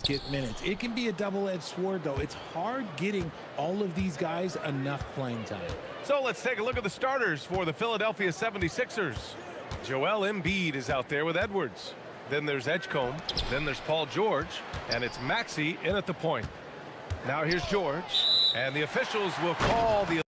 get minutes. It can be a double-edged sword, though. It's hard getting all of these guys enough playing time. So let's take a look at the starters for the Philadelphia 76ers. Joel Embiid is out there with Edwards. Then there's Edgecombe. Then there's Paul George. And it's Maxey in at the point. Now here's George. And the officials will call the...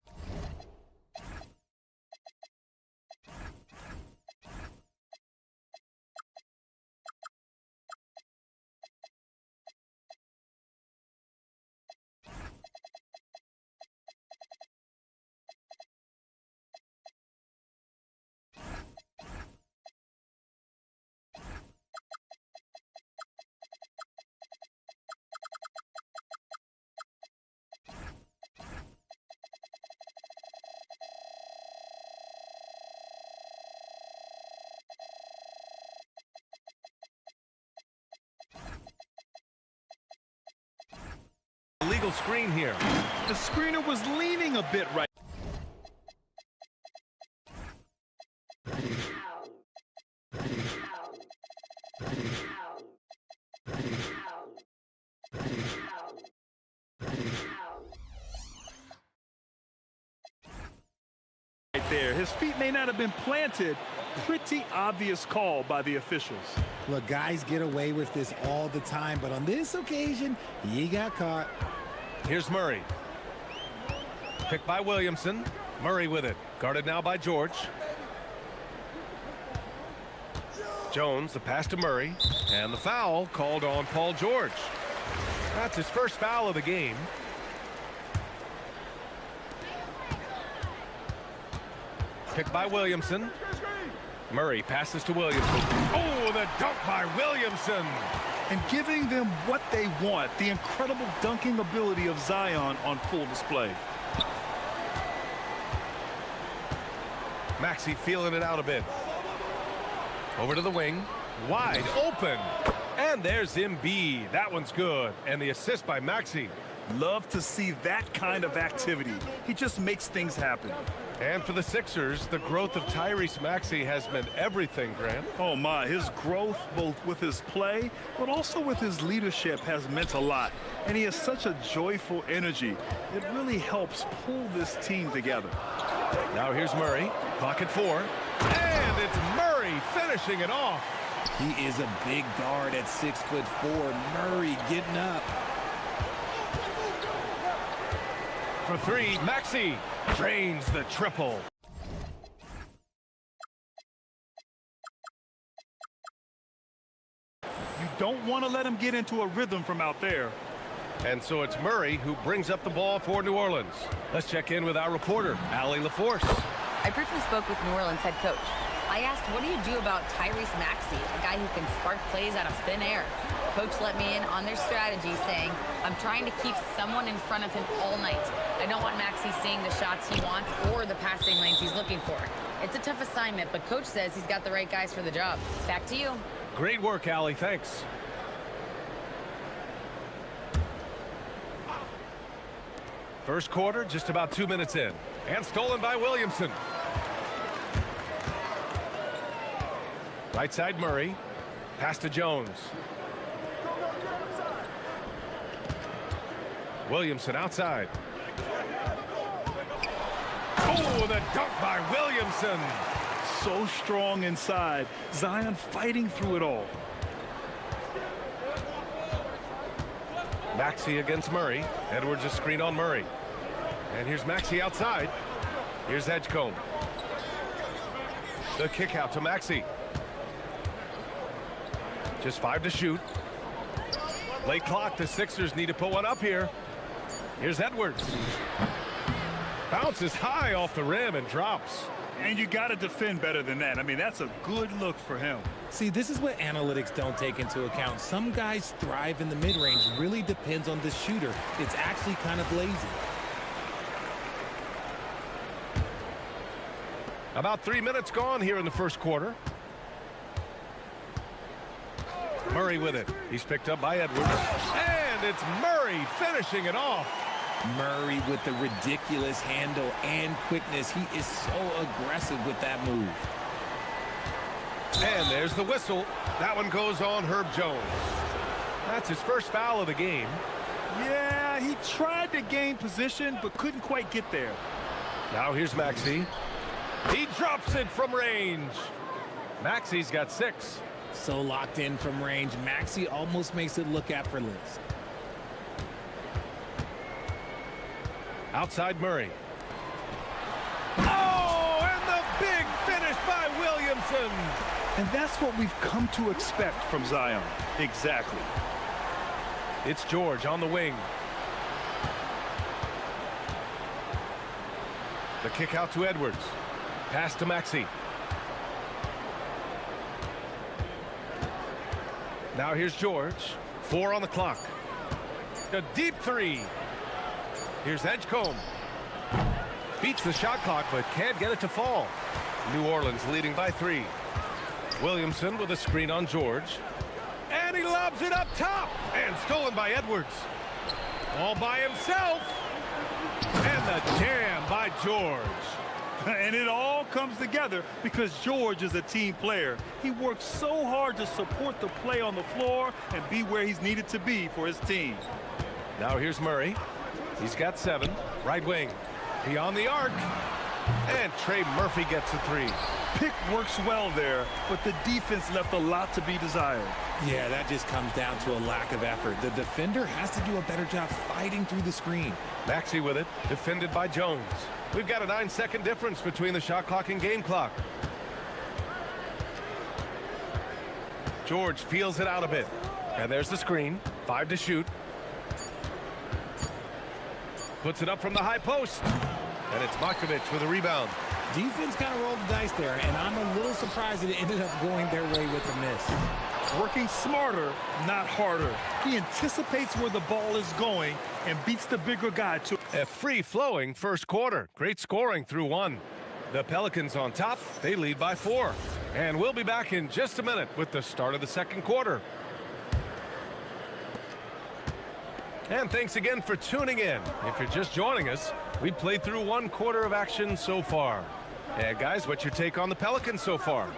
Legal screen here. The screener was leaning a bit right. Right there. His feet may not have been planted. Pretty obvious call by the officials. Look, guys get away with this all the time, but on this occasion, he got caught. Here's Murray. Picked by Williamson. Murray with it. Guarded now by George. Jones, the pass to Murray. And the foul called on Paul George. That's his first foul of the game. Picked by Williamson. Murray passes to Williamson. Oh, the dunk by Williamson. And giving them what they want, the incredible dunking ability of Zion on full display. Maxey feeling it out a bit. Over to the wing. Wide open. And there's Embiid. That one's good. And the assist by Maxey. Love to see that kind of activity. He just makes things happen. And for the Sixers, the growth of Tyrese Maxey has meant everything, Grant. Oh my, his growth both with his play, but also with his leadership has meant a lot. And he has such a joyful energy. It really helps pull this team together. Now here's Murray, clock at 4. And it's Murray finishing it off. He is a big guard at 6'4". Murray getting up. For 3, Maxey drains the triple. You don't want to let him get into a rhythm from out there. And so it's Murray who brings up the ball for New Orleans. Let's check in with our reporter, Allie LaForce. I briefly spoke with New Orleans head coach. I asked, what do you do about Tyrese Maxey, a guy who can spark plays out of thin air? Coach let me in on their strategy, saying, I'm trying to keep someone in front of him all night. I don't want Maxey seeing the shots he wants or the passing lanes he's looking for. It's a tough assignment, but coach says he's got the right guys for the job. Back to you. Great work, Allie. Thanks. First quarter, just about 2 minutes in. And stolen by Williamson. Right side Murray. Pass to Jones. Williamson outside. Oh, the dunk by Williamson. So strong inside. Zion fighting through it all. Maxey against Murray. Edwards a screen on Murray. And here's Maxey outside. Here's Edgecombe. The kick out to Maxey. Just 5 to shoot. Late clock. The Sixers need to put one up here. Here's Edwards. Bounces high off the rim and drops. And you got to defend better than that. I mean, that's a good look for him. See, this is what analytics don't take into account. Some guys thrive in the mid-range. Really depends on the shooter. It's actually kind of lazy. About 3 minutes gone here in the first quarter. Murray with it. He's picked up by Edwards. And it's Murray finishing it off. Murray with the ridiculous handle and quickness. He is so aggressive with that move. And there's the whistle. That one goes on Herb Jones. That's his first foul of the game. Yeah, he tried to gain position, but couldn't quite get there. Now here's Maxey. He drops it from range. Maxey's got 6. So locked in from range, Maxey almost makes it look effortless. Outside Murray. Oh, and the big finish by Williamson. And that's what we've come to expect from Zion. Exactly. It's George on the wing. The kick out to Edwards. Pass to Maxey. Now here's George. 4 on the clock. A deep 3. Here's Edgecombe. Beats the shot clock, but can't get it to fall. New Orleans leading by 3. Williamson with a screen on George. And he lobs it up top. And stolen by Edwards. All by himself. And the jam by George. And it all comes together because George is a team player. He works so hard to support the play on the floor and be where he's needed to be for his team. Now here's Murray. He's got 7. Right wing. Beyond the arc. And Trey Murphy gets a 3. Pick works well there, but the defense left a lot to be desired. Yeah, that just comes down to a lack of effort. The defender has to do a better job fighting through the screen. Maxey with it. Defended by Jones. We've got a 9-second difference between the shot clock and game clock. George feels it out a bit. And there's the screen. 5 to shoot. Puts it up from the high post. And it's Markovic with a rebound. Defense kind of rolled the dice there, and I'm a little surprised that it ended up going their way with a miss. Working smarter, not harder. He anticipates where the ball is going and beats the bigger guy to A free-flowing first quarter. Great scoring through 1. The Pelicans on top. They lead by 4. And we'll be back in just a minute with the start of the second quarter. And thanks again for tuning in. If you're just joining us, we played through 1 quarter of action so far. And guys, what's your take on the Pelicans so far?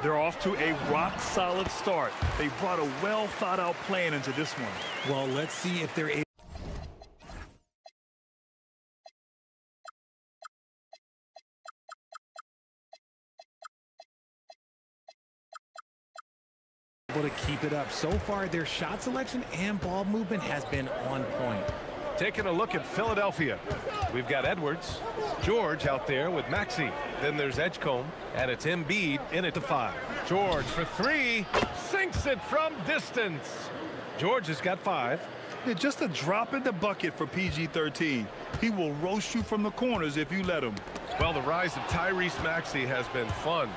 They're off to a rock-solid start. They brought a well-thought-out plan into this one. Well, let's see if they're able to keep it up. So far, their shot selection and ball movement has been on point. Taking a look at Philadelphia. We've got Edwards, George out there with Maxey. Then there's Edgecombe, and it's Embiid in at the 5. George for 3, sinks it from distance. George has got 5. Yeah, just a drop in the bucket for PG-13. He will roast you from the corners if you let him. Well, the rise of Tyrese Maxey has been fun.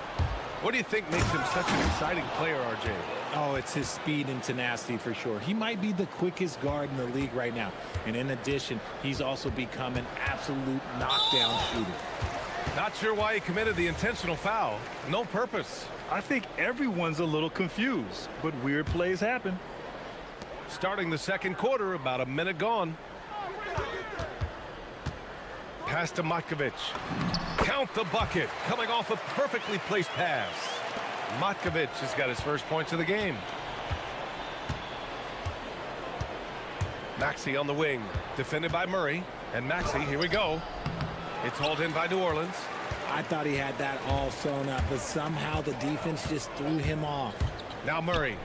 What do you think makes him such an exciting player, RJ? Oh, it's his speed and tenacity for sure. He might be the quickest guard in the league right now. And in addition, he's also become an absolute knockdown shooter. Not sure why he committed the intentional foul. No purpose. I think everyone's a little confused, but weird plays happen. Starting the second quarter, about a minute gone. Pass to Markovic. Count the bucket, coming off a perfectly placed pass. Markovic has got his first points of the game. Maxey on the wing, defended by Murray. And Maxey, here we go. It's hauled in by New Orleans. I thought he had that all sewn up, but somehow the defense just threw him off. Now Murray,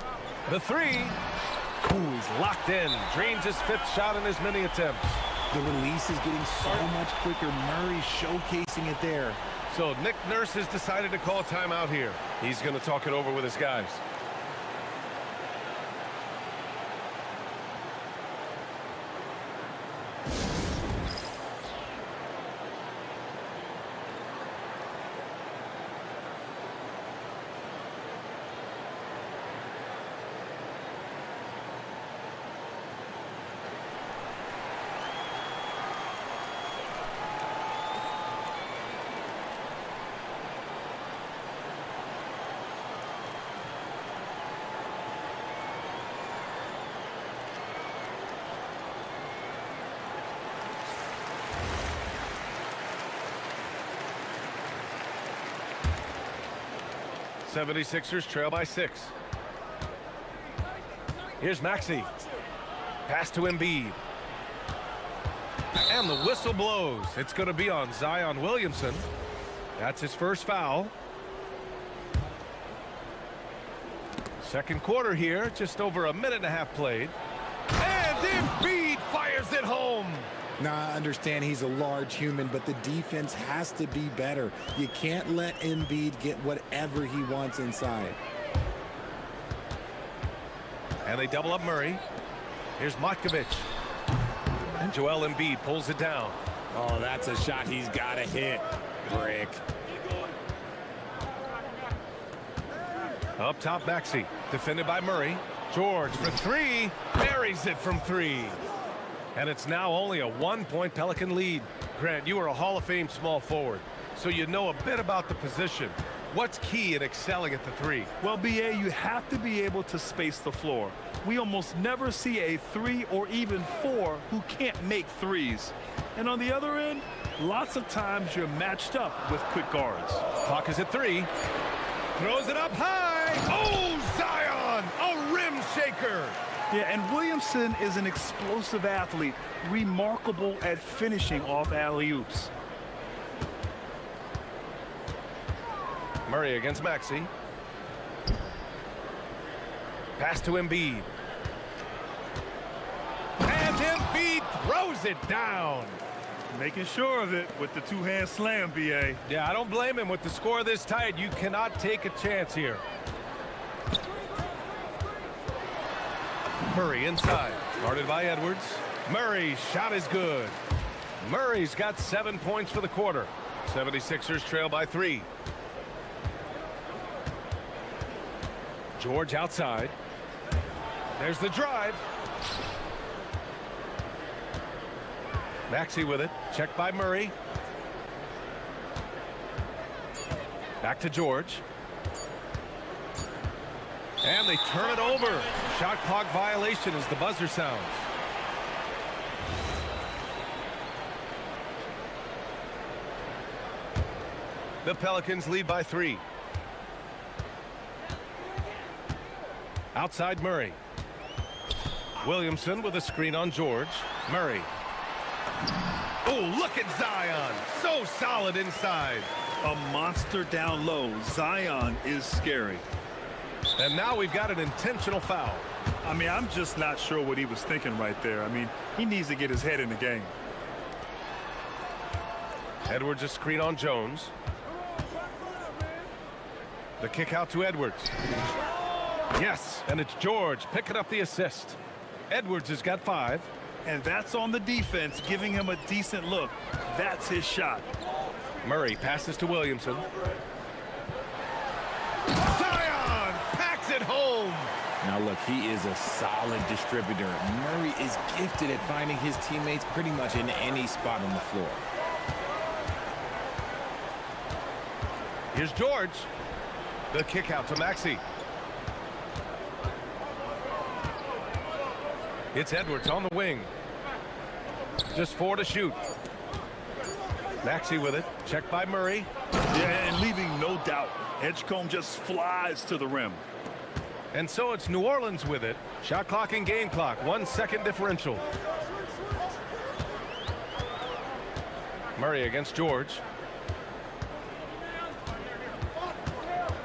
the 3. Ooh, he's locked in. Drains his 5th shot in as many attempts. The release is getting so much quicker. Murray showcasing it there. So Nick Nurse has decided to call a timeout here. He's going to talk it over with his guys. '76ers trail by 6. Here's Maxey. Pass to Embiid. And the whistle blows. It's going to be on Zion Williamson. That's his first foul. Second quarter here, just over a minute and a half played. And Embiid fires it home. Now, I understand he's a large human, but the defense has to be better. You can't let Embiid get whatever he wants inside. And they double up Murray. Here's Matkovic. And Joel Embiid pulls it down. Oh, that's a shot he's got to hit. Brick. Up top, Maxey. Defended by Murray. George for three. Buries it from three. And it's now only a 1-point Pelican lead. Grant, you are a Hall of Fame small forward, so you know a bit about the position. What's key in excelling at the three? Well, BA, you have to be able to space the floor. We almost never see a 3 or even 4 who can't make threes. And on the other end, lots of times you're matched up with quick guards. Clock is at 3. Throws it up high. Oh, Zion! A rim shaker! Yeah, and Williamson is an explosive athlete, remarkable at finishing off alley-oops. Murray against Maxey. Pass to Embiid. And Embiid throws it down. Making sure of it with the two-hand slam, BA. Yeah, I don't blame him. With the score this tight, you cannot take a chance here. Murray inside, guarded by Edwards. Murray's shot is good. Murray's got 7 points for the quarter. 76ers trail by 3. George outside. There's the drive. Maxey with it. Checked by Murray. Back to George. And they turn it over. Shot clock violation as the buzzer sounds. The Pelicans lead by 3. Outside Murray. Williamson with a screen on George. Murray. Oh, look at Zion. So solid inside. A monster down low. Zion is scary. And now we've got an intentional foul. I mean, I'm just not sure what he was thinking right there. I mean, he needs to get his head in the game. Edwards a screen on Jones. The kick out to Edwards. Yes, and it's George picking up the assist. Edwards has got 5. And that's on the defense, giving him a decent look. That's his shot. Murray passes to Williamson. Zion packs it home. Now look, he is a solid distributor. Murray is gifted at finding his teammates pretty much in any spot on the floor. Here's George. The kick out to Maxey. It's Edwards on the wing. Just 4 to shoot. Maxey with it. Checked by Murray. Yeah, and leaving no doubt. Edgecombe just flies to the rim. And so it's New Orleans with it. Shot clock and game clock. 1 second differential. Murray against George.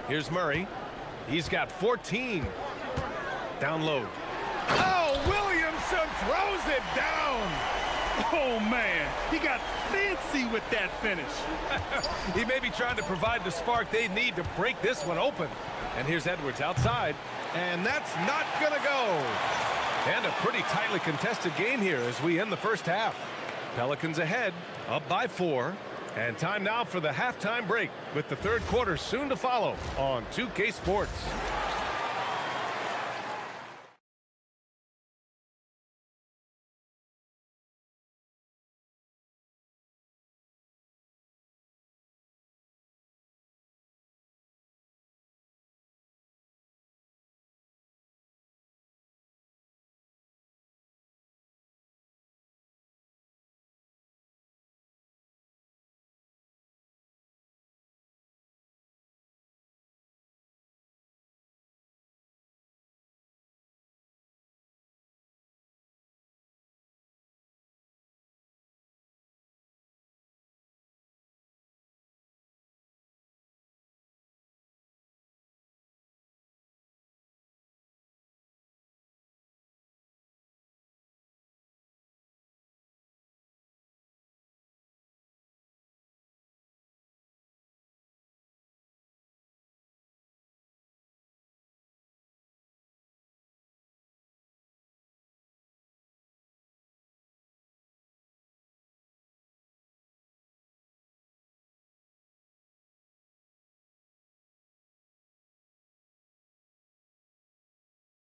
Here's Murray. He's got 14. Down low. Oh, Williamson throws it down. Oh, man. He got fancy with that finish. He may be trying to provide the spark they need to break this one open. And here's Edwards outside. And that's not going to go. And a pretty tightly contested game here as we end the first half. Pelicans ahead, up by 4. And time now for the halftime break with the third quarter soon to follow on 2K Sports.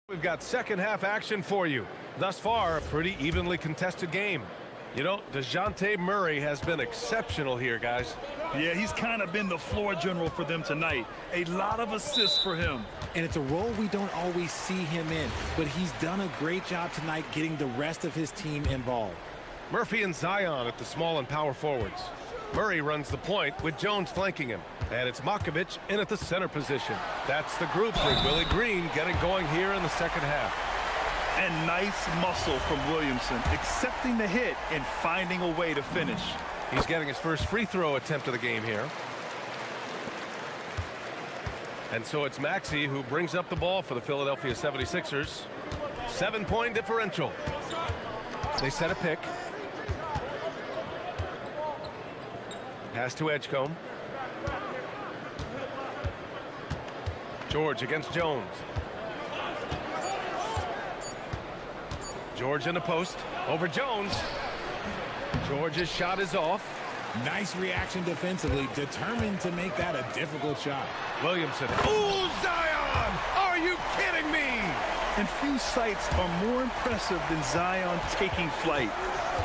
We've got second half action for you. Thus far, a pretty evenly contested game. You know, DeJounte Murray has been exceptional here, guys. Yeah, he's kind of been the floor general for them tonight. A lot of assists for him. And it's a role we don't always see him in, but he's done a great job tonight getting the rest of his team involved. Murphy and Zion at the small and power forwards. Murray runs the point with Jones flanking him. And it's Makovich in at the center position. That's the group for Willie Green getting going here in the second half. And nice muscle from Williamson, accepting the hit and finding a way to finish. He's getting his first free throw attempt of the game here. And so it's Maxey who brings up the ball for the Philadelphia 76ers. 7-point differential. They set a pick. Pass to Edgecombe. George against Jones. George in the post. Over Jones. George's shot is off. Nice reaction defensively, determined to make that a difficult shot. Williamson. Ooh, Zion! Are you kidding me? And few sights are more impressive than Zion taking flight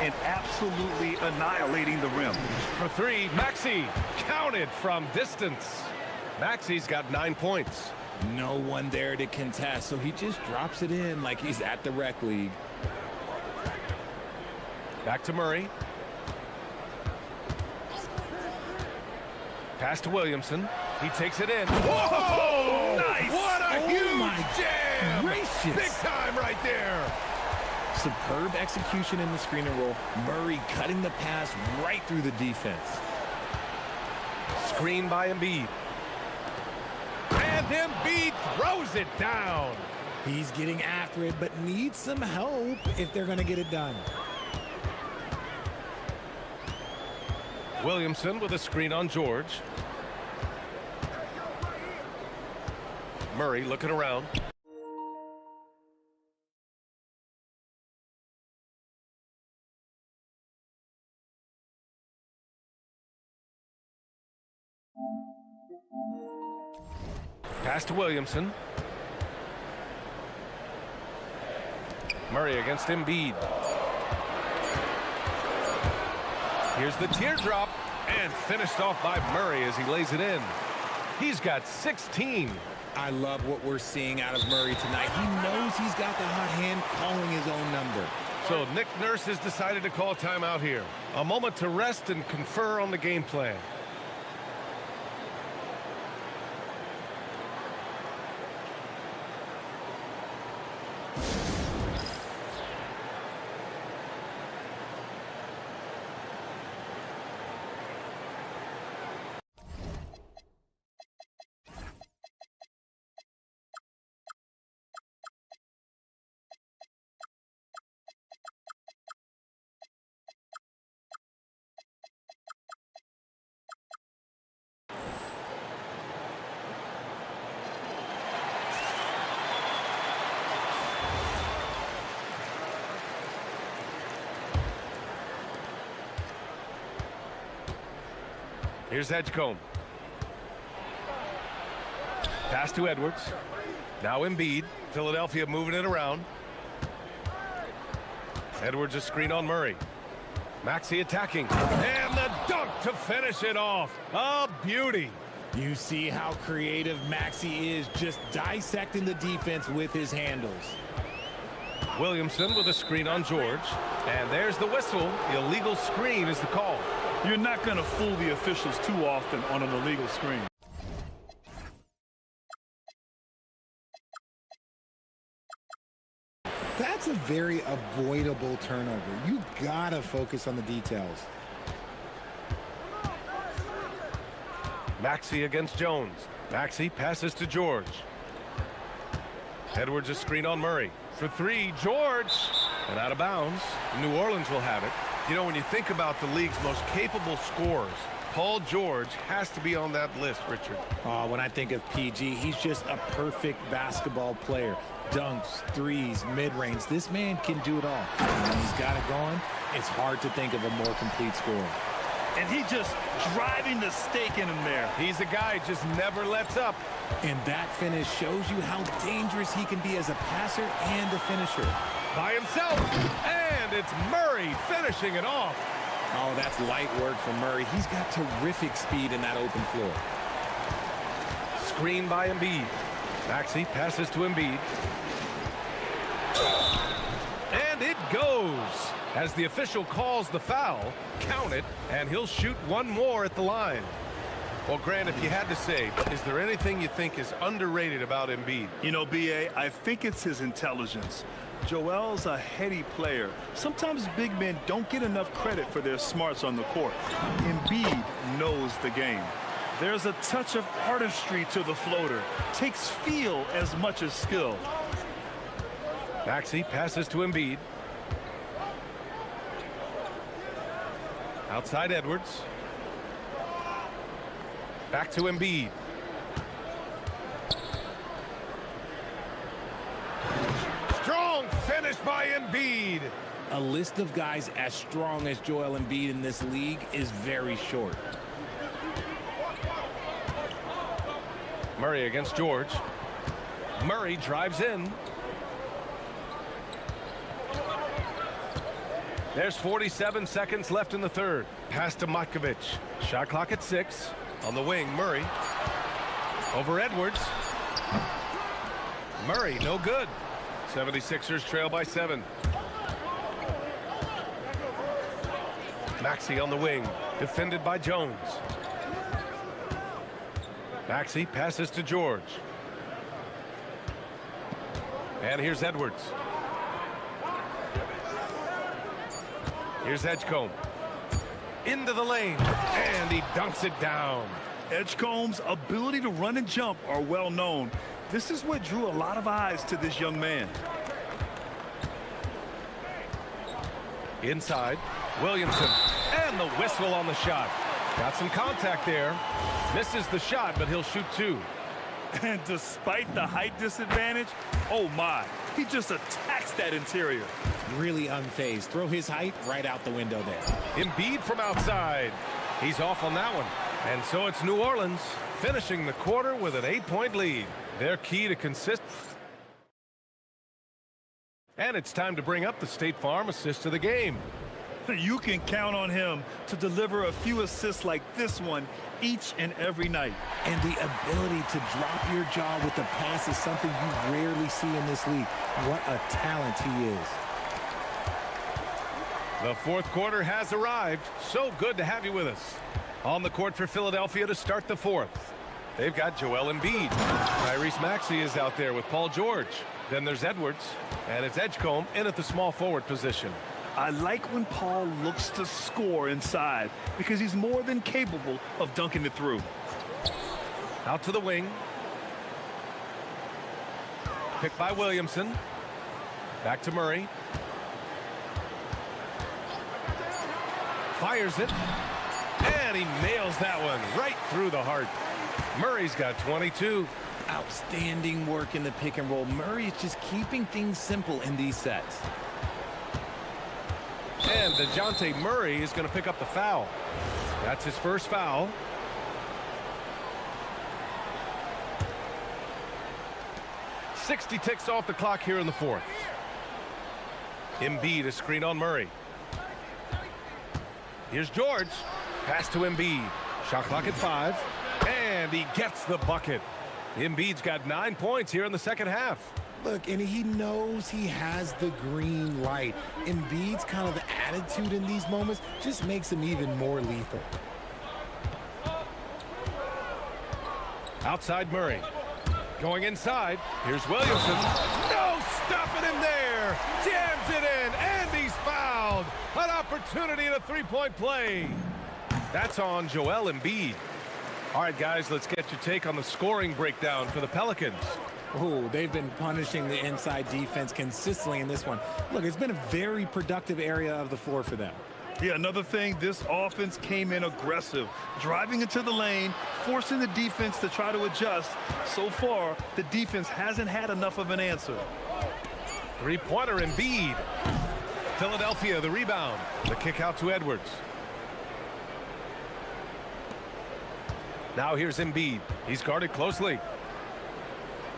and absolutely annihilating the rim. For three, Maxey counted from distance. Maxey's got 9 points. No one there to contest, so he just drops it in like he's at the rec league. Back to Murray. Pass to Williamson. He takes it in. Whoa! Nice! What a huge jam! Gracious. Big time right there. Superb execution in the screen and roll. Murray cutting the pass right through the defense. Screen by Embiid. And Embiid throws it down. He's getting after it, but needs some help if they're going to get it done. Williamson with a screen on George. Murray looking around. Pass to Williamson. Murray against Embiid. Here's the teardrop, and finished off by Murray as he lays it in. He's got 16. I love what we're seeing out of Murray tonight. He knows he's got the hot hand calling his own number. So Nick Nurse has decided to call timeout here. A moment to rest and confer on the game plan. Here's Edgecombe. Pass to Edwards. Now Embiid. Philadelphia moving it around. Edwards a screen on Murray. Maxey attacking. And the dunk to finish it off. A beauty. You see how creative Maxey is, just dissecting the defense with his handles. Williamson with a screen on George. And there's the whistle. The illegal screen is the call. You're not going to fool the officials too often on an illegal screen. That's a very avoidable turnover. You gotta focus on the details. Maxey against Jones. Maxey passes to George. Edwards a screen on Murray. For three, George. And out of bounds. New Orleans will have it. You know, when you think about the league's most capable scorers, Paul George has to be on that list, Richard. When I think of PG, he's just a perfect basketball player. Dunks, threes, mid-range. This man can do it all. And when he's got it going, it's hard to think of a more complete scorer. And he just driving the stake in him there. He's a guy who just never lets up. And that finish shows you how dangerous he can be as a passer and a finisher. By himself. And it's Murray finishing it off. Oh, that's light work from Murray. He's got terrific speed in that open floor. Screen by Embiid. Maxey passes to Embiid. And it goes. As the official calls the foul, count it, and he'll shoot one more at the line. Well, Grant, if you had to say, is there anything you think is underrated about Embiid? You know, B.A., I think it's his intelligence. Joel's a heady player. Sometimes big men don't get enough credit for their smarts on the court. Embiid knows the game. There's a touch of artistry to the floater. Takes feel as much as skill. Maxey passes to Embiid. Outside Edwards. Back to Embiid. Strong finish by Embiid. A list of guys as strong as Joel Embiid in this league is very short. Murray against George. Murray drives in. There's 47 seconds left in the third. Pass to Matkovic. Shot clock at 6. On the wing, Murray. Over Edwards. Murray, no good. 76ers trail by 7. Maxey on the wing. Defended by Jones. Maxey passes to George. And here's Edwards. Here's Edgecombe. Into the lane. And he dunks it down. Edgecombe's ability to run and jump are well known. This is what drew a lot of eyes to this young man. Inside. Williamson. And the whistle on the shot. Got some contact there. Misses the shot, but he'll shoot 2. And despite the height disadvantage, oh my, he just attacks that interior. Really unfazed. Throw his height right out the window there. Embiid from outside. He's off on that one. And so it's New Orleans finishing the quarter with an 8-point lead. Their key to And it's time to bring up the State Farm assist of the game. You can count on him to deliver a few assists like this one each and every night. And the ability to drop your jaw with the pass is something you rarely see in this league. What a talent he is. The fourth quarter has arrived. So good to have you with us. On the court for Philadelphia to start the fourth. They've got Joel Embiid. Tyrese Maxey is out there with Paul George. Then there's Edwards. And it's Edgecombe in at the small forward position. I like when Paul looks to score inside because he's more than capable of dunking it through. Out to the wing. Picked by Williamson. Back to Murray. Fires it. And he nails that one right through the heart. Murray's got 22. Outstanding work in the pick and roll. Murray is just keeping things simple in these sets. And DeJounte Murray is going to pick up the foul. That's his first foul. .60 ticks off the clock here in the fourth. Embiid, a screen on Murray. Here's George. Pass to Embiid. Shot clock at 5. And he gets the bucket. Embiid's got 9 points here in the second half. Look, and he knows he has the green light. Embiid's kind of attitude in these moments just makes him even more lethal. Outside Murray. Going inside. Here's Williamson. No stopping him there. Jams it in. And he's fouled. An opportunity in a three-point play. That's on Joel Embiid. All right, guys, let's get your take on the scoring breakdown for the Pelicans. Oh, they've been punishing the inside defense consistently in this one. Look, it's been a very productive area of the floor for them. Yeah, another thing, this offense came in aggressive, driving into the lane, forcing the defense to try to adjust. So far, the defense hasn't had enough of an answer. Three-pointer Embiid. Philadelphia, the rebound. The kick out to Edwards. Now here's Embiid. He's guarded closely.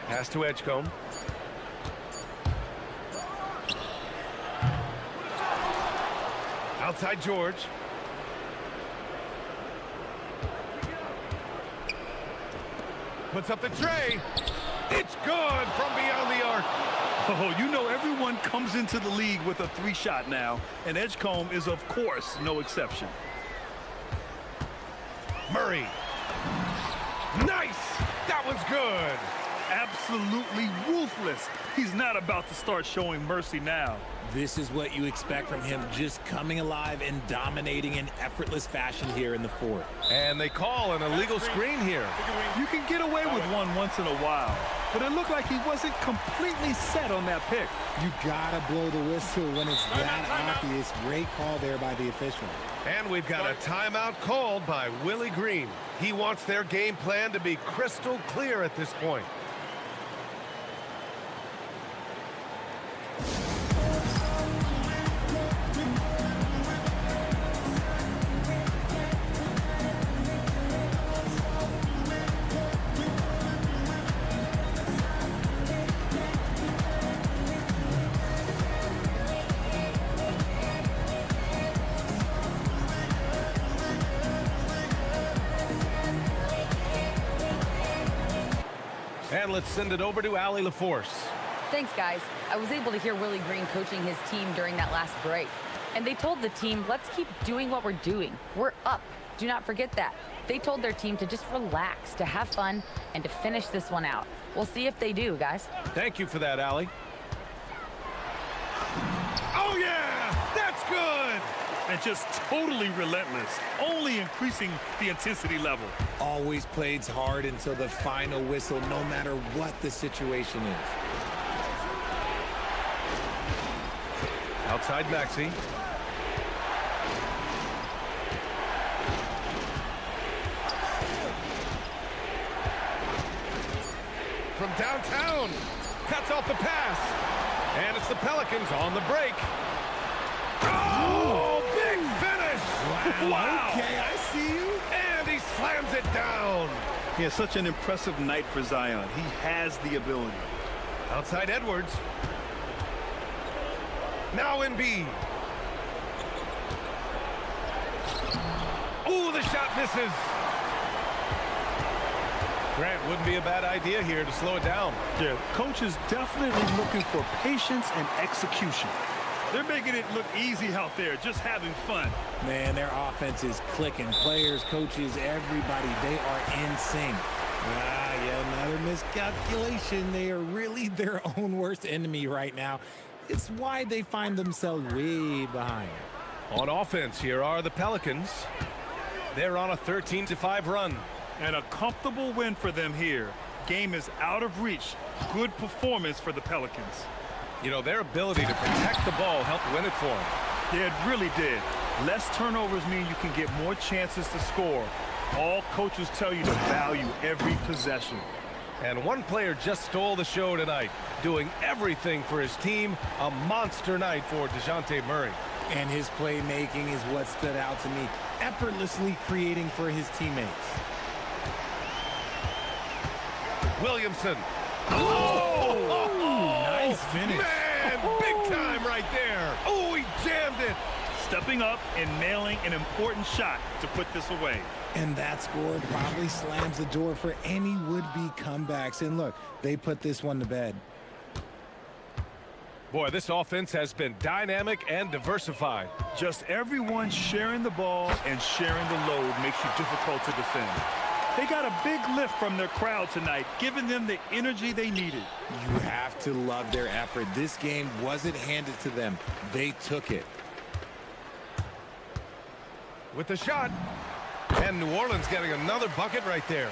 Pass to Edgecombe. Outside George. Puts up the tray. It's good from beyond the arc. Oh, you know everyone comes into the league with a three-shot now, and Edgecombe is, of course, no exception. Murray. Nice! That one's good. Absolutely ruthless. He's not about to start showing mercy now. This is what you expect from him, just coming alive and dominating in effortless fashion here in the fourth. And they call an illegal screen here. You can get away with one once in a while, but it looked like he wasn't completely set on that pick. You gotta blow the whistle when it's that obvious. Great call there by the official. And we've got a timeout called by Willie Green. He wants their game plan to be crystal clear at this point. And let's send it over to Allie LaForce. Thanks, guys. I was able to hear Willie Green coaching his team during that last break. And they told the team, let's keep doing what we're doing. We're up. Do not forget that. They told their team to just relax, to have fun, and to finish this one out. We'll see if they do, guys. Thank you for that, Allie. Oh, yeah! That's good! And just totally relentless, only increasing the intensity level. Always plays hard until the final whistle, no matter what the situation is. Outside Maxey. From downtown. Cuts off the pass. And it's the Pelicans on the break. Oh, big finish! Wow. Okay, I see you. And he slams it down. He has such an impressive night for Zion. He has the ability. Outside Edwards. Now Embiid. Ooh, the shot misses. Grant, wouldn't be a bad idea here to slow it down. Yeah, coach is definitely looking for patience and execution. They're making it look easy out there, just having fun. Man, their offense is clicking. Players, coaches, everybody, they are in sync. Yeah, another miscalculation. They are really their own worst enemy right now. It's why they find themselves way behind. On offense, here are the Pelicans. They're on a 13-5 run. And a comfortable win for them here. Game is out of reach. Good performance for the Pelicans. You know, their ability to protect the ball helped win it for them. Yeah, it really did. Less turnovers mean you can get more chances to score. All coaches tell you to value every possession. And one player just stole the show tonight, doing everything for his team. A monster night for DeJounte Murray. And his playmaking is what stood out to me. Effortlessly creating for his teammates. Williamson. Oh, nice finish. Man, big time right there. Oh, he jammed it. Stepping up and nailing an important shot to put this away. And that score probably slams the door for any would-be comebacks. And look, they put this one to bed. Boy, this offense has been dynamic and diversified. Just everyone sharing the ball and sharing the load makes you difficult to defend. They got a big lift from their crowd tonight, giving them the energy they needed. You have to love their effort. This game wasn't handed to them. They took it. With the shot. And New Orleans getting another bucket right there.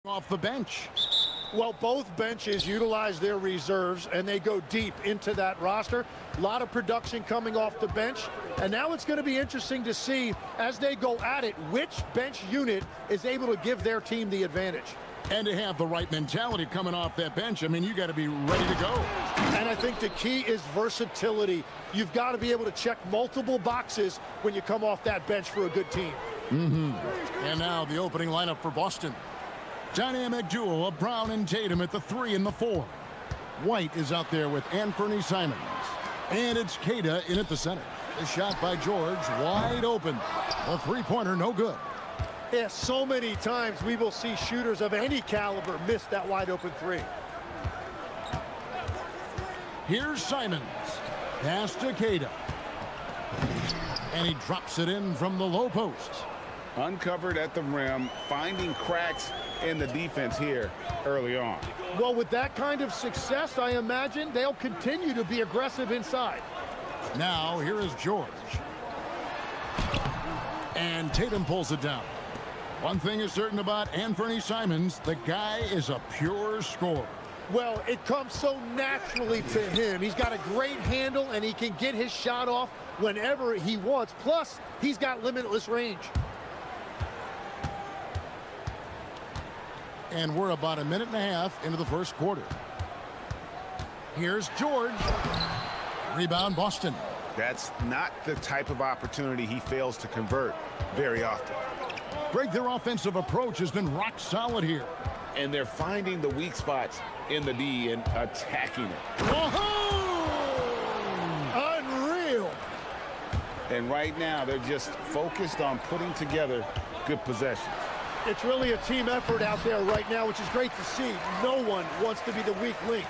off the bench. Well, both benches utilize their reserves, and they go deep into that roster. A lot of production coming off the bench. And now it's going to be interesting to see, as they go at it, which bench unit is able to give their team the advantage. And to have the right mentality coming off that bench, I mean, you got to be ready to go. And I think the key is versatility. You've got to be able to check multiple boxes when you come off that bench for a good team. And now the opening lineup for Boston. Dynamic duo of Brown and Tatum at the 3 and the 4. White is out there with Anthony Simons. And it's Cada in at the center. The shot by George, wide open. A three-pointer, no good. Yeah, so many times we will see shooters of any caliber miss that wide open three. Here's Simons. Pass to Cada. And he drops it in from the low post. Uncovered at the rim, finding cracks in the defense here early on. Well, with that kind of success, I imagine they'll continue to be aggressive inside. Now, here is George. And Tatum pulls it down. One thing is certain about Anthony Simons, the guy is a pure scorer. Well, it comes so naturally to him. He's got a great handle, and he can get his shot off whenever he wants. Plus, he's got limitless range. And we're about a minute and a half into the first quarter. Here's George. Rebound, Boston. That's not the type of opportunity he fails to convert very often. Greg, their offensive approach has been rock solid here. And they're finding the weak spots in the D and attacking it. Oh! Unreal! And right now, they're just focused on putting together good possessions. It's really a team effort out there right now, which is great to see. No one wants to be the weak link.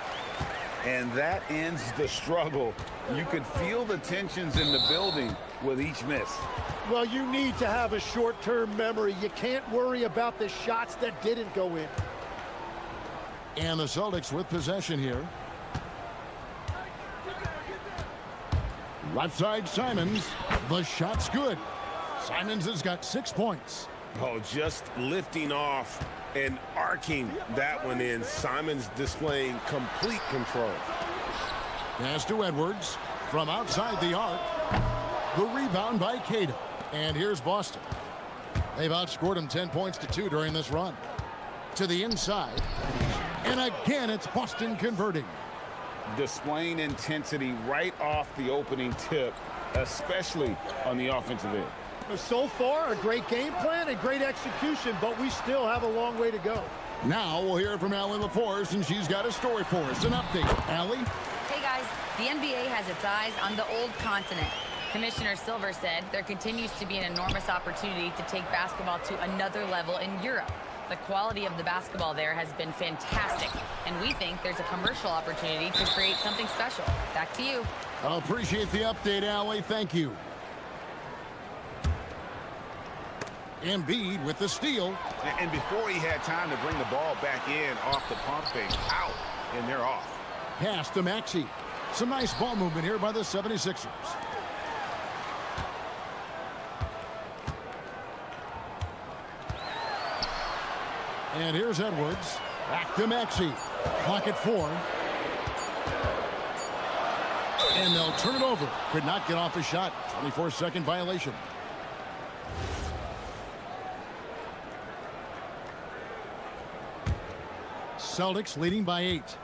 And that ends the struggle. You could feel the tensions in the building with each miss. Well, you need to have a short-term memory. You can't worry about the shots that didn't go in. And the Celtics with possession here. Left side, Simons. The shot's good. Simons has got 6 points. Oh, just lifting off and arcing that one in. Simons displaying complete control. Pass to Edwards from outside the arc. The rebound by Cada. And here's Boston. They've outscored him 10 points to 2 during this run. To the inside. And again, it's Boston converting. Displaying intensity right off the opening tip, especially on the offensive end. So far, a great game plan and great execution, but we still have a long way to go. Now we'll hear from Allie LaForce, and she's got a story for us. An update. Allie? Hey guys, the NBA has its eyes on the old continent. Commissioner Silver said there continues to be an enormous opportunity to take basketball to another level in Europe. The quality of the basketball there has been fantastic, and we think there's a commercial opportunity to create something special. Back to you. I appreciate the update, Allie. Thank you. Embiid with the steal. And before he had time to bring the ball back in off the pump fake, out, and they're off. Pass to Maxey. Some nice ball movement here by the 76ers. And here's Edwards. Back to Maxey. Clock at 4. And they'll turn it over. Could not get off a shot. 24-second violation. Celtics leading by 8.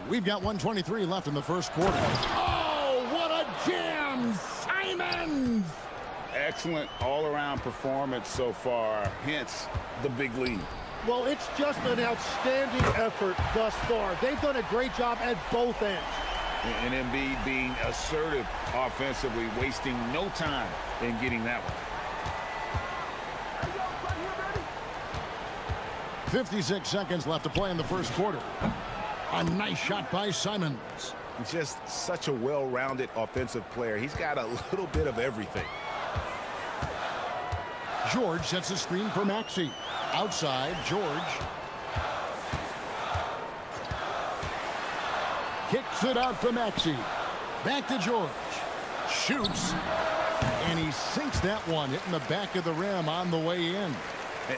We've got 1:23 left in the first quarter. Oh, what a jam! Simons! Excellent all-around performance so far, hence the big lead. Well, it's just an outstanding effort thus far. They've done a great job at both ends. And Embiid being assertive offensively, wasting no time in getting that one. 56 seconds left to play in the first quarter. A nice shot by Simons. Just such a well-rounded offensive player. He's got a little bit of everything. George sets a screen for Maxey. Outside, George. Kicks it out to Maxey. Back to George. Shoots. And he sinks that one, hitting the back of the rim on the way in.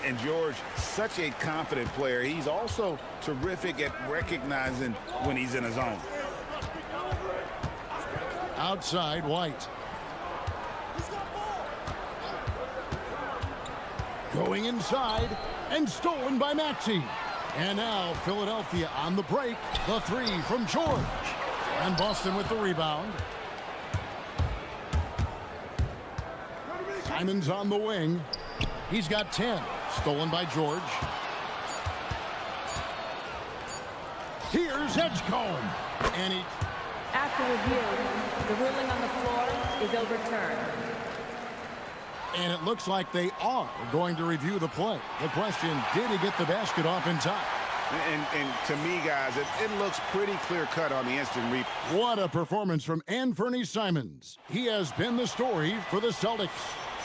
And George, such a confident player. He's also terrific at recognizing when he's in his zone. Outside, White. Going inside, and stolen by Maxey. And now Philadelphia on the break. The three from George. And Boston with the rebound. Simons on the wing. He's got 10. Stolen by George. Here's Edgecombe. And he... After review, the ruling on the floor is overturned. And it looks like they are going to review the play. The question, did he get the basket off in time? And to me, guys, it looks pretty clear-cut on the instant replay. What a performance from Anthony Simons. He has been the story for the Celtics.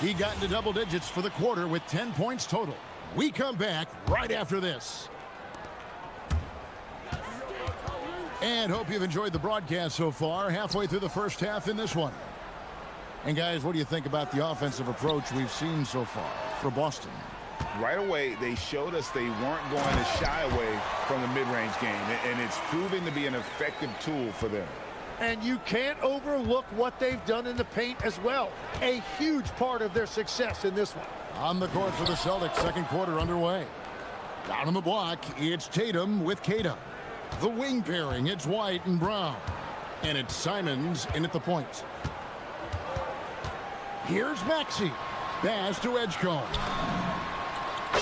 He got into double digits for the quarter with 10 points total. We come back right after this. And hope you've enjoyed the broadcast so far. Halfway through the first half in this one. And guys, what do you think about the offensive approach we've seen so far for Boston? Right away, they showed us they weren't going to shy away from the mid-range game, and it's proving to be an effective tool for them. And you can't overlook what they've done in the paint as well. A huge part of their success in this one. On the court for the Celtics, second quarter underway. Down on the block, it's Tatum with Keita. The wing pairing, it's White and Brown. And it's Simons in at the point. Here's Maxey. Pass to Edgecombe.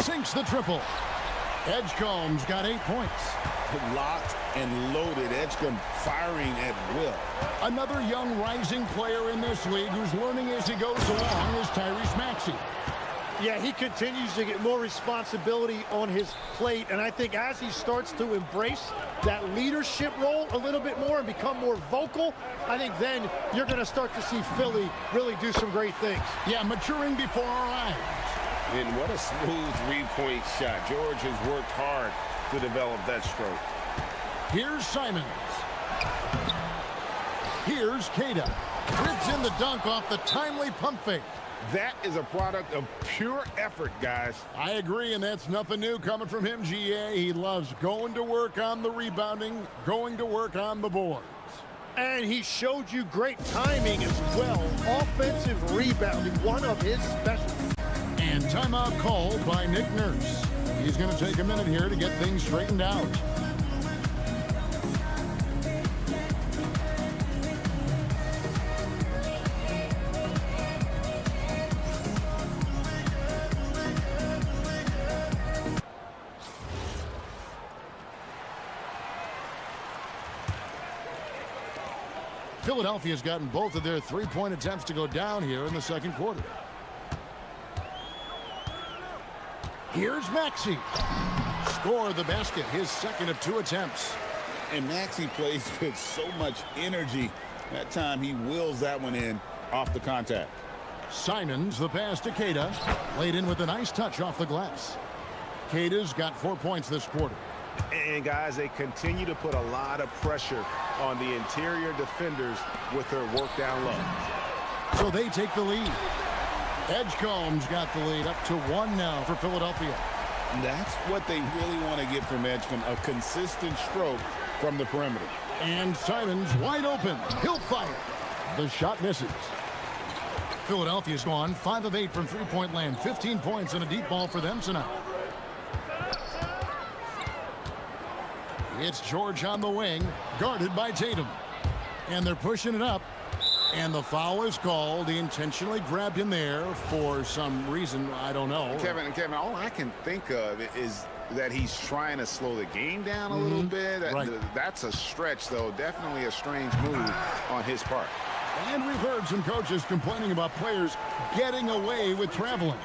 Sinks the triple. Edgecombe's got 8 points. Locked and loaded. Edgecombe firing at will. Another young rising player in this league who's learning as he goes along is Tyrese Maxey. Yeah, he continues to get more responsibility on his plate, and I think as he starts to embrace that leadership role a little bit more and become more vocal, I think then you're going to start to see Philly really do some great things. Yeah, maturing before our eyes. And what a smooth three-point shot. George has worked hard to develop that stroke. Here's Simons. Here's Keita. Rips in the dunk off the timely pump fake. That is a product of pure effort, guys. I agree, and that's nothing new coming from him, GA. He loves going to work on the rebounding, going to work on the boards. And he showed you great timing as well. Offensive rebounding, one of his specialties. And timeout called by Nick Nurse. He's going to take a minute here to get things straightened out. Philadelphia's gotten both of their three-point attempts to go down here in the second quarter. Here's Maxey. Scored the basket, his second of 2 attempts. And Maxey plays with so much energy. That time he wills that one in off the contact. Simons, the pass to Keita. Laid in with a nice touch off the glass. Keita's got 4 points this quarter. And guys, they continue to put a lot of pressure on the interior defenders with their work down low. So they take the lead. Edgecombe's got the lead up to 1 now for Philadelphia. That's what they really want to get from Edgecombe, a consistent stroke from the perimeter. And Simons wide open. He'll fire. The shot misses. Philadelphia's gone 5 of 8 from three-point land. 15 points and a deep ball for them tonight. It's George on the wing, guarded by Tatum. And they're pushing it up. And the foul is called. He intentionally grabbed him there for some reason. I don't know. Kevin, all I can think of is that he's trying to slow the game down a little bit. Right. That's a stretch, though. Definitely a strange move on his part. And we've heard some coaches complaining about players getting away with traveling.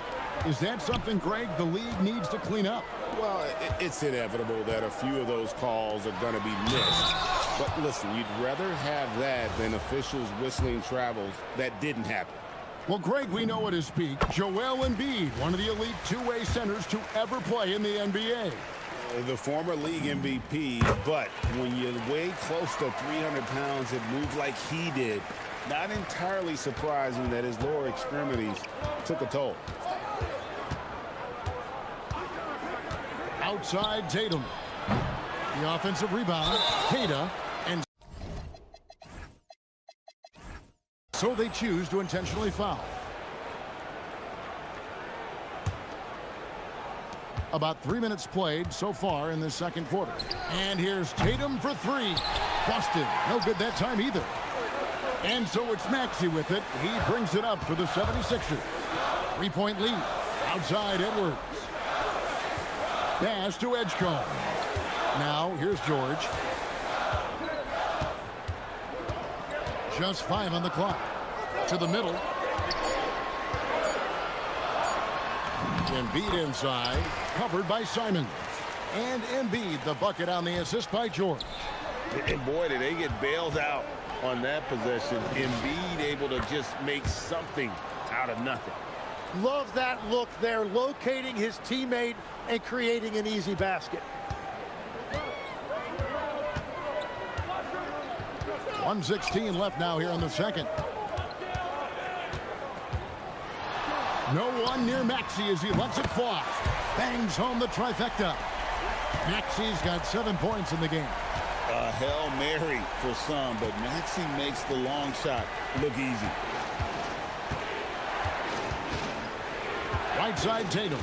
Is that something, Greg, the league needs to clean up? Well, it's inevitable that a few of those calls are going to be missed. But listen, you'd rather have that than officials whistling travels that didn't happen. Well, Greg, we know at his peak, Joel Embiid, one of the elite two-way centers to ever play in the NBA. the former league MVP, but when you weigh close to 300 pounds and move like he did, not entirely surprising that his lower extremities took a toll. Outside Tatum. The offensive rebound, Kata, and so they choose to intentionally foul. About 3 minutes played so far in this second quarter. And here's Tatum for three. Busted. No good that time either. And so it's Maxey with it. He brings it up for the 76ers. 3-point lead. Outside Edwards. Pass to Edgecombe. Now here's George. Just 5 on the clock. To the middle. Embiid inside, covered by Simons. And Embiid, the bucket on the assist by George. And boy, did they get bailed out on that possession. Embiid able to just make something out of nothing. Love that look there, locating his teammate and creating an easy basket. 1:16 left now here in the second. No one near Maxey as he lets it fly. Bangs home the trifecta. Maxey's got 7 points in the game. A Hail Mary for some, but Maxey makes the long shot look easy. Right side Tatum.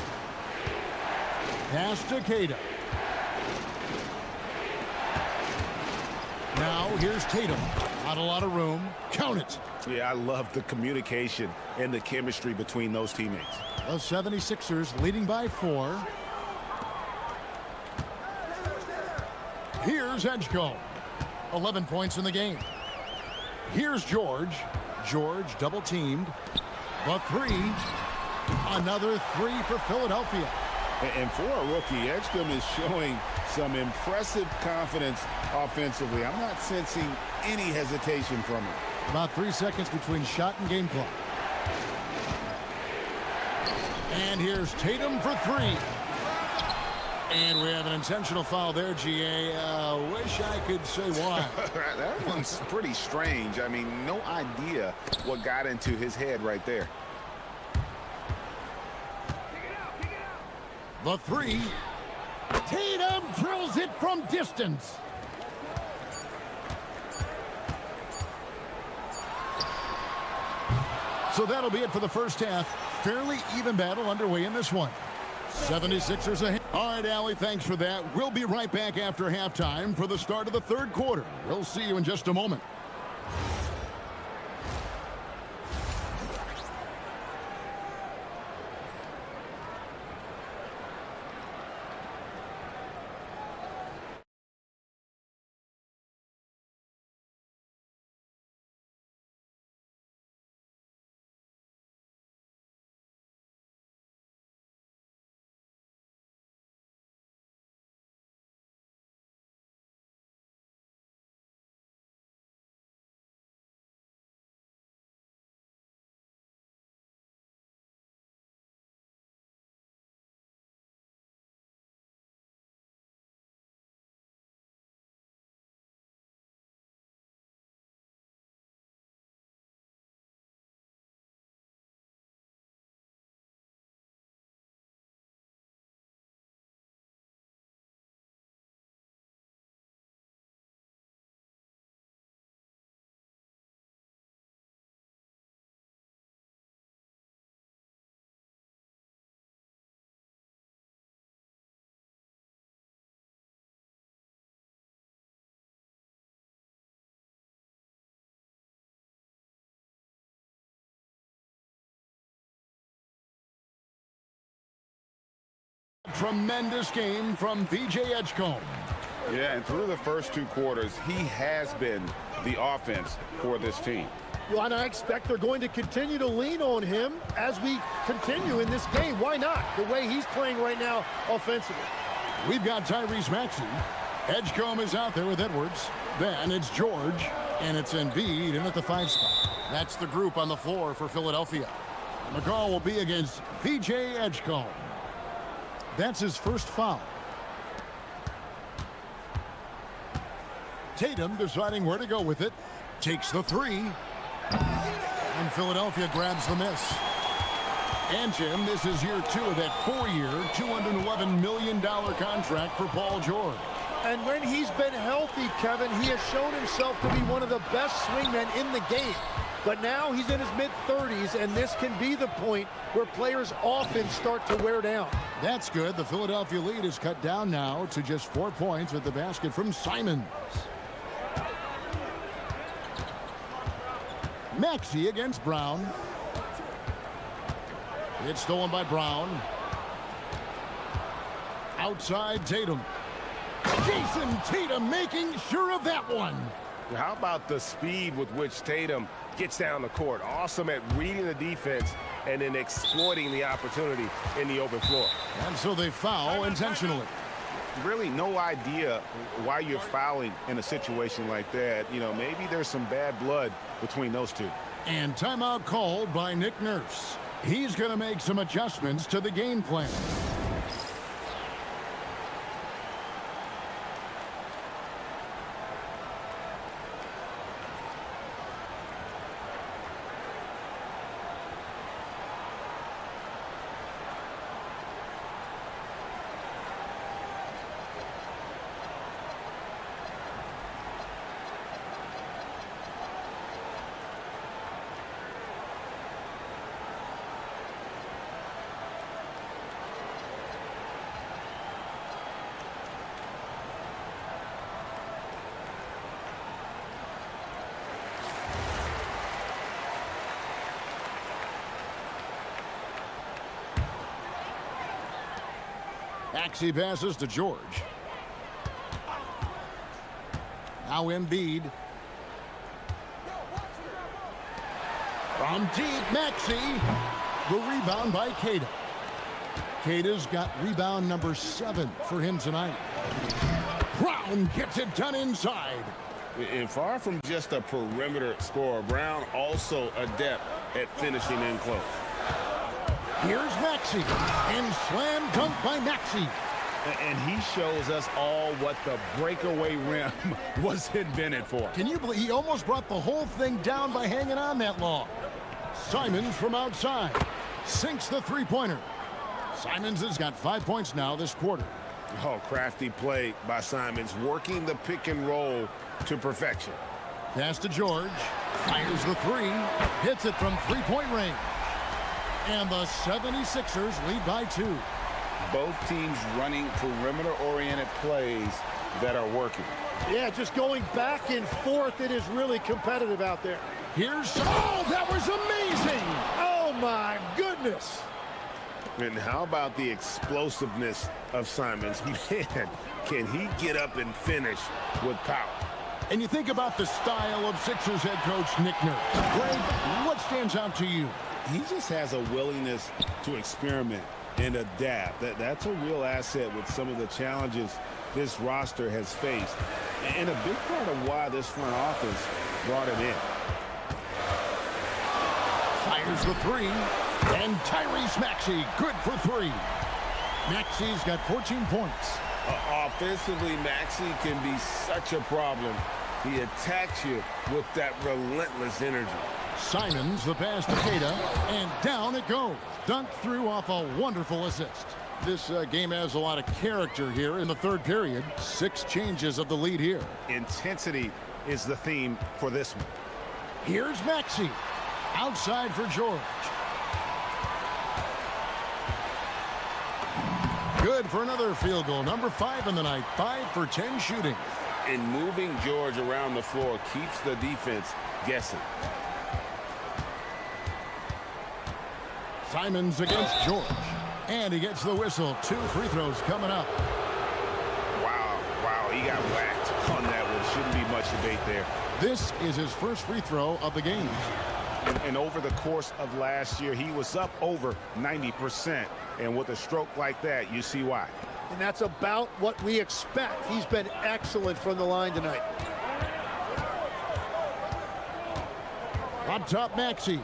Pass to Kata. Now here's Tatum. Not a lot of room. Count it. Yeah, I love the communication and the chemistry between those teammates. The 76ers leading by 4. Here's Edgecombe. 11 points in the game. Here's George. George double teamed. The three. Another three for Philadelphia. And for a rookie, Edgecombe is showing some impressive confidence offensively. I'm not sensing any hesitation from him. About 3 seconds between shot and game clock. And here's Tatum for three. And we have an intentional foul there, GA. Wish I could say why. That one's pretty strange. I mean, no idea what got into his head right there. The three. Tatum drills it from distance. So that'll be it for the first half. Fairly even battle underway in this one. 76ers ahead. All right, Allie, thanks for that. We'll be right back after halftime for the start of the third quarter. We'll see you in just a moment. Tremendous game from VJ Edgecombe. Yeah, and through the first two quarters, he has been the offense for this team. Well, and I expect they're going to continue to lean on him as we continue in this game. Why not? The way he's playing right now offensively. We've got Tyrese Maxey. Edgecombe is out there with Edwards. Then it's George, and it's Embiid in at the 5 spot. That's the group on the floor for Philadelphia. And the call will be against VJ Edgecombe. That's his first foul. Tatum deciding where to go with it. Takes the three. And Philadelphia grabs the miss. And, Jim, this is year 2 of that 4-year, $211 million contract for Paul George. And when he's been healthy, Kevin, he has shown himself to be one of the best swingmen in the game. But now he's in his mid-30s, and this can be the point where players often start to wear down. That's good. The Philadelphia lead is cut down now to just 4 points with the basket from Simons. Maxey against Brown. It's stolen by Brown. Outside Tatum. Jason Tatum making sure of that one. How about the speed with which Tatum gets down the court? Awesome at reading the defense and then exploiting the opportunity in the open floor. And so they foul intentionally. Really no idea why you're fouling in a situation like that. You know, maybe there's some bad blood between those two. And timeout called by Nick Nurse. He's going to make some adjustments to the game plan. Maxey passes to George. Now Embiid. From deep, Maxey. The rebound by Queta. Queta's got rebound number 7 for him tonight. Brown gets it done inside. And far from just a perimeter scorer, Brown also adept at finishing in close. Here's Maxey, and slam dunk by Maxey. And he shows us all what the breakaway rim was invented for. Can you believe he almost brought the whole thing down by hanging on that long? Simons from outside sinks the three-pointer. Simons has got 5 points now this quarter. Oh, crafty play by Simons, working the pick and roll to perfection. Pass to George, fires the three, hits it from three-point range. And the 76ers lead by 2. Both teams running perimeter-oriented plays that are working. Yeah, just going back and forth. It is really competitive out there. Here's... Oh, that was amazing! Oh, my goodness. And how about the explosiveness of Simons? Man, can he get up and finish with power? And you think about the style of Sixers head coach Nick Nurse. Greg, what stands out to you? He just has a willingness to experiment and adapt. That's a real asset with some of the challenges this roster has faced. And a big part of why this front office brought him in. Fires the three. And Tyrese Maxey, good for 3. Maxey's got 14 points. Offensively, Maxey can be such a problem. He attacks you with that relentless energy. Simons, the pass to Queta, and down it goes. Dunked through off a wonderful assist. This game has a lot of character here in the third period. 6 changes of the lead here. Intensity is the theme for this one. Here's Maxey. Outside for George. Good for another field goal. Number 5 in the night. 5 for 10 shooting. And moving George around the floor keeps the defense guessing. Simons against George. And he gets the whistle. 2 free throws coming up. Wow, he got whacked on that one. Shouldn't be much debate there. This is his first free throw of the game. And over the course of last year, he was up over 90%. And with a stroke like that, you see why. And that's about what we expect. He's been excellent from the line tonight. Up top, Maxey.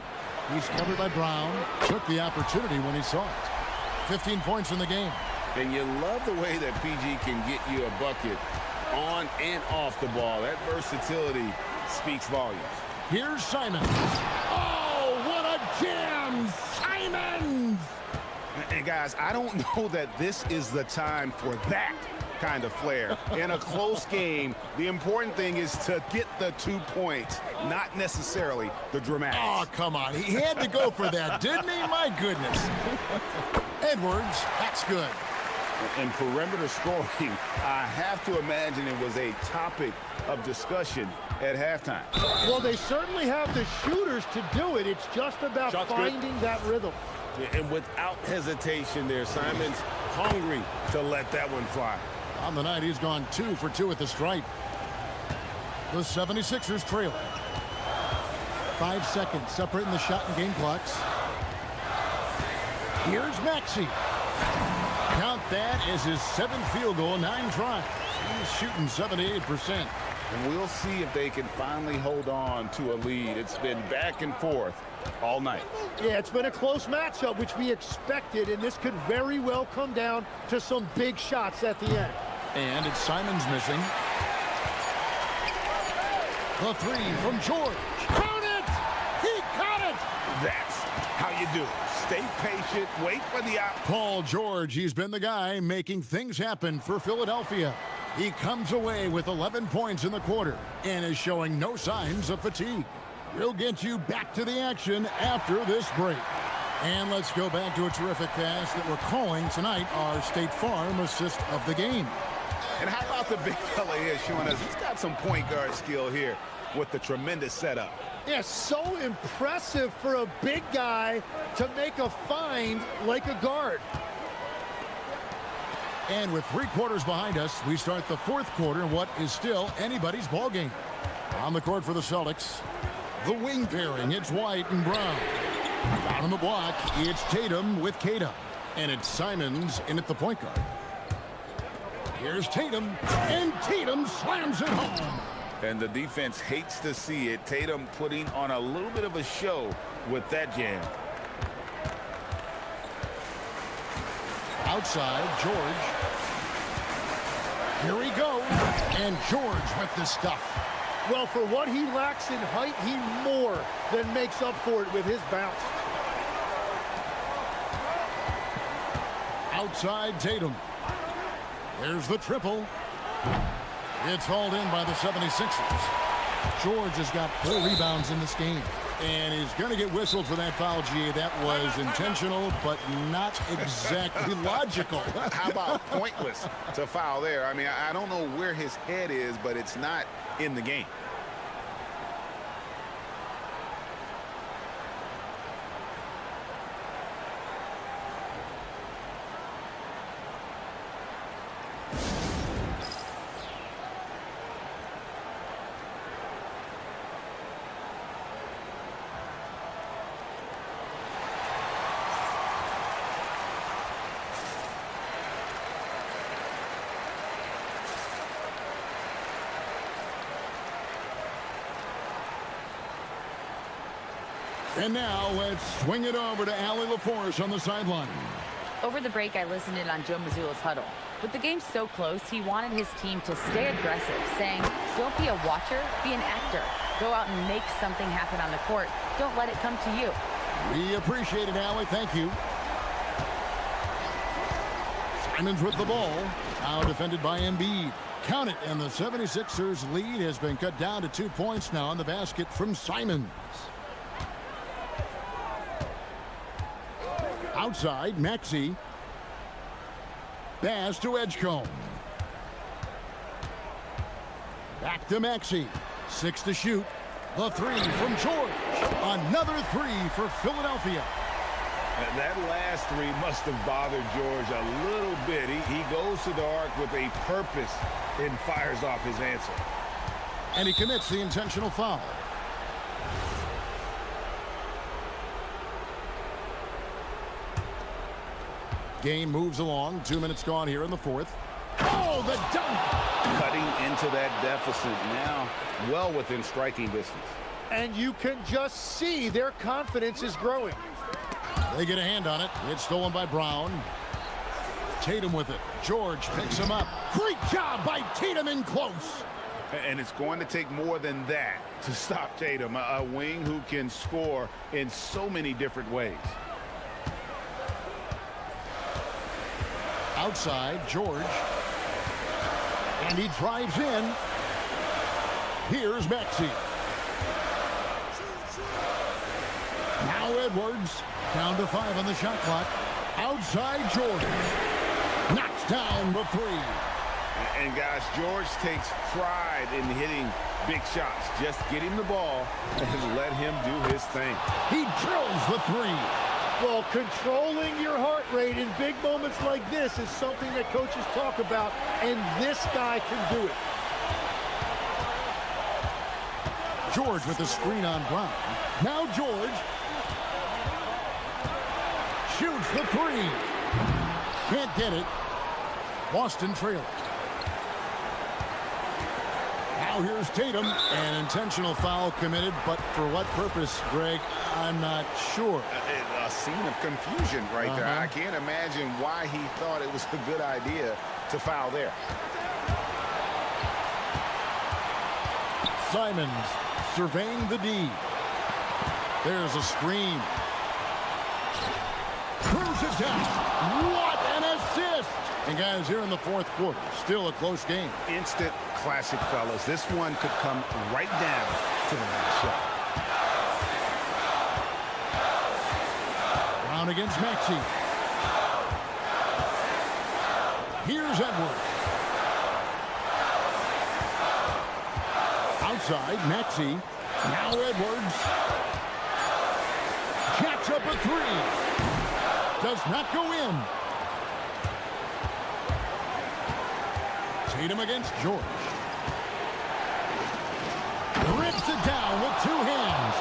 He's covered by Brown. Took the opportunity when he saw it. 15 points in the game. And you love the way that PG can get you a bucket on and off the ball. That versatility speaks volumes. Here's Simons. Oh, what a jam! Simons! And guys, I don't know that this is the time for that kind of flair. In a close game, the important thing is to get the 2 points, not necessarily the dramatics. Oh, come on. He had to go for that, didn't he? My goodness. Edwards, that's good. And perimeter scoring, I have to imagine it was a topic of discussion at halftime. Well, they certainly have the shooters to do it. It's just about finding that rhythm. And without hesitation there, Simons hungry to let that one fly. On the night, he's gone 2 for 2 at the stripe. The 76ers trail. 5 seconds separating the shot and game clocks. Here's Maxey. Count that as his 7th field goal, 9 tries. He's shooting 78%. And we'll see if they can finally hold on to a lead. It's been back and forth all night. Yeah, it's been a close matchup, which we expected, and this could very well come down to some big shots at the end. And it's Simons missing. The 3 from George. Count it! He caught it! That's how you do it. Stay patient, wait for the out. Paul George, he's been the guy making things happen for Philadelphia. He comes away with 11 points in the quarter and is showing no signs of fatigue. We'll get you back to the action after this break. And let's go back to a terrific pass that we're calling tonight our State Farm assist of the game. And how about the big fella here showing us he's got some point guard skill here with the tremendous setup. Yeah, so impressive for a big guy to make a find like a guard. And with 3 quarters behind us, we start the 4th quarter in what is still anybody's ball game. On the court for the Celtics, the wing pairing, it's White and Brown. Down on the block, it's Tatum with Keita. And it's Simons in at the point guard. Here's Tatum, and Tatum slams it home. And the defense hates to see it. Tatum putting on a little bit of a show with that jam. Outside, George. Here he goes. And George with the stuff. Well, for what he lacks in height, he more than makes up for it with his bounce. Outside, Tatum. There's the triple. It's hauled in by the 76ers. George has got 4 rebounds in this game. And he's going to get whistled for that foul, GA. That was intentional, but not exactly logical. How about pointless to foul there? I mean, I don't know where his head is, but it's not in the game. And now let's swing it over to Allie LaForce on the sideline. Over the break, I listened in on Joe Mazzulla's huddle. With the game so close, he wanted his team to stay aggressive, saying, don't be a watcher, be an actor. Go out and make something happen on the court. Don't let it come to you. We appreciate it, Allie. Thank you. Simons with the ball. Now defended by Embiid. Count it, and the 76ers lead has been cut down to 2 points now on the basket from Simons. Outside, Maxey. Pass to Edgecombe. Back to Maxey. 6 to shoot. The 3 from George. Another 3 for Philadelphia. And that last 3 must have bothered George a little bit. He goes to the arc with a purpose and fires off his answer. And he commits the intentional foul. Game moves along. 2 minutes gone here in the 4th. Oh, the dunk! Cutting into that deficit now, well within striking distance. And you can just see their confidence is growing. They get a hand on it. It's stolen by Brown. Tatum with it. George picks him up. Great job by Tatum in close. And it's going to take more than that to stop Tatum, a wing who can score in so many different ways. Outside, George. And he drives in. Here's Maxey. Now Edwards. Down to 5 on the shot clock. Outside, George. Knocks down the 3. And guys, George takes pride in hitting big shots. Just get him the ball and let him do his thing. He drills the 3. Well, controlling your heart rate in big moments like this is something that coaches talk about, and this guy can do it. George with the screen on Brown. Now George shoots the 3. Can't get it. Boston trailing. Now here's Tatum. An intentional foul committed, but for what purpose, Greg? I'm not sure. A scene of confusion right there. I can't imagine why he thought it was a good idea to foul there. Simons surveying the D. There's a screen. Throws it down. What an assist! And guys, here in the fourth quarter, still a close game. Instant classic, fellas. This one could come right down to the last shot. Brown against Maxey. Here's Edwards. Outside, Maxey. Now Edwards. Jacks up a 3. Does not go in. Tatum against George. Rips it down with 2 hands.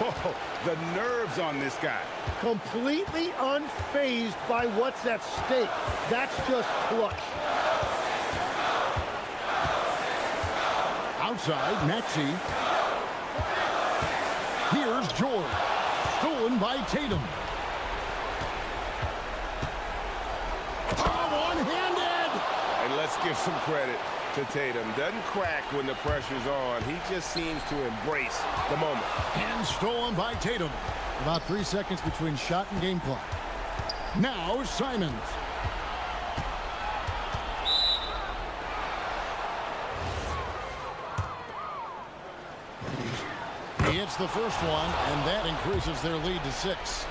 Whoa, the nerves on this guy. Completely unfazed by what's at stake. That's just clutch. Outside, Maxey. Here's George. Stolen by Tatum. One-handed! And let's give some credit to Tatum. Doesn't crack when the pressure's on. He just seems to embrace the moment. And stolen by Tatum. About 3 seconds between shot and game clock. Now Simons. He hits the first one, and that increases their lead to 6.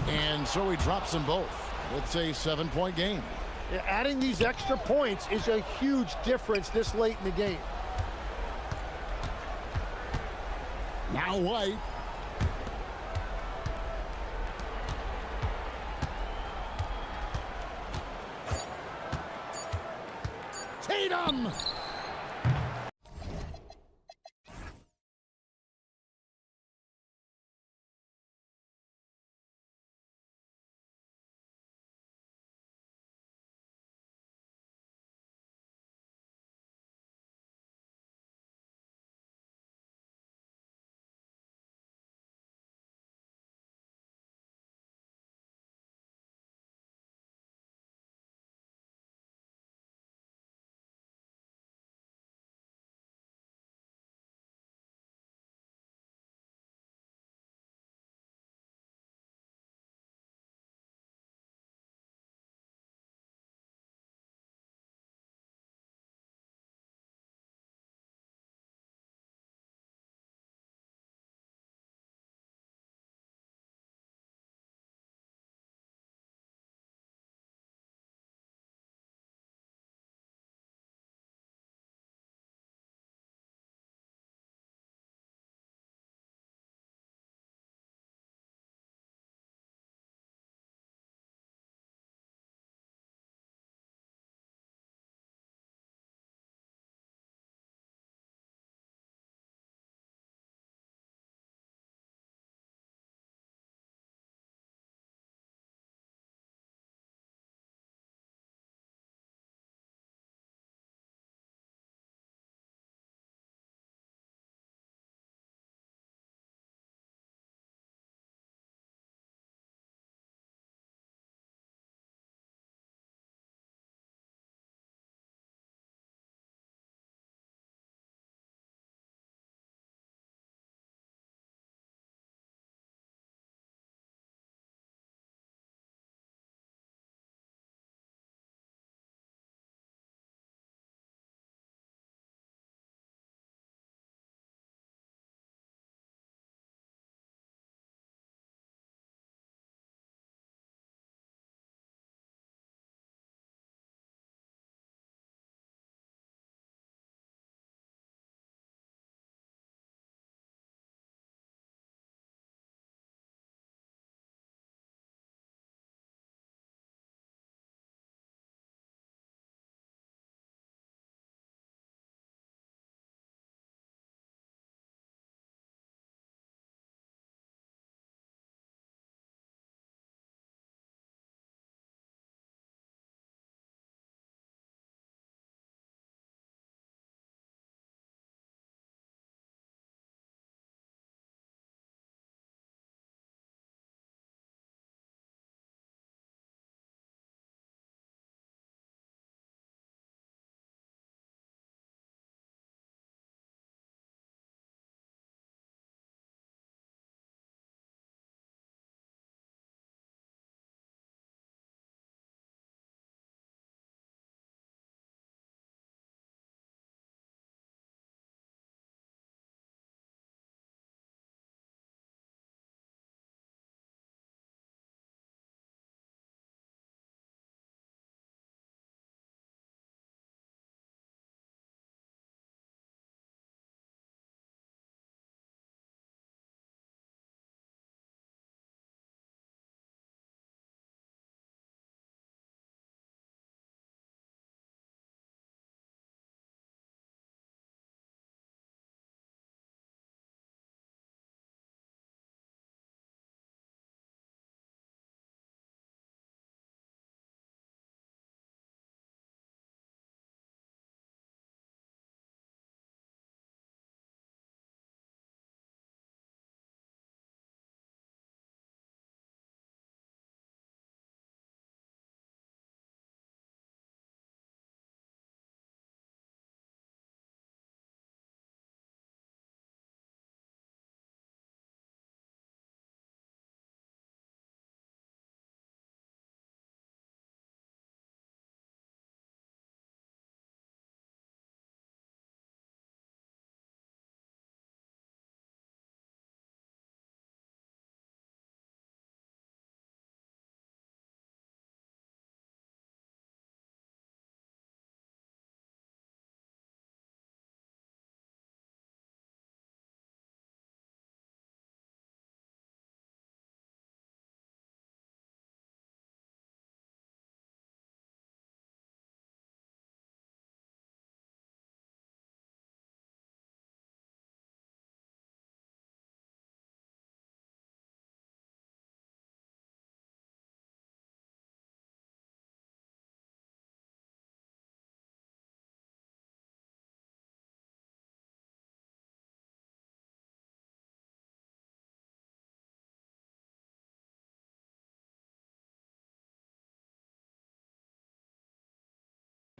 And so he drops them both. It's a 7-point game. Yeah, adding these extra points is a huge difference this late in the game. Now White. Tatum!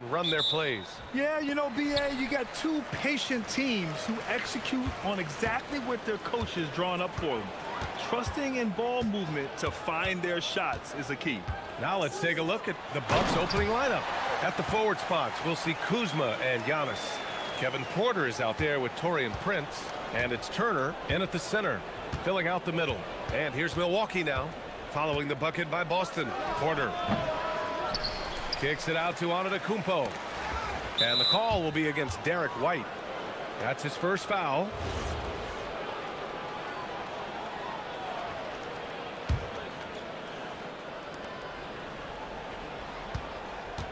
run their plays. Yeah, you know, BA, you got two patient teams who execute on exactly what their coach is drawing up for them. Trusting in ball movement to find their shots is a key. Now let's take a look at the Bucks' opening lineup. At the forward spots, we'll see Kuzma and Giannis. Kevin Porter is out there with Taurean Prince, and it's Turner in at the center, filling out the middle. And here's Milwaukee now, following the bucket by Boston. Porter kicks it out to Antetokounmpo. And the call will be against Derek White. That's his first foul.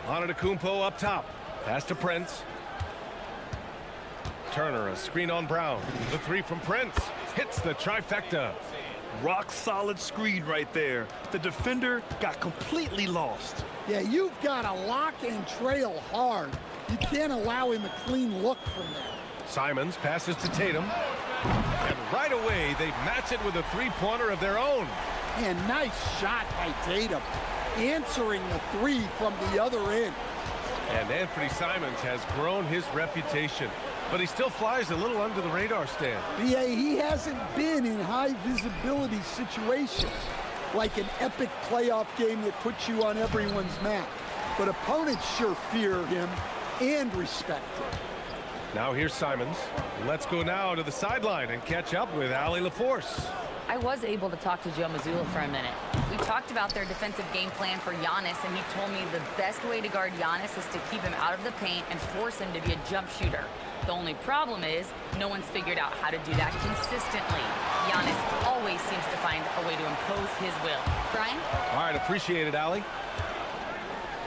Antetokounmpo up top. Pass to Prince. Turner, a screen on Brown. The three from Prince. Hits the trifecta. Rock solid screen right there. The defender got completely lost. Yeah, you've got to lock and trail hard. You can't allow him a clean look from there. Simons passes to Tatum. And right away, they match it with a three-pointer of their own. And nice shot by Tatum, answering the three from the other end. And Anthony Simons has grown his reputation, but he still flies a little under the radar, Stan. BA, he hasn't been in high visibility situations, like an epic playoff game that puts you on everyone's map. But opponents sure fear him and respect him. Now here's Simons. Let's go now to the sideline and catch up with Allie LaForce. I was able to talk to Joe Mazzulla for a minute. We talked about their defensive game plan for Giannis, and he told me the best way to guard Giannis is to keep him out of the paint and force him to be a jump shooter. The only problem is no one's figured out how to do that consistently. Giannis always seems to find a way to impose his will. Brian? All right, appreciate it, Allie.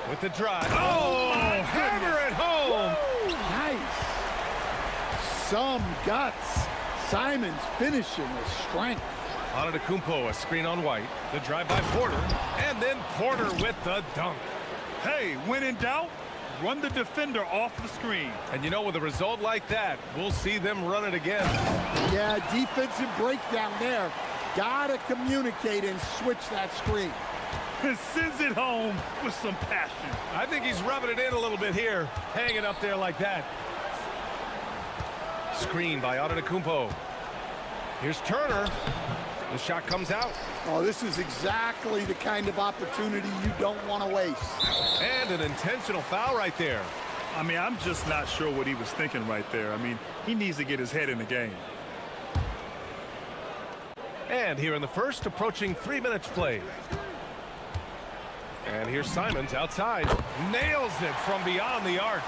With the drive. Oh, hammer it home. Woo, nice. Some guts. Simons finishing with strength. Antetokounmpo, a screen on White. The drive by Porter. And then Porter with the dunk. Hey, when in doubt, run the defender off the screen. And you know, with a result like that, we'll see them run it again. Yeah, defensive breakdown there. Gotta communicate and switch that screen. And sends it home with some passion. I think he's rubbing it in a little bit here, hanging up there like that. Screen by Antetokounmpo. Here's Turner. The shot comes out. Oh, this is exactly the kind of opportunity you don't want to waste. And an intentional foul right there. I mean, I'm just not sure what he was thinking right there. I mean, he needs to get his head in the game. And here in the first, approaching 3 minutes played. And here's Simons outside. Nails it from beyond the arc.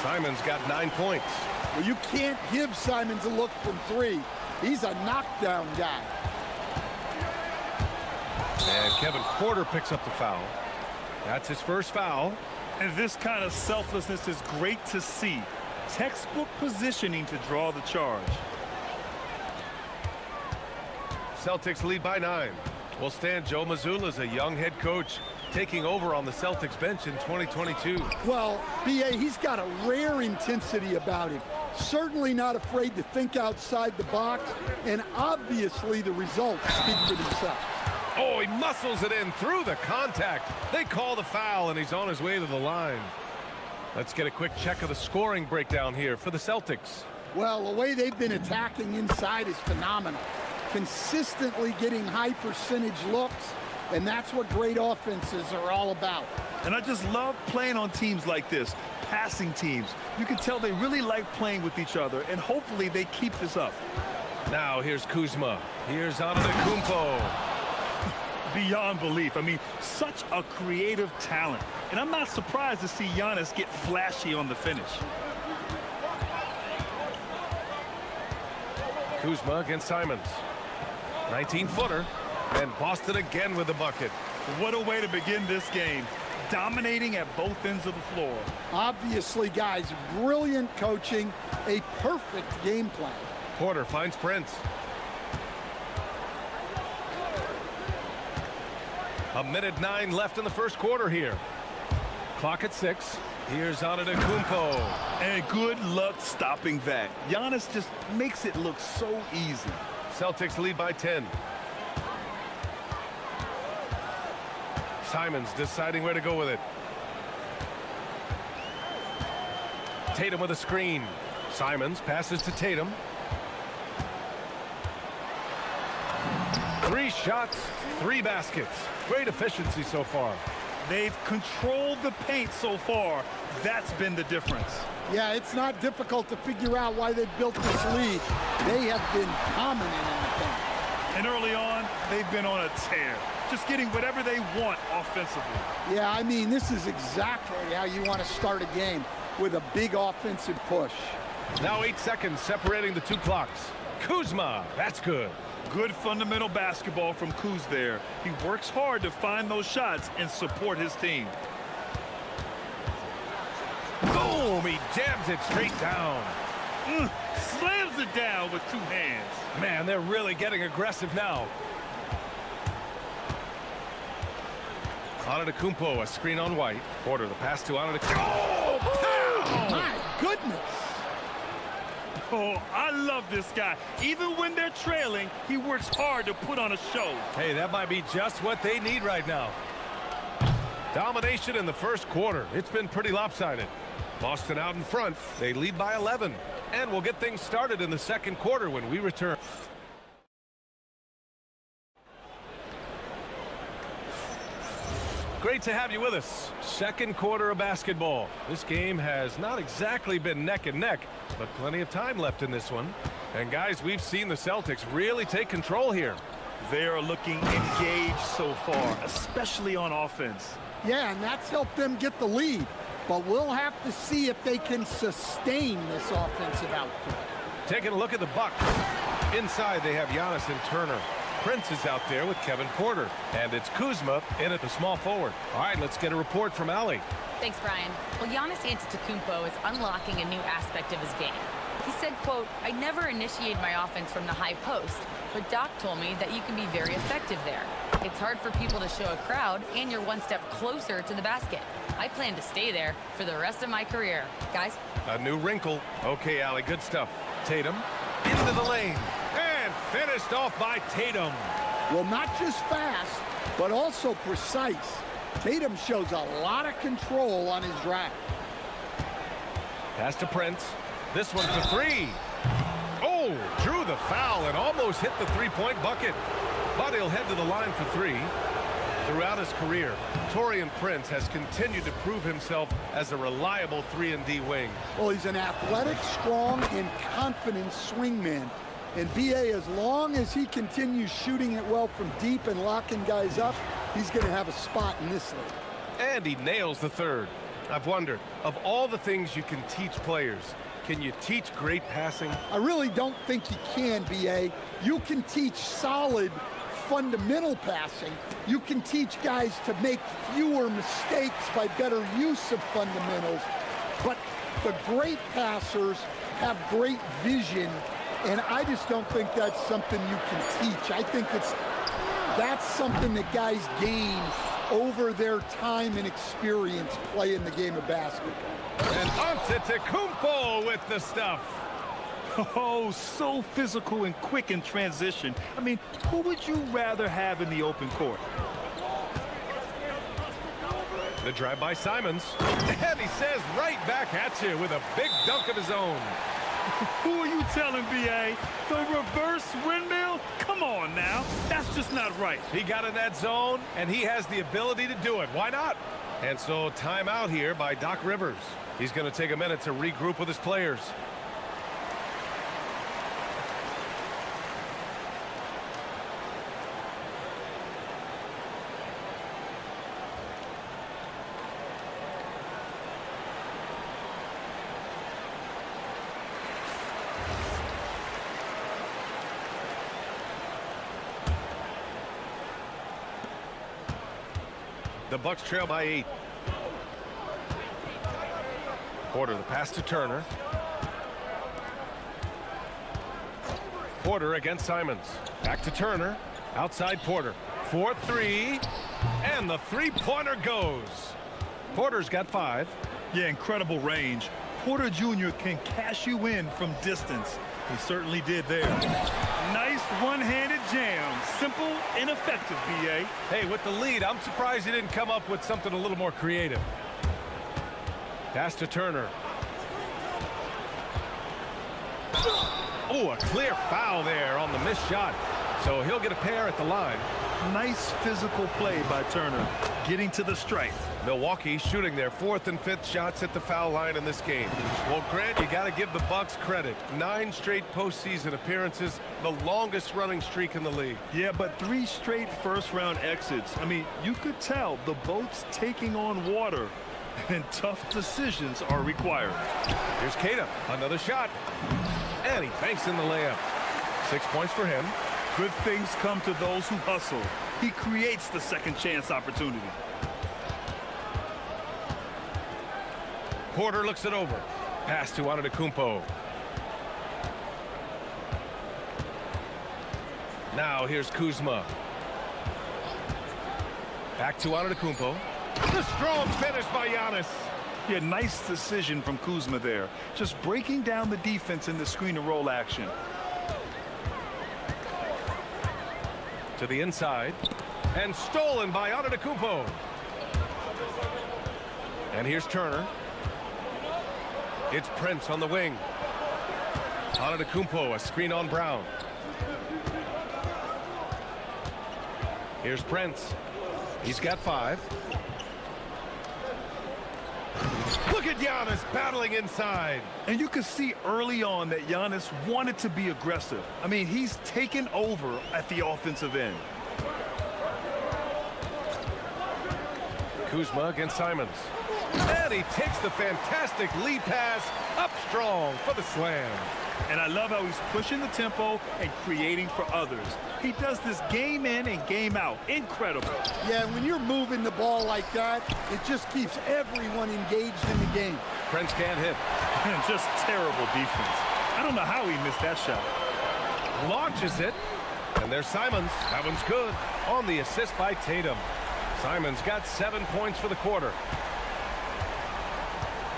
Simons got 9 points. Well, you can't give Simons a look from three. He's a knockdown guy. And Kevin Porter picks up the foul. That's his first foul. And this kind of selflessness is great to see. Textbook positioning to draw the charge. Celtics lead by 9. Well, Stan, Joe Mazzulla is a young head coach taking over on the Celtics bench in 2022. Well, BA, he's got a rare intensity about him. Certainly not afraid to think outside the box, and obviously the results speak for themselves. Oh, he muscles it in through the contact. They call the foul, and he's on his way to the line. Let's get a quick check of the scoring breakdown here for the Celtics. Well, the way they've been attacking inside is phenomenal. Consistently getting high percentage looks, and that's what great offenses are all about. And I just love playing on teams like this, passing teams. You can tell they really like playing with each other, and hopefully they keep this up. Now here's Kuzma. Here's Antetokounmpo. Beyond belief. I mean, such a creative talent. And I'm not surprised to see Giannis get flashy on the finish. Kuzma against Simons. 19-footer. And Boston again with the bucket. What a way to begin this game. Dominating at both ends of the floor. Obviously, guys, brilliant coaching, a perfect game plan. Porter finds Prince. A minute 9 left in the first quarter here. Clock at 6. Here's Antetokounmpo. And good luck stopping that. Giannis just makes it look so easy. Celtics lead by 10. Simons deciding where to go with it. Tatum with a screen. Simons passes to Tatum. 3 shots, 3 baskets. Great efficiency so far. They've controlled the paint so far. That's been the difference. Yeah, it's not difficult to figure out why they built this lead. They have been dominant in the paint. And early on, they've been on a tear, just getting whatever they want offensively. Yeah, I mean, this is exactly how you want to start a game, with a big offensive push. Now 8 seconds separating the 2 clocks. Kuzma, that's good. Good fundamental basketball from Kuz there. He works hard to find those shots and support his team. Boom, he jams it straight down. Slams it down with 2 hands. Man, they're really getting aggressive now. Antetokounmpo, a screen on White. Porter, the pass to Antetokounmpo. Oh, My goodness! Oh, I love this guy. Even when they're trailing, he works hard to put on a show. Hey, that might be just what they need right now. Domination in the first quarter. It's been pretty lopsided. Boston out in front. They lead by 11. And we'll get things started in the second quarter when we return. Great to have you with us. Second quarter of basketball. This game has not exactly been neck and neck, but plenty of time left in this one. And guys, we've seen the Celtics really take control here. They are looking engaged so far, especially on offense. Yeah, and that's helped them get the lead. But we'll have to see if they can sustain this offensive output. Taking a look at the Bucks. Inside, they have Giannis and Turner. Prince is out there with Kevin Porter. And it's Kuzma in at the small forward. All right, let's get a report from Allie. Thanks, Brian. Well, Giannis Antetokounmpo is unlocking a new aspect of his game. He said, quote, "I never initiate my offense from the high post, but Doc told me that you can be very effective there. It's hard for people to show a crowd, and you're one step closer to the basket. I plan to stay there for the rest of my career." Guys? A new wrinkle. Okay, Allie, good stuff. Tatum into the lane. And finished off by Tatum. Well, not just fast, but also precise. Tatum shows a lot of control on his drive. Pass to Prince. This one for 3. Oh, drew the foul and almost hit the 3-point bucket. But he'll head to the line for 3. Throughout his career, Taurean Prince has continued to prove himself as a reliable 3-and-D wing. Well, he's an athletic, strong, and confident swingman. And B.A., as long as he continues shooting it well from deep and locking guys up, he's going to have a spot in this league. And he nails the 3rd. I've wondered, of all the things you can teach players, can you teach great passing? I really don't think you can, B.A. You can teach solid, fundamental passing. You can teach guys to make fewer mistakes by better use of fundamentals. But the great passers have great vision, and I just don't think that's something you can teach. I think that's something that guys gain over their time and experience playing the game of basketball. And Antetokounmpo with the stuff. Oh, so physical and quick in transition. I mean, who would you rather have in the open court? The drive by Simons. And he says right back at you with a big dunk of his own. Who are you telling, B.A.? The reverse windmill? Come on now. That's just not right. He got in that zone, and he has the ability to do it. Why not? And so timeout here by Doc Rivers. He's going to take a minute to regroup with his players. The Bucks trail by 8. Porter, the pass to Turner. Porter against Simons. Back to Turner. Outside Porter. 4-3. And the three-pointer goes. Porter's got 5. Yeah, incredible range. Porter Jr. can cash you in from distance. He certainly did there. Nice one-handed jam. Simple and effective, B.A. Hey, with the lead, I'm surprised he didn't come up with something a little more creative. Pass to Turner. Oh, a clear foul there on the missed shot. So he'll get a pair at the line. Nice physical play by Turner, getting to the stripe. Milwaukee shooting their 4th and 5th shots at the foul line in this game. Well, Grant, you got to give the Bucks credit. 9 straight postseason appearances, the longest running streak in the league. Yeah, but 3 straight first-round exits. I mean, you could tell the boat's taking on water, and tough decisions are required. Here's Kada, another shot. And he banks in the layup. 6 points for him. Good things come to those who hustle. He creates the second chance opportunity. Porter looks it over. Pass to Antetokounmpo. Now here's Kuzma. Back to Antetokounmpo. The strong finish by Giannis. Yeah, nice decision from Kuzma there. Just breaking down the defense in the screen and roll action. To the inside. And stolen by Antetokounmpo. And here's Turner. It's Prince on the wing. Antetokounmpo, a screen on Brown. Here's Prince. He's got 5. Look at Giannis battling inside. And you could see early on that Giannis wanted to be aggressive. I mean, he's taken over at the offensive end. Kuzma against Simons. And he takes the fantastic lead pass up strong for the slam. And I love how he's pushing the tempo and creating for others. He does this game in and game out. Incredible. Yeah, when you're moving the ball like that, it just keeps everyone engaged in the game. Prince can't hit. And just terrible defense. I don't know how he missed that shot. Launches it. And there's Simons. That one's good. On the assist by Tatum. Simons got 7 points for the quarter.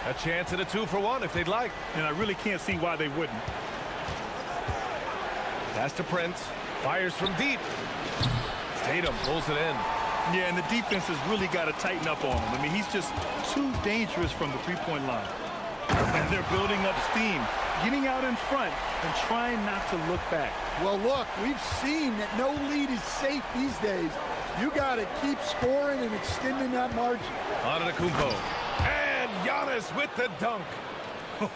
A chance at a 2-for-1 if they'd like. And I really can't see why they wouldn't. Pass to Prince. Fires from deep. Tatum pulls it in. Yeah, and the defense has really got to tighten up on him. I mean, he's just too dangerous from the three-point line. And they're building up steam, getting out in front and trying not to look back. Well, look, we've seen that no lead is safe these days. You got to keep scoring and extending that margin. Antetokounmpo. And Giannis with the dunk.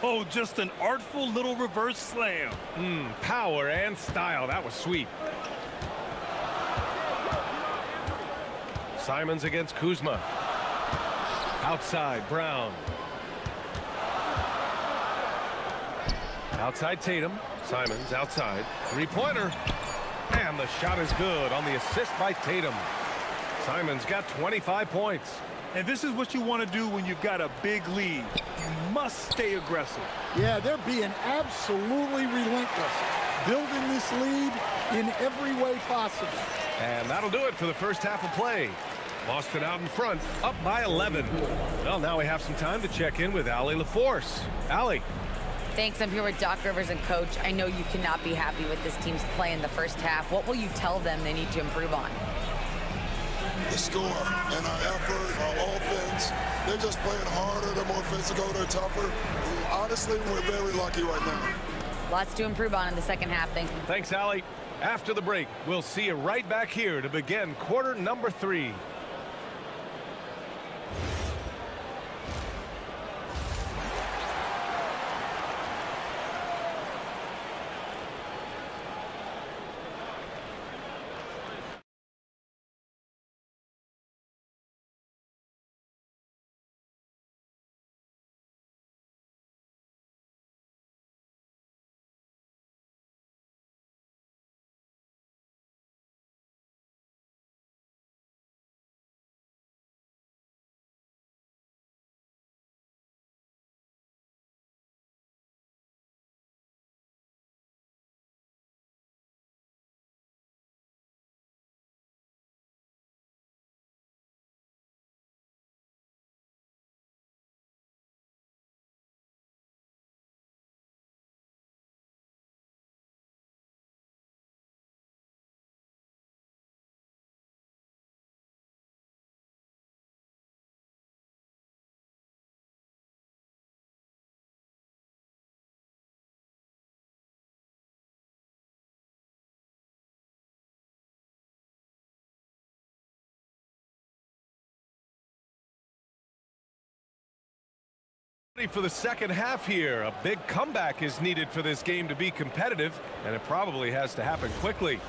Oh, just an artful little reverse slam. Power and style. That was sweet. Simons against Kuzma. Outside, Brown. Outside Tatum. Simons outside. 3-pointer. And the shot is good on the assist by Tatum. Simons got 25 points. And this is what you want to do when you've got a big lead. You must stay aggressive. Yeah, they're being absolutely relentless, building this lead in every way possible. And that'll do it for the first half of play. Boston out in front, up by 11. Well, now we have some time to check in with Allie LaForce. Allie. Thanks. I'm here with Doc Rivers and Coach. I know you cannot be happy with this team's play in the first half. What will you tell them they need to improve on? The score and our effort, our offense. They're just playing harder. They're more physical. They're tougher. Honestly, we're very lucky right now. Lots to improve on in the second half. Thanks. Thanks, Allie. After the break, we'll see you right back here to begin quarter number 3. Ready for the second half here. A big comeback is needed for this game to be competitive, and it probably has to happen quickly.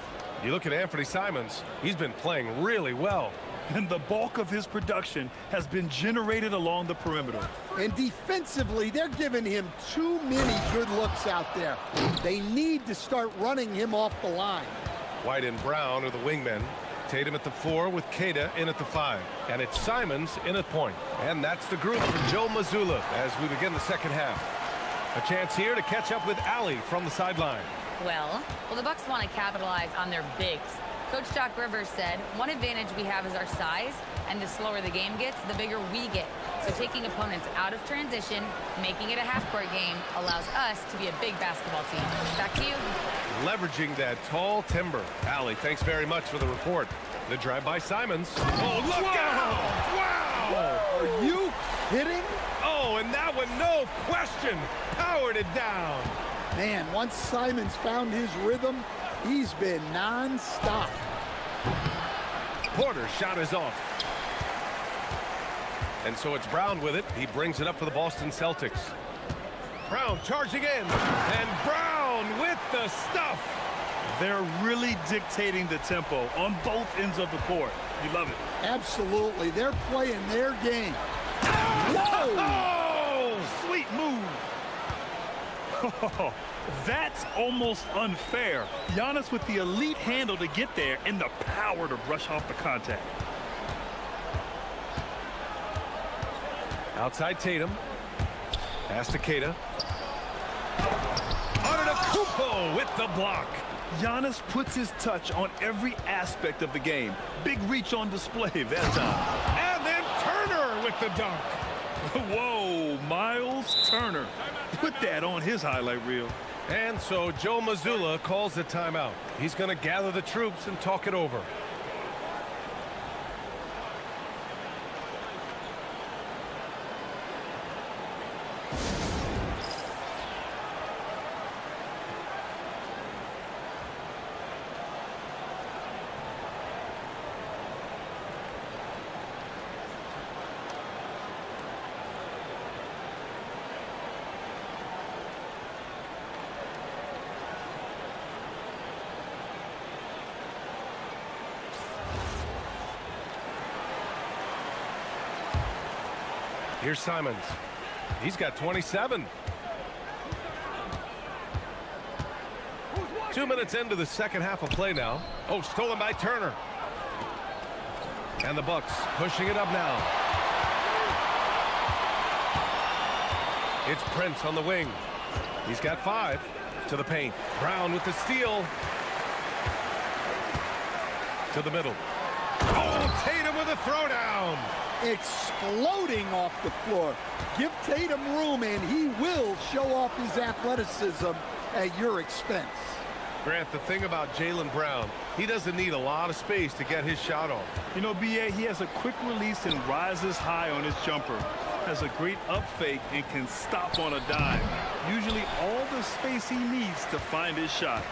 You look at Anthony Simons, he's been playing really well. And the bulk of his production has been generated along the perimeter. And defensively, they're giving him too many good looks out there. They need to start running him off the line. White and Brown are the wingmen. Tatum at the 4 with Keita in at the 5. And it's Simons in at point. And that's the group for Joe Mazzulla as we begin the second half. A chance here to catch up with Allie from the sideline. Well, the Bucks want to capitalize on their bigs. Coach Doc Rivers said, one advantage we have is our size, and the slower the game gets, the bigger we get. So taking opponents out of transition, making it a half-court game, allows us to be a big basketball team. Back to you. Leveraging that tall timber. Allie, thanks very much for the report. The drive by Simons. Oh, look out! Wow! Are you kidding? Oh, and that one, no question, powered it down. Man, once Simons found his rhythm, he's been non-stop. Porter's shot is off. And so it's Brown with it. He brings it up for the Boston Celtics. Brown charging in. And Brown with the stuff. They're really dictating the tempo on both ends of the court. You love it. Absolutely. They're playing their game. Whoa! Oh, sweet move. That's almost unfair. Giannis with the elite handle to get there and the power to brush off the contact. Outside Tatum. Pass to Keita. Antetokounmpo with the block. Giannis puts his touch on every aspect of the game. Big reach on display that time. And then Turner with the dunk. Whoa, Miles Turner. Put that on his highlight reel. And so Joe Mazzulla calls the timeout. He's going to gather the troops and talk it over. Here's Simons. He's got 27. 2 minutes into the second half of play now. Oh, stolen by Turner. And the Bucks pushing it up now. It's Prince on the wing. He's got 5 to the paint. Brown with the steal. To the middle. Oh, Tatum with a throwdown. Exploding off the floor. Give Tatum room and he will show off his athleticism at your expense. Grant, the thing about Jaylen Brown, he doesn't need a lot of space to get his shot off. You know, B.A., he has a quick release and rises high on his jumper. Has a great up fake and can stop on a dime. Usually all the space he needs to find his shot.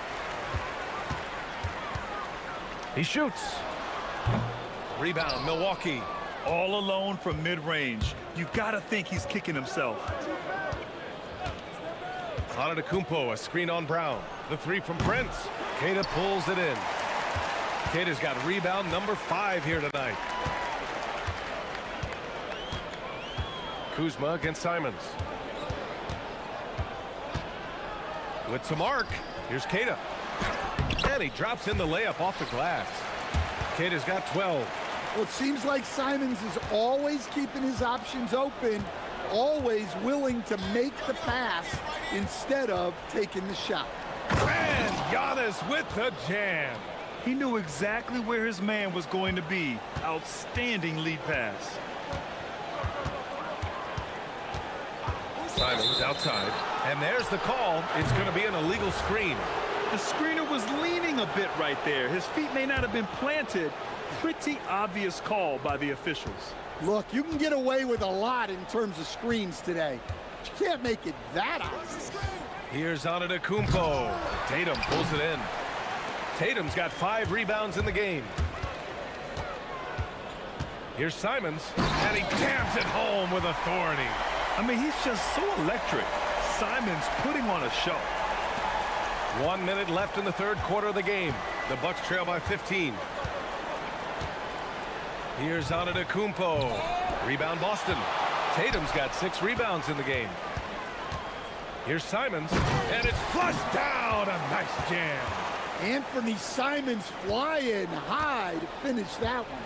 He shoots. Rebound, Milwaukee. All alone from mid-range. You've got to think he's kicking himself. Antetokounmpo, a screen on Brown. The 3 from Prince. Keita pulls it in. Keita's got rebound number 5 here tonight. Kuzma against Simons. With some arc, here's Keita. And he drops in the layup off the glass. Keita's got 12. Well, it seems like Simons is always keeping his options open, always willing to make the pass instead of taking the shot. And Giannis with the jam. He knew exactly where his man was going to be. Outstanding lead pass. Simons outside. And there's the call. It's going to be an illegal screen. The screener was leaning a bit right there. His feet may not have been planted. Pretty obvious call by the officials. Look, you can get away with a lot in terms of screens today. But you can't make it that obvious. Here's Antetokounmpo. Tatum pulls it in. Tatum's got 5 rebounds in the game. Here's Simons, and he jams it home with authority. I mean, he's just so electric. Simons putting on a show. 1 minute left in the third quarter of the game. The Bucks trail by 15. Here's Antetokounmpo. Rebound Boston. Tatum's got 6 rebounds in the game. Here's Simons, and it's flushed down. A nice jam. Anthony Simons flying high to finish that one.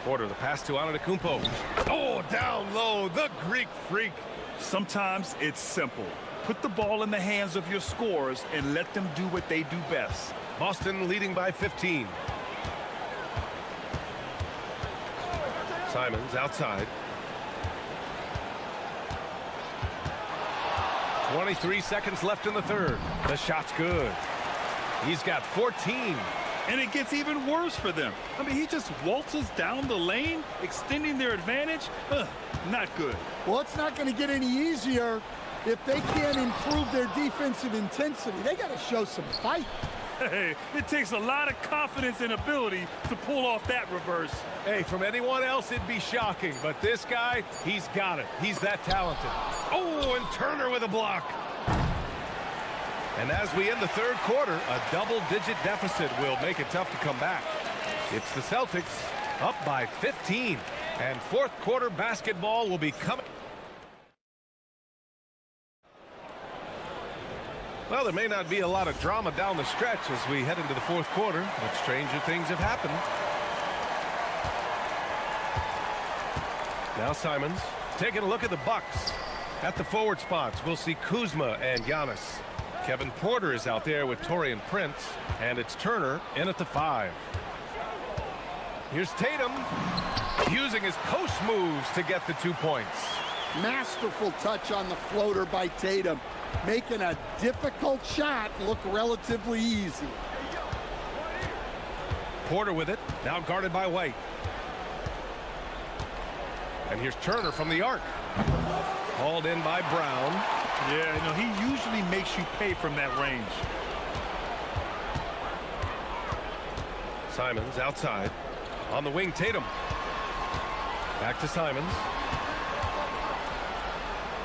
Porter, the pass to Antetokounmpo. Oh, down low, the Greek freak. Sometimes it's simple. Put the ball in the hands of your scorers and let them do what they do best. Boston leading by 15. Simons outside. 23 seconds left in the third. The shot's good. He's got 14. And it gets even worse for them. I mean, he just waltzes down the lane, extending their advantage. Not good. Well, it's not going to get any easier if they can't improve their defensive intensity. They got to show some fight. Hey, it takes a lot of confidence and ability to pull off that reverse. Hey, from anyone else, it'd be shocking. But this guy, he's got it. He's that talented. Oh, and Turner with a block. And as we end the third quarter, a double-digit deficit will make it tough to come back. It's the Celtics up by 15. And fourth quarter basketball will be coming. Well, there may not be a lot of drama down the stretch as we head into the fourth quarter, but stranger things have happened. Now Simons taking a look at the Bucks. At the forward spots, we'll see Kuzma and Giannis. Kevin Porter is out there with Taurean Prince, and it's Turner in at the 5. Here's Tatum using his post moves to get the 2 points. Masterful touch on the floater by Tatum, making a difficult shot look relatively easy. Porter with it, now guarded by White. And here's Turner from the arc. Hauled in by Brown. Yeah, you know, he usually makes you pay from that range. Simons outside. On the wing, Tatum. Back to Simons.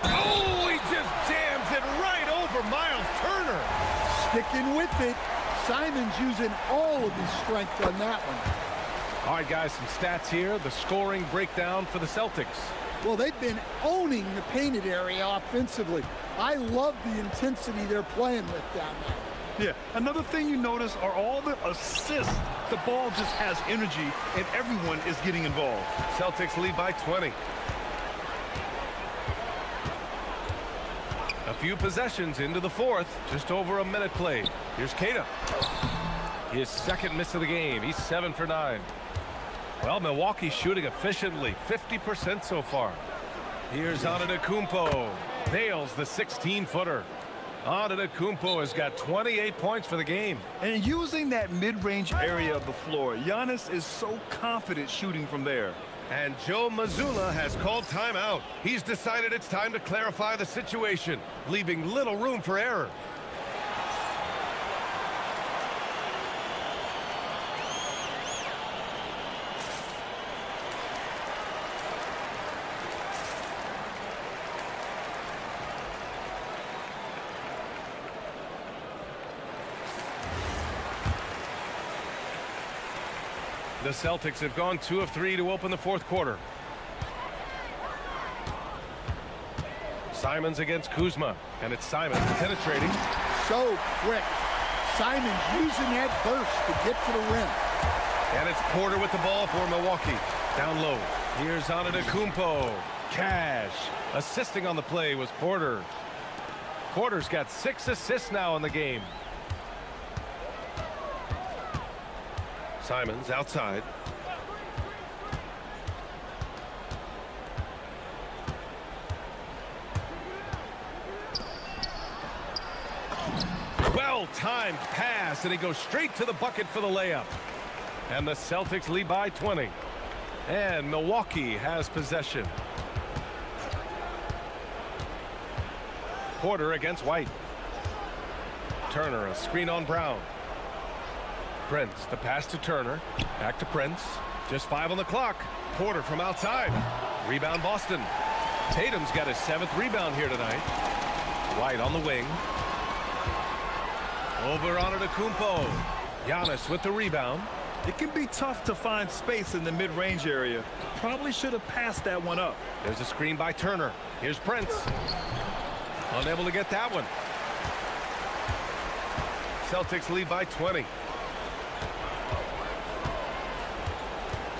Oh, he just jams it right over Miles Turner. Sticking with it. Simons using all of his strength on that one. All right, guys, some stats here. The scoring breakdown for the Celtics. Well, they've been owning the painted area offensively. I love the intensity they're playing with down there. Yeah, another thing you notice are all the assists. The ball just has energy, and everyone is getting involved. Celtics lead by 20. A few possessions into the fourth, just over a minute played. Here's Kata. His second miss of the game. He's 7 for 9. Well, Milwaukee's shooting efficiently, 50% so far. Here's Antetokounmpo. Nails the 16-footer. Antetokounmpo has got 28 points for the game. And using that mid-range area of the floor, Giannis is so confident shooting from there. And Joe Mazzulla has called timeout. He's decided it's time to clarify the situation, leaving little room for error. The Celtics have gone 2 of 3 to open the fourth quarter. Simons against Kuzma, and it's Simons penetrating. So quick. Simons using that burst to get to the rim. And it's Porter with the ball for Milwaukee. Down low. Here's Antetokounmpo. Cash. Assisting on the play was Porter. Porter's got 6 assists now in the game. Simons outside. Well-timed pass, and he goes straight to the bucket for the layup. And the Celtics lead by 20. And Milwaukee has possession. Porter against White. Turner, a screen on Brown. Prince, the pass to Turner. Back to Prince. Just 5 on the clock. Porter from outside. Rebound Boston. Tatum's got his 7th rebound here tonight. White on the wing. Over on Antetokounmpo. Giannis with the rebound. It can be tough to find space in the mid-range area. Probably should have passed that one up. There's a screen by Turner. Here's Prince. Unable to get that one. Celtics lead by 20.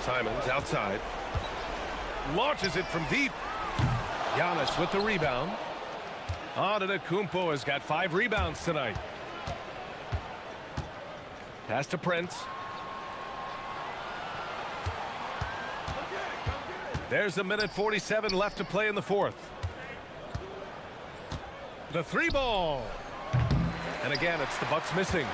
Simons outside. Launches it from deep. Giannis with the rebound. Antetokounmpo has got 5 rebounds tonight. Pass to Prince. There's a minute 47 left to play in the 4th. The 3 ball. And again, it's the Bucks missing.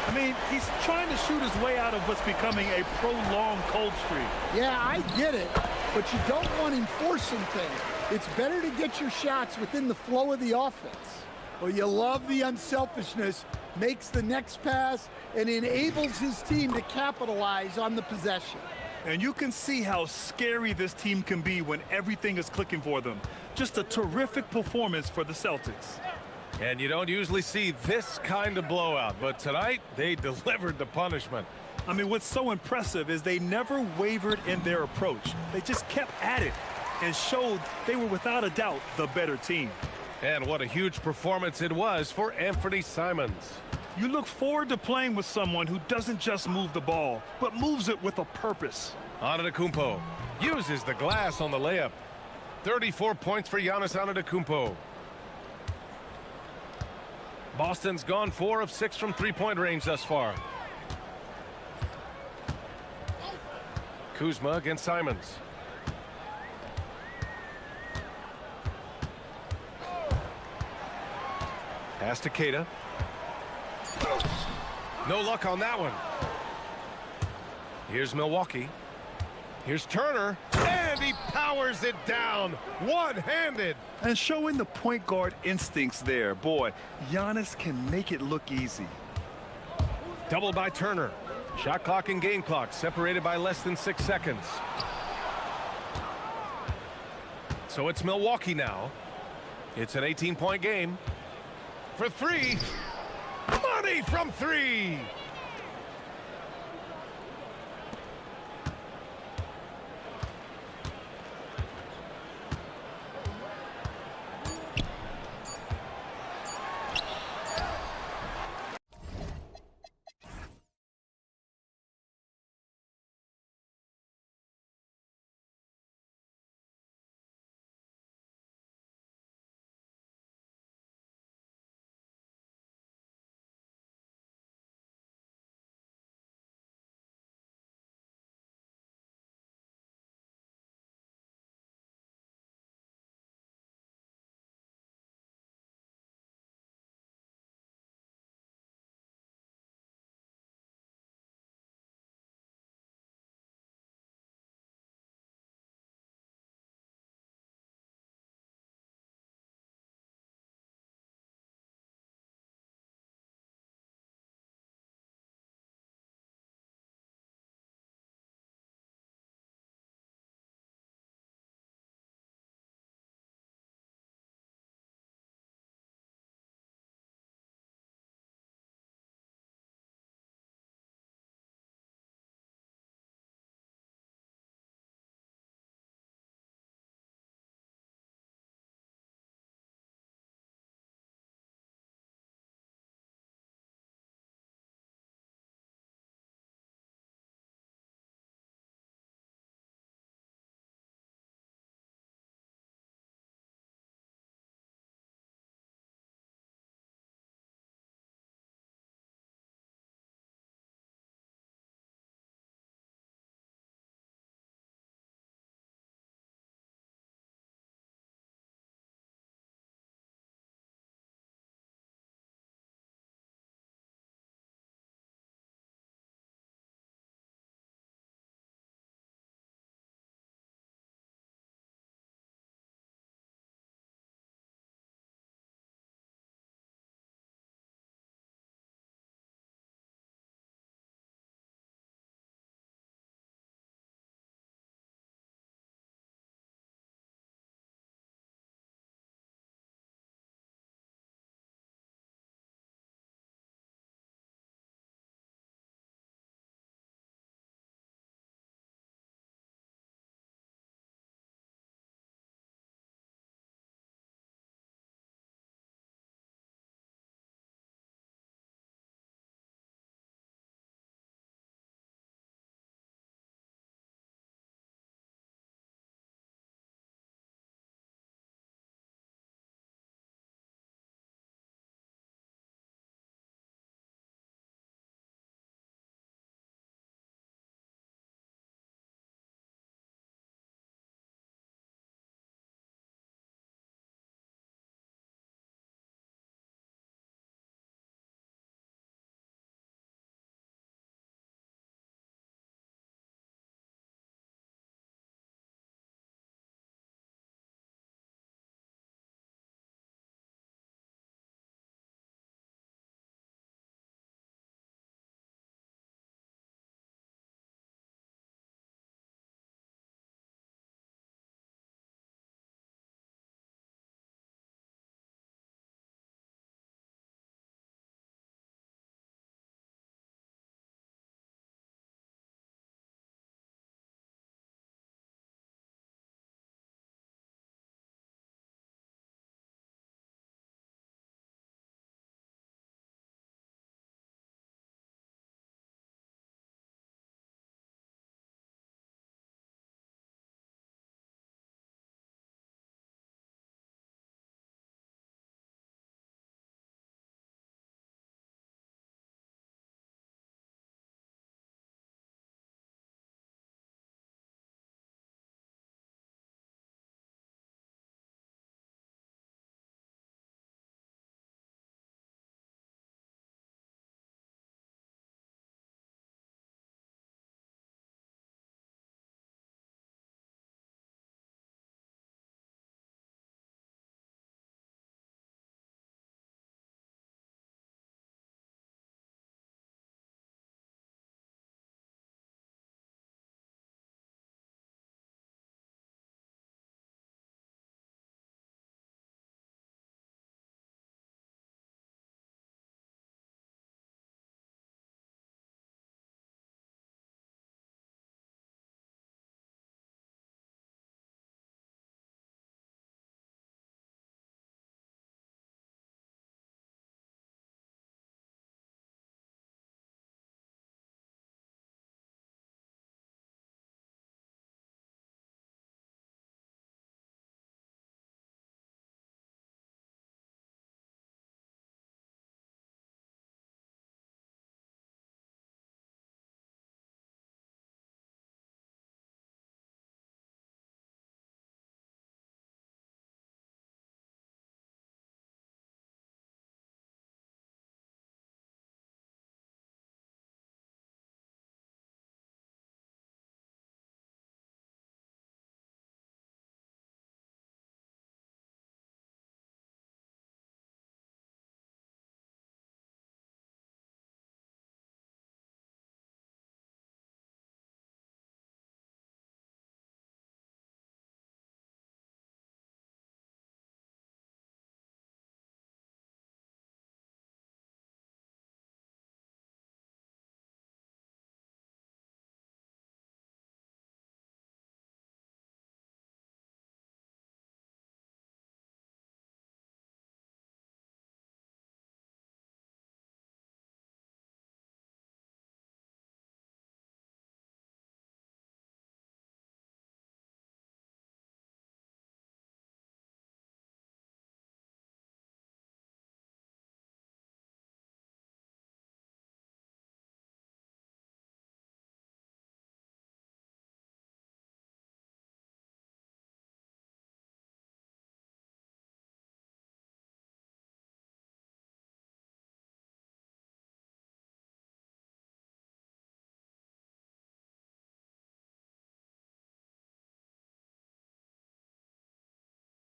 I mean, he's trying to shoot his way out of what's becoming a prolonged cold streak. Yeah, I get it, but you don't want him forcing things. It's better to get your shots within the flow of the offense. Well, you love the unselfishness, makes the next pass, and enables his team to capitalize on the possession. And you can see how scary this team can be when everything is clicking for them. Just a terrific performance for the Celtics. And you don't usually see this kind of blowout, but tonight they delivered the punishment. I mean, what's so impressive is they never wavered in their approach. They just kept at it and showed they were without a doubt the better team. And what a huge performance it was for Anthony Simons. You look forward to playing with someone who doesn't just move the ball, but moves it with a purpose. Antetokounmpo uses the glass on the layup. 34 points for Giannis Antetokounmpo. Boston's gone 4 of 6 from three-point range thus far. Kuzma against Simons. Pass to Keita. No luck on that one. Here's Milwaukee. Here's Turner. And he powers it down. One-handed. And showing the point guard instincts there. Boy, Giannis can make it look easy. Doubled by Turner. Shot clock and game clock separated by less than 6 seconds. So it's Milwaukee now. It's an 18-point game. For 3. Money from 3.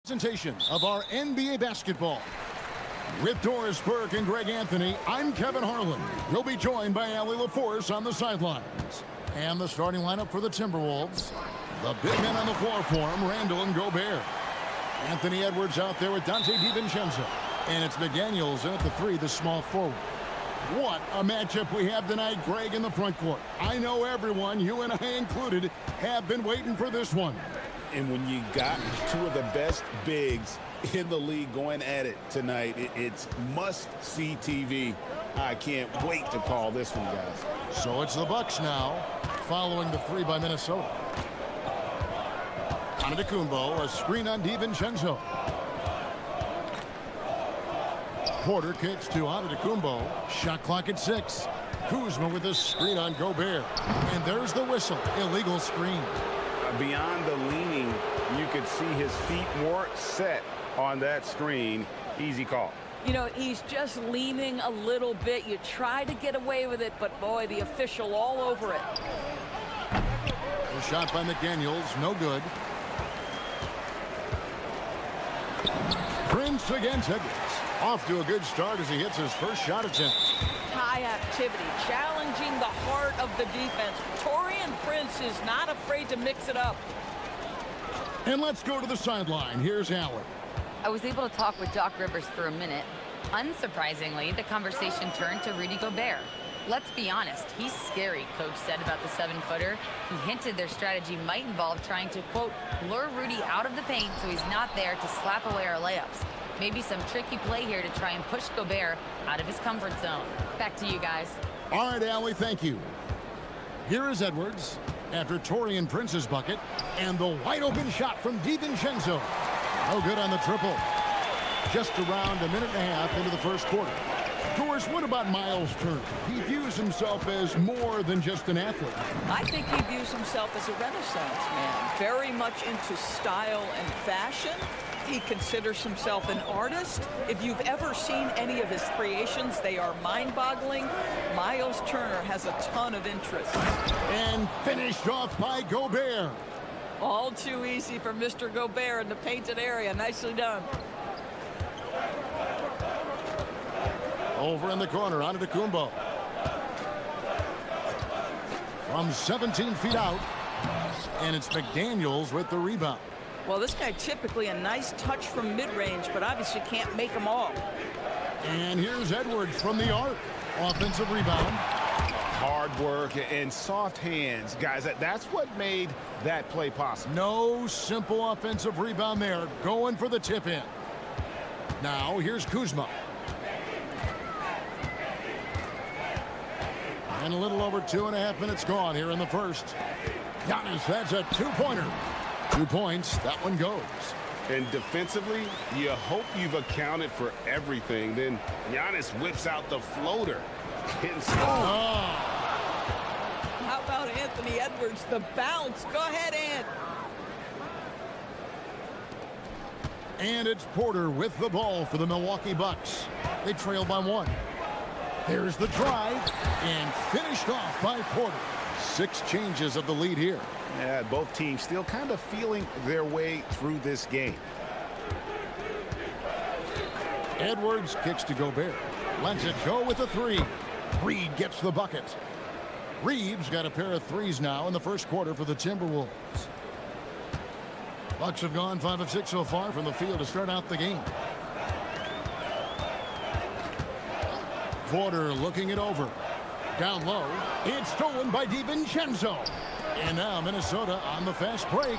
Presentation of our NBA basketball. With Doris Burke and Greg Anthony, I'm Kevin Harlan. We'll be joined by Allie LaForce on the sidelines. And the starting lineup for the Timberwolves. The big men on the floor for him, Randall and Gobert. Anthony Edwards out there with Dante DiVincenzo. And it's McDaniels in at the 3, the small forward. What a matchup we have tonight, Greg, in the front court. I know everyone, you and I included, have been waiting for this one. And when you got two of the best bigs in the league going at it tonight, it's must-see TV. I can't wait to call this one, guys. So it's the Bucks now, following the 3 by Minnesota. Antetokounmpo, a screen on DiVincenzo. Porter kicks to Antetokounmpo. Shot clock at 6. Kuzma with a screen on Gobert. And there's the whistle. Illegal screen. Beyond the leaning, you could see his feet more set on that screen. Easy call. You know, he's just leaning a little bit. You try to get away with it, but boy, the official all over it. The shot by McDaniels, no good. Prince against Edwards. Off to a good start as he hits his first shot attempt. High activity, challenging the heart of the defense. Taurean Prince is not afraid to mix it up. And let's go to the sideline. Here's Allen. I was able to talk with Doc Rivers for a minute. Unsurprisingly, the conversation turned to Rudy Gobert. Let's be honest, he's scary, Coach said about the 7-footer. He hinted their strategy might involve trying to, quote, lure Rudy out of the paint so he's not there to slap away our layups. Maybe some tricky play here to try and push Gobert out of his comfort zone. Back to you guys. All right, Allie, thank you. Here is Edwards after Taurean Prince's bucket, and the wide open shot from DiVincenzo. No good on the triple. Just around a minute and a half into the first quarter. Doris, what about Miles Turner? He views himself as more than just an athlete. I think he views himself as a Renaissance man, very much into style and fashion. He considers himself an artist. If you've ever seen any of his creations, they are mind-boggling. Miles Turner has a ton of interest. And finished off by Gobert. All too easy for Mr. Gobert in the painted area. Nicely done. Over in the corner, Antetokounmpo. From 17 feet out. And it's McDaniels with the rebound. Well, this guy typically a nice touch from mid-range, but obviously can't make them all. And here's Edwards from the arc. Offensive rebound. Hard work and soft hands, guys. That's what made that play possible. No simple offensive rebound there. Going for the tip-in. Now, here's Kuzma. And a little over 2.5 minutes gone here in the first. Giannis, that's a 2-pointer. 2 points, that one goes. And defensively, you hope you've accounted for everything. Then Giannis whips out the floater. Hitting How about Anthony Edwards, the bounce? Go ahead, Ant. And it's Porter with the ball for the Milwaukee Bucks. They trail by 1. There's the drive, and finished off by Porter. 6 changes of the lead here. Yeah, both teams still kind of feeling their way through this game. Edwards kicks to Gobert. Lets it go with a 3. Reed gets the bucket. Reeves got a pair of 3s now in the first quarter for the Timberwolves. Bucks have gone 5 of 6 so far from the field to start out the game. Porter looking it over. Down low. It's stolen by DiVincenzo. And now Minnesota on the fast break.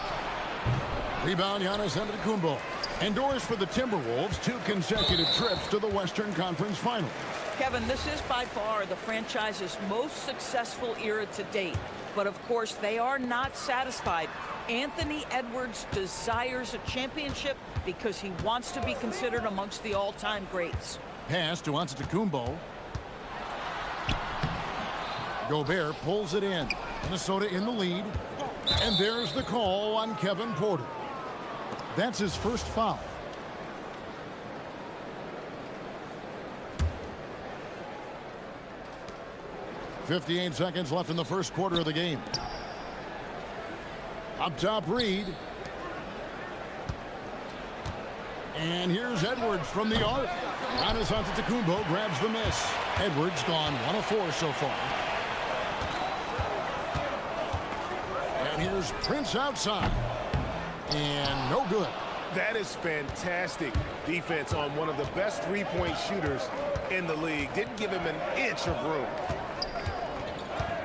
Rebound Giannis Antetokounmpo. And Doris for the Timberwolves, 2 consecutive trips to the Western Conference Finals. Kevin, this is by far the franchise's most successful era to date. But of course, they are not satisfied. Anthony Edwards desires a championship because he wants to be considered amongst the all-time greats. Pass to Antetokounmpo. Gobert pulls it in. Minnesota in the lead. And there's the call on Kevin Porter. That's his first foul. .58 seconds left in the first quarter of the game. Up top, Reed. And here's Edwards from the arc. Giannis Antetokounmpo grabs the miss. Edwards gone 1 of 4 so far. And here's Prince outside. And no good. That is fantastic defense on one of the best three-point shooters in the league. Didn't give him an inch of room.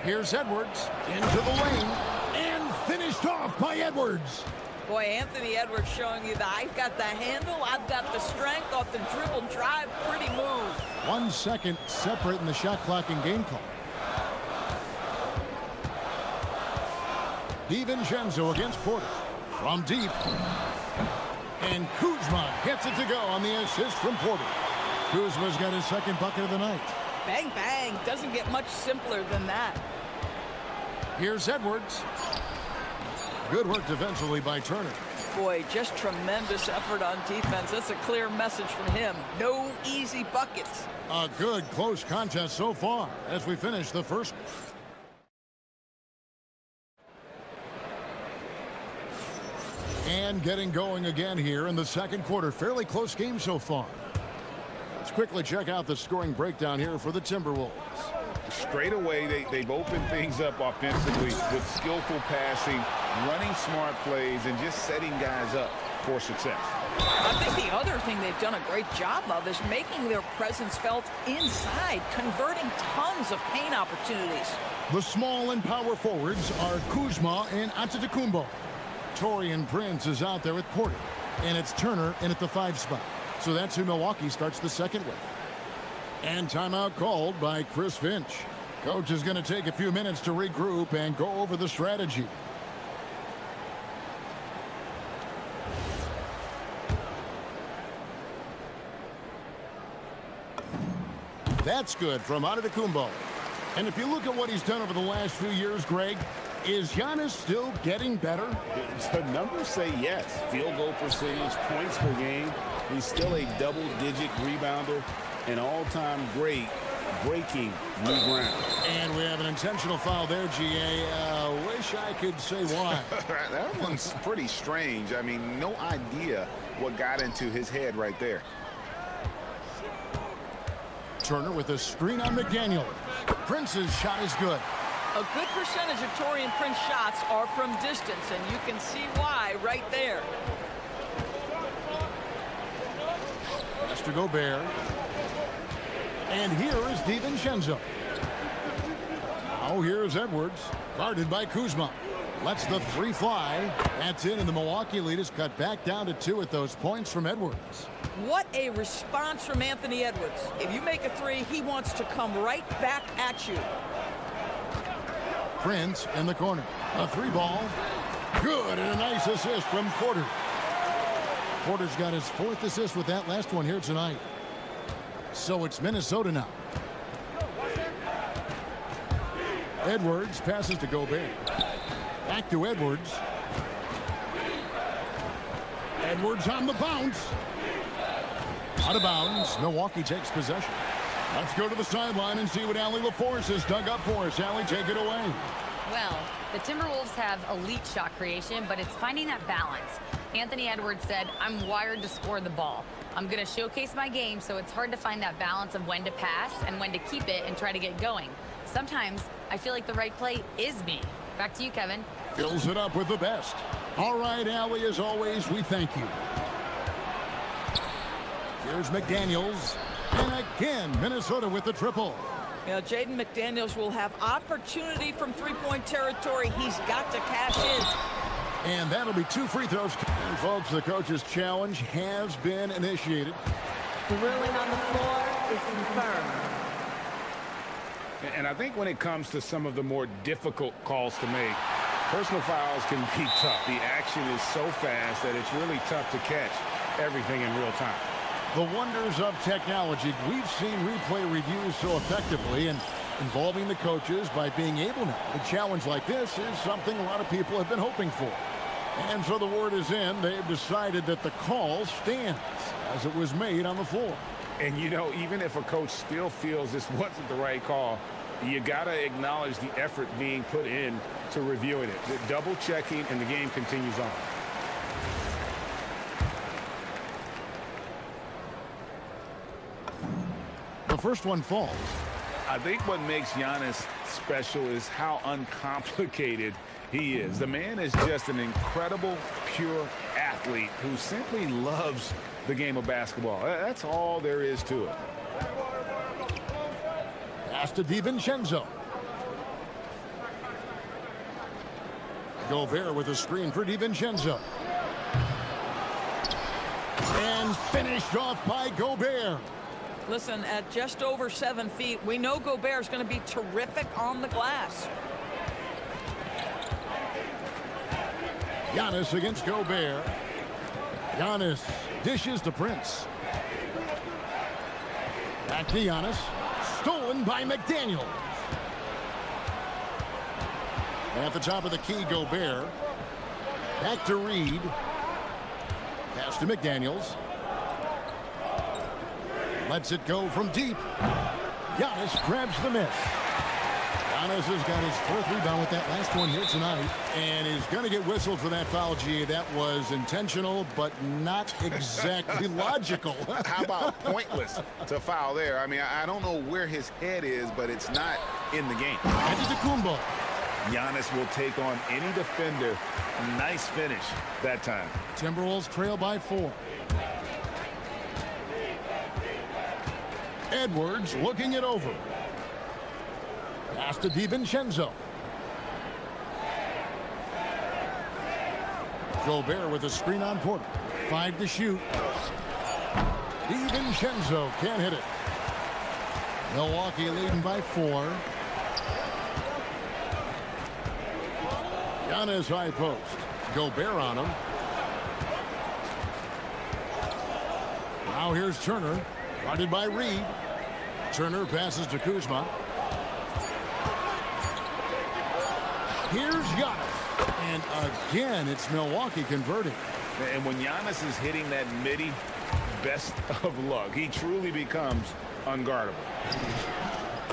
Here's Edwards into the lane and finished off by Edwards. Boy, Anthony Edwards showing you that I've got the handle, I've got the strength off the dribble drive. Pretty move. 1 second separate in the shot clock and game clock. DiVincenzo against Porter. From deep. And Kuzma gets it to go on the assist from Porter. Kuzma's got his second bucket of the night. Bang, bang. Doesn't get much simpler than that. Here's Edwards. Good work defensively by Turner. Boy, just tremendous effort on defense. That's a clear message from him. No easy buckets. A good close contest so far as we finish the first. And getting going again here in the second quarter. Fairly close game so far. Let's quickly check out the scoring breakdown here for the Timberwolves. Straight away, they've opened things up offensively with skillful passing, running smart plays, and just setting guys up for success. I think the other thing they've done a great job of is making their presence felt inside, converting tons of paint opportunities. The small and power forwards are Kuzma and Antetokounmpo. Taurean Prince is out there with Porter, and it's Turner in at the 5 spot. So that's who Milwaukee starts the second with. And timeout called by Chris Finch. Coach is going to take a few minutes to regroup and go over the strategy. That's good from Antetokounmpo. And if you look at what he's done over the last few years, Greg, is Giannis still getting better? The numbers say yes. Field goal percentage, points per game. He's still a double-digit rebounder, an all-time great breaking new ground. And we have an intentional foul there, GA. Wish I could say why. That one's pretty strange. I mean, no idea what got into his head right there. Turner with a screen on McDaniel. Prince's shot is good. A good percentage of Taurean Prince shots are from distance, and you can see why right there. Mr. Gobert. And here is DiVincenzo. Now here's Edwards, guarded by Kuzma. Lets the 3 fly. That's in, and the Milwaukee lead is cut back down to 2 at those points from Edwards. What a response from Anthony Edwards. If you make a 3, he wants to come right back at you. Prince in the corner. A 3 ball. Good, and a nice assist from Porter. Porter's got his 4th assist with that last one here tonight. So it's Minnesota now. Edwards passes to Gobert. Back to Edwards. Edwards on the bounce. Out of bounds. Milwaukee takes possession. Let's go to the sideline and see what Allie LaForce has dug up for us. Allie, take it away. Well, the Timberwolves have elite shot creation, but it's finding that balance. Anthony Edwards said, I'm wired to score the ball. I'm going to showcase my game, so it's hard to find that balance of when to pass and when to keep it and try to get going. Sometimes I feel like the right play is me. Back to you, Kevin. Fills it up with the best. All right, Allie, as always, we thank you. Here's McDaniels. And again, Minnesota with the triple. You know, Jaden McDaniels will have opportunity from 3-point territory. He's got to cash in. And that'll be 2 free throws. And folks, the coach's challenge has been initiated. The ruling on the floor is confirmed. And I think when it comes to some of the more difficult calls to make, personal fouls can be tough. The action is so fast that it's really tough to catch everything in real time. The wonders of technology. We've seen replay reviews so effectively, and involving the coaches by being able now to challenge like this is something a lot of people have been hoping for. And so the word is in. They've decided that the call stands as it was made on the floor. And, you know, even if a coach still feels this wasn't the right call, you got to acknowledge the effort being put in to reviewing it. The double checking, and the game continues on. the first one falls. I think what makes Giannis special is how uncomplicated he is. The man is just an incredible, pure athlete who simply loves the game of basketball. That's all there is to it. Pass to DiVincenzo. Gobert with a screen for DiVincenzo. And finished off by Gobert. Listen, at just over 7 feet, we know Gobert's going to be terrific on the glass. Giannis against Gobert. Giannis dishes to Prince. Back to Giannis. Stolen by McDaniels. At the top of the key, Gobert. Back to Reed. Pass to McDaniels. Lets it go from deep. Giannis grabs the miss. Giannis has got his 4th rebound with that last one here tonight, and is going to get whistled for that foul, G. That was intentional, but not exactly logical. How about pointless to foul there? I mean, I don't know where his head is, but it's not in the game. Antetokounmpo. Giannis will take on any defender. Nice finish that time. Timberwolves trail by 4. Edwards looking it over. Pass to DiVincenzo. Gobert with a screen on Porter. 5 to shoot. DiVincenzo can't hit it. Milwaukee leading by 4. Giannis high post. Gobert on him. Now here's Turner. Guarded by Reed. Turner passes to Kuzma. Here's Giannis. And again, it's Milwaukee converting. And when Giannis is hitting that midi, best of luck. He truly becomes unguardable.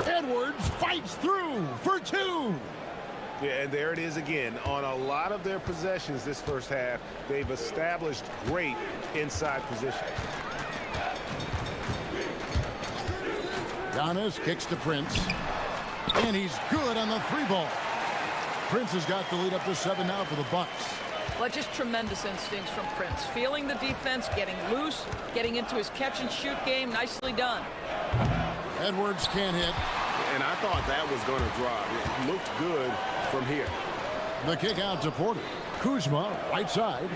Edwards fights through for 2. Yeah, and there it is again. On a lot of their possessions this first half, they've established great inside position. Giannis kicks to Prince. And he's good on the 3-ball. Prince has got the lead up to 7 now for the Bucks. Well, just tremendous instincts from Prince. Feeling the defense, getting loose, getting into his catch-and-shoot game. Nicely done. Edwards can't hit. And I thought that was going to drop. It looked good from here. The kick out to Porter. Kuzma, right side.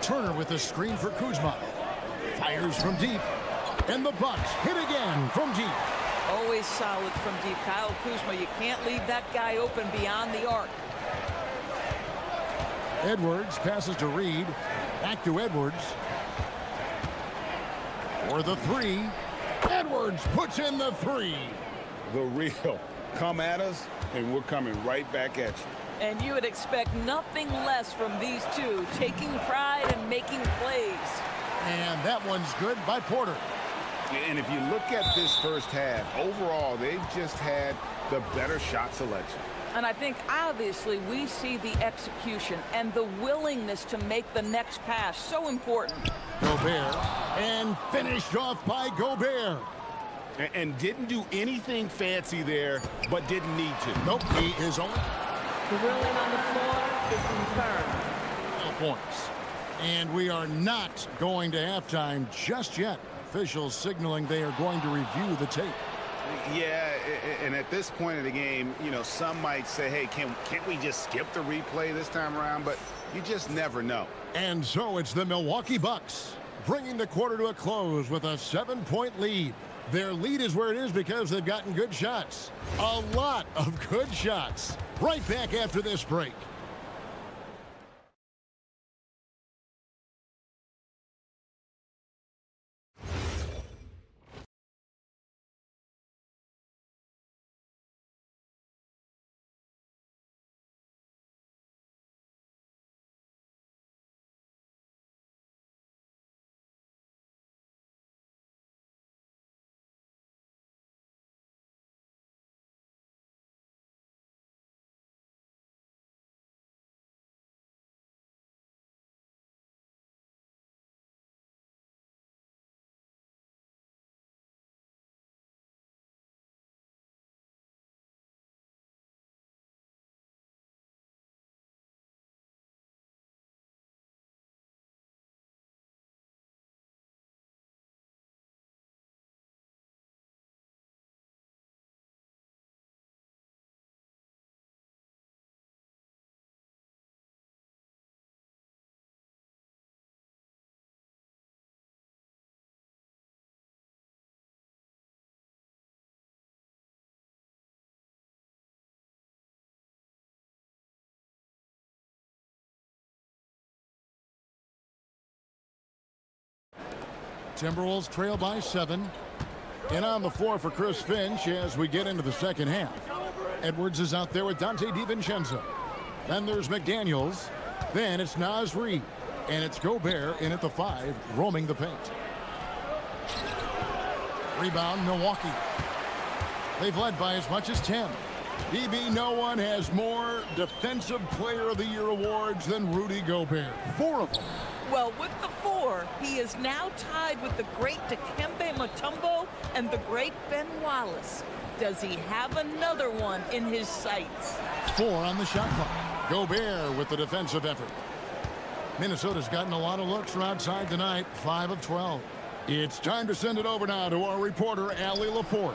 Turner with the screen for Kuzma. Fires from deep. And the Bucks hit again from deep. Always solid from deep. Kyle Kuzma, you can't leave that guy open beyond the arc. Edwards passes to Reed. Back to Edwards. For the 3. Edwards puts in the 3. The real. Come at us, and we're coming right back at you. And you would expect nothing less from these two, taking pride and making plays. And that one's good by Porter. And if you look at this first half, overall, they've just had the better shot selection. And I think, obviously, we see the execution and the willingness to make the next pass so important. Gobert. And finished off by Gobert. And didn't do anything fancy there, but didn't need to. Nope, he is on. The ruling on the floor is confirmed. No points. And we are not going to halftime just yet. Officials signaling they are going to review the tape. Yeah, and at this point of the game, you know, some might say, hey, can't we just skip the replay this time around? But you just never know. And so it's the Milwaukee Bucks bringing the quarter to a close with a 7-point lead. Their lead is where it is because they've gotten good shots. A lot of good shots. Right back after this break. Timberwolves trail by 7. And on the floor for Chris Finch as we get into the second half. Edwards is out there with Dante DiVincenzo. Then there's McDaniels. Then it's Naz Reid. And it's Gobert in at the 5, roaming the paint. Rebound, Milwaukee. They've led by as much as 10. DB, no one has more Defensive Player of the Year awards than Rudy Gobert. 4 of them. Well, with the 4, he is now tied with the great Dikembe Mutombo and the great Ben Wallace. Does he have another one in his sights? 4 on the shot clock. Gobert with the defensive effort. Minnesota's gotten a lot of looks from outside tonight, 5 of 12. It's time to send it over now to our reporter, Allie LaForce.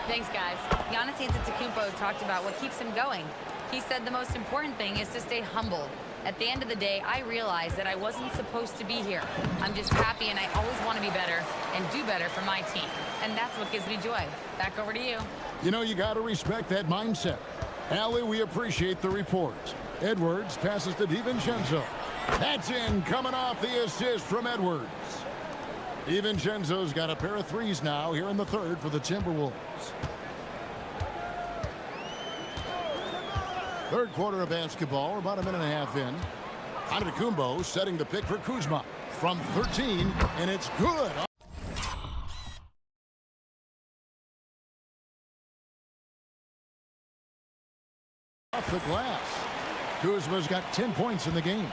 Thanks, guys. Giannis Antetokounmpo talked about what keeps him going. He said the most important thing is to stay humble. At the end of the day, I realized that I wasn't supposed to be here. I'm just happy, and I always want to be better and do better for my team. And that's what gives me joy. Back over to you. You know, you got to respect that mindset. Allie, we appreciate the report. Edwards passes to DiVincenzo. That's in, coming off the assist from Edwards. DiVincenzo's got a pair of threes now here in the third for the Timberwolves. Third quarter of basketball, we're about a minute and a half in. Antetokounmpo setting the pick for Kuzma from 13, and it's good. Off the glass. Kuzma's got 10 points in the game.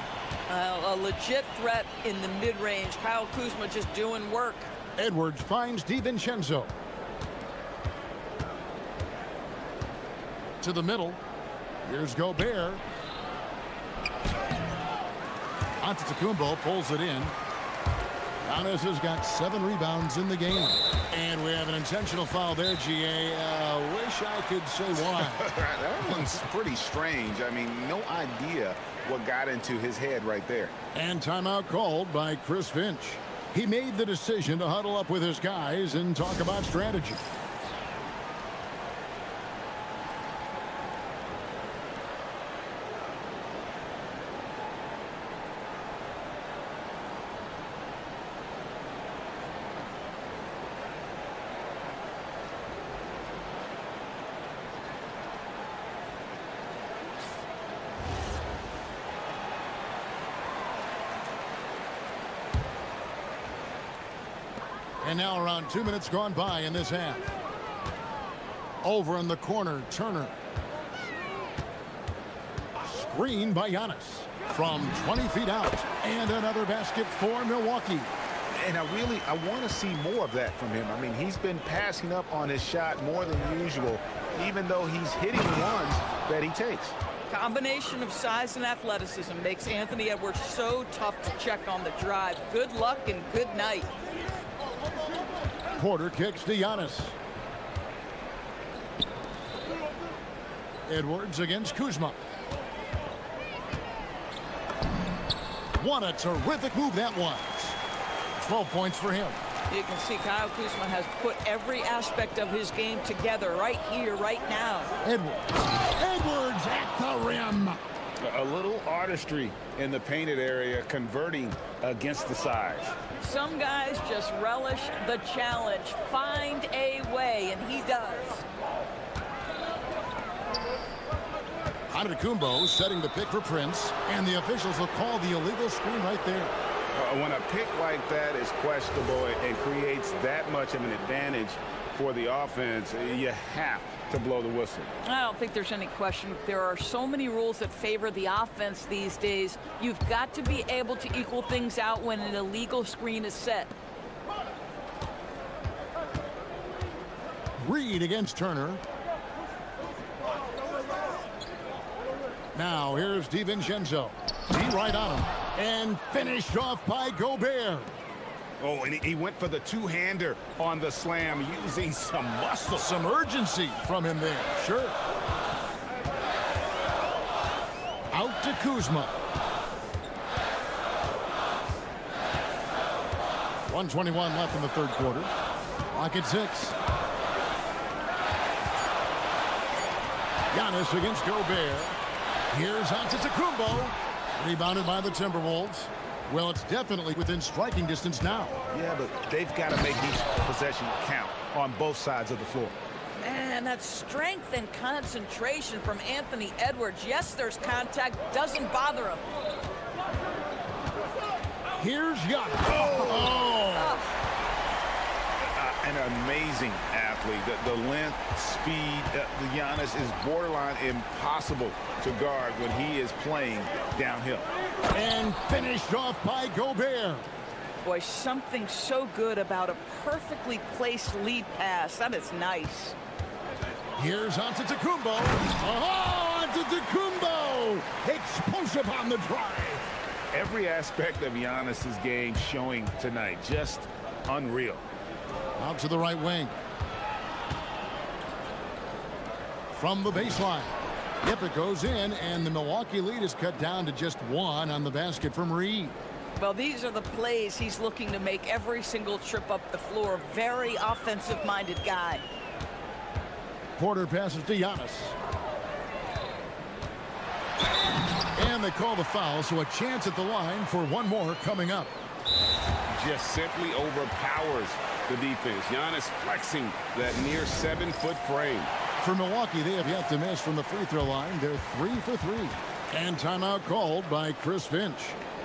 A legit threat in the mid-range. Kyle Kuzma just doing work. Edwards finds DiVincenzo. To the middle. Here's Gobert. Antetokounmpo pulls it in. Giannis has got 7 rebounds in the game. And we have an intentional foul there, GA. Wish I could say why. That one's pretty strange. I mean, no idea what got into his head right there. And timeout called by Chris Finch. He made the decision to huddle up with his guys and talk about strategy. And now around 2 minutes gone by in this half. Over in the corner, Turner. Screen by Giannis from 20 feet out. And another basket for Milwaukee. And I want to see more of that from him. I mean, he's been passing up on his shot more than usual, even though he's hitting the ones that he takes. Combination of size and athleticism makes Anthony Edwards so tough to check on the drive. Good luck and good night. Porter kicks to Giannis. Edwards against Kuzma. What a terrific move that was. 12 points for him. You can see Kyle Kuzma has put every aspect of his game together right here, right now. Edwards. Edwards at the rim. A little artistry in the painted area, converting against the size. Some guys just relish the challenge. Find a way, and he does. Antetokounmpo setting the pick for Prince, and the officials will call the illegal screen right there. When a pick like that is questionable and creates that much of an advantage for the offense, you have to blow the whistle. I don't think there's any question. There are so many rules that favor the offense these days. You've got to be able to equal things out when an illegal screen is set. Reid against Turner. Now here's DiVincenzo. He right on him. And finished off by Gobert. Oh, and he went for the two-hander on the slam, using some muscle. Some urgency from him there, sure. Out to Kuzma. 1:21 left in the third quarter. Clock at 6. Giannis against Gobert. Here's Antetokounmpo. Rebounded by the Timberwolves. Well, it's definitely within striking distance now. Yeah, but they've got to make each possession count on both sides of the floor. Man, that strength and concentration from Anthony Edwards. Yes, there's contact, doesn't bother him. Here's Giannis. An amazing athlete. The length, speed, the Giannis is borderline impossible to guard when he is playing downhill. And finished off by Gobert. Boy, something so good about a perfectly placed lead pass. That is nice. Here's Antetokounmpo. Oh, Antetokounmpo! Explosive on the drive. Every aspect of Giannis's game showing tonight. Just unreal. Out to the right wing. From the baseline. Yep, it goes in, and the Milwaukee lead is cut down to just 1 on the basket from Reed. Well, these are the plays he's looking to make every single trip up the floor. Very offensive-minded guy. Porter passes to Giannis. And they call the foul, so a chance at the line for one more coming up. Just simply overpowers the defense. Giannis flexing that near 7-foot frame. For Milwaukee, they have yet to miss from the free throw line. They're 3 for 3. And timeout called by Chris Finch.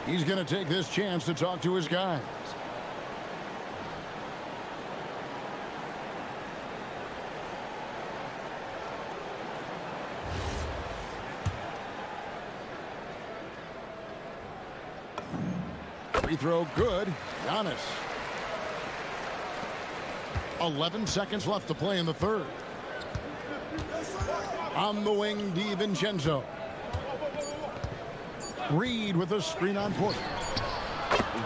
He's going to take this chance to talk to his guys. Free throw good. Giannis. 11 seconds left to play in the third. On the wing, DiVincenzo. Reed with a screen on Porter.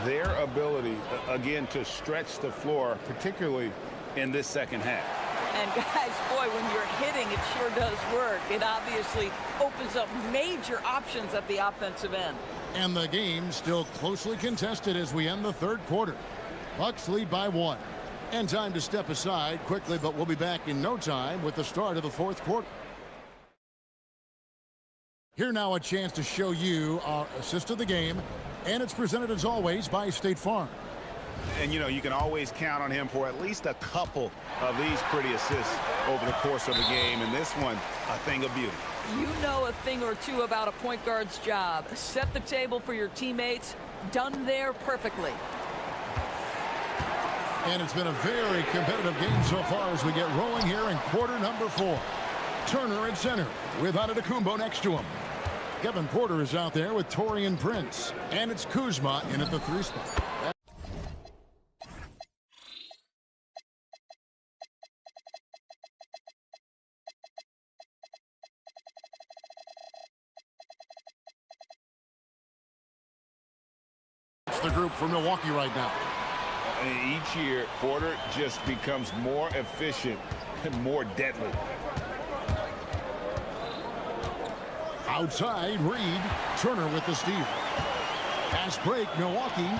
Their ability, again, to stretch the floor, particularly in this second half. And guys, boy, when you're hitting, it sure does work. It obviously opens up major options at the offensive end. And the game still closely contested as we end the third quarter. Bucks lead by 1. And time to step aside quickly, but we'll be back in no time with the start of the fourth quarter. Here now a chance to show you our assist of the game, and it's presented as always by State Farm. And, you know, you can always count on him for at least a couple of these pretty assists over the course of the game, and this one, a thing of beauty. You know a thing or two about a point guard's job. Set the table for your teammates. Done there perfectly. And it's been a very competitive game so far as we get rolling here in quarter number 4. Turner at center with Antetokounmpo next to him. Kevin Porter is out there with Taurean Prince. And it's Kuzma in at the 3 spot. It's the group for Milwaukee right now. And each year, Porter just becomes more efficient and more deadly. Outside, Reed. Turner with the steal. Fast break, Milwaukee.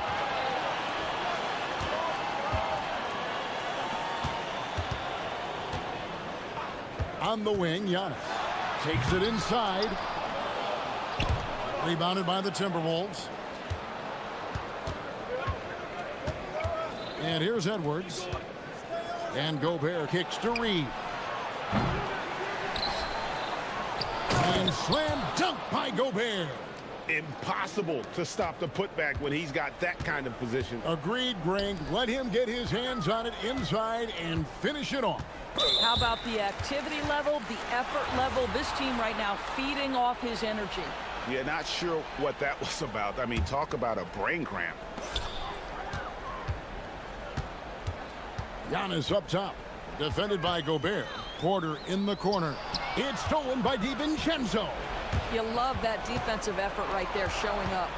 On the wing, Giannis. Takes it inside. Rebounded by the Timberwolves. And here's Edwards. And Gobert kicks to Reed. And slam dunk by Gobert. Impossible to stop the putback when he's got that kind of position. Agreed, Greg. Let him get his hands on it inside and finish it off. How about the activity level, the effort level? This team right now feeding off his energy. Yeah, not sure what that was about. I mean, talk about a brain cramp. Giannis up top. Defended by Gobert. Porter in the corner. It's stolen by DiVincenzo. You love that defensive effort right there showing up.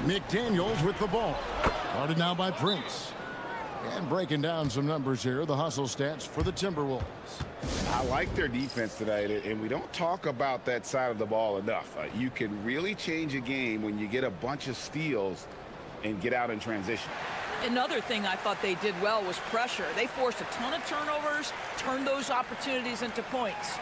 McDaniels with the ball. Guarded now by Prince. And breaking down some numbers here, the hustle stats for the Timberwolves. I like their defense tonight, and we don't talk about that side of the ball enough. You can really change a game when you get a bunch of steals and get out in transition. Another thing I thought they did well was pressure. They forced a ton of turnovers, turned those opportunities into points.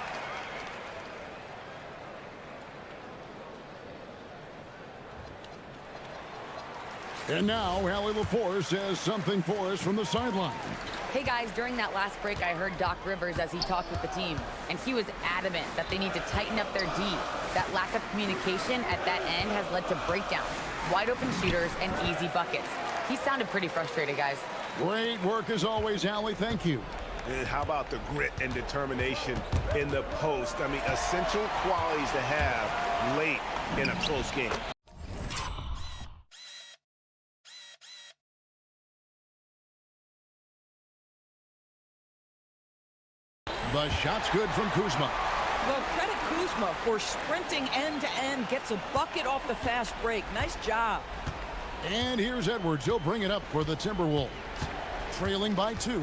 And now, Allie LaForce has something for us from the sideline. Hey guys, during that last break, I heard Doc Rivers as he talked with the team, and he was adamant that they need to tighten up their D. That lack of communication at that end has led to breakdowns, wide open shooters, and easy buckets. He sounded pretty frustrated, guys. Great work as always, Allie. Thank you. And how about the grit and determination in the post? I mean, essential qualities to have late in a close game. The shot's good from Kuzma. Well, credit Kuzma for sprinting end-to-end, gets a bucket off the fast break. Nice job. And here's Edwards. He'll bring it up for the Timberwolves. Trailing by 2.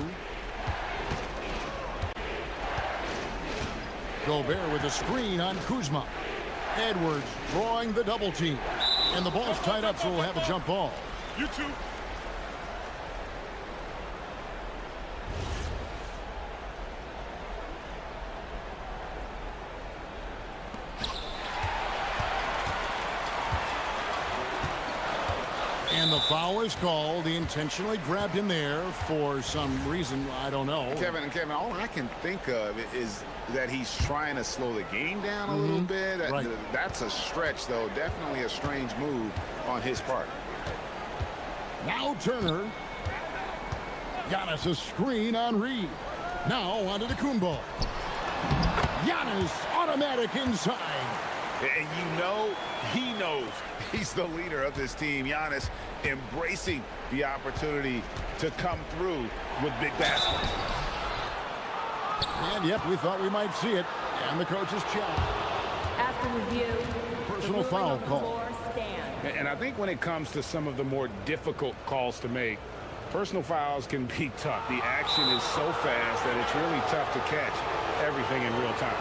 Gobert with a screen on Kuzma. Edwards drawing the double team. And the ball's tied up, so we'll have a jump ball. You too. And the foul is called. He intentionally grabbed him there for some reason. I don't know. Kevin, all I can think of is that he's trying to slow the game down a little bit. Right. That's a stretch, though. Definitely a strange move on his part. Now Turner. Giannis a screen on Reed. Now onto the Kumbo. Giannis automatic inside. And you know he knows he's the leader of this team. Giannis embracing the opportunity to come through with big baskets. And yep, we thought we might see it. And the coach's check. After review, Personal foul call. Stand. And I think when it comes to some of the more difficult calls to make, personal fouls can be tough. The action is so fast that it's really tough to catch everything in real time.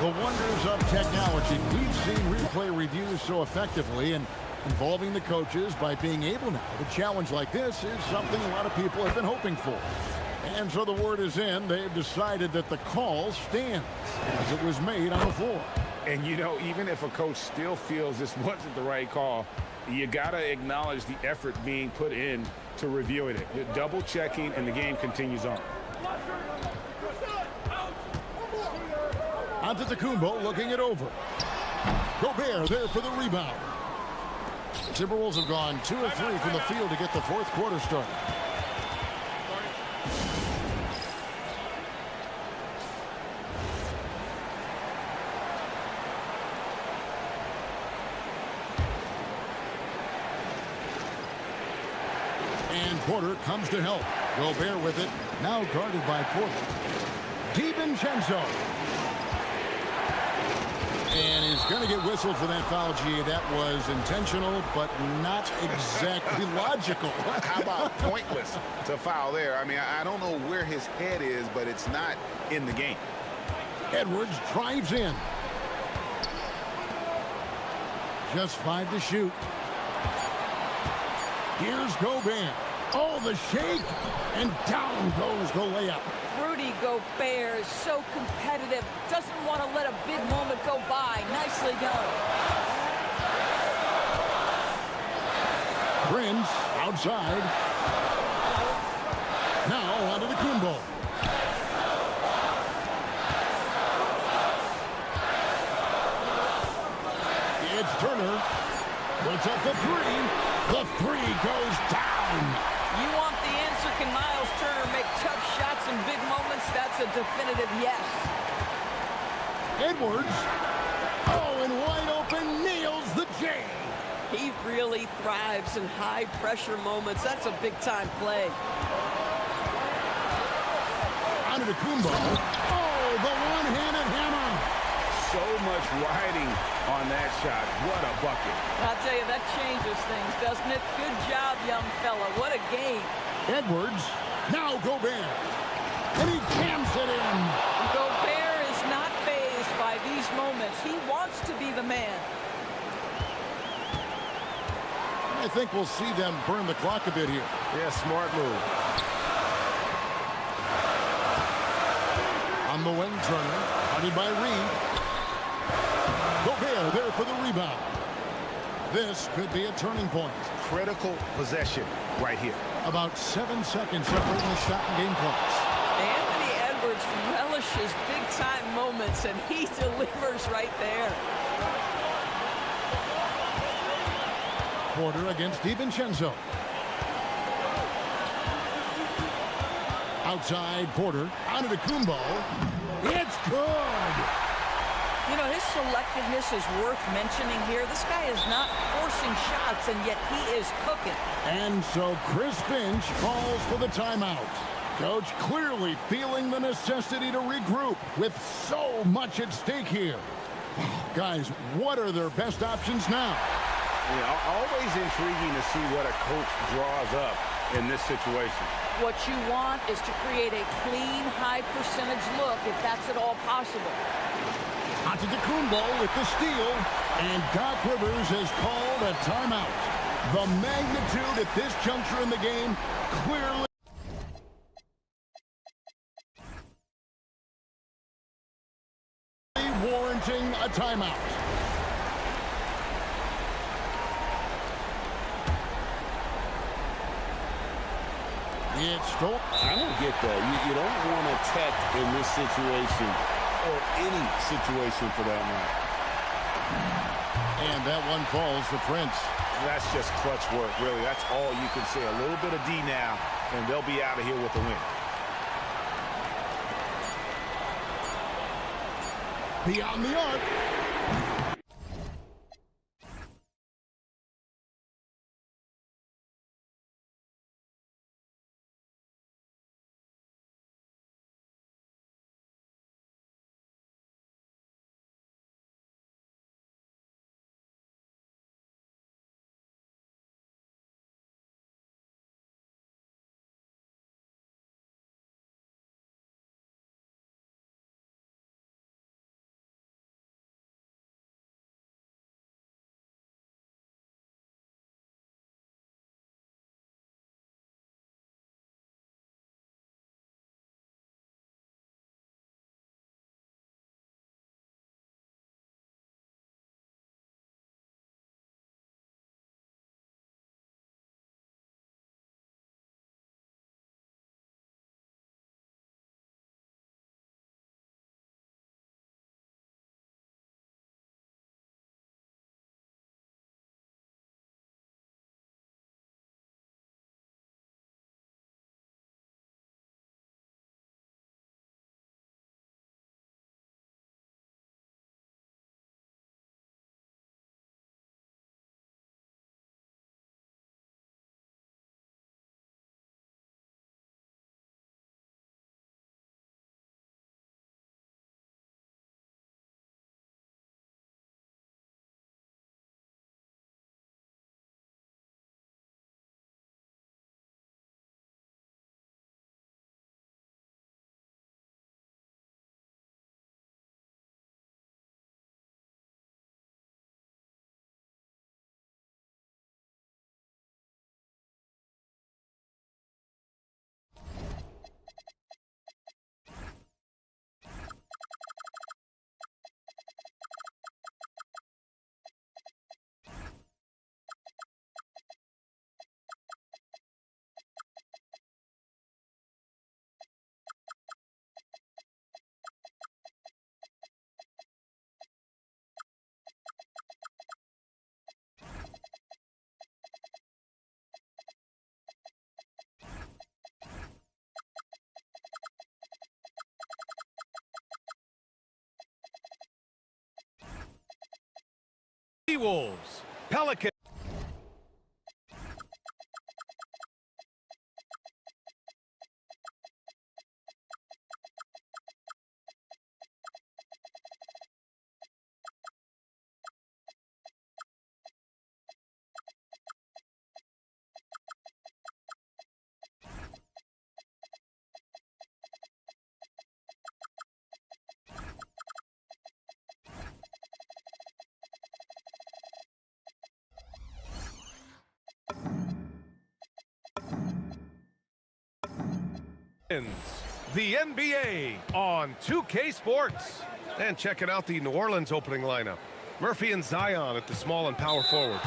The wonders of technology. We've seen replay reviews so effectively, and involving the coaches by being able now to challenge like this is something a lot of people have been hoping for. And so the word is in. They've decided that the call stands as it was made on the floor. And, you know, even if a coach still feels this wasn't the right call, you got to acknowledge the effort being put in to reviewing it. Double checking, and the game continues on. Antetokounmpo looking it over. Gobert there for the rebound. The Timberwolves have gone 2 of 3 from the field to get the fourth quarter started. And Porter comes to help. Gobert with it. Now guarded by Porter. DiVincenzo. And he's going to get whistled for that foul, G. That was intentional, but not exactly logical. How about pointless to foul there? I mean, I don't know where his head is, but it's not in the game. Edwards drives in. Just 5 to shoot. Here's Gobert. Oh, the shake. And down goes the layup. Rudy Gobert is so competitive, doesn't want to let a big moment go by. Nicely done. Prince outside. Now onto the Kumbo. It's Turner. Puts up the 3. The 3 goes down. You want the answer, can Miles Turner make tough shots in big moments? That's a definitive yes. Edwards. Oh, and wide open, nails the J. He really thrives in high-pressure moments. That's a big-time play. Onto the Kumbo. Oh, the one-handed hammer. So much riding on that shot. What a bucket. I'll tell you, that changes things, doesn't it? Good job, young fella. What a game. Edwards. Now Gobert. And he jams it in. Gobert is not fazed by these moments. He wants to be the man. I think we'll see them burn the clock a bit here. Yeah, smart move. On the wing, Turner. Hunted by Reed. Gobert there for the rebound. This could be a turning point. Critical possession right here. About 7 seconds separating the shot and game clocks. Anthony Edwards relishes big-time moments, and he delivers right there. Porter against DiVincenzo. Outside Porter, onto the Kumbo. It's good! You know, his selectiveness is worth mentioning here. This guy is not forcing shots, and yet he is cooking. And so Chris Finch calls for the timeout. Coach clearly feeling the necessity to regroup with so much at stake here. Guys, what are their best options now? Yeah, always intriguing to see what a coach draws up in this situation. What you want is to create a clean, high-percentage look, if that's at all possible. Antetokounmpo with the steal, and Doc Rivers has called a timeout. The magnitude at this juncture in the game clearly warranting a timeout. It's Stoke. I don't get that. You don't want to tech in this situation, or any situation for that matter. And that one falls for Prince. That's just clutch work, really. That's all you can say. A little bit of D now, and they'll be out of here with the win. Beyond the arc. Wolves, Pelicans. The NBA on 2K Sports. And checking out the New Orleans opening lineup. Murphy and Zion at the small and power forwards.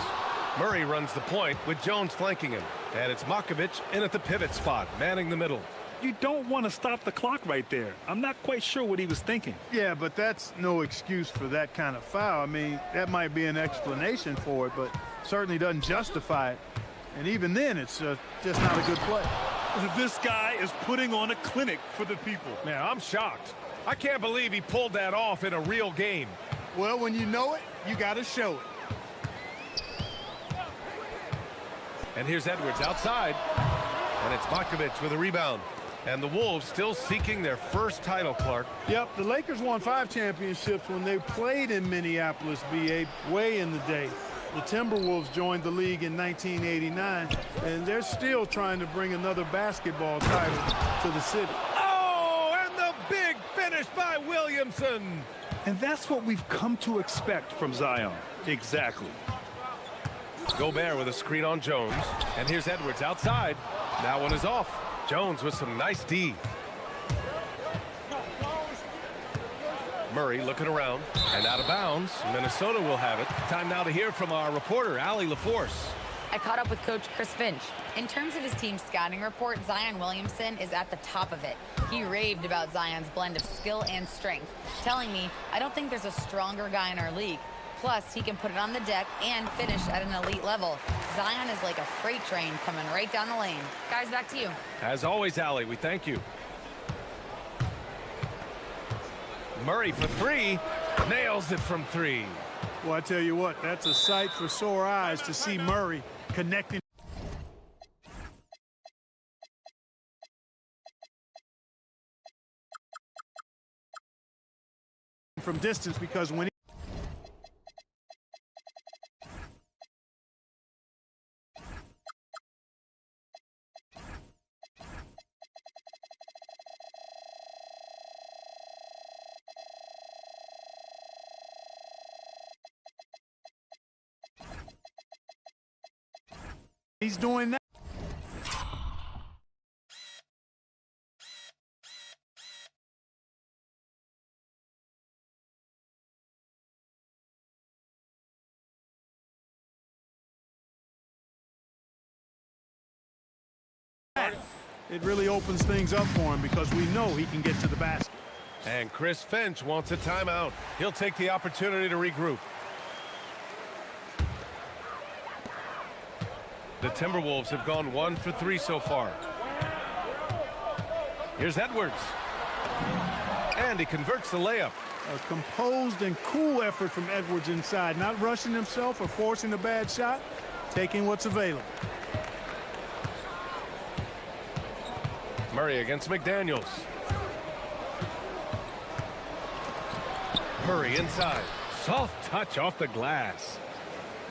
Murray runs the point with Jones flanking him. And it's Makovic in at the pivot spot, manning the middle. You don't want to stop the clock right there. I'm not quite sure what he was thinking. Yeah, but that's no excuse for that kind of foul. I mean, that might be an explanation for it, but certainly doesn't justify it. And even then, it's just not a good play. This guy is putting on a clinic for the people. Man, I'm shocked. I can't believe he pulled that off in a real game. Well, when you know it, you got to show it. And here's Edwards outside. And it's Makovic with a rebound. And the Wolves still seeking their first title, Clark. Yep, the Lakers won 5 championships when they played in Minneapolis, BA, way in the day. The Timberwolves joined the league in 1989, and they're still trying to bring another basketball title to the city. Oh, and the big finish by Williamson. And that's what we've come to expect from Zion. Exactly. Gobert with a screen on Jones. And here's Edwards outside. That one is off. Jones with some nice D. Murray looking around and out of bounds. Minnesota will have it. Time now to hear from our reporter, Allie LaForce. I caught up with Coach Chris Finch. In terms of his team's scouting report, Zion Williamson is at the top of it. He raved about Zion's blend of skill and strength, telling me, I don't think there's a stronger guy in our league. Plus, he can put it on the deck and finish at an elite level. Zion is like a freight train coming right down the lane. Guys, back to you. As always, Allie, we thank you. Murray for 3. Nails it from 3. Well, I tell you what, that's a sight for sore eyes to see Murray connecting from distance, because when he's doing that. It really opens things up for him because we know he can get to the basket. And Chris Finch wants a timeout. He'll take the opportunity to regroup. The Timberwolves have gone 1 for 3 so far. Here's Edwards. And he converts the layup. A composed and cool effort from Edwards inside, not rushing himself or forcing a bad shot, taking what's available. Murray against McDaniels. Murray inside. Soft touch off the glass.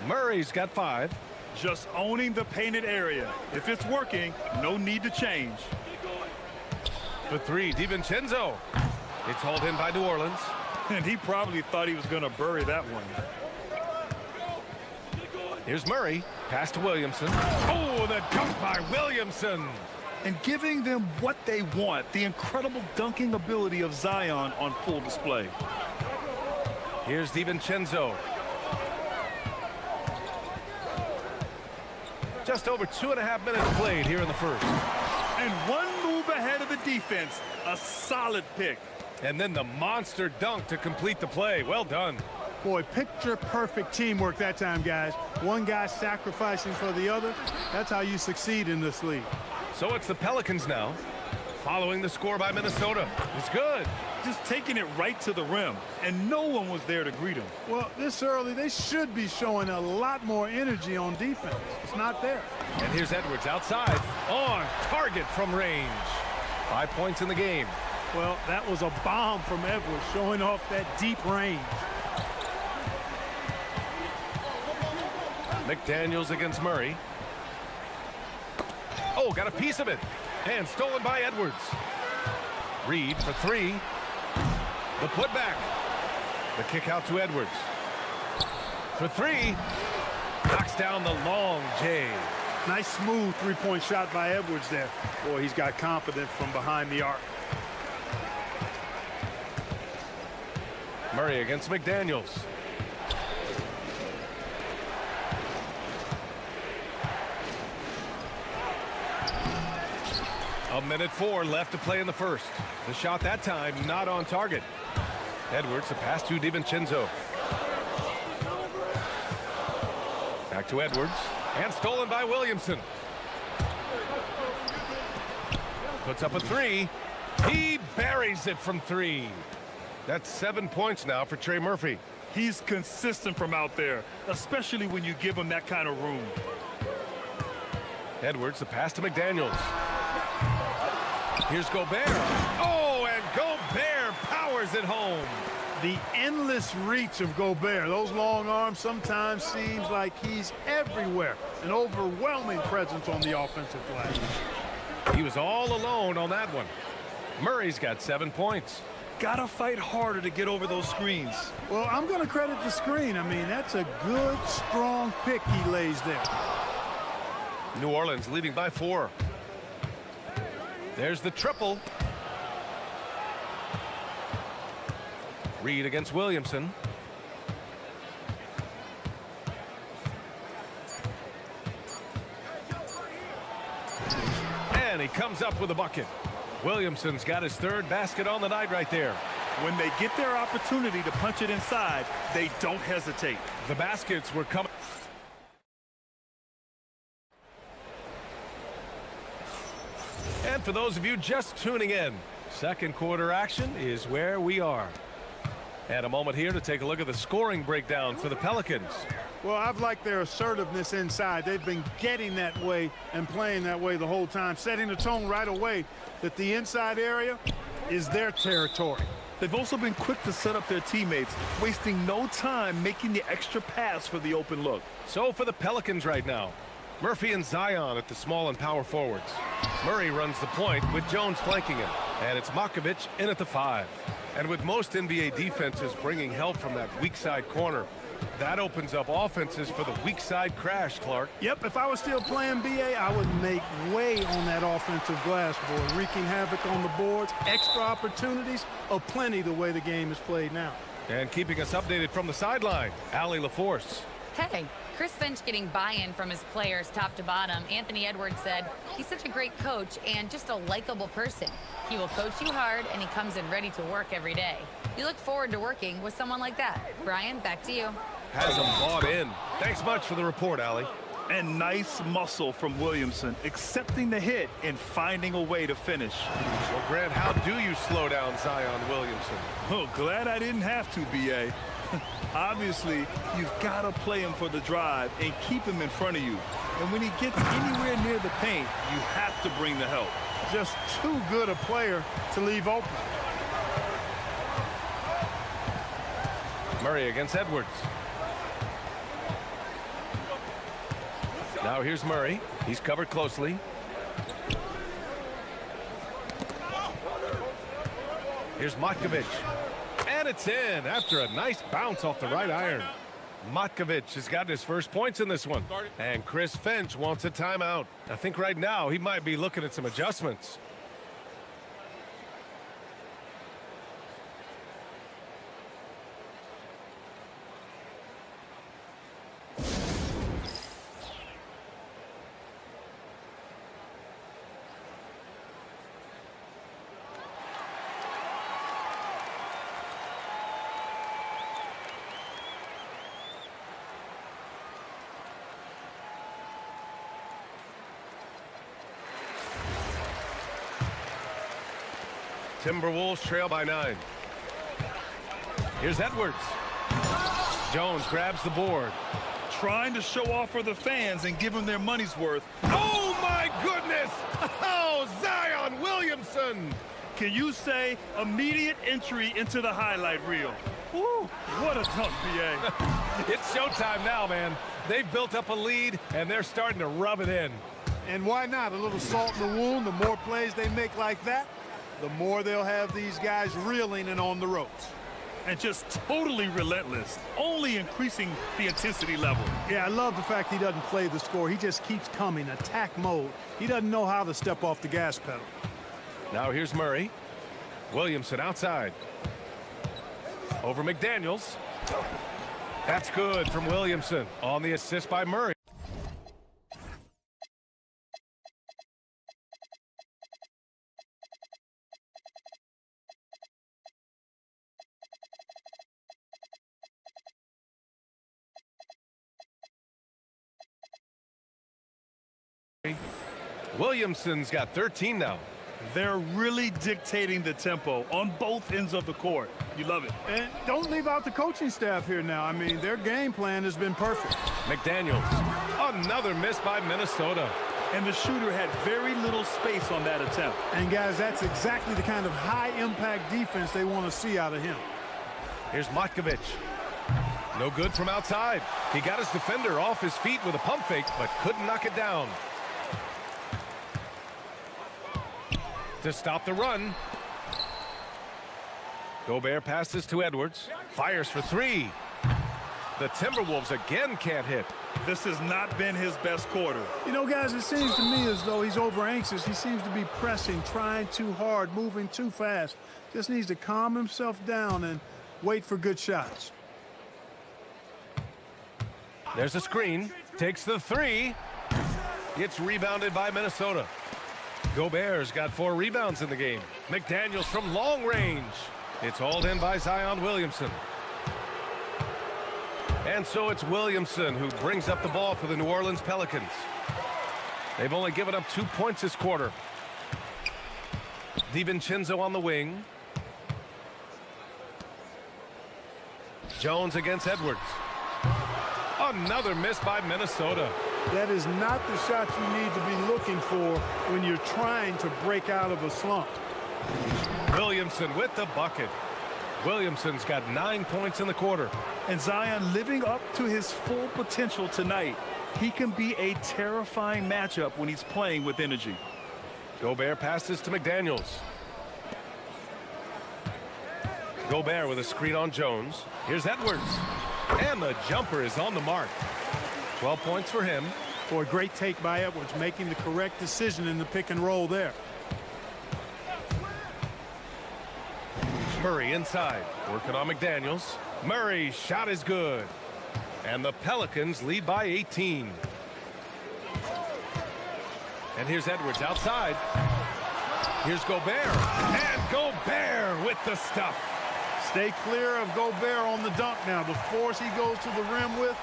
Murray's got 5. Just owning the painted area. If it's working, no need to change. For 3, DiVincenzo. It's hauled in by New Orleans. And he probably thought he was going to bury that one. Here's Murray. Pass to Williamson. Oh, the dunk by Williamson. And giving them what they want, the incredible dunking ability of Zion on full display. Here's DiVincenzo. Just over 2.5 minutes played here in the first. And one move ahead of the defense. A solid pick. And then the monster dunk to complete the play. Well done. Boy, picture-perfect teamwork that time, guys. One guy sacrificing for the other. That's how you succeed in this league. So it's the Pelicans now, following the score by Minnesota. It's good. Just taking it right to the rim, and no one was there to greet him. Well, this early, they should be showing a lot more energy on defense. It's not there. And here's Edwards outside, on target from range. 5 points in the game. Well, that was a bomb from Edwards, showing off that deep range. McDaniels against Murray. Oh, got a piece of it. And stolen by Edwards. Reed for 3. The putback. The kick out to Edwards. For 3. Knocks down the long J. Nice smooth three-point shot by Edwards there. Boy, he's got confidence from behind the arc. Murray against McDaniels. 1:04 left to play in the first. The shot that time not on target. Edwards, a pass to DiVincenzo. Back to Edwards, and stolen by Williamson. Puts up a three. He buries it from three. That's 7 points now for Trey Murphy. He's consistent from out there, especially when you give him that kind of room. Edwards, the pass to McDaniels. Here's Gobert. Oh, and Gobert powers it home. The endless reach of Gobert. Those long arms sometimes seems like he's everywhere. An overwhelming presence on the offensive glass. He was all alone on that one. Murray's got 7 points. Gotta fight harder to get over those screens. Well, I'm going to credit the screen. I mean, that's a good, strong pick he lays there. New Orleans leading by 4. There's the triple. Reed against Williamson. And he comes up with a bucket. Williamson's got his 3rd basket on the night right there. When they get their opportunity to punch it inside, they don't hesitate. The baskets were coming. And for those of you just tuning in, second quarter action is where we are. And a moment here to take a look at the scoring breakdown for the Pelicans. Well, I've liked their assertiveness inside. They've been getting that way and playing that way the whole time, setting the tone right away that the inside area is their territory. They've also been quick to set up their teammates, wasting no time making the extra pass for the open look. So for the Pelicans right now, Murphy and Zion at the small and power forwards. Murray runs the point with Jones flanking him. And it's Makovic in at the 5. And with most NBA defenses bringing help from that weak side corner, that opens up offenses for the weak side crash, Clark. Yep, if I was still playing BA, I would make way on that offensive glass board, wreaking havoc on the boards. Extra opportunities aplenty the way the game is played now. And keeping us updated from the sideline, Allie LaForce. Hey, Chris Finch getting buy-in from his players top to bottom. Anthony Edwards said he's such a great coach and just a likable person. He will coach you hard, and he comes in ready to work every day. You look forward to working with someone like that. Brian, back to you. Has them bought in. Thanks much for the report, Allie. And nice muscle from Williamson, accepting the hit and finding a way to finish. Well, Grant, how do you slow down Zion Williamson? Oh, glad I didn't have to, B.A. Obviously, you've got to play him for the drive and keep him in front of you. And when he gets anywhere near the paint, you have to bring the help. Just too good a player to leave open. Murray against Edwards. Now here's Murray. He's covered closely. Here's Matkovic. And it's in after a nice bounce off the right iron. Matkovic has got his first points in this one. And Chris Finch wants a timeout. I think right now he might be looking at some adjustments. Timberwolves trail by 9. Here's Edwards. Jones grabs the board. Trying to show off for the fans and give them their money's worth. Oh, my goodness! Oh, Zion Williamson! Can you say immediate entry into the highlight reel? Woo, what a dunk, B.A. It's showtime now, man. They've built up a lead, and they're starting to rub it in. And why not? A little salt in the wound. The more plays they make like that, the more they'll have these guys reeling and on the ropes. And just totally relentless, only increasing the intensity level. Yeah, I love the fact he doesn't play the score. He just keeps coming, attack mode. He doesn't know how to step off the gas pedal. Now here's Murray. Williamson outside. Over McDaniels. That's good from Williamson on the assist by Murray. Williamson's got 13 now. They're really dictating the tempo on both ends of the court. You love it. And don't leave out the coaching staff here now. I mean, their game plan has been perfect. McDaniels, another miss by Minnesota. And the shooter had very little space on that attempt. And guys, that's exactly the kind of high-impact defense they want to see out of him. Here's Matkovic. No good from outside. He got his defender off his feet with a pump fake, but couldn't knock it down. To stop the run. Gobert passes to Edwards. Fires for three. The Timberwolves again can't hit. This has not been his best quarter. You know, guys, it seems to me as though he's over-anxious. He seems to be pressing, trying too hard, moving too fast. Just needs to calm himself down and wait for good shots. There's a screen. Takes the three. It's rebounded by Minnesota. Gobert's got 4 rebounds in the game. McDaniels from long range. It's hauled in by Zion Williamson. And so it's Williamson who brings up the ball for the New Orleans Pelicans. They've only given up 2 points this quarter. DiVincenzo on the wing. Jones against Edwards. Another miss by Minnesota. That is not the shot you need to be looking for when you're trying to break out of a slump. Williamson with the bucket. Williamson's got 9 points in the quarter. And Zion living up to his full potential tonight. He can be a terrifying matchup when he's playing with energy. Gobert passes to McDaniels. Gobert with a screen on Jones. Here's Edwards. And the jumper is on the mark. 12 points for him. For a great take by Edwards, making the correct decision in the pick and roll there. Murray inside, working on McDaniels. Murray's shot is good. And the Pelicans lead by 18. And here's Edwards outside. Here's Gobert. And Gobert with the stuff. Stay clear of Gobert on the dunk now. The force he goes to the rim with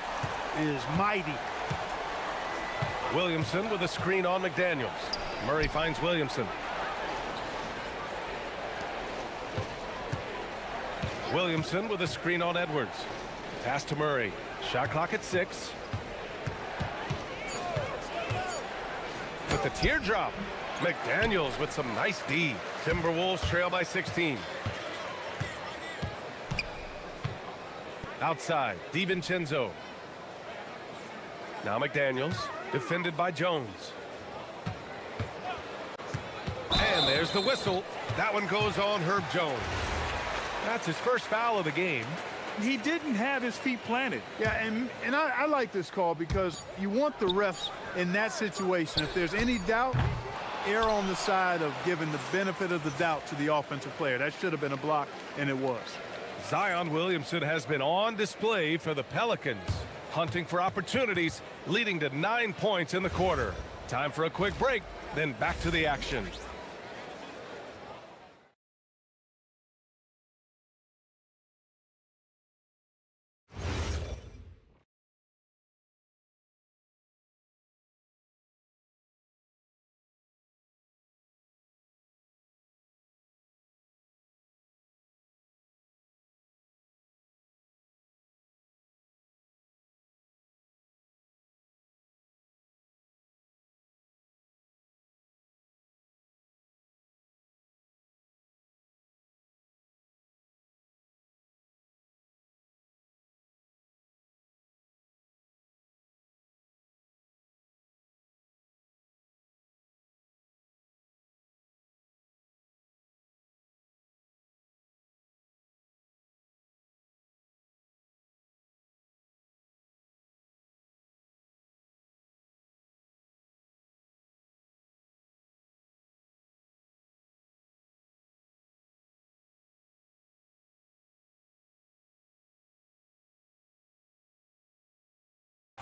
is mighty. Williamson with a screen on McDaniels. Murray finds Williamson. Williamson with a screen on Edwards. Pass to Murray. Shot clock at 6. With the teardrop. McDaniels with some nice D. Timberwolves trail by 16. Outside, DiVincenzo. Now McDaniels, defended by Jones. And there's the whistle. That one goes on Herb Jones. That's his first foul of the game. He didn't have his feet planted. Yeah, and I like this call because you want the refs in that situation. If there's any doubt, err on the side of giving the benefit of the doubt to the offensive player. That should have been a block, and it was. Zion Williamson has been on display for the Pelicans, hunting for opportunities, leading to 9 points in the quarter. Time for a quick break, then back to the action.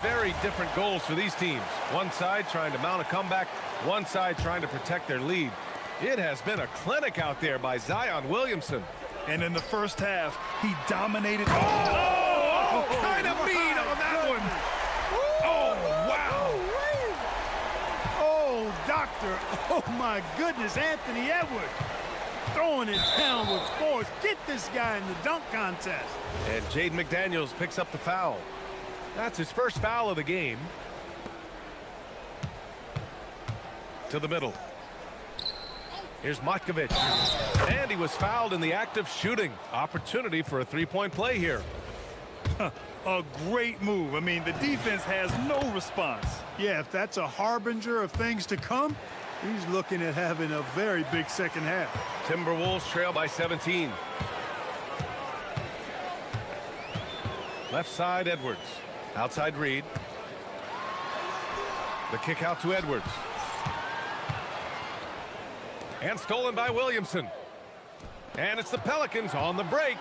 Very different goals for these teams. One side trying to mount a comeback, one side trying to protect their lead. It has been a clinic out there by Zion Williamson. And in the first half, he dominated. Oh, kind of mean on that one. Oh, wow. Oh, Dr. roster. Oh, my goodness, Anthony Edwards. Throwing it down with force. Get this guy in the dunk contest. And Jaden McDaniels picks up the foul. That's his first foul of the game. To the middle. Here's Matkovic. And he was fouled in the act of shooting. Opportunity for a three-point play here. A great move. I mean, the defense has no response. Yeah, if that's a harbinger of things to come, he's looking at having a very big second half. Timberwolves trail by 17. Left side, Edwards. Outside, Reed. The kick out to Edwards. And stolen by Williamson. And it's the Pelicans on the break.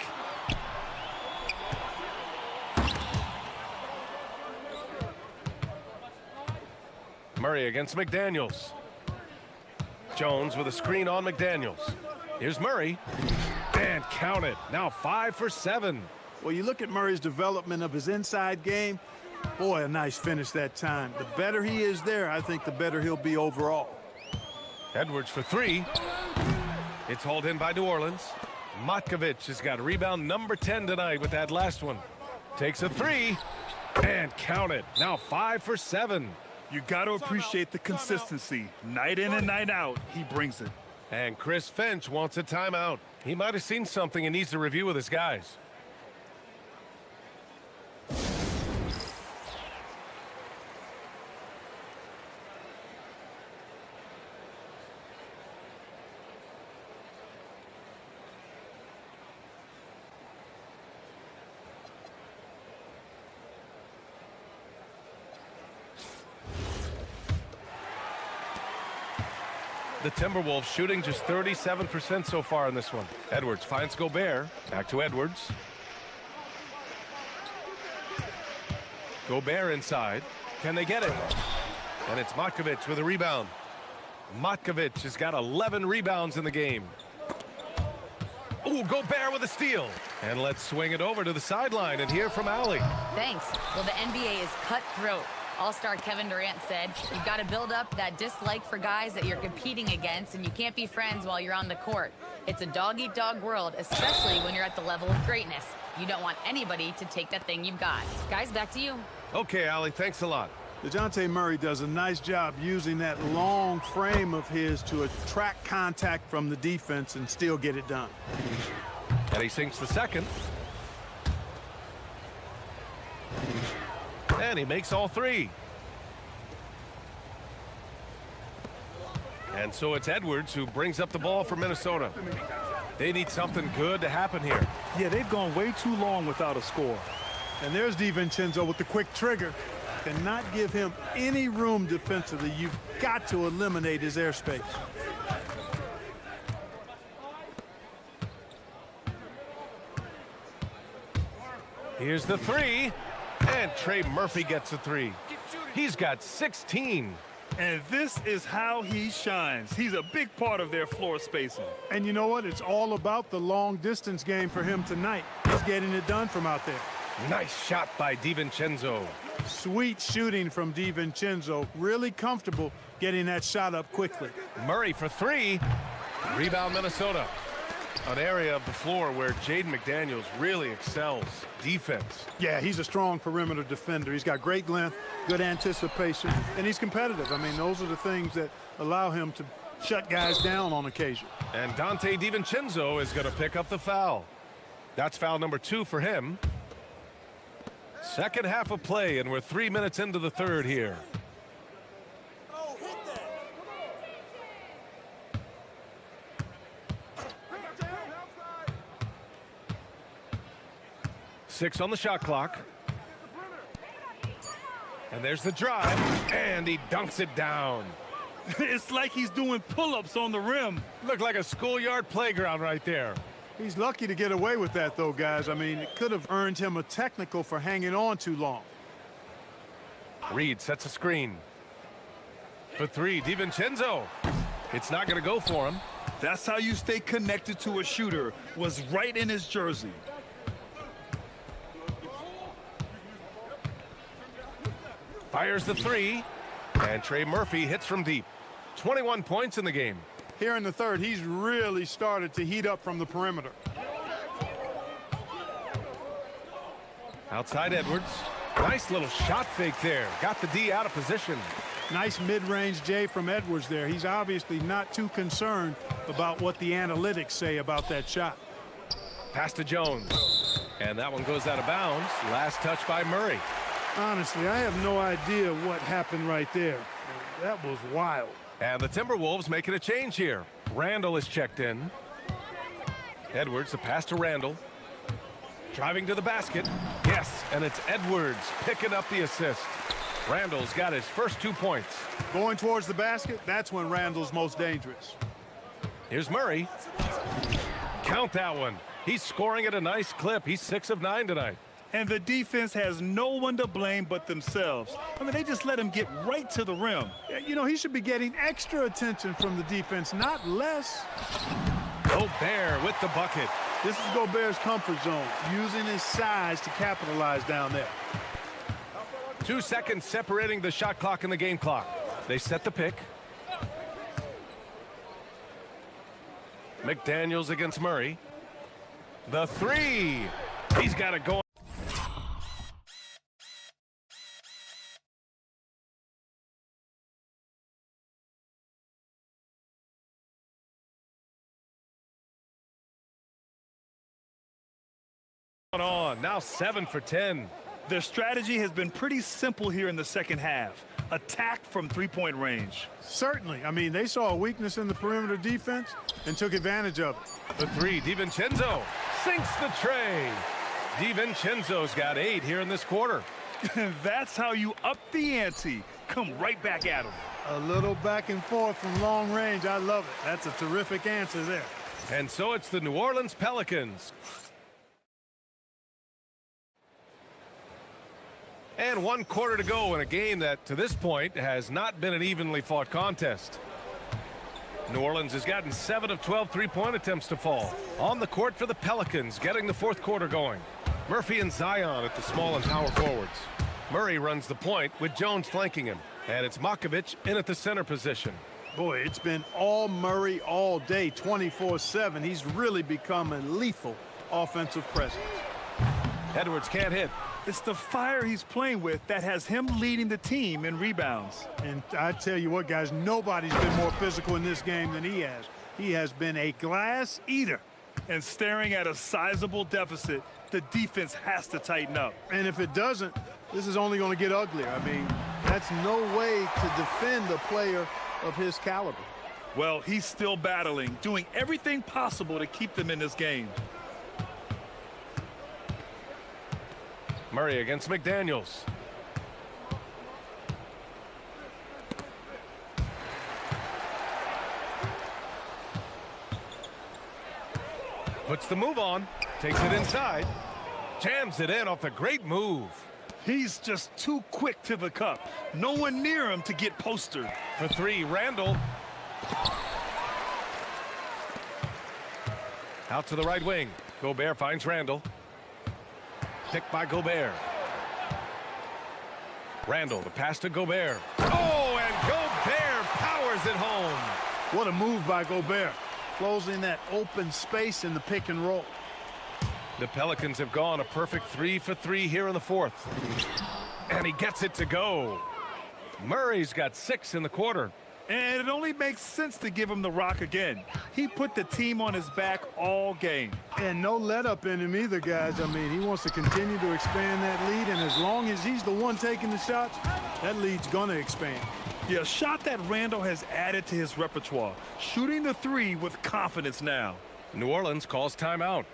Murray against McDaniels. Jones with a screen on McDaniels. Here's Murray. And count it. Now 5 for 7. Well, you look at Murray's development of his inside game. Boy, a nice finish that time. The better he is there, I think the better he'll be overall. Edwards for 3. It's hauled in by New Orleans. Matkovic has got rebound number 10 tonight with that last one. Takes a 3. And count it. Now 5 for 7. You got to appreciate the consistency. Night in and night out, he brings it. And Chris Finch wants a timeout. He might have seen something and needs to review with his guys. The Timberwolves shooting just 37% so far in this one. Edwards finds Gobert. Back to Edwards. Gobert inside. Can they get it? And it's Matkovic with a rebound. Matkovic has got 11 rebounds in the game. Ooh, Gobert with a steal. And let's swing it over to the sideline and hear from Allie. Thanks. Well, the NBA is cutthroat. All-star Kevin Durant said, you've got to build up that dislike for guys that you're competing against, and you can't be friends while you're on the court. It's a dog-eat-dog world, especially when you're at the level of greatness. You don't want anybody to take that thing you've got. Guys, back to you. Okay, Allie, thanks a lot. DeJounte Murray does a nice job using that long frame of his to attract contact from the defense and still get it done. And he sinks the second. And he makes all 3. And so it's Edwards who brings up the ball for Minnesota. They need something good to happen here. Yeah, they've gone way too long without a score. And there's DiVincenzo with the quick trigger. Cannot give him any room defensively. You've got to eliminate his airspace. Here's the 3. And Trey Murphy gets a 3. He's got 16. And this is how he shines. He's a big part of their floor spacing. And you know what? It's all about the long distance game for him tonight. He's getting it done from out there. Nice shot by DiVincenzo. Sweet shooting from DiVincenzo. Really comfortable getting that shot up quickly. Murray for 3. Rebound Minnesota. An area of the floor where Jaden McDaniels really excels. Defense. Yeah, he's a strong perimeter defender. He's got great length, good anticipation, and he's competitive. I mean, those are the things that allow him to shut guys down on occasion. And Dante DiVincenzo is going to pick up the foul. That's foul number 2 for him. Second half of play, and we're 3 minutes into the third here. Six on the shot clock. And there's the drive, and he dunks it down. It's like he's doing pull-ups on the rim. Looked like a schoolyard playground right there. He's lucky to get away with that, though, guys. I mean, it could have earned him a technical for hanging on too long. Reed sets a screen. For 3, DiVincenzo. It's not going to go for him. That's how you stay connected to a shooter. Was right in his jersey. Fires the 3. And Trey Murphy hits from deep. 21 points in the game. Here in the third, he's really started to heat up from the perimeter. Outside Edwards. Nice little shot fake there. Got the D out of position. Nice mid-range J from Edwards there. He's obviously not too concerned about what the analytics say about that shot. Pass to Jones. And that one goes out of bounds. Last touch by Murray. Honestly, I have no idea what happened right there. That was wild. And the Timberwolves making a change here. Randall is checked in. Edwards, the pass to Randall. Driving to the basket. Yes, and it's Edwards picking up the assist. Randall's got his first 2 points. Going towards the basket, that's when Randall's most dangerous. Here's Murray. Count that one. He's scoring at a nice clip. He's 6 of 9 tonight. And the defense has no one to blame but themselves. I mean, they just let him get right to the rim. You know, he should be getting extra attention from the defense, not less. Gobert with the bucket. This is Gobert's comfort zone, using his size to capitalize down there. 2 seconds separating the shot clock and the game clock. They set the pick. McDaniels against Murray. The three. He's got it going. On. Now 7 for 10. Their strategy has been pretty simple here in the second half. Attack from three-point range. Certainly. I mean, they saw a weakness in the perimeter defense and took advantage of it. The three, DiVincenzo sinks the tray. DiVincenzo's got 8 here in this quarter. That's how you up the ante. Come right back at him. A little back and forth from long range. I love it. That's a terrific answer there. And so it's the New Orleans Pelicans. And 1 quarter to go in a game that, to this point, has not been an evenly fought contest. New Orleans has gotten 7 of 12 three-point attempts to fall. On the court for the Pelicans, getting the 4th quarter going. Murphy and Zion at the small and power forwards. Murray runs the point with Jones flanking him. And it's Makovich in at the center position. Boy, it's been all Murray all day, 24/7. He's really become a lethal offensive presence. Edwards can't hit. It's the fire he's playing with that has him leading the team in rebounds. And I tell you what, guys, nobody's been more physical in this game than he has. He has been a glass eater. And staring at a sizable deficit, the defense has to tighten up. And if it doesn't, this is only going to get uglier. I mean, that's no way to defend a player of his caliber. Well, he's still battling, doing everything possible to keep them in this game. Murray against McDaniels. Puts the move on. Takes it inside. Jams it in off a great move. He's just too quick to the cup. No one near him to get postered. For 3, Randall. Out to the right wing. Gobert finds Randall. Picked by Gobert. Randall, the pass to Gobert. Oh, and Gobert powers it home. What a move by Gobert. Closing that open space in the pick and roll. The Pelicans have gone a perfect 3 for 3 here in the 4th. And he gets it to go. Murray's got 6 in the quarter. And it only makes sense to give him the rock again. He put the team on his back all game. And no let up in him either, guys. I mean, he wants to continue to expand that lead, and as long as he's the one taking the shots, that lead's gonna expand. Yeah, a shot that Randall has added to his repertoire. Shooting the 3 with confidence now. New Orleans calls timeout.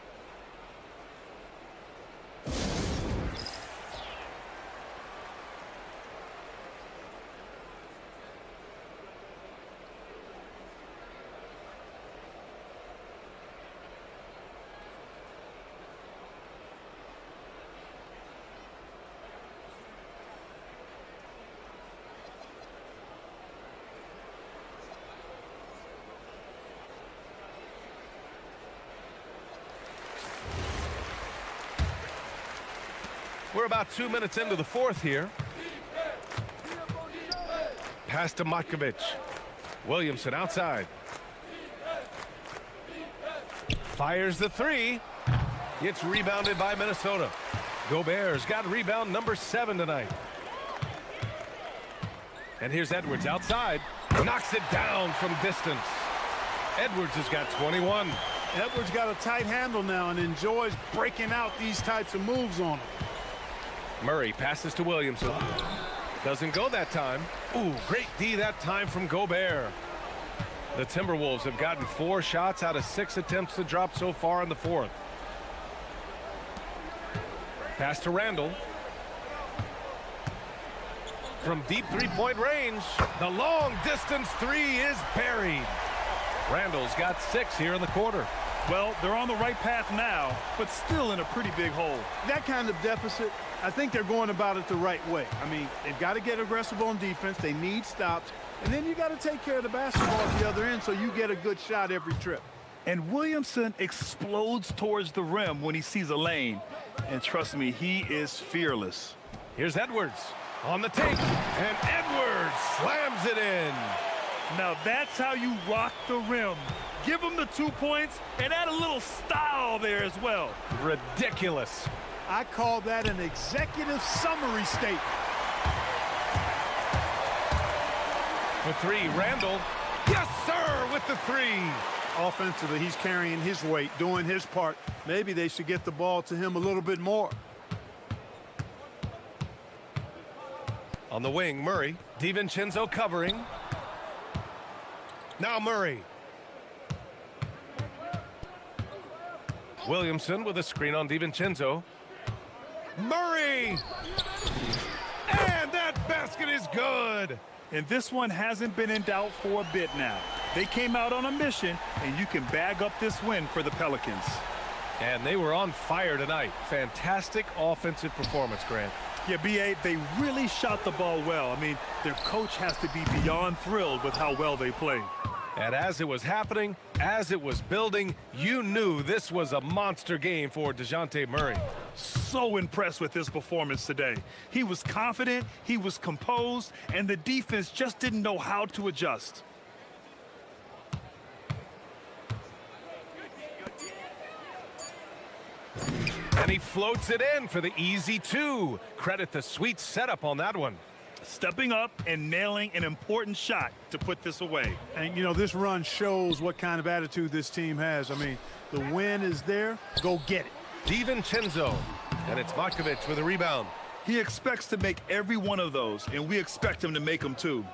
We're about 2 minutes into the 4th here. Pass to Makovich. Williamson outside. Fires the three. It's rebounded by Minnesota. Gobert's got rebound number 7 tonight. And here's Edwards outside. Knocks it down from distance. Edwards has got 21. Edwards got a tight handle now and enjoys breaking out these types of moves on him. Murray passes to Williamson. Doesn't go that time. Ooh, great D that time from Gobert. The Timberwolves have gotten 4 shots out of 6 attempts to drop so far in the fourth. Pass to Randall. From deep three-point range, the long-distance three is buried. Randall's got 6 here in the quarter. Well, they're on the right path now, but still in a pretty big hole. That kind of deficit, I think they're going about it the right way. I mean, they've got to get aggressive on defense. They need stops. And then you got to take care of the basketball at the other end so you get a good shot every trip. And Williamson explodes towards the rim when he sees a lane. And trust me, he is fearless. Here's Edwards on the take. And Edwards slams it in. Now that's how you rock the rim. Give him the 2 points and add a little style there as well. Ridiculous. I call that an executive summary statement. For 3, Randall. Yes, sir, with the 3. Offensively, he's carrying his weight, doing his part. Maybe they should get the ball to him a little bit more. On the wing, Murray. DiVincenzo covering. Now Murray. Williamson with a screen on DiVincenzo. Murray! And that basket is good! And this one hasn't been in doubt for a bit now. They came out on a mission, and you can bag up this win for the Pelicans. And they were on fire tonight. Fantastic offensive performance, Grant. Yeah, B.A., they really shot the ball well. I mean, their coach has to be beyond thrilled with how well they played. And as it was happening, as it was building, you knew this was a monster game for DeJounte Murray. So impressed with his performance today. He was confident, he was composed, and the defense just didn't know how to adjust. And he floats it in for the easy 2. Credit the sweet setup on that one. Stepping up and nailing an important shot to put this away. And, you know, this run shows what kind of attitude this team has. I mean, the win is there. Go get it. DiVincenzo. And it's Markovic with a rebound. He expects to make every one of those, and we expect him to make them too.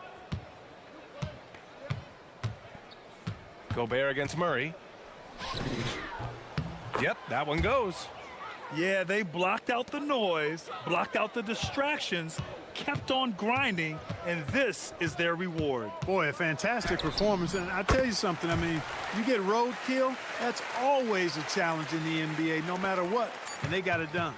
Gobert against Murray. Yep, that one goes. Yeah, they blocked out the noise, blocked out the distractions, kept on grinding, and this is their reward. Boy, a fantastic performance. And I'll tell you something, I mean, you get roadkill, that's always a challenge in the NBA, no matter what, and they got it done.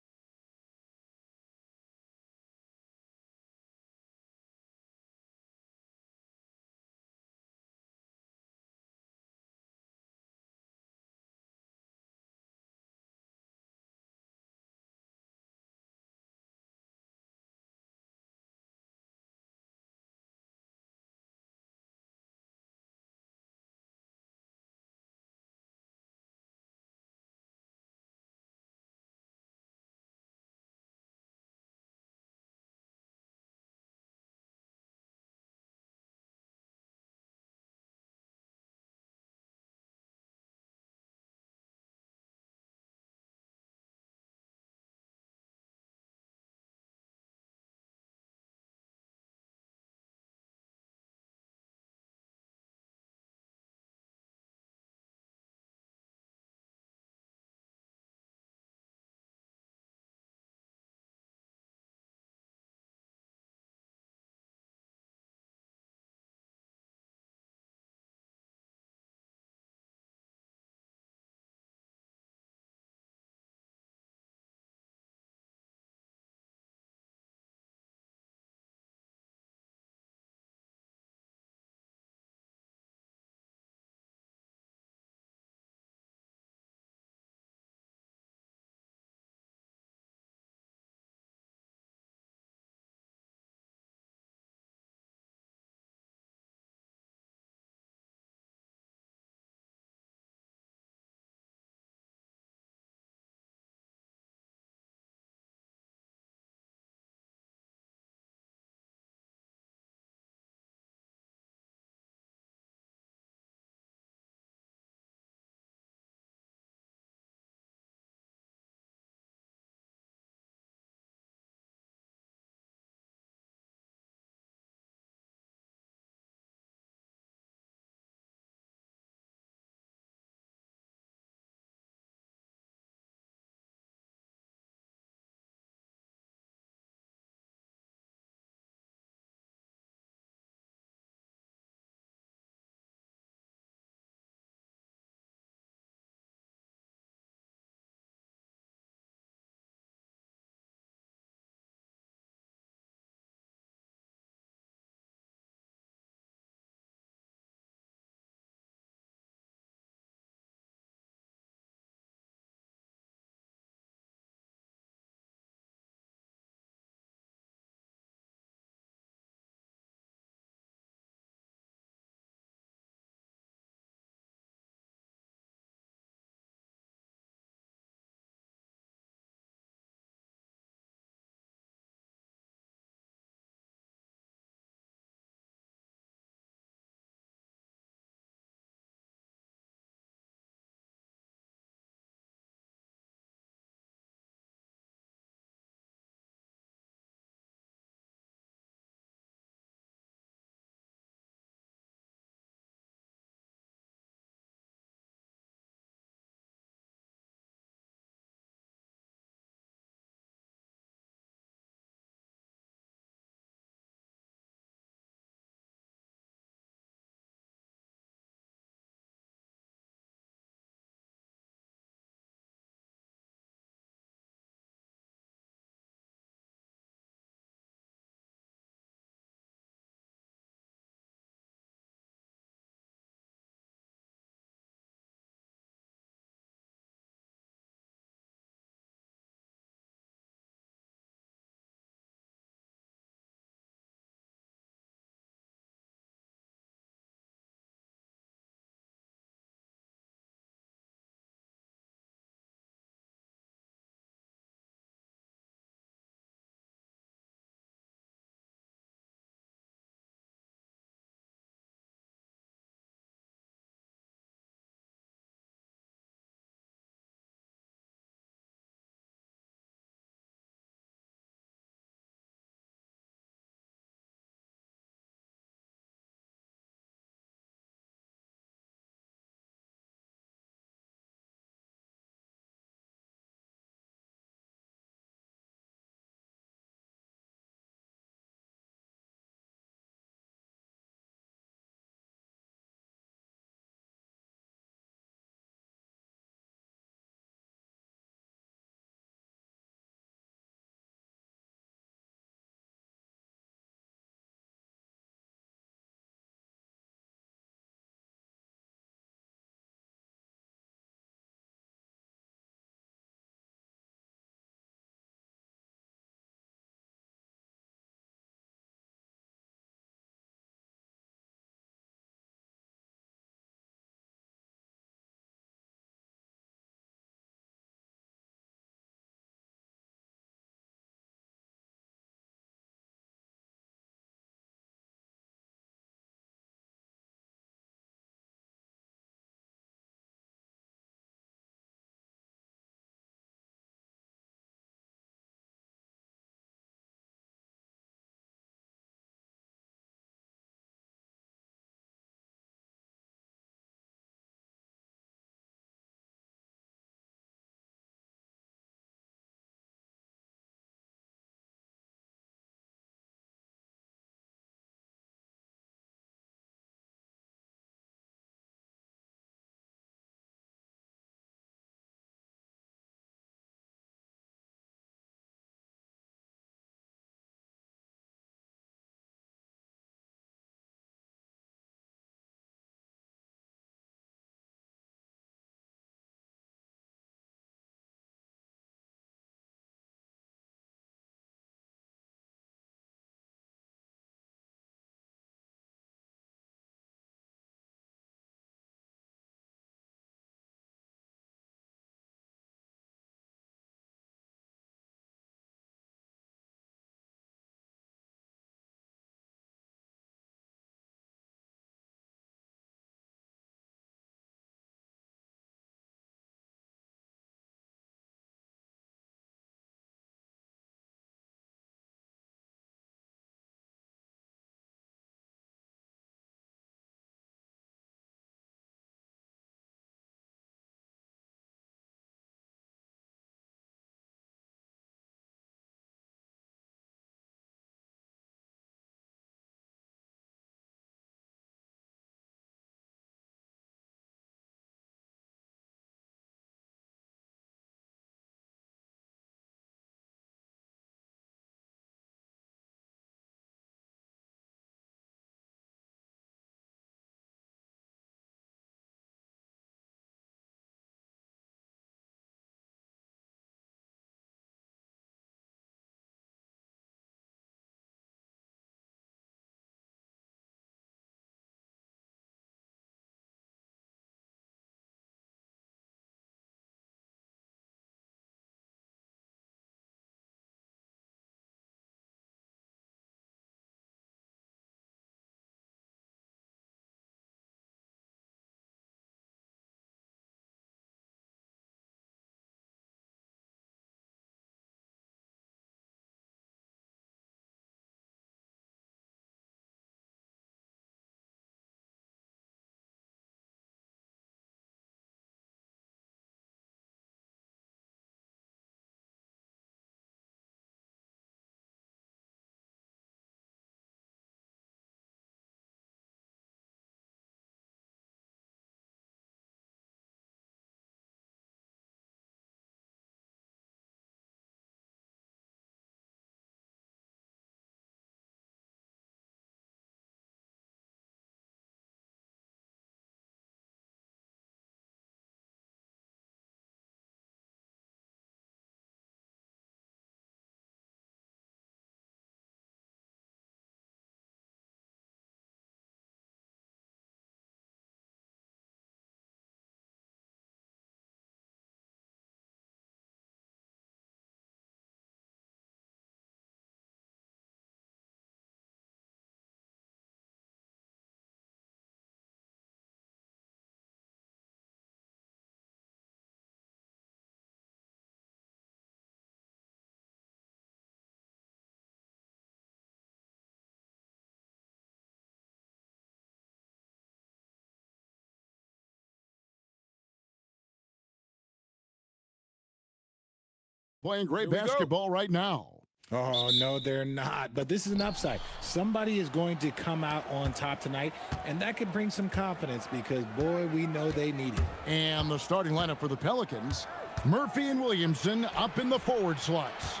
playing great Here we go. basketball right now. Oh, no, they're not. But this is an upside. Somebody is going to come out on top tonight, and that could bring some confidence because, boy, we know they need it. And the starting lineup for the Pelicans, Murphy and Williamson up in the forward slots.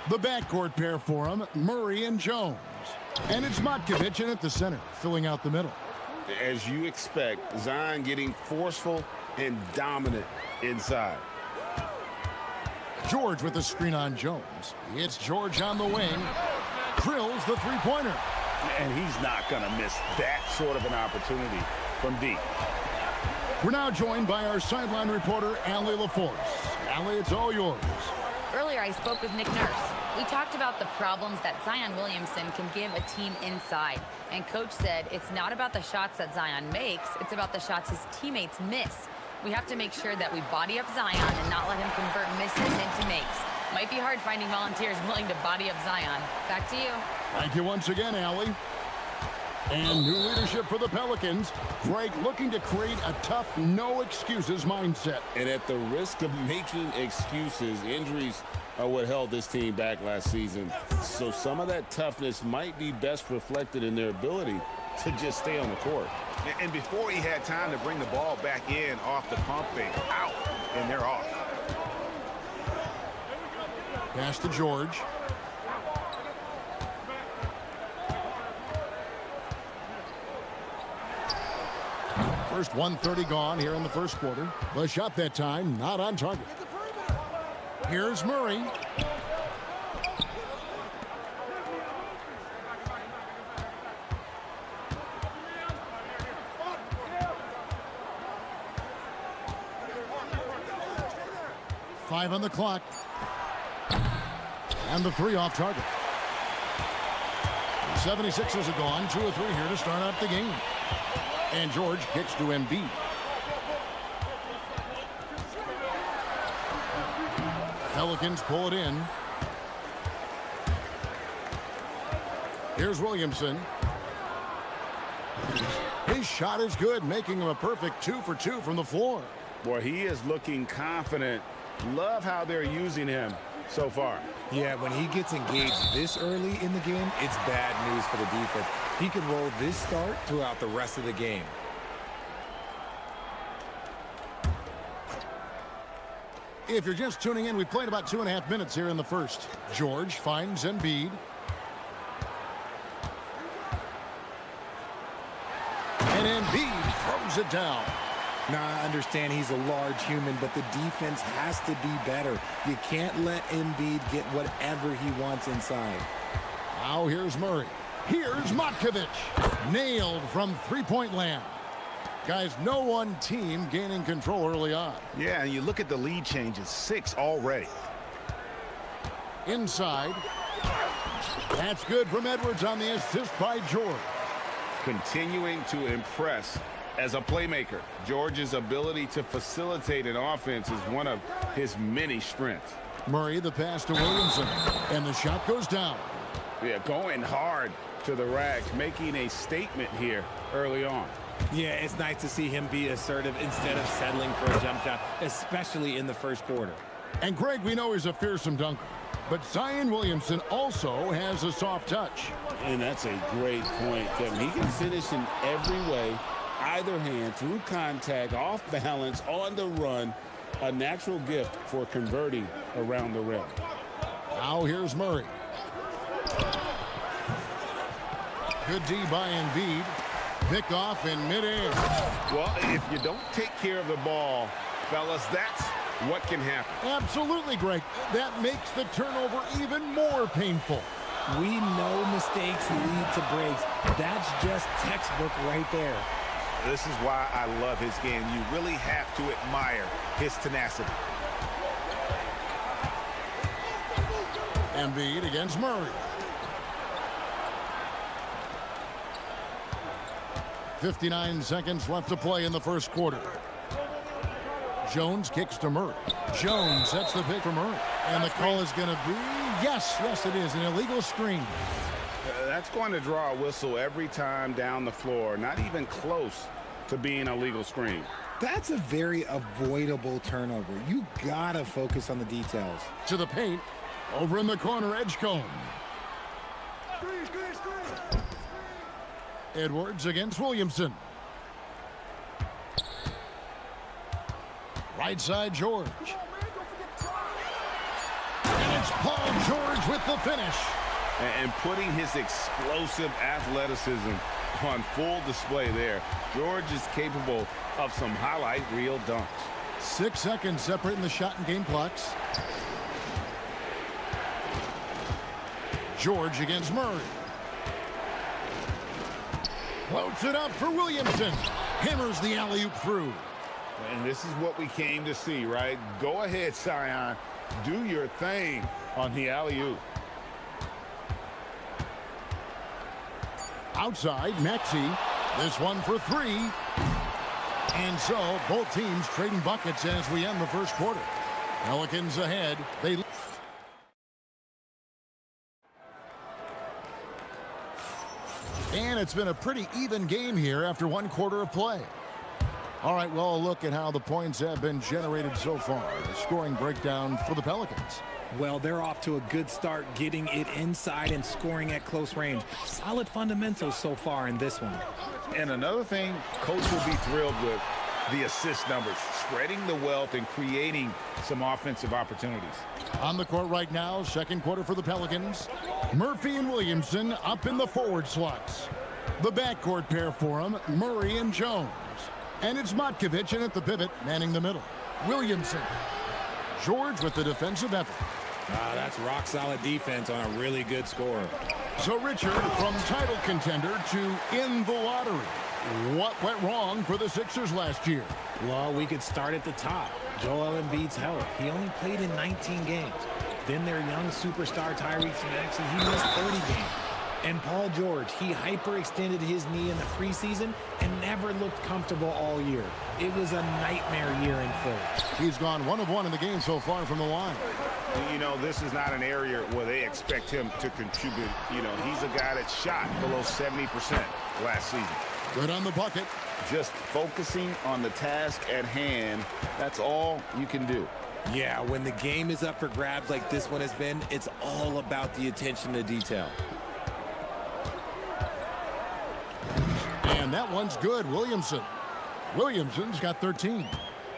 The backcourt pair for them, Murray and Jones. And it's Matkovic in at the center, filling out the middle. As you expect, Zion getting forceful and dominant inside. George with the screen on Jones. It's George on the wing. Drills the three-pointer. And he's not going to miss that sort of an opportunity from deep. We're now joined by our sideline reporter, Allie LaForce. Allie, it's all yours. Earlier, I spoke with Nick Nurse. We talked about the problems that Zion Williamson can give a team inside. And Coach said it's not about the shots that Zion makes, it's about the shots his teammates miss. We have to make sure that we body up Zion and not let him convert misses into makes. Might be hard finding volunteers willing to body up Zion. Back to you. Thank you once again, Allie. And new leadership for the Pelicans. Greg looking to create a tough, no-excuses mindset. And at the risk of making excuses, injuries are what held this team back last season. So some of that toughness might be best reflected in their ability to just stay on the court. And before he had time to bring the ball back in off the pump fake, out, and they're off. Pass to George. First 1:30 gone here in the first quarter. The shot that time not on target. Here's Murray. Five on the clock. And the three off target. The 76ers are gone. 2 of 3 here to start out the game. And George kicks to Embiid. Pelicans pull it in. Here's Williamson. His shot is good, making him a perfect 2 for 2 from the floor. Boy, he is looking confident. Love how they're using him so far. Yeah, when he gets engaged this early in the game, it's bad news for the defense. He can roll this start throughout the rest of the game. If you're just tuning in, we've played about 2.5 minutes here in the first. George finds Embiid. And Embiid throws it down. Now, I understand he's a large human, but the defense has to be better. You can't let Embiid get whatever he wants inside. Now here's Murray. Here's Matkovic. Nailed from three-point land. Guys, no one team gaining control early on. Yeah, and you look at the lead changes, 6 already. Inside. That's good from Edwards on the assist by George. Continuing to impress as a playmaker. George's ability to facilitate an offense is one of his many strengths. Murray, the pass to Williamson. And the shot goes down. Yeah, going hard to the rack, making a statement here early on. Yeah, it's nice to see him be assertive instead of settling for a jump shot, especially in the first quarter. And Greg, we know he's a fearsome dunker. But Zion Williamson also has a soft touch. And that's a great point, Kevin. He can finish in every way, either hand, through contact, off balance, on the run. A natural gift for converting around the rim. Now here's Murray. Good D by Embiid. Pick off in midair. Well, if you don't take care of the ball, fellas, that's what can happen. Absolutely, Greg. That makes the turnover even more painful. We know mistakes lead to breaks. That's just textbook right there. This is why I love his game. You really have to admire his tenacity. Embiid against Murray. 59 seconds left to play in the first quarter. Jones kicks to Murray. Jones sets the pick for Murray. And the call is going to be, yes, it is, an illegal screen. That's going to draw a whistle every time down the floor. Not even close to being a legal screen. That's a very avoidable turnover. You gotta focus on the details. To the paint. Over in the corner, Edgecombe. Edwards against Williamson. Right side, George. And it's Paul George with the finish. And putting his explosive athleticism on full display there. George is capable of some highlight reel dunks. 6 seconds separating the shot and game clocks. George against Murray. Floats it up for Williamson. Hammers the alley-oop through. And this is what we came to see, right? Go ahead, Sion. Do your thing on the alley-oop. Outside, Maxey. This one for three. And so, both teams trading buckets as we end the first quarter. Pelicans ahead. And it's been a pretty even game here after one quarter of play. All right, well, a look at how the points have been generated so far. The scoring breakdown for the Pelicans. Well, they're off to a good start, getting it inside and scoring at close range. Solid fundamentals so far in this one. And another thing, coach will be thrilled with the assist numbers, spreading the wealth and creating some offensive opportunities. On the court right now, second quarter for the Pelicans. Murphy and Williamson up in the forward slots. The backcourt pair for them, Murray and Jones. And it's Matkovic in at the pivot, manning the middle. Williamson. George with the defensive effort. That's rock-solid defense on a really good score. So Richard, from title contender to in the lottery. What went wrong for the Sixers last year? Well, we could start at the top. Joel Embiid's health. He only played in 19 games. Then their young superstar Tyrese Maxey, he missed 30 games. And Paul George, he hyperextended his knee in the preseason and never looked comfortable all year. It was a nightmare year in Philly. He's gone 1 of 1 in the game so far from the line. You know, this is not an area where they expect him to contribute. You know, he's a guy that shot below 70% last season. Good on the bucket. Just focusing on the task at hand, that's all you can do. Yeah, when the game is up for grabs like this one has been, it's all about the attention to detail. And that one's good, Williamson. Williamson's got 13.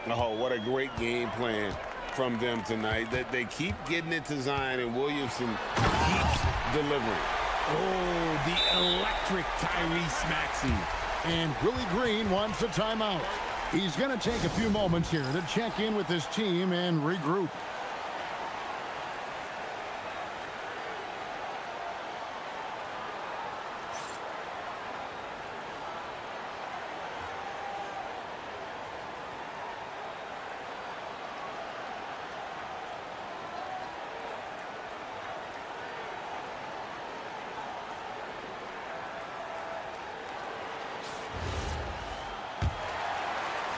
Oh, what a great game plan from them tonight. That they keep getting it to Zion, and Williamson keeps delivering. Oh, the electric Tyrese Maxey. And Willie Green wants a timeout. He's going to take a few moments here to check in with his team and regroup.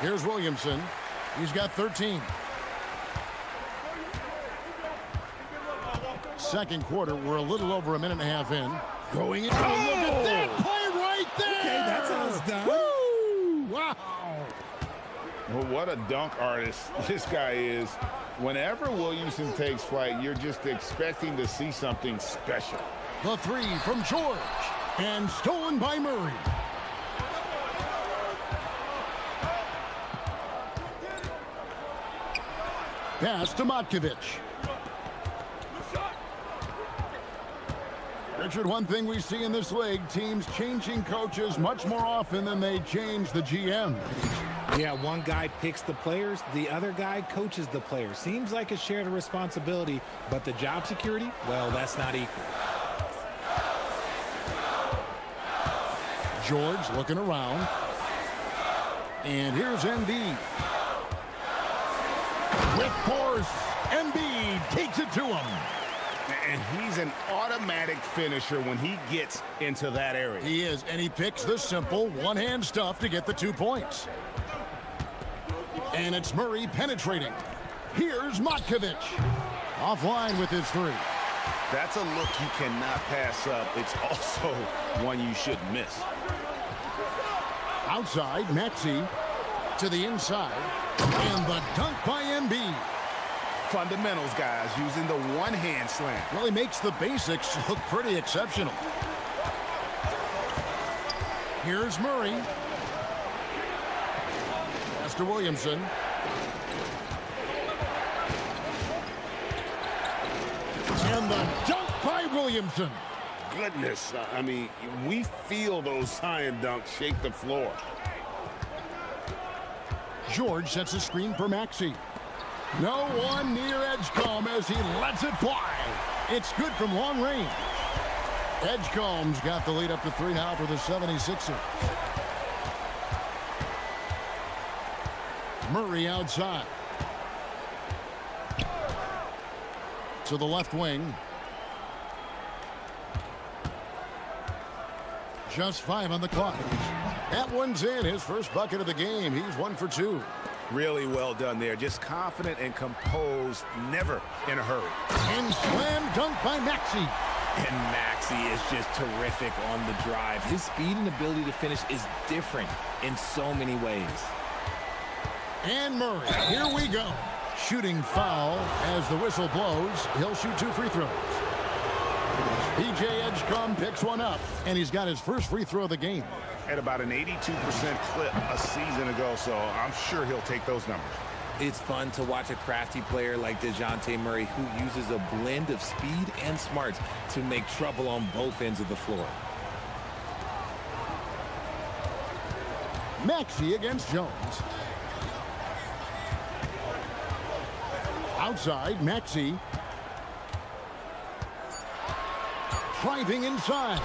Here's Williamson. He's got 13. Second quarter, we're a little over a minute and a half in. Going into look at that play right there. Okay, that's how it's done. Woo! Wow. Well, what a dunk artist this guy is. Whenever Williamson takes flight, you're just expecting to see something special. The three from George. And stolen by Murray. Pass to Matkovic. Richard, one thing we see in this league, teams changing coaches much more often than they change the GM. Yeah, one guy picks the players, the other guy coaches the players. Seems like a shared responsibility, but the job security, well, that's not equal. George looking around. And here's Embiid. With force, Embiid takes it to him. And he's an automatic finisher when he gets into that area. He is, and he picks the simple one-hand stuff to get the 2 points. And it's Murray penetrating. Here's Matkovic. Offline with his three. That's a look you cannot pass up. It's also one you shouldn't miss. Outside, Maxey. To the inside. And the dunk by Embiid. Fundamentals, guys, using the one-hand slam. Well, he makes the basics look pretty exceptional. Here's Murray. Pass to Williamson. And the dunk by Williamson. Goodness, I mean, we feel those science dunks shake the floor. George sets a screen for Maxey. No one near Edgecombe as he lets it fly. It's good from long range. Edgecombe's got the lead up to 3 now for the 76ers. Murray outside. To the left wing. Just 5 on the clock. That one's in. His first bucket of the game. He's 1 for 2. Really well done there. Just confident and composed, never in a hurry. And slam dunk by Maxey. And Maxey is just terrific on the drive. His speed and ability to finish is different in so many ways. And Murray, here we go. Shooting foul as the whistle blows. He'll shoot 2 free throws. PJ Edgecombe picks one up, and he's got his first free throw of the game. At about an 82% clip a season ago, so I'm sure he'll take those numbers. It's fun to watch a crafty player like DeJounte Murray who uses a blend of speed and smarts to make trouble on both ends of the floor. Maxey against Jones. Outside, Maxey. Driving inside.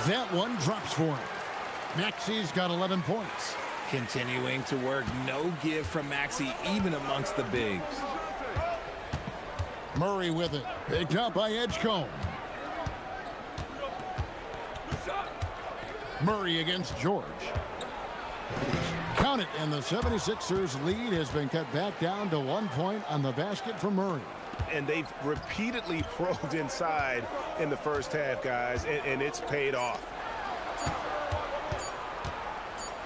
That one drops for him. Maxey's got 11 points. Continuing to work. No give from Maxey, even amongst the bigs. Murray with it. Picked up by Edgecombe. Murray against George. Count it, and the 76ers lead has been cut back down to 1 point on the basket from Murray. And they've repeatedly probed inside in the first half, guys, and it's paid off.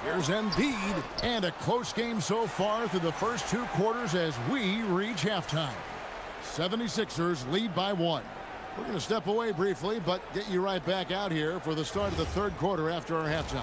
Here's Embiid, and a close game so far through the first 2 quarters as we reach halftime. 76ers lead by 1. We're going to step away briefly, but get you right back out here for the start of the 3rd quarter after our halftime.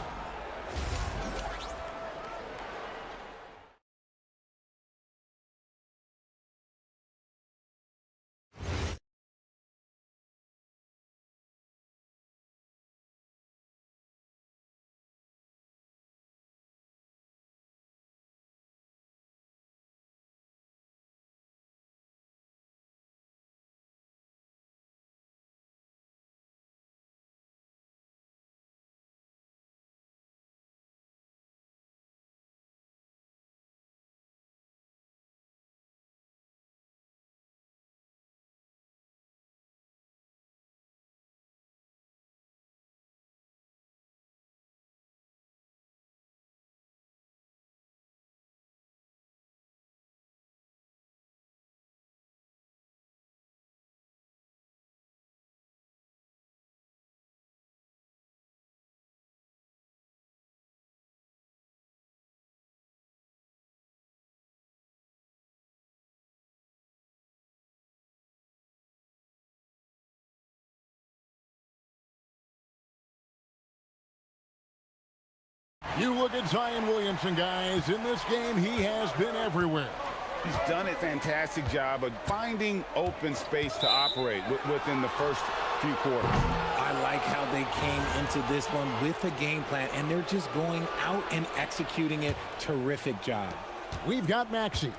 You look at Zion Williamson, guys. In this game, he has been everywhere. He's done a fantastic job of finding open space to operate within the first few quarters. I like how they came into this one with a game plan, and they're just going out and executing it. Terrific job. We've got Maxey.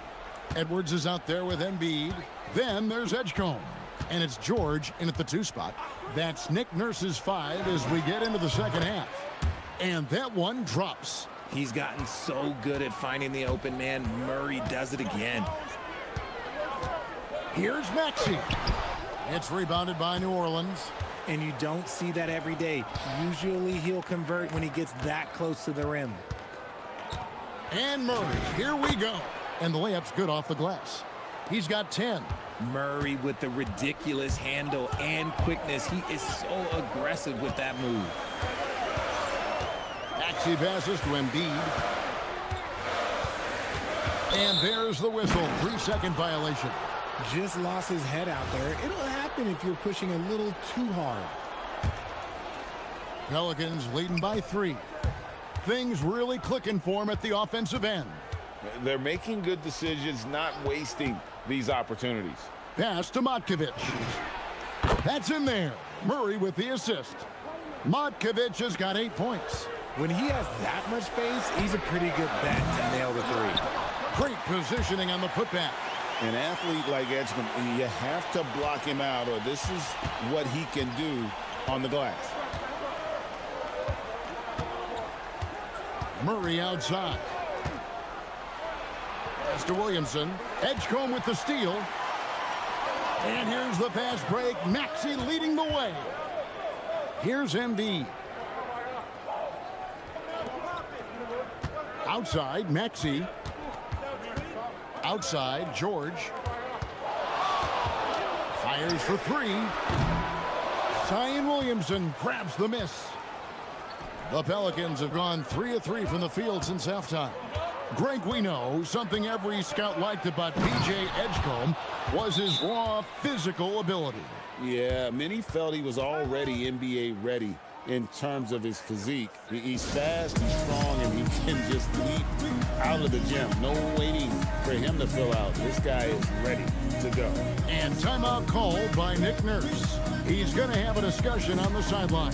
Edwards is out there with Embiid. Then there's Edgecombe. And it's George in at the 2 spot. That's Nick Nurse's 5 as we get into the second half. And that one drops. He's gotten so good at finding the open man. Murray does it again. Here's Maxey. It's rebounded by New Orleans. And you don't see that every day. Usually he'll convert when he gets that close to the rim. And Murray, here we go. And the layup's good off the glass. He's got 10. Murray with the ridiculous handle and quickness. He is so aggressive with that move. Maxey passes to Embiid. And there's the whistle. 3-second violation. Just lost his head out there. It'll happen if you're pushing a little too hard. Pelicans leading by 3. Things really clicking for him at the offensive end. They're making good decisions, not wasting these opportunities. Pass to Matkovic. That's in there. Murray with the assist. Matkovic has got 8 points. When he has that much space, he's a pretty good bet to nail the 3. Great positioning on the putback. An athlete like Edgecombe, you have to block him out, or this is what he can do on the glass. Murray outside. Pass to Williamson. Edgecombe with the steal. And here's the fast break. Maxey leading the way. Here's Embiid. Outside, Maxey. Outside, George. Fires for 3. Zion Williamson grabs the miss. The Pelicans have gone 3 of 3 from the field since halftime. Greg, we know something every scout liked about P.J. Edgecombe was his raw physical ability. Yeah, many felt he was already NBA ready in terms of his physique. He's fast, he's strong, and he can just leap out of the gym. No waiting for him to fill out. This guy is ready to go. And timeout called by Nick Nurse. He's going to have a discussion on the sideline.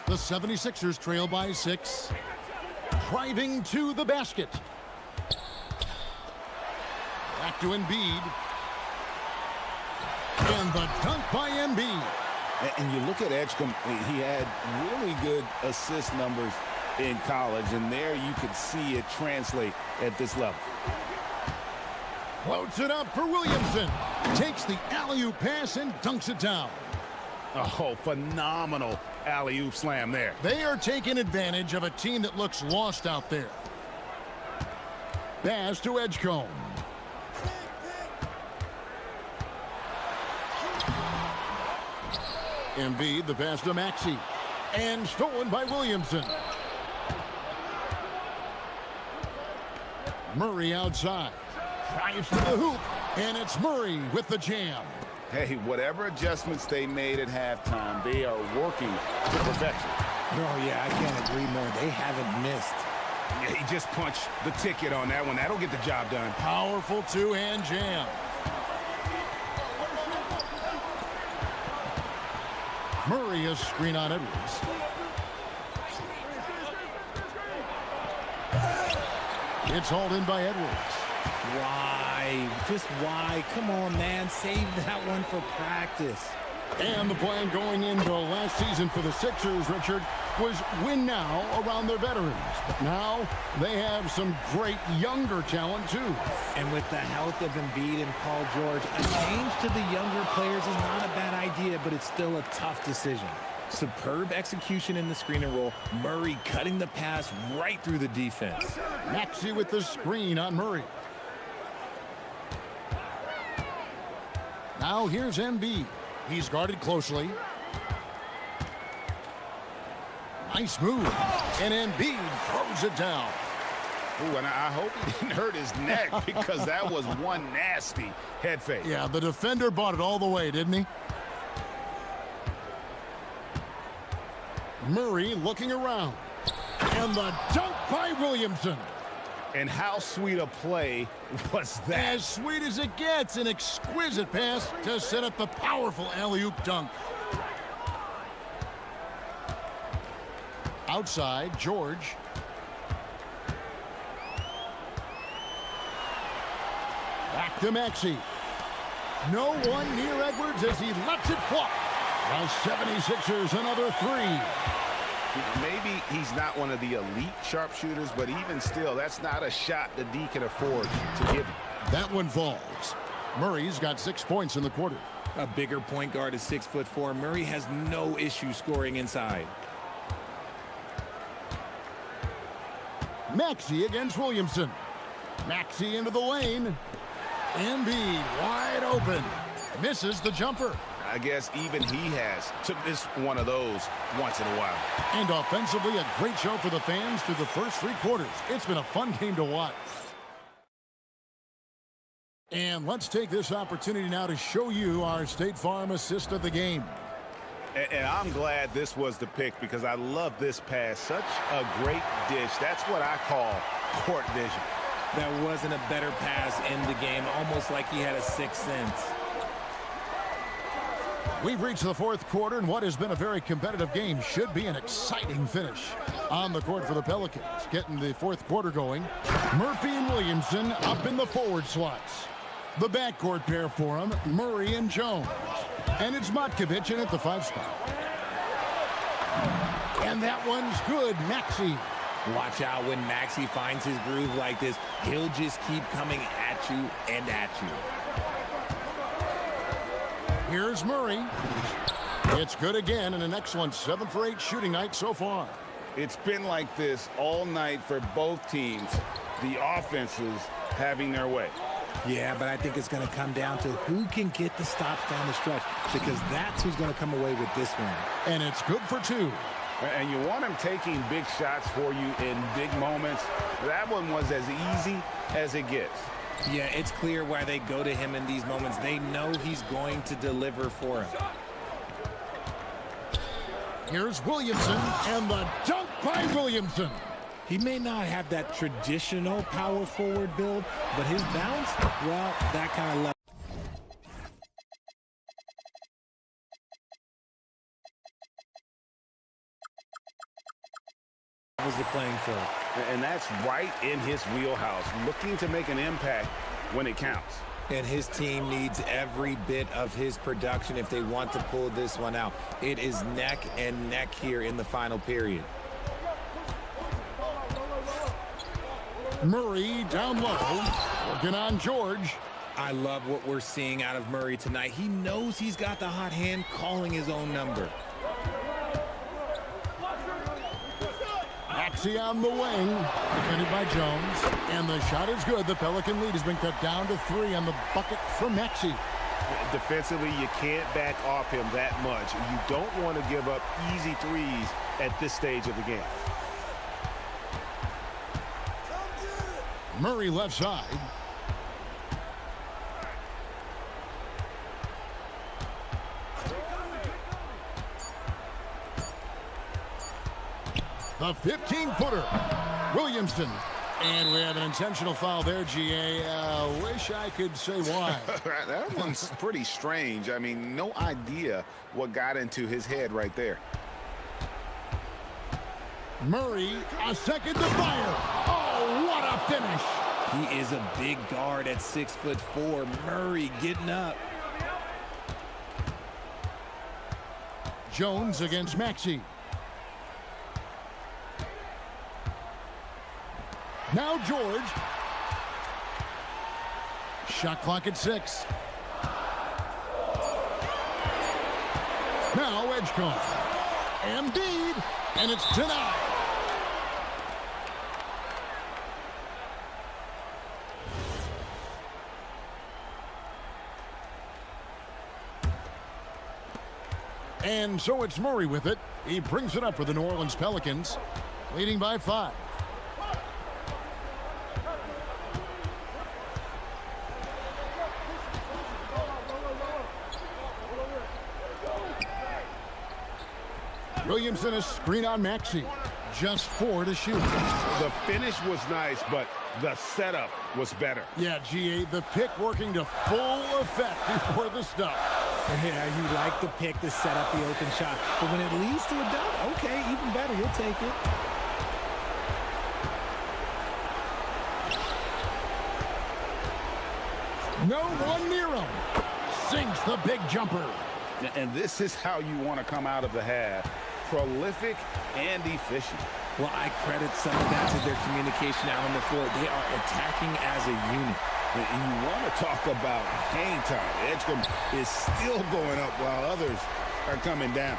The 76ers trail by 6. Driving to the basket. Back to Embiid. And the dunk by Embiid. And you look at Edgecombe, he had really good assist numbers in college, and there you could see it translate at this level. Floats it up for Williamson. Takes the alley-oop pass and dunks it down. Oh, phenomenal alley-oop slam there. They are taking advantage of a team that looks lost out there. Pass to Edgecombe. Embiid, the pass to Maxey. And stolen by Williamson. Murray outside. Drives to the hoop. And it's Murray with the jam. Hey, whatever adjustments they made at halftime, they are working to perfection. Oh, yeah, I can't agree more. They haven't missed. Yeah, he just punched the ticket on that one. That'll get the job done. Powerful two-hand jam. Murray is screen on Edwards. It's hauled in by Edwards. Why? Just why? Come on, man. Save that one for practice. And the plan going into last season for the Sixers, Richard, was win now around their veterans. But now they have some great younger talent, too. And with the health of Embiid and Paul George, a change to the younger players is not a bad idea, but it's still a tough decision. Superb execution in the screen and roll. Murray cutting the pass right through the defense. Maxey with the screen on Murray. Now here's Embiid. He's guarded closely. Nice move. And Embiid throws it down. Ooh, and I hope he didn't hurt his neck because that was one nasty head fake. Yeah, the defender bought it all the way, didn't he? Murray looking around. And the dunk by Williamson. And how sweet a play was that? As sweet as it gets, an exquisite pass to set up the powerful alley-oop dunk. Outside, George. Back to Maxey. No one near Edwards as he lets it fly. The 76ers another 3. Maybe he's not one of the elite sharpshooters, but even still, that's not a shot that D can afford to give him. That one falls. Murray's got 6 points in the quarter. A bigger point guard is 6'4". Murray has no issue scoring inside. Maxey against Williamson. Maxey into the lane. Embiid wide open. Misses the jumper. I guess even he took this one of those once in a while. And offensively, a great show for the fans through the first 3 quarters. It's been a fun game to watch. And let's take this opportunity now to show you our State Farm assist of the game. And I'm glad this was the pick because I love this pass. Such a great dish. That's what I call court vision. There wasn't a better pass in the game, almost like he had a sixth sense. We've reached the 4th quarter, and what has been a very competitive game should be an exciting finish. On the court for the Pelicans, getting the 4th quarter going. Murphy and Williamson up in the forward slots. The backcourt pair for him, Murray and Jones. And it's Matkovic in at the 5 spot. And that one's good, Maxey. Watch out when Maxey finds his groove like this. He'll just keep coming at you and at you. Here's Murray. It's good again, and an excellent 7 for 8 shooting night so far. It's been like this all night for both teams. The offenses having their way. Yeah, but I think it's going to come down to who can get the stops down the stretch, because that's who's going to come away with this one. And it's good for 2. And you want him taking big shots for you in big moments. That one was as easy as it gets. Yeah, it's clear why they go to him in these moments. They know he's going to deliver for him. Here's Williamson, and the dunk by Williamson. He may not have that traditional power forward build, but his bounce, well, that kind of level. Was the playing field. And that's right in his wheelhouse, looking to make an impact when it counts. And his team needs every bit of his production if they want to pull this one out. It is neck and neck here in the final period. Murray down low, working on George. I love what we're seeing out of Murray tonight. He knows he's got the hot hand, calling his own number. Maxey on the wing, defended by Jones, and the shot is good. The Pelican lead has been cut down to 3 on the bucket from Maxey. Defensively, you can't back off him that much. You don't want to give up easy threes at this stage of the game. Murray left side. The 15-footer, Williamson. And we have an intentional foul there, GA. Wish I could say why. That one's pretty strange. I mean, no idea what got into his head right there. Murray, a second to fire. Oh, what a finish. He is a big guard at 6'4". Murray getting up. Jones against Maxey. Now George. Shot clock at 6. Now Edgecombe. Embiid, and it's denied. And so it's Murray with it. He brings it up for the New Orleans Pelicans, leading by 5. Williamson a screen on Maxey. Just 4 to shoot. The finish was nice, but the setup was better. Yeah, GA, the pick working to full effect before the stuff. Yeah, you like the pick to set up the open shot. But when it leads to a dunk, okay, even better. You'll take it. No one near him. Sinks the big jumper. And this is how you want to come out of the half. Prolific and efficient. Well, I credit some of that to their communication out on the floor. They are attacking as a unit. And you want to talk about hang time. Edgecombe is still going up while others are coming down.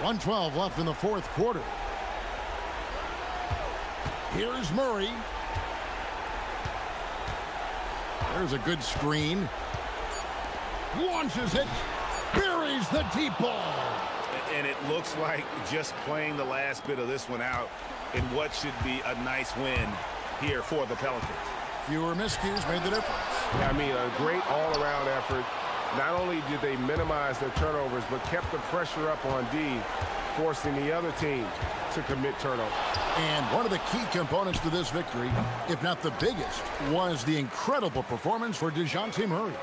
1:12 left in the fourth quarter. Here's Murray. There's a good screen. Launches it. Buries the deep ball. And it looks like just playing the last bit of this one out in what should be a nice win here for the Pelicans. Fewer miscues made the difference. I mean, a great all-around effort. Not only did they minimize their turnovers, but kept the pressure up on D, forcing the other team to commit turnovers. And one of the key components to this victory, if not the biggest, was the incredible performance for DeJounte Murray.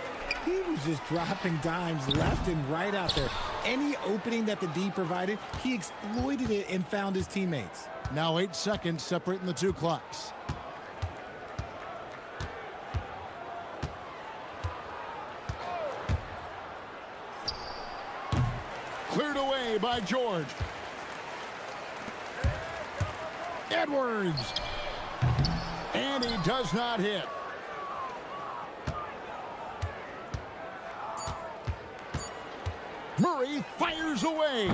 He was just dropping dimes left and right out there. Any opening that the D provided, he exploited it and found his teammates. Now 8 seconds separating the two clocks. Cleared away by George. Edwards. And he does not hit. Murray fires away.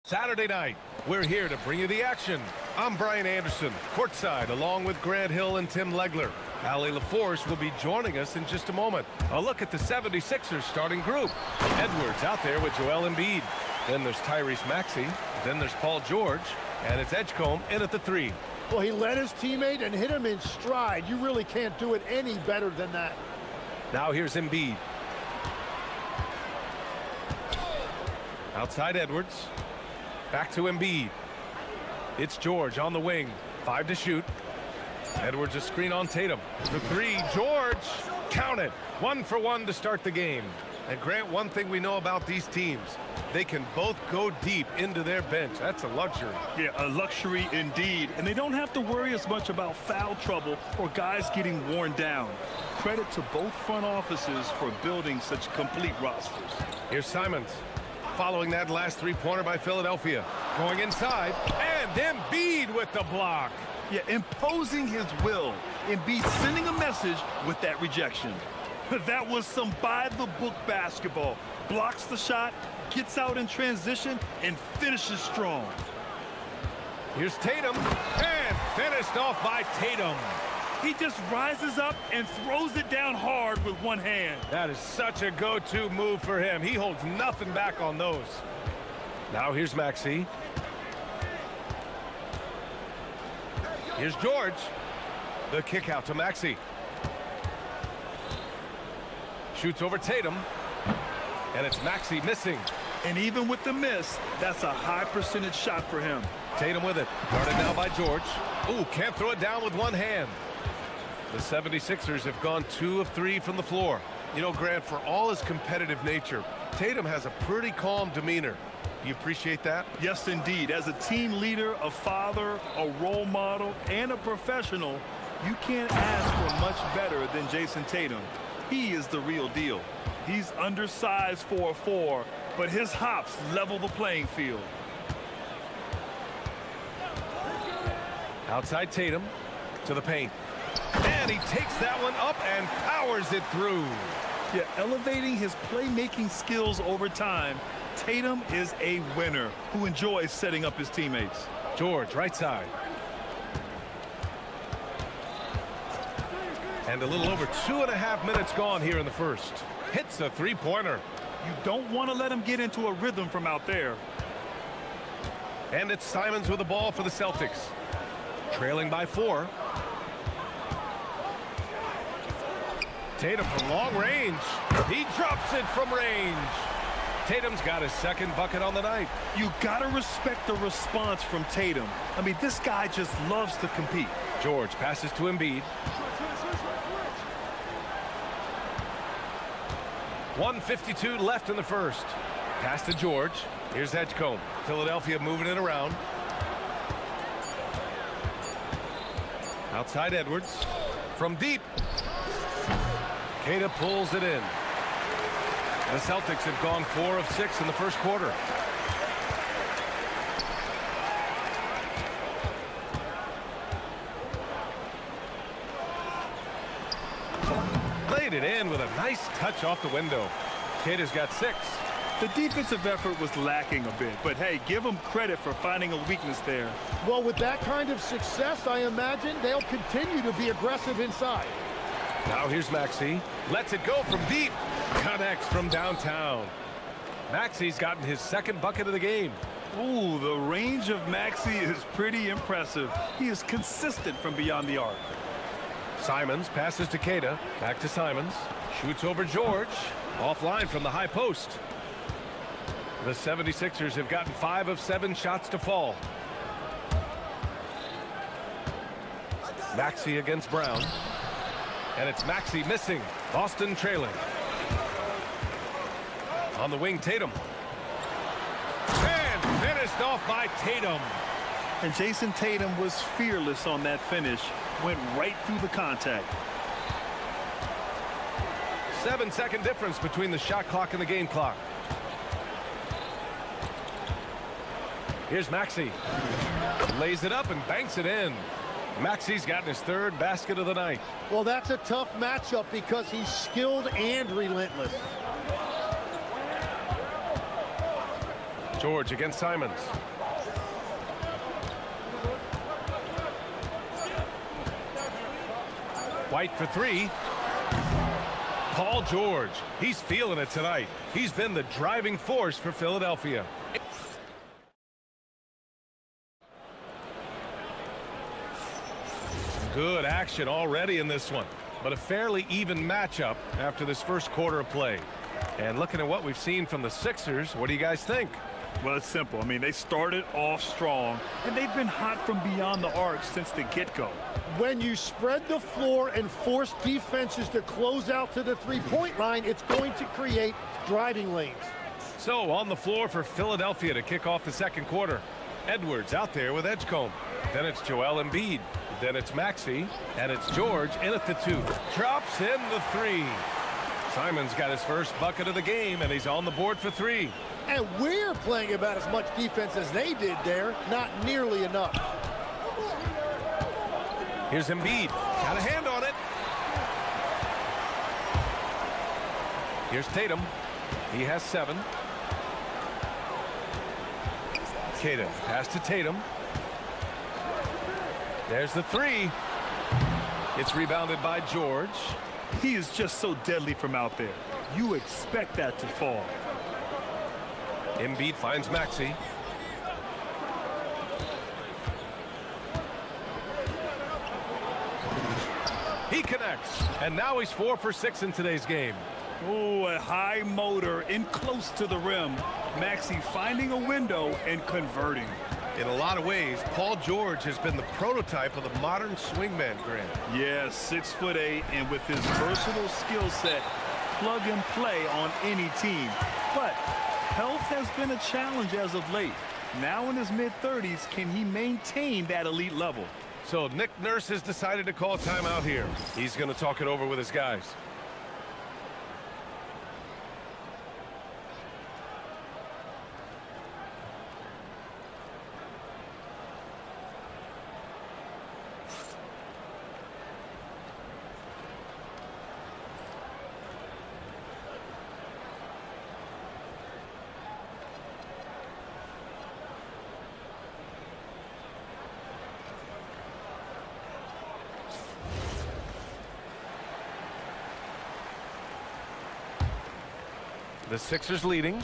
Saturday night, we're here to bring you the action. I'm Brian Anderson, courtside, along with Grant Hill and Tim Legler. Ali LaForce will be joining us in just a moment. A look at the 76ers starting group. Edwards out there with Joel Embiid. Then there's Tyrese Maxey. Then there's Paul George. And it's Edgecombe in at the 3. Well, he led his teammate and hit him in stride. You really can't do it any better than that. Now here's Embiid. Outside Edwards. Back to Embiid. It's George on the wing. 5 to shoot. Edwards a screen on Tatum. The 3, George. Count it. 1 for 1 to start the game. And Grant, one thing we know about these teams, they can both go deep into their bench. That's a luxury. Yeah, a luxury indeed. And they don't have to worry as much about foul trouble or guys getting worn down. Credit to both front offices for building such complete rosters. Here's Simons. Following that last three-pointer by Philadelphia. Going inside, and Embiid with the block. Yeah, imposing his will. Embiid sending a message with that rejection. That was some by-the-book basketball. Blocks the shot, gets out in transition, and finishes strong. Here's Tatum, and finished off by Tatum. He just rises up and throws it down hard with one hand. That is such a go-to move for him. He holds nothing back on those. Now here's Maxey. Here's George. The kick out to Maxey. Shoots over Tatum. And it's Maxey missing. And even with the miss, that's a high percentage shot for him. Tatum with it. Guarded now by George. Ooh, can't throw it down with one hand. The 76ers have gone 2 of 3 from the floor. You know, Grant, for all his competitive nature, Tatum has a pretty calm demeanor. Do you appreciate that? Yes, indeed. As a team leader, a father, a role model, and a professional, you can't ask for much better than Jason Tatum. He is the real deal. He's undersized for a 4, but his hops level the playing field. Outside Tatum to the paint. And he takes that one up and powers it through. Yeah, elevating his playmaking skills over time, Tatum is a winner who enjoys setting up his teammates. George, right side. And a little over 2.5 minutes gone here in the first. Hits a three-pointer. You don't want to let him get into a rhythm from out there. And it's Simons with the ball for the Celtics. Trailing by 4. Tatum from long range. He drops it from range. Tatum's got his second bucket on the night. You gotta respect the response from Tatum. I mean, this guy just loves to compete. George passes to Embiid. 1:52 left in the first. Pass to George. Here's Edgecombe. Philadelphia moving it around. Outside Edwards. From deep. Queta pulls it in. The Celtics have gone 4 of 6 in the first quarter. Laid it in with a nice touch off the window. Queta's got 6. The defensive effort was lacking a bit, but hey, give them credit for finding a weakness there. Well, with that kind of success, I imagine they'll continue to be aggressive inside. Now here's Maxey. Lets it go from deep. Connects from downtown. Maxey's gotten his second bucket of the game. Ooh, the range of Maxey is pretty impressive. He is consistent from beyond the arc. Simons passes to Queta. Back to Simons. Shoots over George. Offline from the high post. The 76ers have gotten 5 of 7 shots to fall. Maxey against Brown. And it's Maxey missing. Boston trailing. On the wing, Tatum. And finished off by Tatum. And Jason Tatum was fearless on that finish. Went right through the contact. 7-second difference between the shot clock and the game clock. Here's Maxey. Lays it up and banks it in. Maxey's gotten his 3rd basket of the night. Well, that's a tough matchup because he's skilled and relentless. George against Simons. White for three. Paul George, he's feeling it tonight. He's been the driving force for Philadelphia. Good action already in this one, but a fairly even matchup after this first quarter of play. And looking at what we've seen from the Sixers, what do you guys think? Well, it's simple. I mean, they started off strong, and they've been hot from beyond the arc since the get-go. When you spread the floor and force defenses to close out to the three-point line, it's going to create driving lanes. So on the floor for Philadelphia to kick off the second quarter. Edwards out there with Edgecombe. Then it's Joel Embiid. Then it's Maxey. And it's George in at the two. Drops in the three. Simons got his first bucket of the game, and he's on the board for three. And we're playing about as much defense as they did there. Not nearly enough. Here's Embiid. Got a hand on it. Here's Tatum. He has 7. Caden, pass to Tatum. There's the three. It's rebounded by George. He is just so deadly from out there. You expect that to fall. Embiid finds Maxey. He connects, and now he's 4 for 6 in today's game. Oh, a high motor in close to the rim. Maxey finding a window and converting. In a lot of ways, Paul George has been the prototype of the modern swingman, Grant. Yeah, 6'8", and with his versatile skill set, plug and play on any team. But health has been a challenge as of late. Now in his mid-30s, can he maintain that elite level? So Nick Nurse has decided to call timeout here. He's going to talk it over with his guys. The Sixers leading.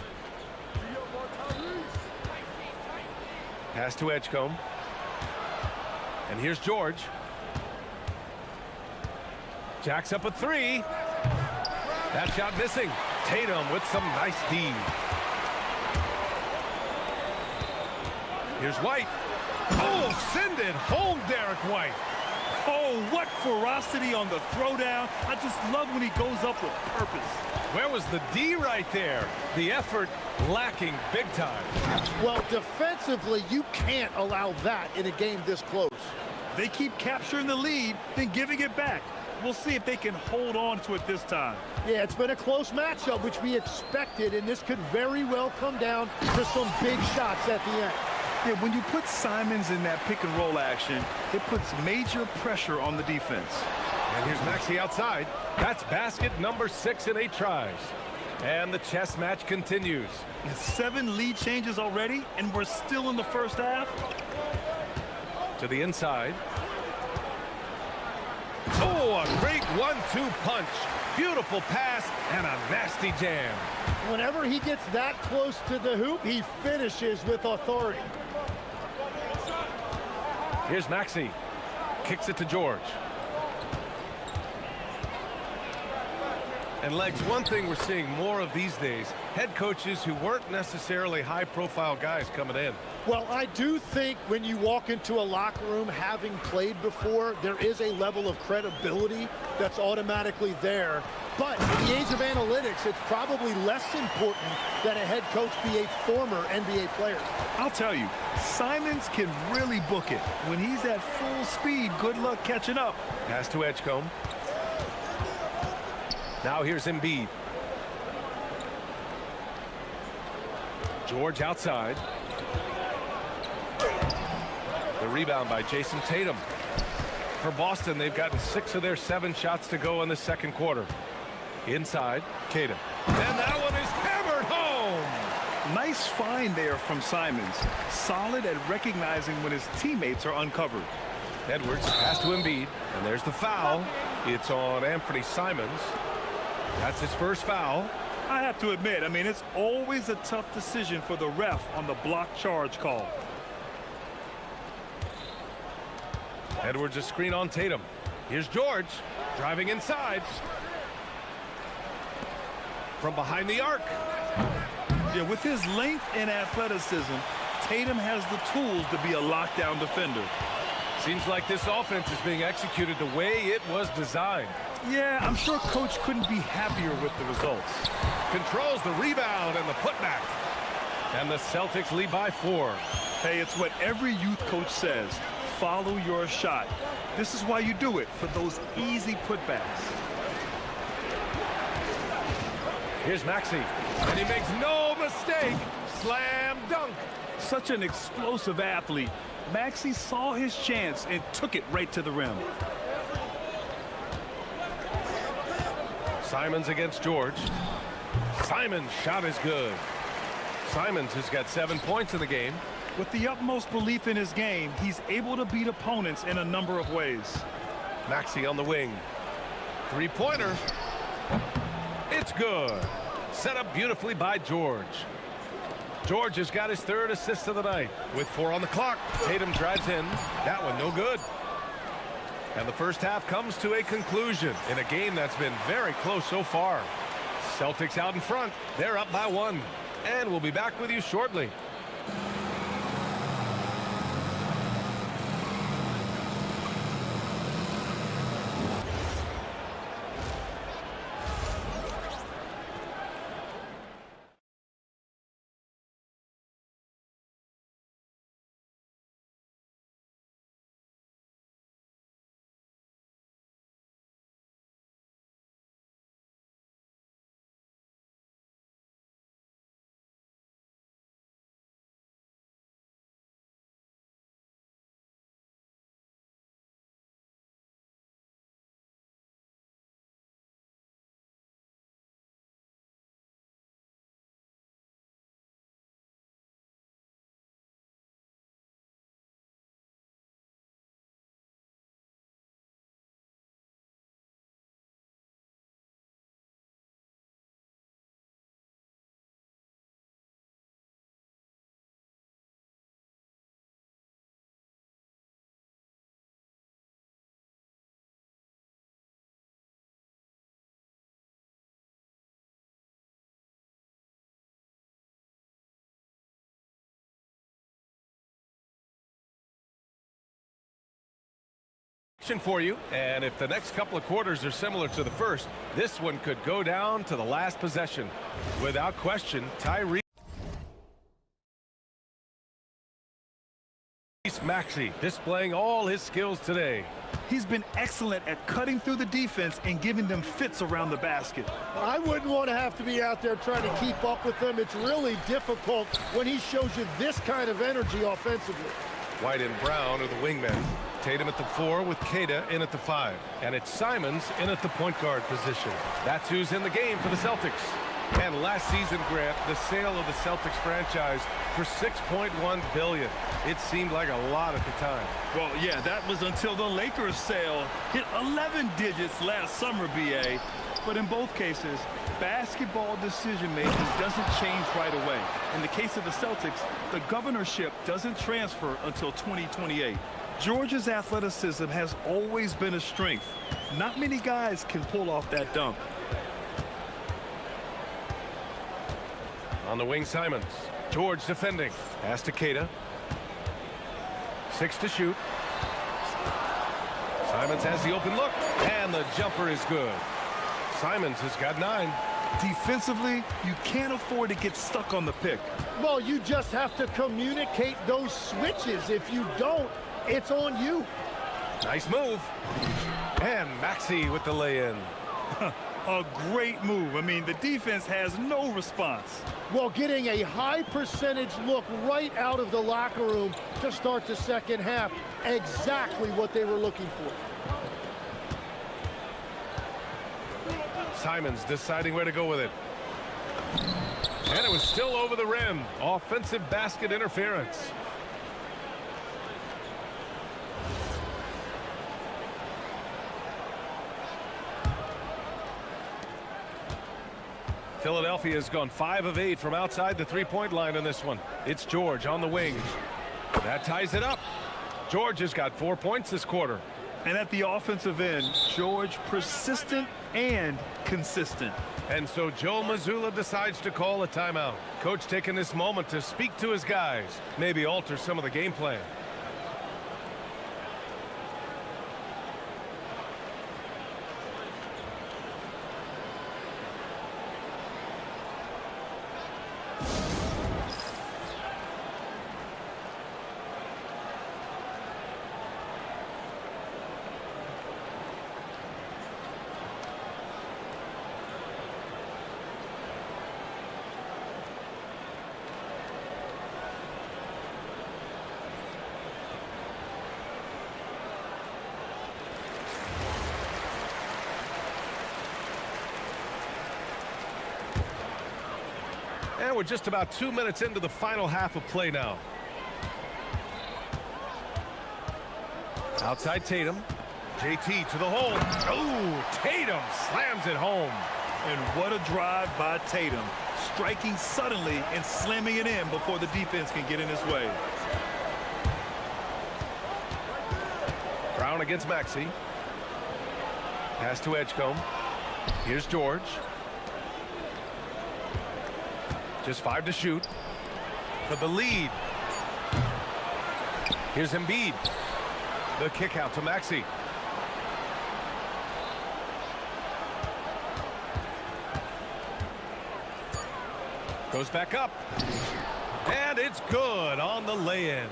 Pass to Edgecombe. And here's George. Jacks up a three. That shot missing. Tatum with some nice D. Here's White. Oh, send it home, Derek White. Oh, what ferocity on the throwdown. I just love when he goes up with purpose. Where was the D right there? The effort lacking big time. Well, defensively, you can't allow that in a game this close. They keep capturing the lead, then giving it back. We'll see if they can hold on to it this time. Yeah, it's been a close matchup, which we expected, and this could very well come down to some big shots at the end. Yeah, when you put Simons in that pick and roll action, it puts major pressure on the defense. And here's Maxey outside. That's basket number 6 in 8 tries. And the chess match continues. 7 lead changes already, and we're still in the first half. To the inside. Oh, a great 1-2 punch. Beautiful pass and a nasty jam. Whenever he gets that close to the hoop, he finishes with authority. Here's Maxey. Kicks it to George. And Legs, one thing we're seeing more of these days, head coaches who weren't necessarily high-profile guys coming in. Well, I do think when you walk into a locker room having played before, there is a level of credibility that's automatically there. But in the age of analytics, it's probably less important that a head coach be a former NBA player. I'll tell you, Simons can really book it. When he's at full speed, good luck catching up. Pass to Edgecombe. Now here's Embiid. George outside. The rebound by Jason Tatum. For Boston, they've gotten 6 of their 7 shots to go in the second quarter. Inside, Tatum. And that one is hammered home. Nice find there from Simons. Solid at recognizing when his teammates are uncovered. Edwards pass to Embiid, and there's the foul. It's on Anthony Simons. That's his first foul. I have to admit, I mean, it's always a tough decision for the ref on the block charge call. Edwards a screen on Tatum. Here's George driving inside. From behind the arc. Yeah, with his length and athleticism, Tatum has the tools to be a lockdown defender. Seems like this offense is being executed the way it was designed. Yeah, I'm sure Coach couldn't be happier with the results. Controls the rebound and the putback. And the Celtics lead by 4. Hey, it's what every youth coach says. Follow your shot. This is why you do it, for those easy putbacks. Here's Maxey, and he makes no mistake. Slam dunk. Such an explosive athlete. Maxey saw his chance and took it right to the rim. Simons against George. Simons' shot is good. Simons has got 7 points in the game. With the utmost belief in his game, he's able to beat opponents in a number of ways. Maxey on the wing. Three-pointer. It's good. Set up beautifully by George. George has got his 3rd assist of the night. With 4 on the clock, Tatum drives in. That one no good. And the first half comes to a conclusion in a game that's been very close so far. Celtics out in front. They're up by 1. And we'll be back with you shortly. For you, and if the next couple of quarters are similar to the first, this one could go down to the last possession. Without question, Tyrese Maxey displaying all his skills today. He's been excellent at cutting through the defense and giving them fits around the basket. I wouldn't want to have to be out there trying to keep up with them. It's really difficult when he shows you this kind of energy offensively. White and Brown are the wingmen. Tatum at the 4 with Queta in at the 5. And it's Simons in at the point guard position. That's who's in the game for the Celtics. And last season, Grant, the sale of the Celtics franchise for $6.1 billion. It seemed like a lot at the time. Well, yeah, that was until the Lakers sale hit 11 digits last summer, BA. But in both cases, basketball decision-making doesn't change right away. In the case of the Celtics, the governorship doesn't transfer until 2028. George's athleticism has always been a strength. Not many guys can pull off that dunk. On the wing, Simons. George defending. Pass to Queta. 6 to shoot. Simons has the open look, and the jumper is good. Simons has got 9. Defensively, you can't afford to get stuck on the pick. Well, you just have to communicate those switches. If you don't, it's on you. Nice move. And Maxey with the lay-in. A great move. I mean, the defense has no response. Well, getting a high percentage look right out of the locker room to start the second half. Exactly what they were looking for. Simons deciding where to go with it. And it was still over the rim. Offensive basket interference. Philadelphia has gone 5 of 8 from outside the three-point line in this one. It's George on the wing. That ties it up. George has got 4 points this quarter. And at the offensive end, George persistent and consistent. And so Joe Mazzulla decides to call a timeout. Coach taking this moment to speak to his guys, maybe alter some of the game plan. And we're just about 2 minutes into the final half of play now. Outside Tatum. JT to the hole. Oh, Tatum slams it home. And what a drive by Tatum. Striking suddenly and slamming it in before the defense can get in his way. Brown against Maxey. Pass to Edgecombe. Here's George. Just 5 to shoot for the lead. Here's Embiid. The kick out to Maxey. Goes back up. And it's good on the lay-in.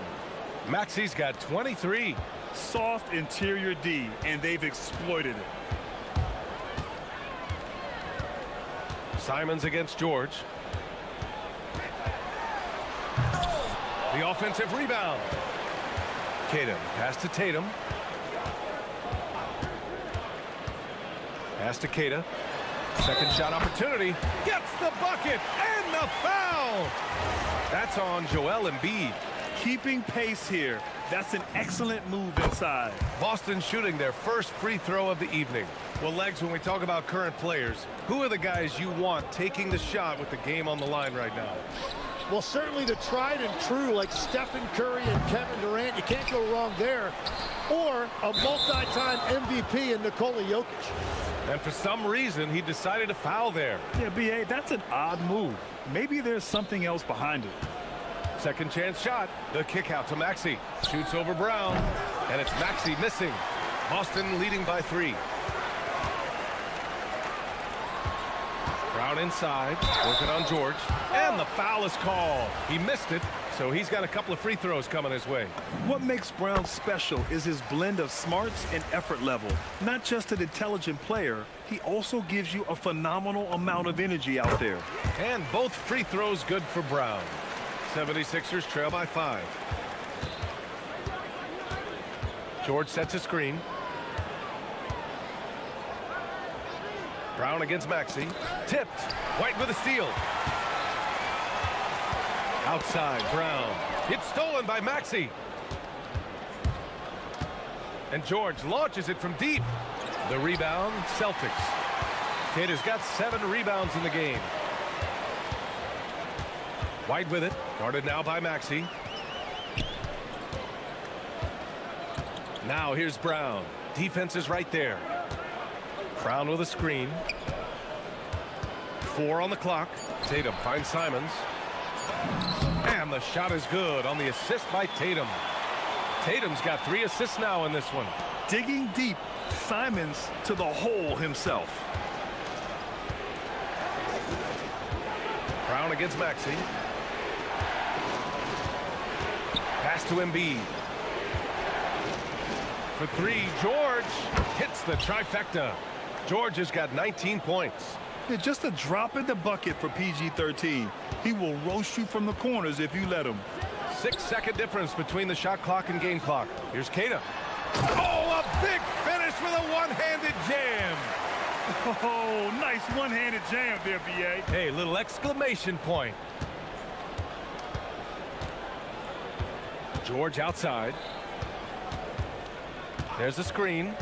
Maxey's got 23. Soft interior D, and they've exploited it. Simons against George. The offensive rebound. Tatum, pass to Tatum. Pass to Keita. Second shot opportunity. Gets the bucket and the foul. That's on Joel Embiid. Keeping pace here. That's an excellent move inside. Boston shooting their first free throw of the evening. Well, Legs, when we talk about current players, who are the guys you want taking the shot with the game on the line right now? Well, certainly the tried and true, like Stephen Curry and Kevin Durant. You can't go wrong there. Or a multi-time MVP in Nikola Jokic. And for some reason, he decided to foul there. Yeah, B.A., that's an odd move. Maybe there's something else behind it. Second chance shot. The kick out to Maxey. Shoots over Brown. And it's Maxey missing. Boston leading by 3. Brown inside, working on George, and the foul is called. He missed it, so he's got a couple of free throws coming his way. What makes Brown special is his blend of smarts and effort level. Not just an intelligent player, he also gives you a phenomenal amount of energy out there. And both free throws good for Brown. 76ers trail by 5. George sets a screen. Brown against Maxey. Tipped. White with a steal. Outside, Brown. It's stolen by Maxey. And George launches it from deep. The rebound, Celtics. Keita's got 7 rebounds in the game. White with it. Guarded now by Maxey. Now here's Brown. Defense is right there. Brown with a screen. 4 on the clock. Tatum finds Simons. And the shot is good on the assist by Tatum. Tatum's got 3 assists now in this one. Digging deep, Simons to the hole himself. Brown against Maxey. Pass to Embiid. For 3, George hits the trifecta. George has got 19 points. Yeah, just a drop in the bucket for PG-13. He will roast you from the corners if you let him. 6-second difference between the shot clock and game clock. Here's Keita. Oh, a big finish with a one-handed jam. Oh, nice one-handed jam there, B.A. Hey, little exclamation point. George outside. There's the screen.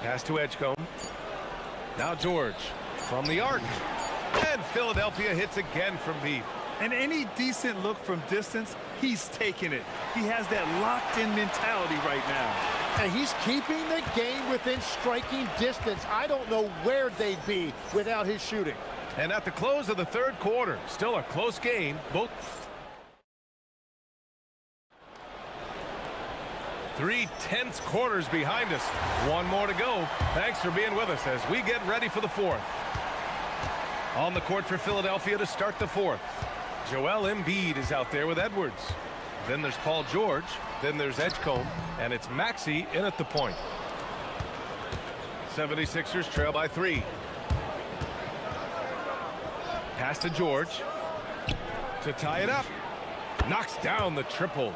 Pass to Edgecombe. Now George from the arc. And Philadelphia hits again from deep. And any decent look from distance, he's taking it. He has that locked-in mentality right now. And he's keeping the game within striking distance. I don't know where they'd be without his shooting. And at the close of the third quarter, still a close game. Both 3 tense quarters behind us. One more to go. Thanks for being with us as we get ready for the fourth. On the court for Philadelphia to start the fourth. Joel Embiid is out there with Edwards. Then there's Paul George. Then there's Edgecombe. And it's Maxey in at the point. 76ers trail by 3. Pass to George. To tie it up. Knocks down the triple.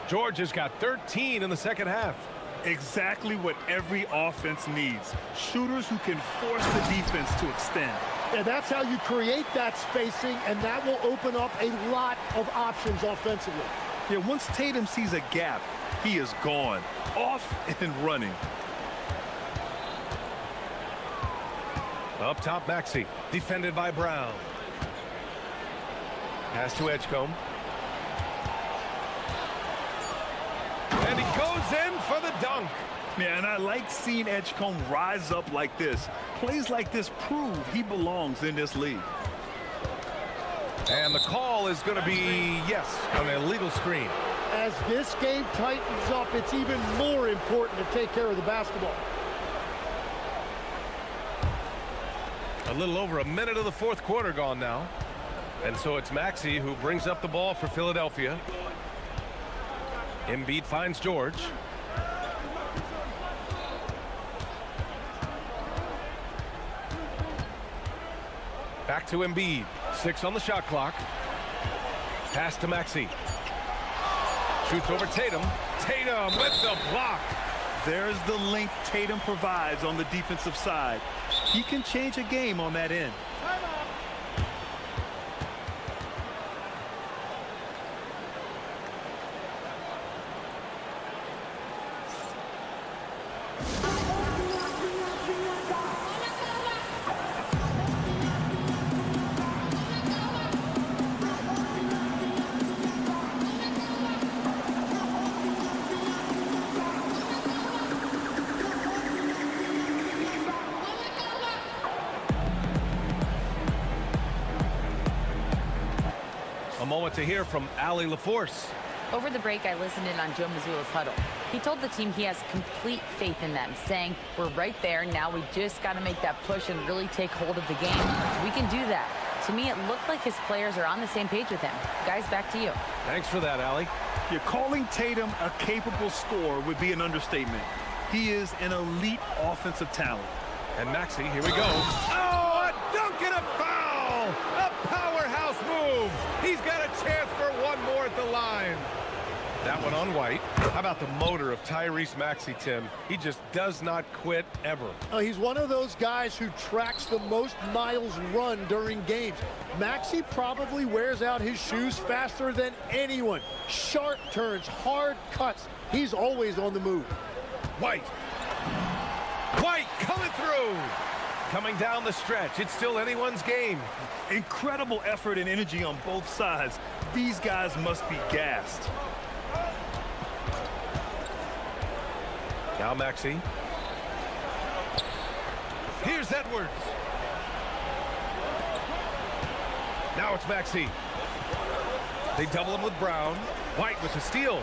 George has got 13 in the second half. Exactly what every offense needs. Shooters who can force the defense to extend. And that's how you create that spacing, and that will open up a lot of options offensively. Yeah, once Tatum sees a gap, he is gone, off and running. Up top, Maxey, defended by Brown. Pass to Edgecombe. And he goes in for the dunk. Yeah, and I like seeing Edgecombe rise up like this. Plays like this prove he belongs in this league. And the call is going to be, yes, an illegal screen. As this game tightens up, it's even more important to take care of the basketball. A little over a minute of the fourth quarter gone now. And so it's Maxey who brings up the ball for Philadelphia. Embiid finds George. Back to Embiid. 6 on the shot clock. Pass to Maxey. Shoots over Tatum. Tatum with the block. There's the length Tatum provides on the defensive side. He can change a game on that end. Moment to hear from Allie LaForce. Over the break, I listened in on Joe Mazzulla's huddle. He told the team he has complete faith in them, saying, we're right there, now we just got to make that push and really take hold of the game. We can do that. To me, it looked like his players are on the same page with him. Guys, back to you. Thanks for that, Allie. You're calling Tatum a capable scorer would be an understatement. He is an elite offensive talent. And Maxey, here we go. Oh, a dunk and a foul! A powerhouse move! He's got a chance for one more at the line. That one on White. How about the motor of Tyrese Maxey, Tim? He just does not quit ever. He's one of those guys who tracks the most miles run during games. Maxey probably wears out his shoes faster than anyone. Sharp turns, hard cuts. He's always on the move. White. White coming through. Coming down the stretch. It's still anyone's game. Incredible effort and energy on both sides. These guys must be gassed. Now Maxey. Here's Edwards. Now it's Maxey. They double him with Brown. White with the steal.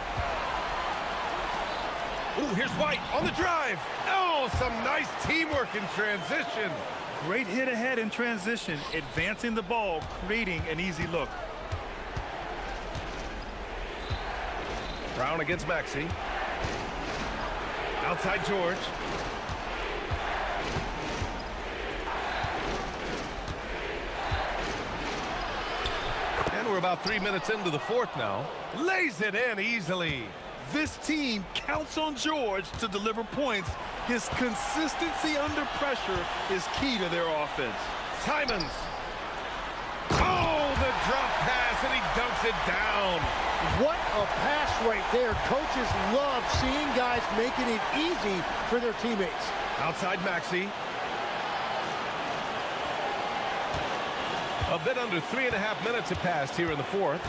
Ooh, here's White on the drive. Oh, some nice teamwork in transition. Great hit ahead in transition, advancing the ball, creating an easy look. Brown against Maxey. Outside George. And we're about 3 minutes into the fourth now. Lays it in easily. This team counts on George to deliver points. His consistency under pressure is key to their offense. Simons. Oh, the drop pass, and he dunks it down. What a pass right there. Coaches love seeing guys making it easy for their teammates. Outside Maxey. A bit under 3.5 minutes have passed here in the fourth.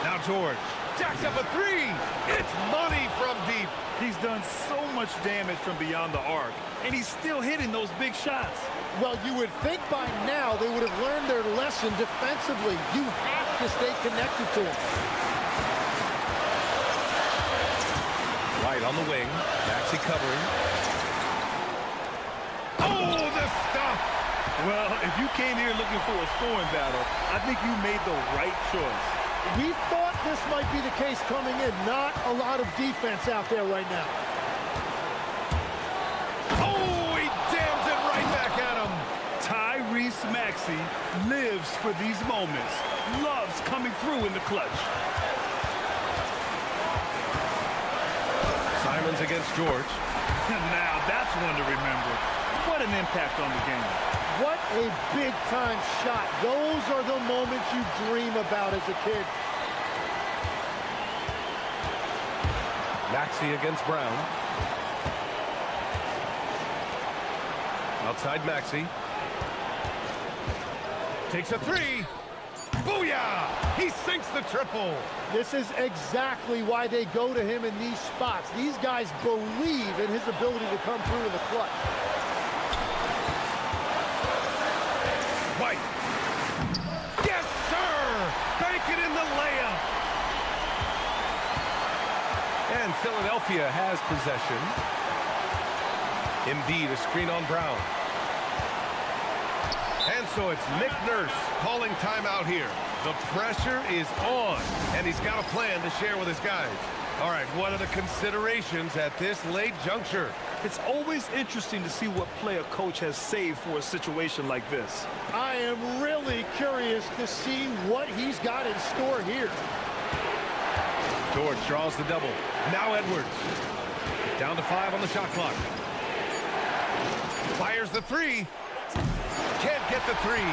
Now George jacks up a three. It's money from deep. He's done so much damage from beyond the arc, and he's still hitting those big shots. Well, you would think by now they would have learned their lesson defensively. You have to stay connected to him. White on the wing. Maxey covering. Oh, the stuff! Well, if you came here looking for a scoring battle, I think you made the right choice. We thought this might be the case coming in. Not a lot of defense out there right now. Oh, he jams it right back at him. Tyrese Maxey lives for these moments. Loves coming through in the clutch. Simons against George. Now that's one to remember. What an impact on the game. What a big-time shot. Those are the moments you dream about as a kid. Maxey against Brown. Outside Maxey. Takes a three. Booyah! He sinks the triple. This is exactly why they go to him in these spots. These guys believe in his ability to come through in the clutch. White. Yes, sir! Bank it in the layup. And Philadelphia has possession. Embiid, a screen on Brown. And so it's Nick Nurse calling timeout here. The pressure is on, and he's got a plan to share with his guys. All right, what are the considerations at this late juncture? It's always interesting to see what play a coach has saved for a situation like this. I am really curious to see what he's got in store here. George draws the double. Now Edwards. Down to 5 on the shot clock. Fires the three. Can't get the three.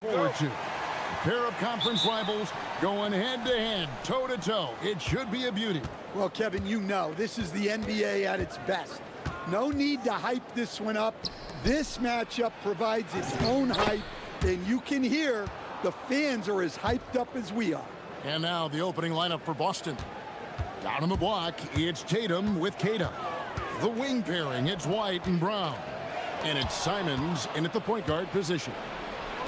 forward to. A pair of conference rivals going head-to-head, toe-to-toe. It should be a beauty. Well, Kevin, you know, this is the NBA at its best. No need to hype this one up. This matchup provides its own hype, and you can hear the fans are as hyped up as we are. And now the opening lineup for Boston. Down on the block, it's Tatum with Keita. The wing pairing, it's White and Brown. And it's Simons in at the point guard position.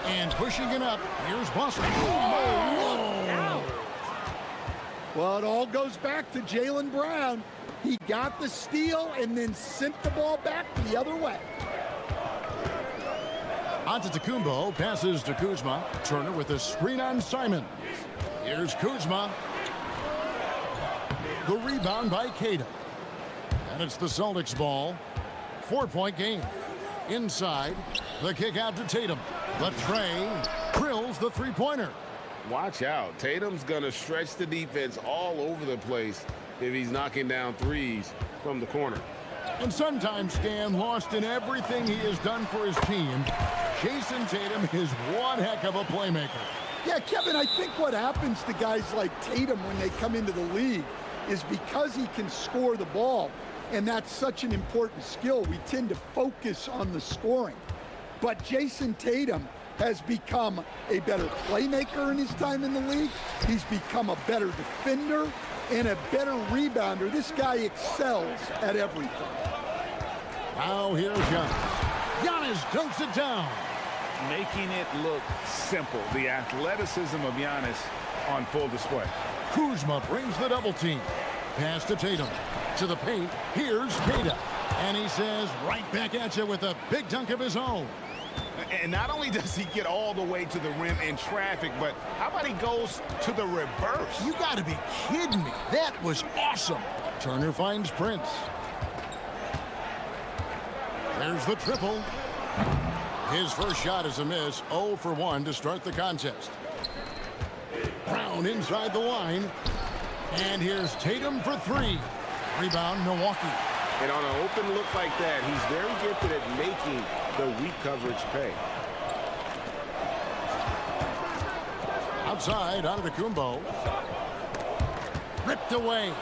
And pushing it up, here's Boston. Oh, well, it all goes back to Jaylen Brown. He got the steal and then sent the ball back the other way. Antetokounmpo passes to Kuzma. Turner with a screen on Simons. Here's Kuzma. The rebound by Keita. And it's the Celtics ball. 4-point game. Inside, the kick out to Tatum. The tray drills the three-pointer. Watch out. Tatum's going to stretch the defense all over the place if he's knocking down threes from the corner. And sometimes, Stan, lost in everything he has done for his team, Jason Tatum is one heck of a playmaker. Yeah, Kevin, I think what happens to guys like Tatum when they come into the league is because he can score the ball, and that's such an important skill, we tend to focus on the scoring. But Jason Tatum has become a better playmaker in his time in the league. He's become a better defender and a better rebounder. This guy excels at everything. Now here's Giannis. Giannis dunks it down. Making it look simple. The athleticism of Giannis on full display. Kuzma brings the double team. Pass to Tatum. To the paint. Here's Keita. And he says, right back at you with a big dunk of his own. And not only does he get all the way to the rim in traffic, but how about he goes to the reverse? You got to be kidding me. That was awesome. Turner finds Prince. There's the triple. His first shot is a miss. 0 for 1 to start the contest. Brown inside the line. And here's Tatum for 3. Rebound, Milwaukee. And on an open look like that, he's very gifted at making the weak coverage pay. Outside, Antetokounmpo. Ripped away.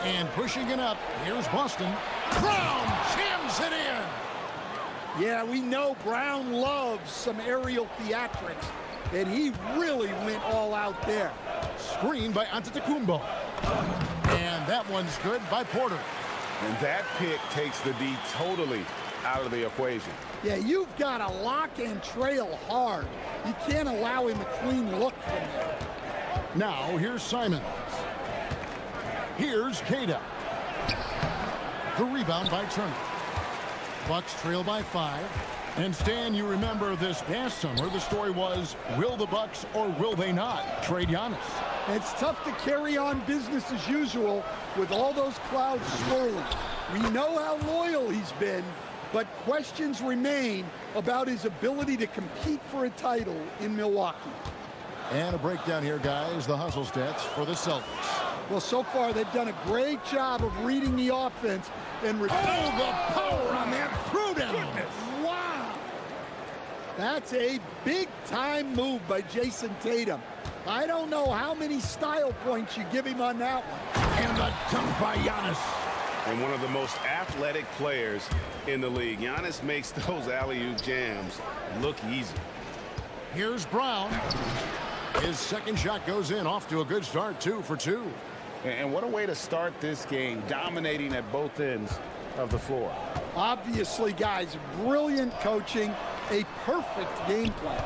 And pushing it up, here's Boston. Brown jams it in. Yeah, we know Brown loves some aerial theatrics, and he really went all out there. Screen by Antetokounmpo. And that one's good by Porter. And that pick takes the D totally out of the equation. Yeah, you've got to lock and trail hard. You can't allow him a clean look from there. Now, here's Simons. Here's Keita. The rebound by Turner. Bucks trail by 5. And Stan, you remember this past summer, the story was, will the Bucks or will they not trade Giannis? It's tough to carry on business as usual with all those clouds swirling. We know how loyal he's been, but questions remain about his ability to compete for a title in Milwaukee. And a breakdown here, guys, the hustle stats for the Celtics. Well, so far they've done a great job of reading the offense and the power on that throwdown. Wow. That's a big-time move by Jason Tatum. I don't know how many style points you give him on that one. And the dunk by Giannis. And one of the most athletic players in the league. Giannis makes those alley-oop jams look easy. Here's Brown. His second shot goes in, off to a good start, 2 for 2. And what a way to start this game, dominating at both ends of the floor. Obviously, guys, brilliant coaching, a perfect game plan.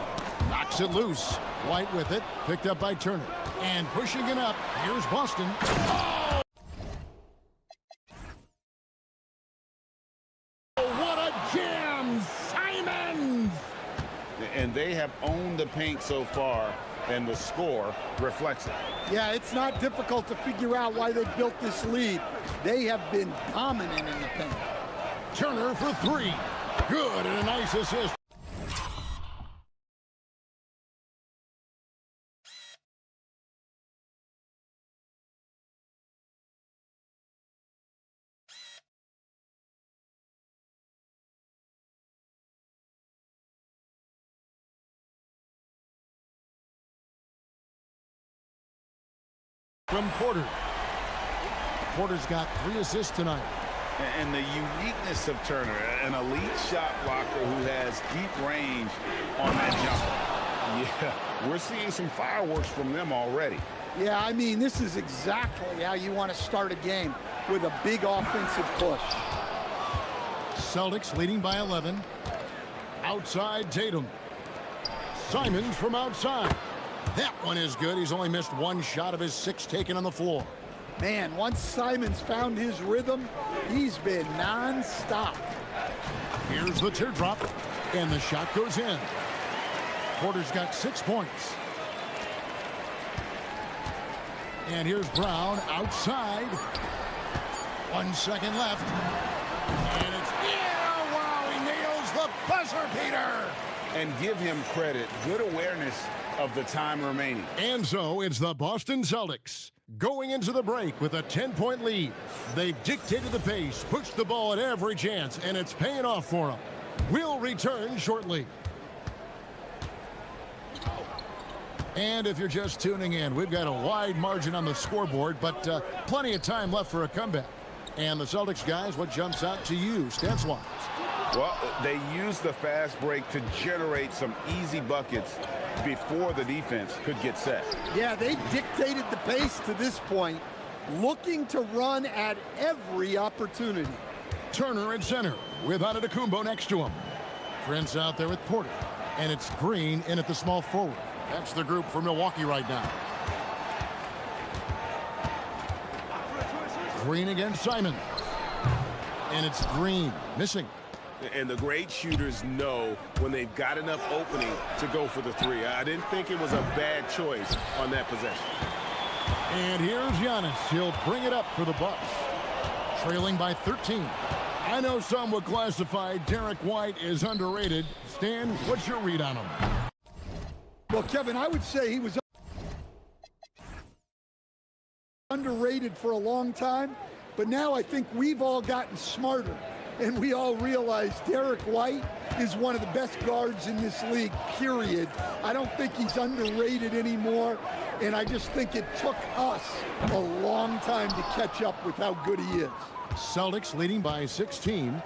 Knocks it loose. White with it, picked up by Turner. And pushing it up, here's Boston. Oh! What a jam! Simons! And they have owned the paint so far, and the score reflects it. Yeah, it's not difficult to figure out why they built this lead. They have been dominant in the paint. Turner for 3. Good, and a nice assist. from Porter. Porter's got 3 assists tonight. And the uniqueness of Turner, an elite shot blocker who has deep range on that jumper. Yeah, we're seeing some fireworks from them already. Yeah, I mean, this is exactly how you want to start a game, with a big offensive push. Celtics leading by 11. Outside Tatum. Simons from outside. That one is good. He's only missed 1 shot of his 6 taken on the floor. Man, once Simons found his rhythm, he's been non-stop. Here's the teardrop, and the shot goes in. Porter's got 6 points. And here's Brown outside. 1 second left. And it's, yeah, wow, he nails the buzzer beater. And give him credit. Good awareness of the time remaining. And so it's the Boston Celtics going into the break with a 10-point lead. They've dictated the pace, pushed the ball at every chance, and it's paying off for them. We'll return shortly. And if you're just tuning in, we've got a wide margin on the scoreboard, but plenty of time left for a comeback. And the Celtics guys, what jumps out to you stats-wise? Well, they used the fast break to generate some easy buckets before the defense could get set. Yeah, they dictated the pace to this point, looking to run at every opportunity. Turner at center with Antetokounmpo next to him. Prince out there with Porter. And it's Green in at the small forward. That's the group for Milwaukee right now. Green against Simon. And it's Green missing. And the great shooters know when they've got enough opening to go for the 3. I didn't think it was a bad choice on that possession. And here's Giannis. He'll bring it up for the Bucks. Trailing by 13. I know some would classify Derek White as underrated. Stan, what's your read on him? Well, Kevin, I would say he was underrated for a long time, but now I think we've all gotten smarter. And we all realize Derek White is one of the best guards in this league, period. I don't think he's underrated anymore, and I just think it took us a long time to catch up with how good he is. Celtics leading by 16.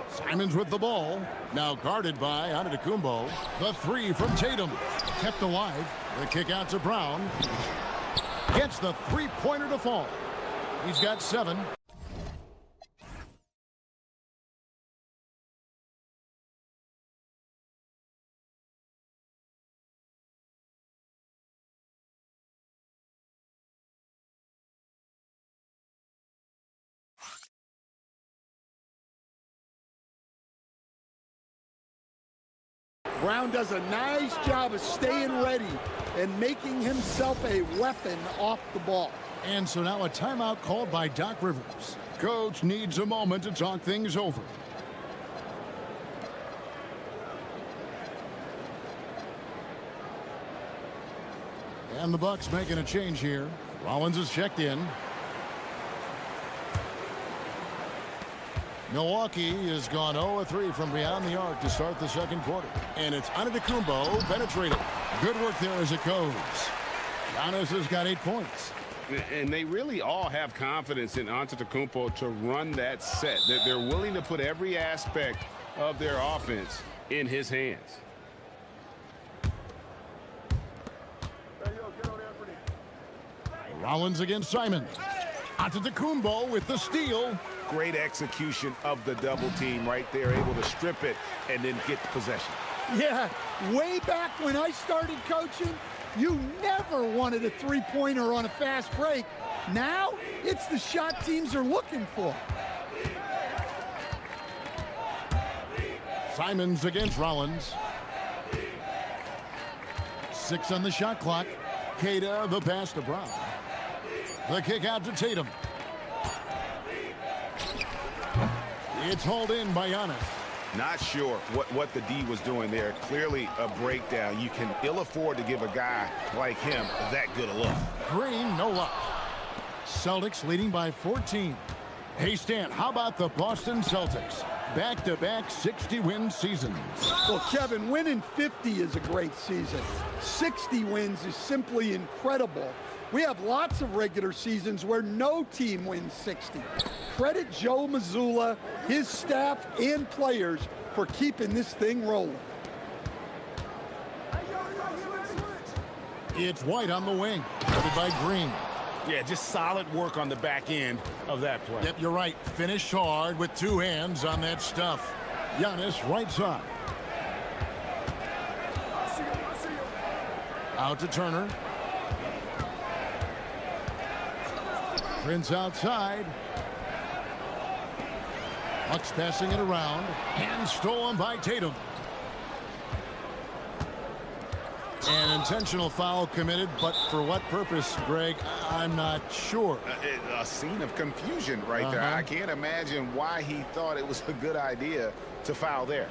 Simons with the ball. Now guarded by Antetokounmpo. The 3 from Tatum. Kept alive. The kick out to Brown. Gets the 3-pointer to fall. He's got 7. Brown does a nice job of staying ready and making himself a weapon off the ball. And so now a timeout called by Doc Rivers. Coach needs a moment to talk things over. And the Bucks making a change here. Rollins is checked in. Milwaukee has gone 0-3 from beyond the arc to start the second quarter. And it's Antetokounmpo penetrating. Good work there as it goes. Giannis has got 8 points. And they really all have confidence in Antetokounmpo to run that set. They're willing to put every aspect of their offense in his hands. Rollins against Simon. Antetokounmpo with the steal. Great execution of the double team right there, able to strip it and then get the possession. Yeah, way back when I started coaching, you never wanted a 3-pointer on a fast break. Now, it's the shot teams are looking for. Simons against Rollins. 6 on the shot clock. Queta, the pass to Brown. The kick out to Tatum. It's hauled in by Giannis. Not sure what the D was doing there. Clearly a breakdown. You can ill afford to give a guy like him that good a look. Green, no luck. Celtics leading by 14. Hey, Stan, how about the Boston Celtics? back-to-back 60-win seasons. Well, Kevin, winning 50 is a great season. 60 wins is simply incredible. We have lots of regular seasons where no team wins 60. Credit Joe Mazzulla, his staff, and players for keeping this thing rolling. It's White on the wing, covered by Green. Yeah, just solid work on the back end of that play. Yep, you're right. Finished hard with two hands on that stuff. Giannis right side. Out to Turner. Prince outside. Bucks passing it around. And stolen by Tatum. An intentional foul committed, but for what purpose, Greg? I'm not sure. A scene of confusion right there. I can't imagine why he thought it was a good idea to foul there.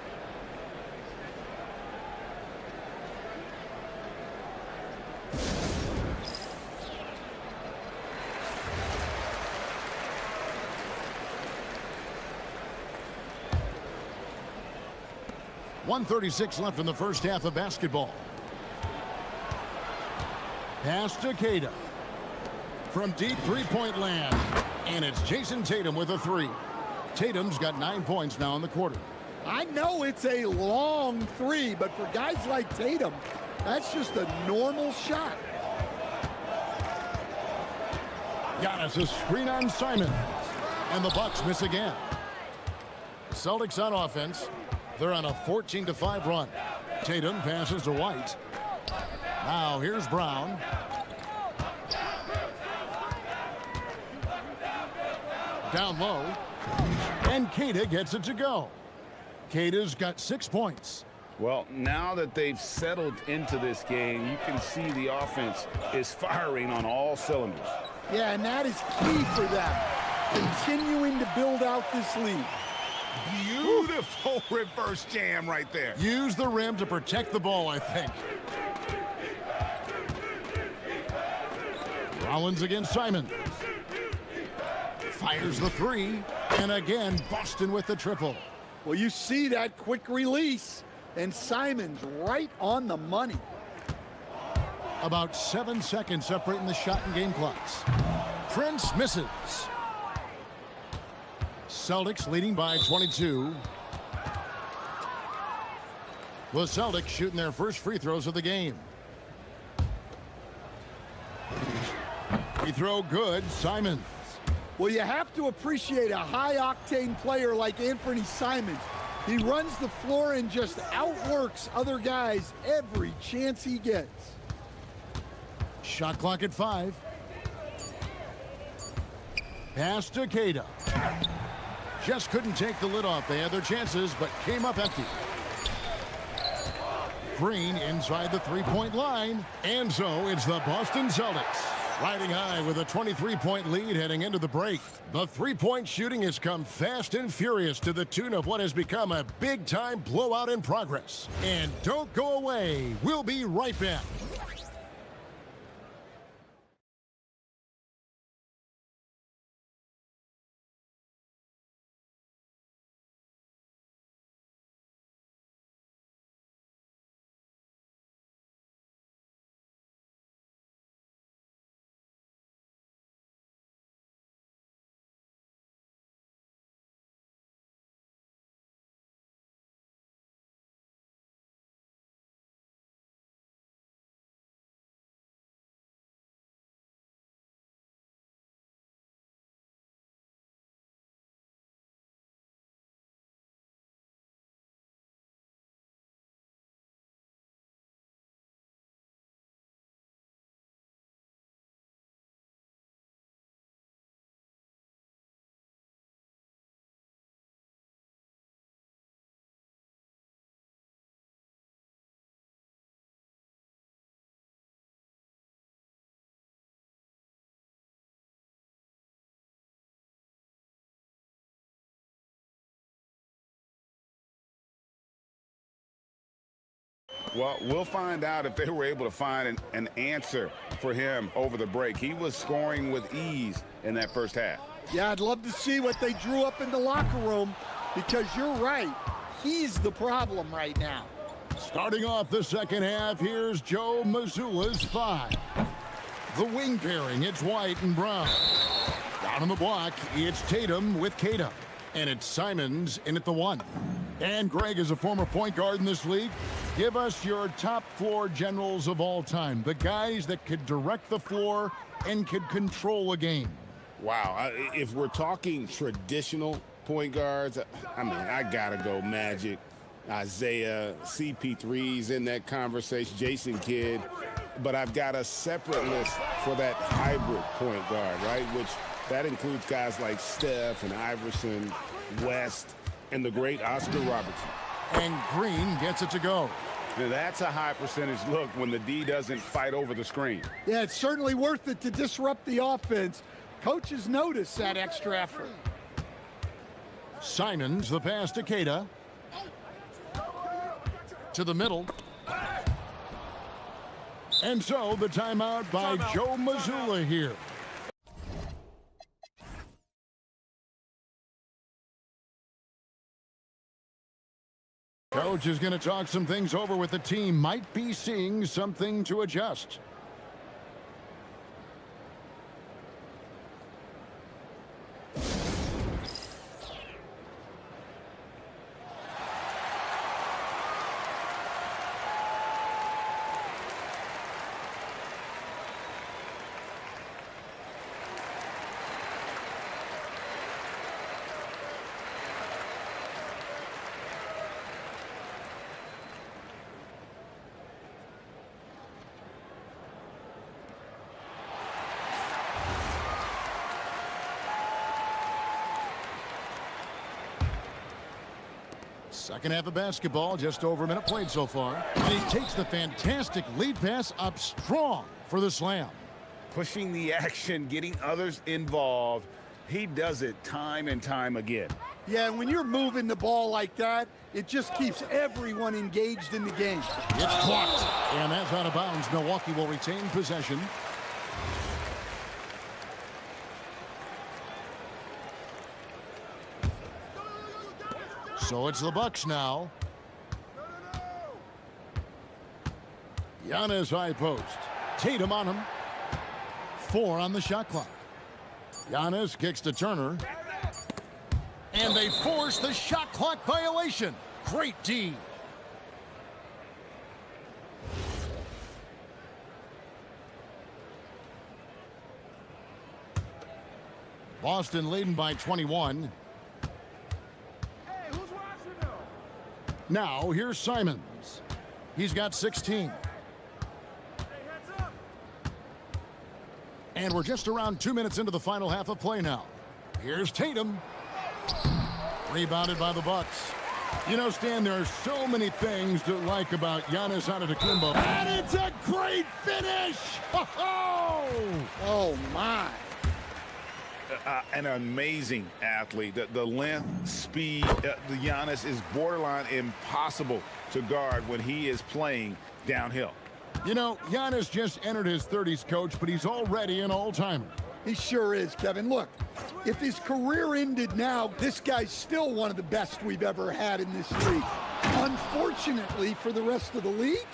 .136 left in the first half of basketball. Pass to Cada. From deep three-point land. And it's Jason Tatum with a three. Tatum's got 9 points now in the quarter. I know it's a long three, but for guys like Tatum, that's just a normal shot. Giannis a screen on Simon. And the Bucks miss again. Celtics on offense. They're on a 14-5 run. Tatum passes to White. Now here's Brown. Down low. And Cada gets it to go. Cada's got 6 points. Well, now that they've settled into this game, you can see the offense is firing on all cylinders. Yeah, and that is key for them. Continuing to build out this lead. Beautiful reverse jam right there. Use the rim to protect the ball, I think. Rollins against Simon. Fires the three. And again, Boston with the triple. Well, you see that quick release. And Simon's right on the money. About 7 seconds separating the shot and game clocks. Prince misses. Celtics leading by 22. The Celtics shooting their first free throws of the game. Free throw good, Simons. Well, you have to appreciate a high-octane player like Anthony Simons. He runs the floor and just outworks other guys every chance he gets. Shot clock at 5. Pass to Cada. Just couldn't take the lid off. They had their chances, but came up empty. Green inside the three-point line. And so it's the Boston Celtics riding high with a 23-point lead heading into the break. The three-point shooting has come fast and furious to the tune of what has become a big-time blowout in progress. And don't go away. We'll be right back. Well, we'll find out if they were able to find an answer for him over the break. He was scoring with ease in that first half. Yeah, I'd love to see what they drew up in the locker room, because you're right. He's the problem right now. Starting off the second half, here's Joe Mazzulla's 5. The wing pairing, it's White and Brown. Down on the block, it's Tatum with Keita. And it's Simons in at the 1. And Greg is a former point guard in this league. Give us your top floor generals of all time. The guys that could direct the floor and could control a game. Wow, if we're talking traditional point guards, I mean, I gotta go Magic, Isaiah, CP3's in that conversation, Jason Kidd. But I've got a separate list for that hybrid point guard, right? Which that includes guys like Steph and Iverson, West, and the great Oscar Robertson. And Green gets it to go. Now, that's a high percentage look when the D doesn't fight over the screen. Yeah, it's certainly worth it to disrupt the offense. Coaches notice that extra effort. Simons, the pass to Keita. To the middle. And so the timeout by Joe Mazzulla here. Coach is going to talk some things over with the team. Might be seeing something to adjust. Second half of basketball, just over a minute played so far. And he takes the fantastic lead pass up strong for the slam. Pushing the action, getting others involved. He does it time and time again. Yeah, when you're moving the ball like that, it just keeps everyone engaged in the game. It's blocked, and that's out of bounds. Milwaukee will retain possession. So it's the Bucks now. Giannis high post. Tatum on him. 4 on the shot clock. Giannis kicks to Turner. And they force the shot clock violation. Great D. Boston leading by 21. Now, here's Simons. He's got 16. And we're just around 2 minutes into the final half of play now. Here's Tatum. Rebounded by the Bucks. You know, Stan, there are so many things to like about Giannis Antetokounmpo. And it's a great finish! Oh, my. An amazing athlete. The length, speed, the Giannis is borderline impossible to guard when he is playing downhill. You know, Giannis just entered his 30s, Coach, but he's already an all-timer. He sure is, Kevin. Look, if his career ended now, this guy's still one of the best we've ever had in this league. Unfortunately for the rest of the league,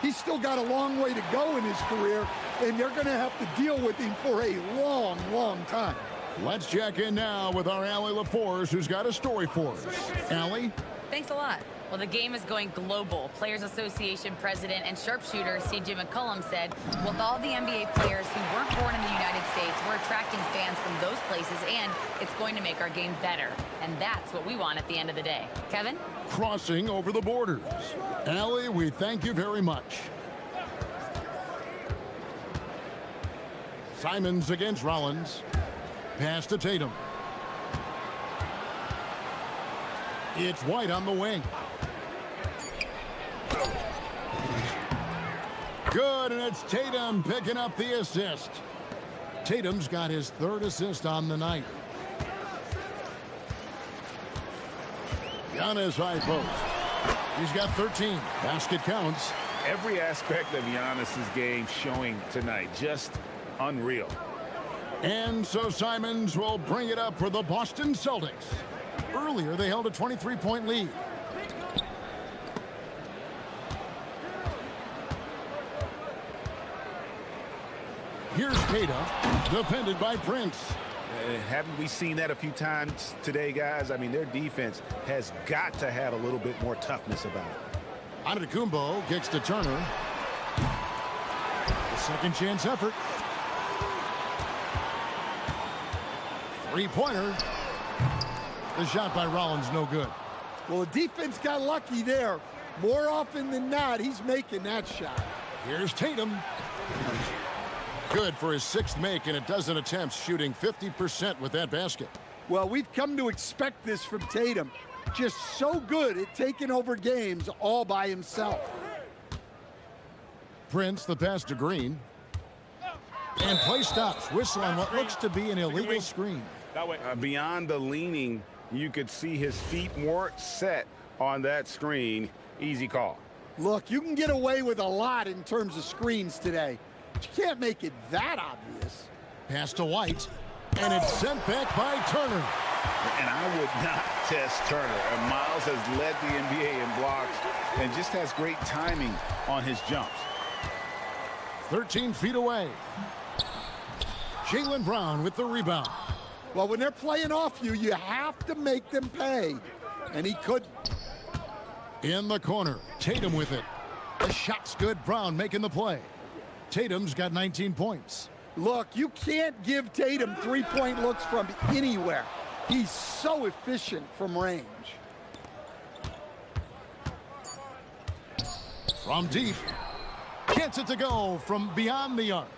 he's still got a long way to go in his career, and they're going to have to deal with him for a long, long time. Let's check in now with our Allie LaForce, who's got a story for us. Allie? Thanks a lot. Well, the game is going global. Players Association president and sharpshooter C.J. McCollum said, with all the NBA players who weren't born in the United States, we're attracting fans from those places, and it's going to make our game better. And that's what we want at the end of the day. Kevin? Crossing over the borders. Allie, we thank you very much. Simons against Rollins. Pass to Tatum. It's White on the wing. Good, and it's Tatum picking up the assist. Tatum's got his 3rd assist on the night. Giannis high post. He's got 13. Basket counts. Every aspect of Giannis's game showing tonight. Just unreal. And so Simons will bring it up for the Boston Celtics. Earlier, they held a 23-point lead. Here's Tatum, defended by Prince. Haven't we seen that a few times today, guys? I mean, their defense has got to have a little bit more toughness about it. Antetokounmpo kicks to Turner. A second chance effort. Three-pointer. The shot by Rollins, no good. Well, the defense got lucky there. More often than not, he's making that shot. Here's Tatum. Good for his sixth make in a dozen attempts, shooting 50% with that basket. Well, we've come to expect this from Tatum. Just so good at taking over games all by himself. Prince, the pass to Green. And play stops. Whistle on what looks to be an illegal screen. Beyond the leaning, you could see his feet more set on that screen. Easy call. Look, you can get away with a lot in terms of screens today. But you can't make it that obvious. Pass to White. And it's sent back by Turner. And I would not test Turner. And Miles has led the NBA in blocks and just has great timing on his jumps. 13 feet away. Jaylen Brown with the rebound. Well, when they're playing off you, you have to make them pay. And he couldn't. In the corner, Tatum with it. The shot's good. Brown making the play. Tatum's got 19 points. Look, you can't give Tatum three-point looks from anywhere. He's so efficient from range. From deep. Gets it to go from beyond the arc.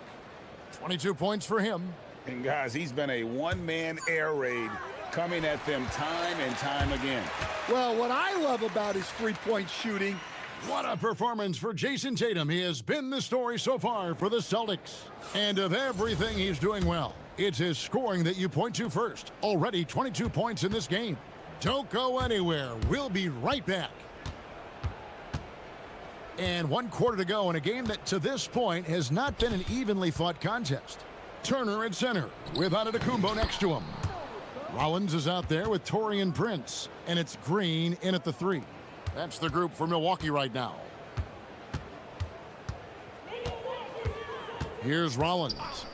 22 points for him. And guys, he's been a one-man air raid coming at them time and time again. Well, what I love about his three-point shooting. What a performance for Jason Tatum. He has been the story so far for the Celtics. And of everything he's doing well, it's his scoring that you point to first. Already 22 points in this game. Don't go anywhere. We'll be right back. And 1 quarter to go in a game that to this point has not been an evenly fought contest. Turner at center with Antetokounmpo next to him. Rollins is out there with Taurean Prince. And it's Green in at the three. That's the group for Milwaukee right now. Here's Rollins.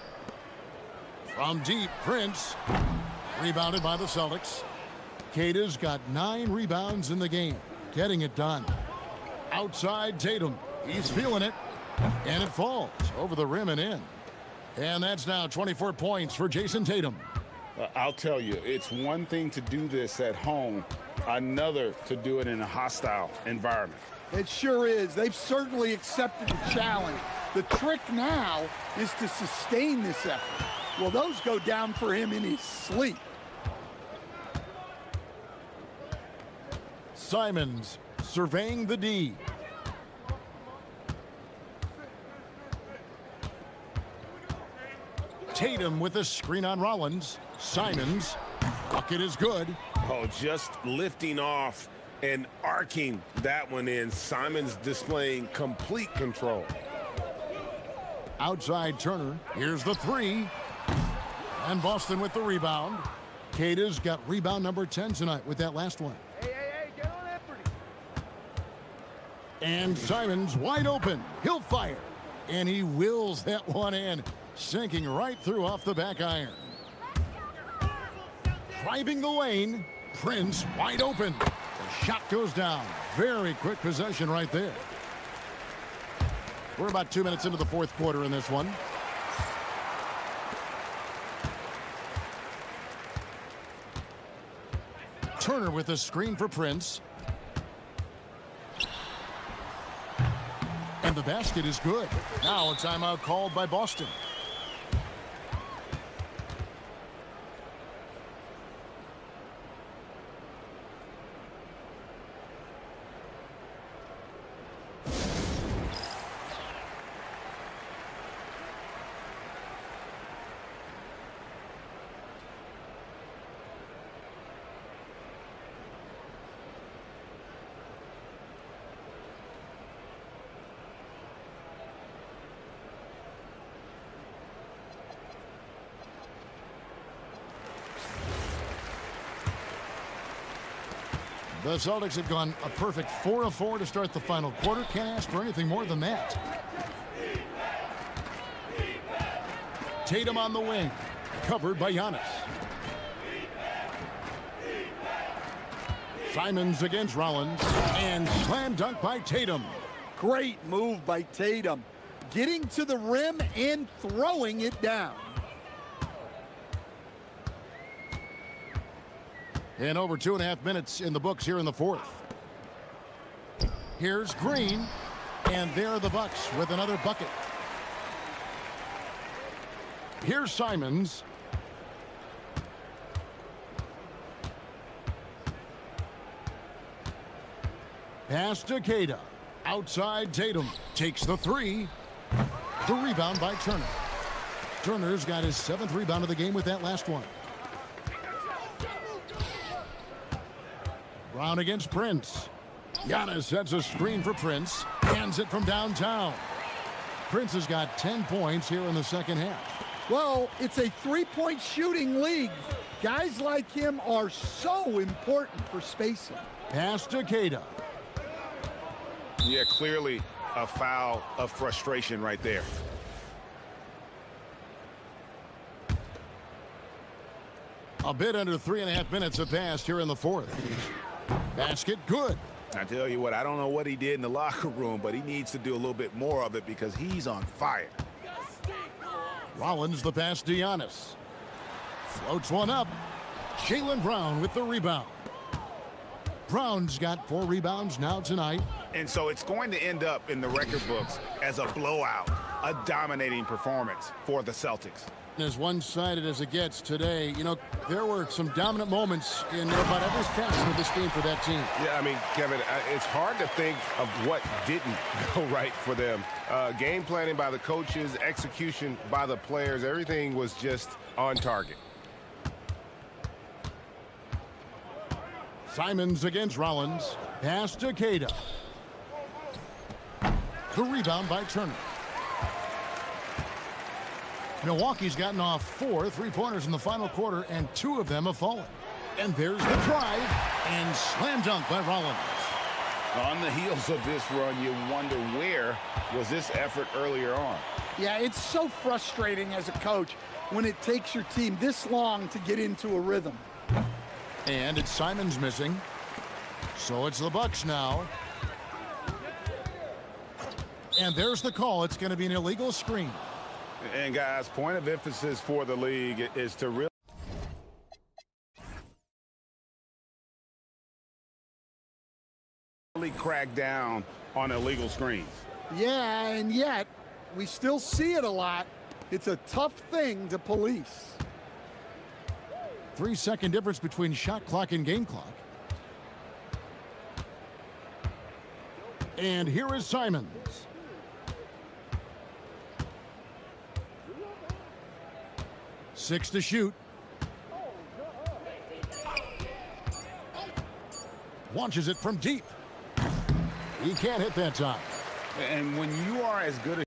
From deep, Prince. Rebounded by the Celtics. Kata's got 9 rebounds in the game. Getting it done. Outside Tatum. He's feeling it. And it falls over the rim and in. And that's now 24 points for Jason Tatum. I'll tell you, it's one thing to do this at home, another to do it in a hostile environment. It sure is. They've certainly accepted the challenge. The trick now is to sustain this effort. Well, those go down for him in his sleep. Simons surveying the D. Tatum with a screen on Rollins. Simons. Bucket is good. Oh, just lifting off and arcing that one in. Simons displaying complete control. Outside Turner. Here's the three. And Boston with the rebound. Kata's got rebound number 10 tonight with that last one. Get on that pretty. And Simons wide open. He'll fire. And he wills that one in. Sinking right through off the back iron. Driving the lane. Prince wide open. The shot goes down. Very quick possession right there. We're about 2 minutes into the fourth quarter in this one. Turner with a screen for Prince. And the basket is good. Now a timeout called by Boston. The Celtics have gone a perfect 4 of 4 to start the final quarter. Can't ask for anything more than that. Tatum on the wing, covered by Giannis. Simons against Rollins, and slam dunk by Tatum. Great move by Tatum, getting to the rim and throwing it down. And over 2.5 minutes in the books here in the fourth. Here's Green, and there are the Bucks with another bucket. Here's Simons. Pass to Queta. Outside Tatum. Takes the three. The rebound by Turner. Turner's got his 7th rebound of the game with that last one. Brown against Prince. Giannis sets a screen for Prince. Hands it from downtown. Prince has got 10 points here in the second half. Well, it's a three-point shooting league. Guys like him are so important for spacing. Pass to Queta. Yeah, clearly a foul of frustration right there. A bit under 3.5 minutes have passed here in the fourth. Basket good. I tell you what, I don't know what he did in the locker room, but he needs to do a little bit more of it because he's on fire. Rollins the pass to Giannis. Floats one up. Jaylen Brown with the rebound. Brown's got 4 rebounds now tonight. And so it's going to end up in the record books as a blowout, a dominating performance for the Celtics. As one-sided as it gets today, you know, there were some dominant moments in about every facet of this game for that team. Yeah, I mean, Kevin, it's hard to think of what didn't go right for them. Game planning by the coaches, execution by the players, everything was just on target. Simons against Rollins. Pass to Queta. The rebound by Turner. Milwaukee's gotten off 4 3-pointers in the final quarter, and 2 of them have fallen. And there's the drive, and slam dunk by Rollins. On the heels of this run, you wonder where was this effort earlier on? Yeah, it's so frustrating as a coach when it takes your team this long to get into a rhythm. And it's Simons missing. So it's the Bucks now. And there's the call. It's going to be an illegal screen. And guys, point of emphasis for the league is to really crack down on illegal screens. Yeah, and yet we still see it a lot. It's a tough thing to police. 3-second difference between shot clock and game clock. And here is Simons. Six to shoot. Launches it from deep. He can't hit that time. And when you are as good as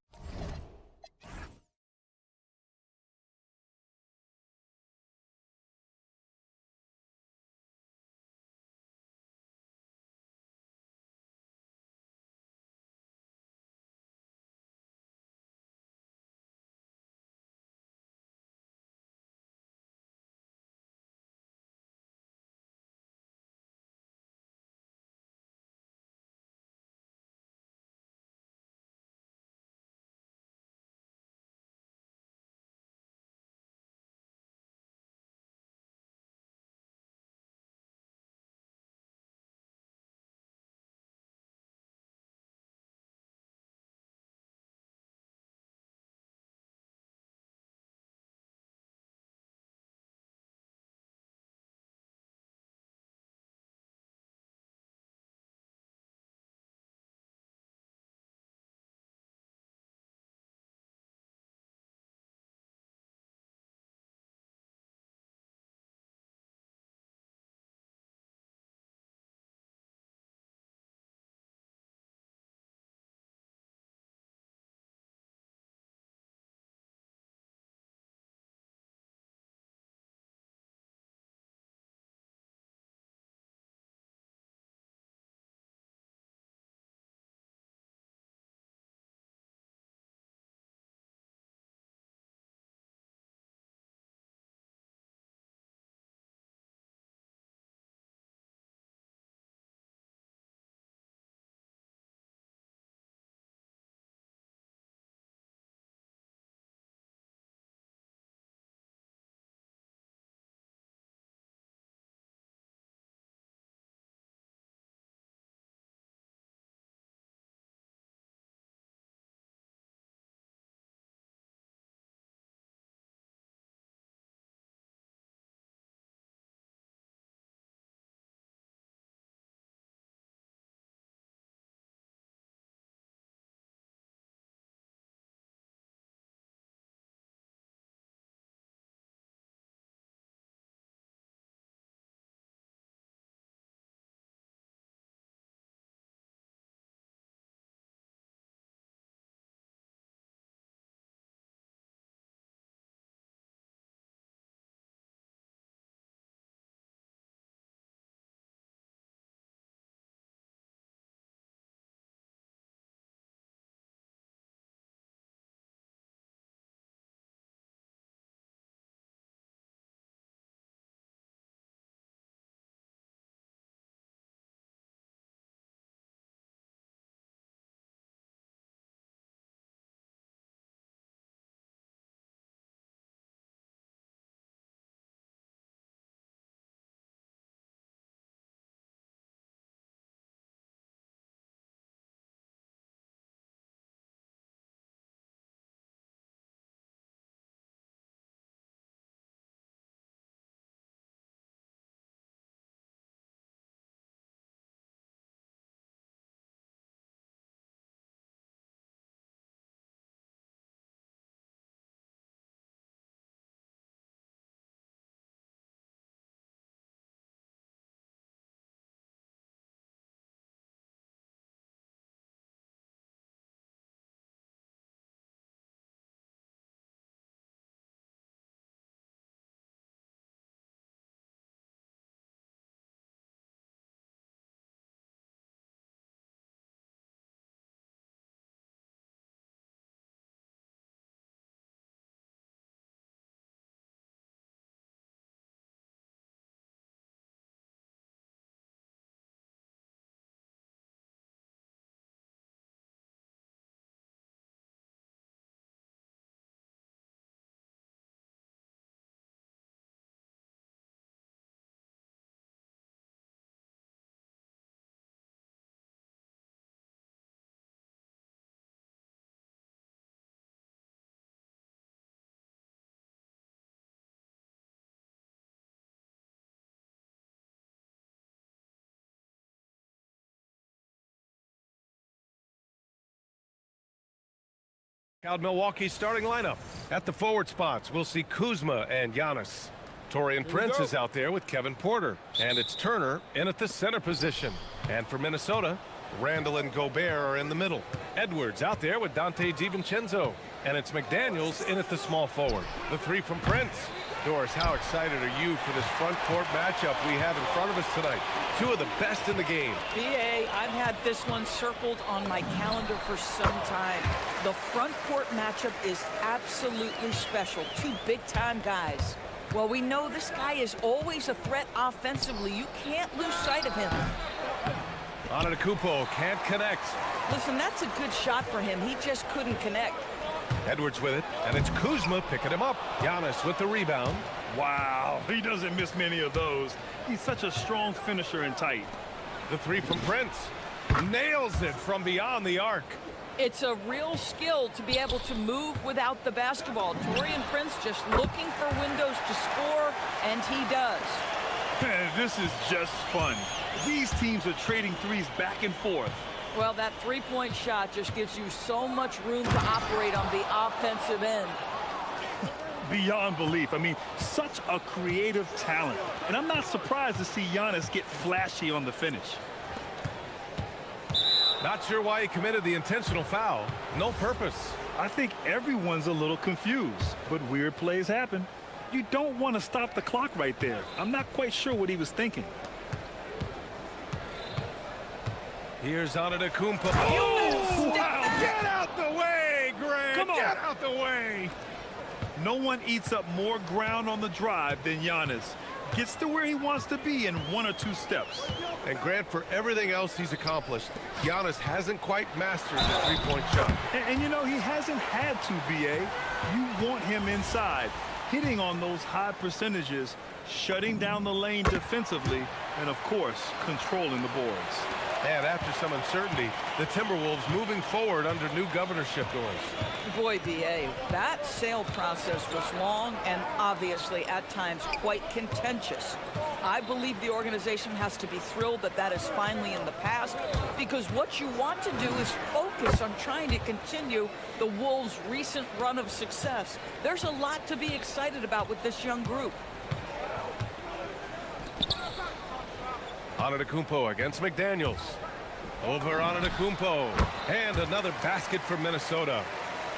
Out Milwaukee's starting lineup. At the forward spots, we'll see Kuzma and Giannis. Torian Prince is out there with Kevin Porter. And it's Turner in at the center position. And for Minnesota, Randall and Gobert are in the middle. Edwards out there with Dante DiVincenzo. And it's McDaniels in at the small forward. The three from Prince. Doris, how excited are you for this front court matchup we have in front of us tonight? Two of the best in the game. BA, I've had this one circled on my calendar for some time. The front court matchup is absolutely special. Two big-time guys. Well, we know this guy is always a threat offensively. You can't lose sight of him. Antetokounmpo can't connect. Listen, that's a good shot for him. He just couldn't connect. Edwards with it, and it's Kuzma picking him up. Giannis with the rebound. Wow, he doesn't miss many of those. He's such a strong finisher and tight. The three from Prince. Nails it from beyond the arc. It's a real skill to be able to move without the basketball. Torian Prince just looking for windows to score, and he does. Man, this is just fun. These teams are trading threes back and forth. Well, that three-point shot just gives you so much room to operate on the offensive end. Beyond belief. I mean, such a creative talent. And I'm not surprised to see Giannis get flashy on the finish. Not sure why he committed the intentional foul. No purpose. I think everyone's a little confused, but weird plays happen. You don't want to stop the clock right there. I'm not quite sure what he was thinking. Here's Antetokounmpo. Oh, wow. Get out the way, Grant. Come on. Get out the way. No one eats up more ground on the drive than Giannis. Gets to where he wants to be in 1 or 2 steps. And Grant, for everything else he's accomplished, Giannis hasn't quite mastered the three-point shot. And you know, he hasn't had to, BA. You want him inside, hitting on those high percentages, shutting down the lane defensively, and of course, controlling the boards. And after some uncertainty, the Timberwolves moving forward under new governorship doors. Boy, BA, that sale process was long and obviously at times quite contentious. I believe the organization has to be thrilled that that is finally in the past, because what you want to do is focus on trying to continue the Wolves' recent run of success. There's a lot to be excited about with this young group. Antetokounmpo against McDaniels. Over Antetokounmpo. And another basket for Minnesota.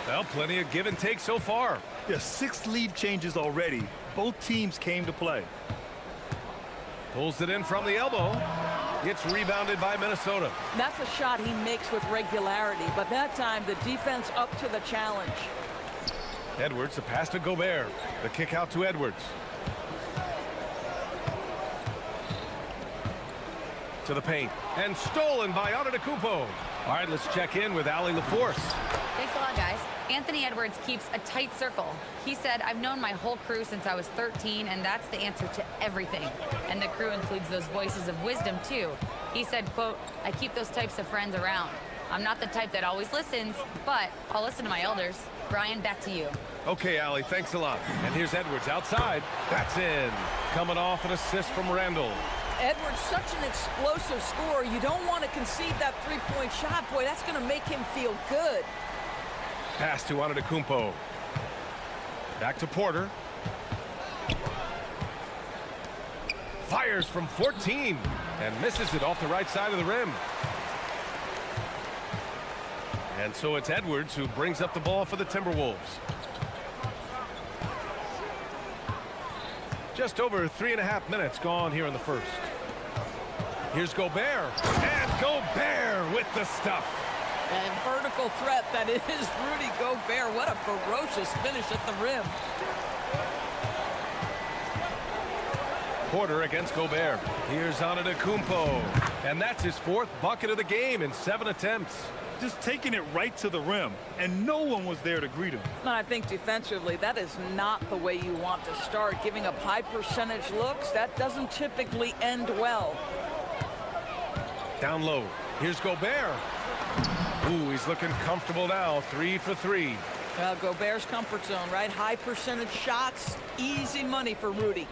Well, plenty of give and take so far. Yeah, 6 lead changes already. Both teams came to play. Pulls it in from the elbow. Gets rebounded by Minnesota. That's a shot he makes with regularity, but that time the defense up to the challenge. Edwards, the pass to Gobert. The kick out to Edwards. To the paint, and stolen by Antetokounmpo. All right, let's check in with Allie LaForce. Thanks a lot, guys. Anthony Edwards keeps a tight circle. He said, I've known my whole crew since I was 13, and that's the answer to everything. And the crew includes those voices of wisdom, too. He said, quote, I keep those types of friends around. I'm not the type that always listens, but I'll listen to my elders. Brian, back to you. Okay, Allie, thanks a lot. And here's Edwards outside. That's in. Coming off an assist from Randall. Edwards, such an explosive scorer. You don't want to concede that three-point shot. Boy, that's going to make him feel good. Pass to Antetokounmpo. Back to Porter. Fires from 14 and misses it off the right side of the rim. And so it's Edwards who brings up the ball for the Timberwolves. Just over 3.5 minutes gone here in the first. Here's Gobert, and Gobert with the stuff. And vertical threat that is Rudy Gobert. What a ferocious finish at the rim. Porter against Gobert. Here's Antetokounmpo, and that's his 4th bucket of the game in 7 attempts. Just taking it right to the rim, and no one was there to greet him. And I think defensively, that is not the way you want to start. Giving up high percentage looks, that doesn't typically end well. Down low. Here's Gobert. Ooh, he's looking comfortable now. 3 for 3. Gobert's comfort zone, right? High percentage shots, easy money for Rudy.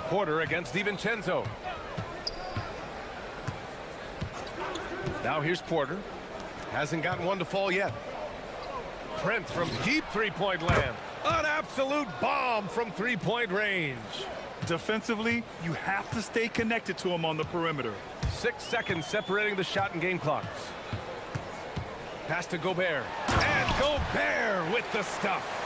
Porter against DiVincenzo. Now here's Porter. Hasn't gotten one to fall yet. Prince from deep three-point land. An absolute bomb from three-point range. Defensively, you have to stay connected to him on the perimeter. 6 seconds separating the shot and game clocks. Pass to Gobert. And Gobert with the stuff.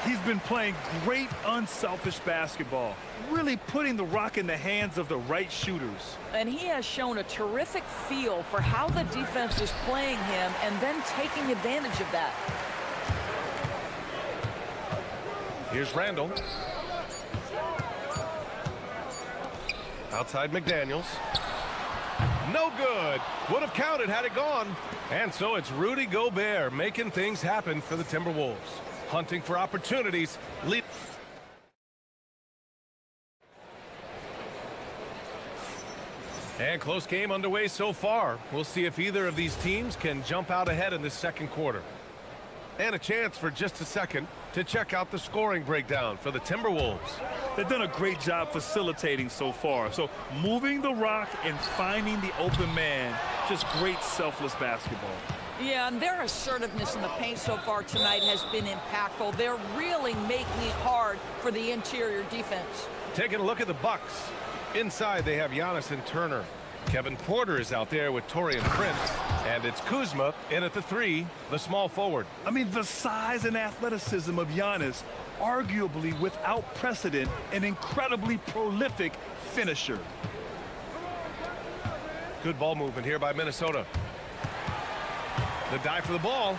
He's been playing great unselfish basketball, really putting the rock in the hands of the right shooters. And he has shown a terrific feel for how the defense is playing him and then taking advantage of that. Here's Randall. Outside McDaniels. No good. Would have counted had it gone. And so it's Rudy Gobert making things happen for the Timberwolves. Hunting for opportunities. And close game underway so far. We'll see if either of these teams can jump out ahead in this second quarter. And a chance for just a second to check out the scoring breakdown for the Timberwolves. They've done a great job facilitating so far. So moving the rock and finding the open man, just great selfless basketball. Yeah, and their assertiveness in the paint so far tonight has been impactful. They're really making it hard for the interior defense. Taking a look at the Bucks. Inside they have Giannis and Turner. Kevin Porter is out there with Taurean Prince. And it's Kuzma in at the three, the small forward. I mean, the size and athleticism of Giannis, arguably without precedent, an incredibly prolific finisher. Good ball movement here by Minnesota. The dive for the ball.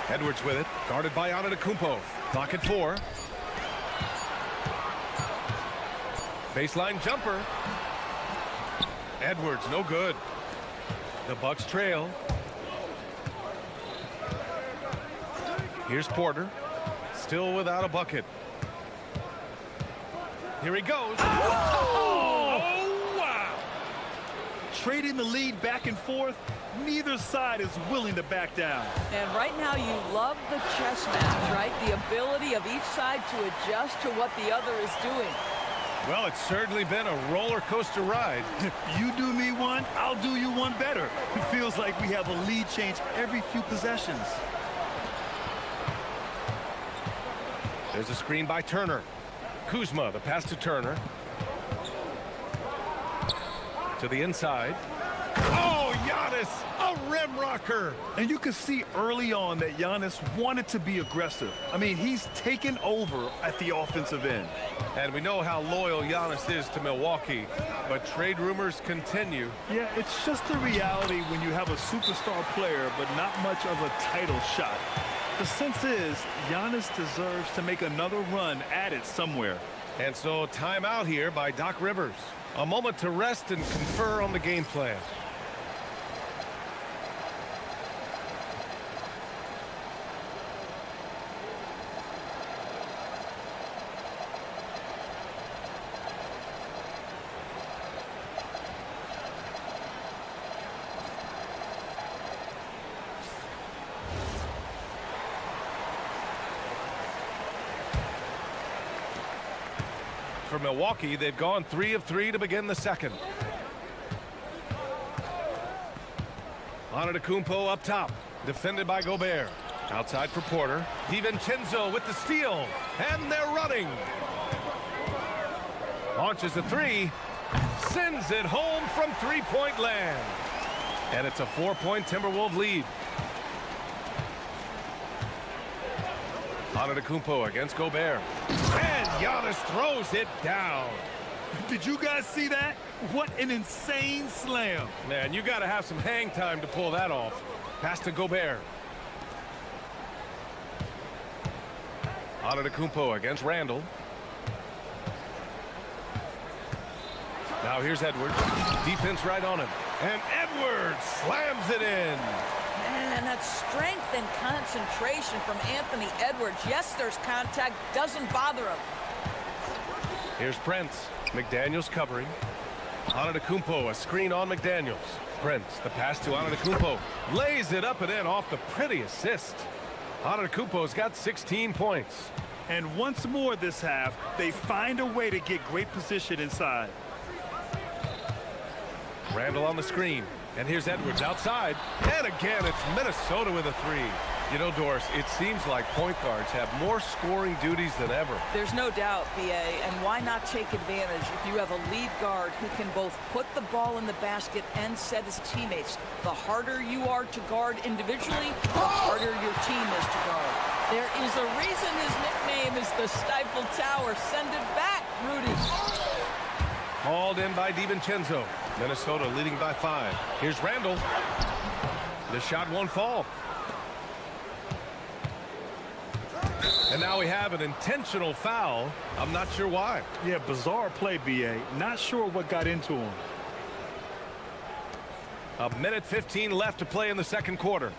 Edwards with it, guarded by Antetokounmpo. Clock at 4. Baseline jumper. Edwards, no good. The Bucks trail. Here's Porter, still without a bucket. Here he goes. Oh, wow! Trading the lead back and forth, neither side is willing to back down. And right now you love the chess match, right? The ability of each side to adjust to what the other is doing. Well, it's certainly been a roller coaster ride. You do me one, I'll do you one better. It feels like we have a lead change every few possessions. There's a screen by Turner. Kuzma, the pass to Turner. To the inside. Oh, Giannis, a rim rocker. And you can see early on that Giannis wanted to be aggressive. I mean, he's taken over at the offensive end. And we know how loyal Giannis is to Milwaukee, but trade rumors continue. Yeah, it's just the reality when you have a superstar player, but not much of a title shot. The sense is Giannis deserves to make another run at it somewhere. And so timeout here by Doc Rivers. A moment to rest and confer on the game plan. For Milwaukee, they've gone 3 of 3 to begin the second. Antetokounmpo up top, defended by Gobert. Outside for Porter. DiVincenzo with the steal, and they're running. Launches a 3, sends it home from three-point land. And it's a 4-point Timberwolves lead. Antetokounmpo against Gobert. And Giannis throws it down. Did you guys see that? What an insane slam. Man, you got to have some hang time to pull that off. Pass to Gobert. Antetokounmpo against Randall. Now here's Edwards. Defense right on him. And Edwards slams it in. Man, that strength and concentration from Anthony Edwards. Yes, there's contact. Doesn't bother him. Here's Prince. McDaniels covering. Antetokounmpo, a screen on McDaniels. Prince, the pass to Antetokounmpo. Lays it up and in off the pretty assist. Antetokounmpo's got 16 points. And once more this half, they find a way to get great position inside. Randall on the screen. And here's Edwards outside. And again, it's Minnesota with a three. You know, Doris, it seems like point guards have more scoring duties than ever. There's no doubt, BA, and why not take advantage if you have a lead guard who can both put the ball in the basket and set his teammates. The harder you are to guard individually, the harder your team is to guard. There is a reason his nickname is the Stifle Tower. Send it back, Rudy. Hauled in by DiVincenzo. Minnesota leading by 5. Here's Randall. The shot won't fall. And now we have an intentional foul. I'm not sure why. Yeah, bizarre play, BA. Not sure what got into him. A minute 15 left to play in the second quarter.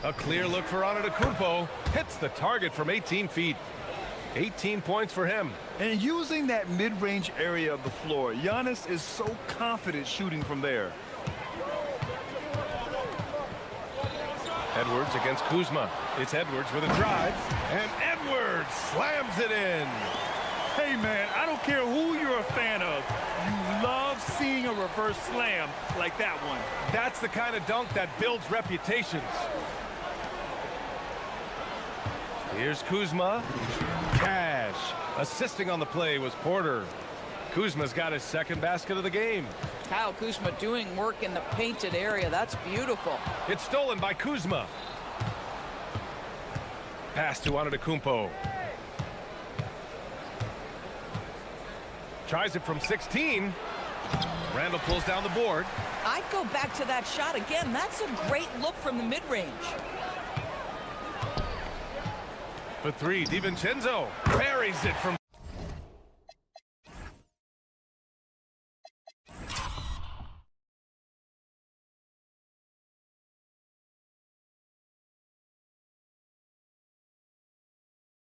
A clear look for Antetokounmpo. Hits the target from 18 feet. 18 points for him. And using that mid-range area of the floor, Giannis is so confident shooting from there. Edwards against Kuzma. It's Edwards with a drive. And Edwards slams it in. Hey, man, I don't care who you're a fan of. You love seeing a reverse slam like that one. That's the kind of dunk that builds reputations. Here's Kuzma. Cash. Assisting on the play was Porter. Kuzma's got his second basket of the game. Kyle Kuzma doing work in the painted area. That's beautiful. It's stolen by Kuzma. Pass to Antetokounmpo. Tries it from 16. Randall pulls down the board. I'd go back to that shot again. That's a great look from the mid-range. For 3, DiVincenzo buries it from...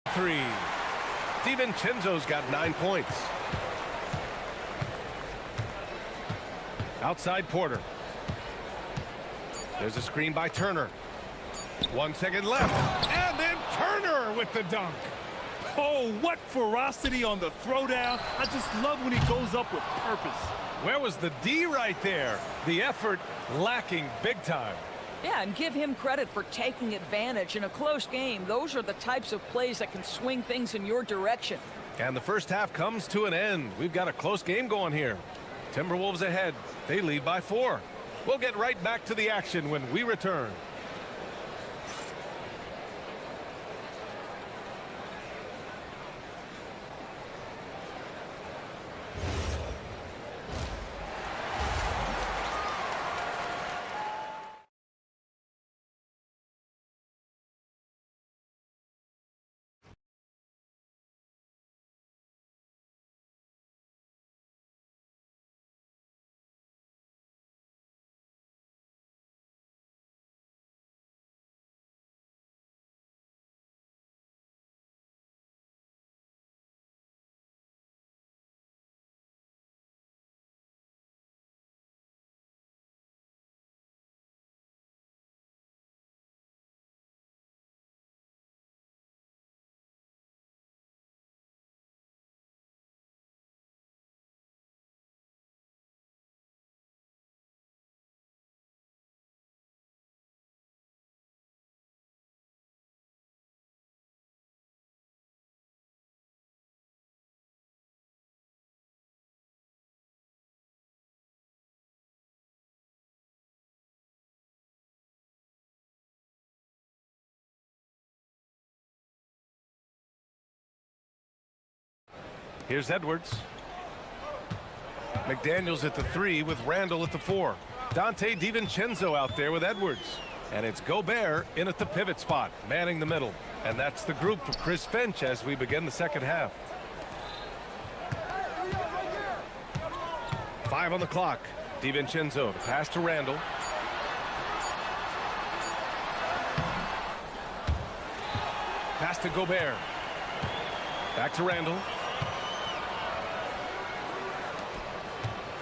Three. DiVincenzo's got 9 points. Outside Porter. There's a screen by Turner. 1 second left. And then Turner with the dunk. Oh, what ferocity on the throwdown. I just love when he goes up with purpose. Where was the D right there? The effort lacking big time. Yeah, and give him credit for taking advantage in a close game. Those are the types of plays that can swing things in your direction. And the first half comes to an end. We've got a close game going here. Timberwolves ahead. They lead by 4. We'll get right back to the action when we return. Here's Edwards. McDaniels at the 3 with Randall at the 4. Dante DiVincenzo out there with Edwards. And it's Gobert in at the pivot spot, manning the middle. And that's the group for Chris Finch as we begin the second half. 5 on the clock. DiVincenzo, the pass to Randall. Pass to Gobert. Back to Randall.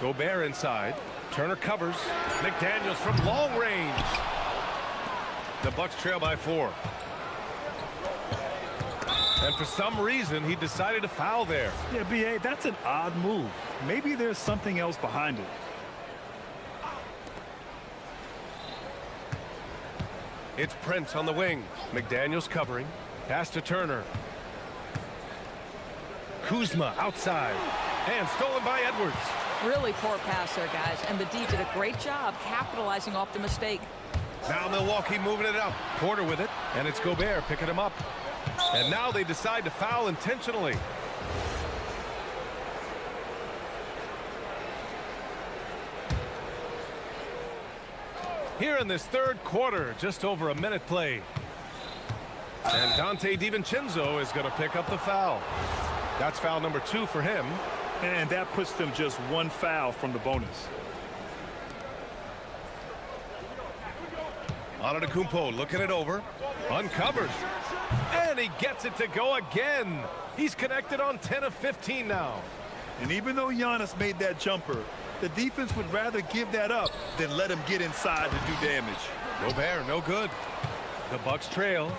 Gobert inside. Turner covers. McDaniels from long range. The Bucks trail by 4. And for some reason, he decided to foul there. Yeah, B.A., that's an odd move. Maybe there's something else behind it. It's Prince on the wing. McDaniels covering. Pass to Turner. Kuzma outside. And stolen by Edwards. Really poor pass there, guys. And the D did a great job capitalizing off the mistake. Now Milwaukee moving it up. Porter with it. And it's Gobert picking him up. And now they decide to foul intentionally. Here in this third quarter, just over a minute played. And Dante DiVincenzo is going to pick up the foul. That's foul number 2 for him. And that puts them just one foul from the bonus. Antetokounmpo looking it over. Uncovered. And he gets it to go again. He's connected on 10 of 15 now. And even though Giannis made that jumper, the defense would rather give that up than let him get inside to do damage. Gobert, no good. The Bucks trail.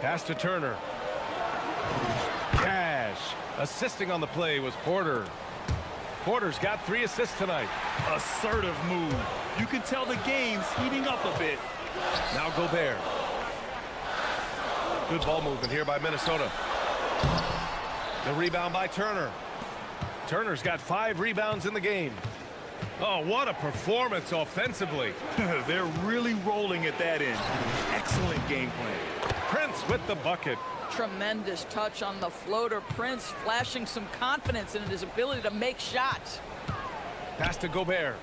Pass to Turner. Cash. Assisting on the play was Porter. Porter's got 3 assists tonight. Assertive move. You can tell the game's heating up a bit. Now Gobert. Good ball movement here by Minnesota. The rebound by Turner. Turner's got 5 rebounds in the game. Oh, what a performance offensively. They're really rolling at that end. Excellent game plan. Prince with the bucket. Tremendous touch on the floater. Prince flashing some confidence in his ability to make shots. Pass to Gobert.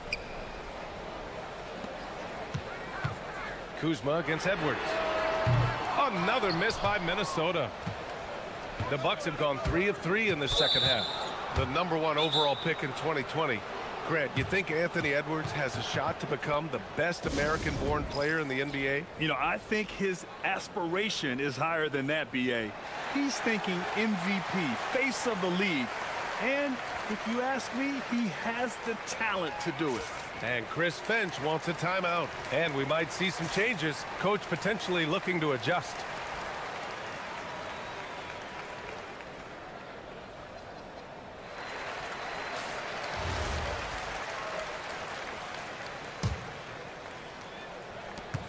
Kuzma against Edwards. Another miss by Minnesota. The Bucks have gone 3 of 3 in the second half. The #1 overall pick in 2020. Grant, you think Anthony Edwards has a shot to become the best American-born player in the NBA? You know, I think his aspiration is higher than that, B.A. He's thinking MVP, face of the league. And if you ask me, he has the talent to do it. And Chris Finch wants a timeout. And we might see some changes. Coach potentially looking to adjust.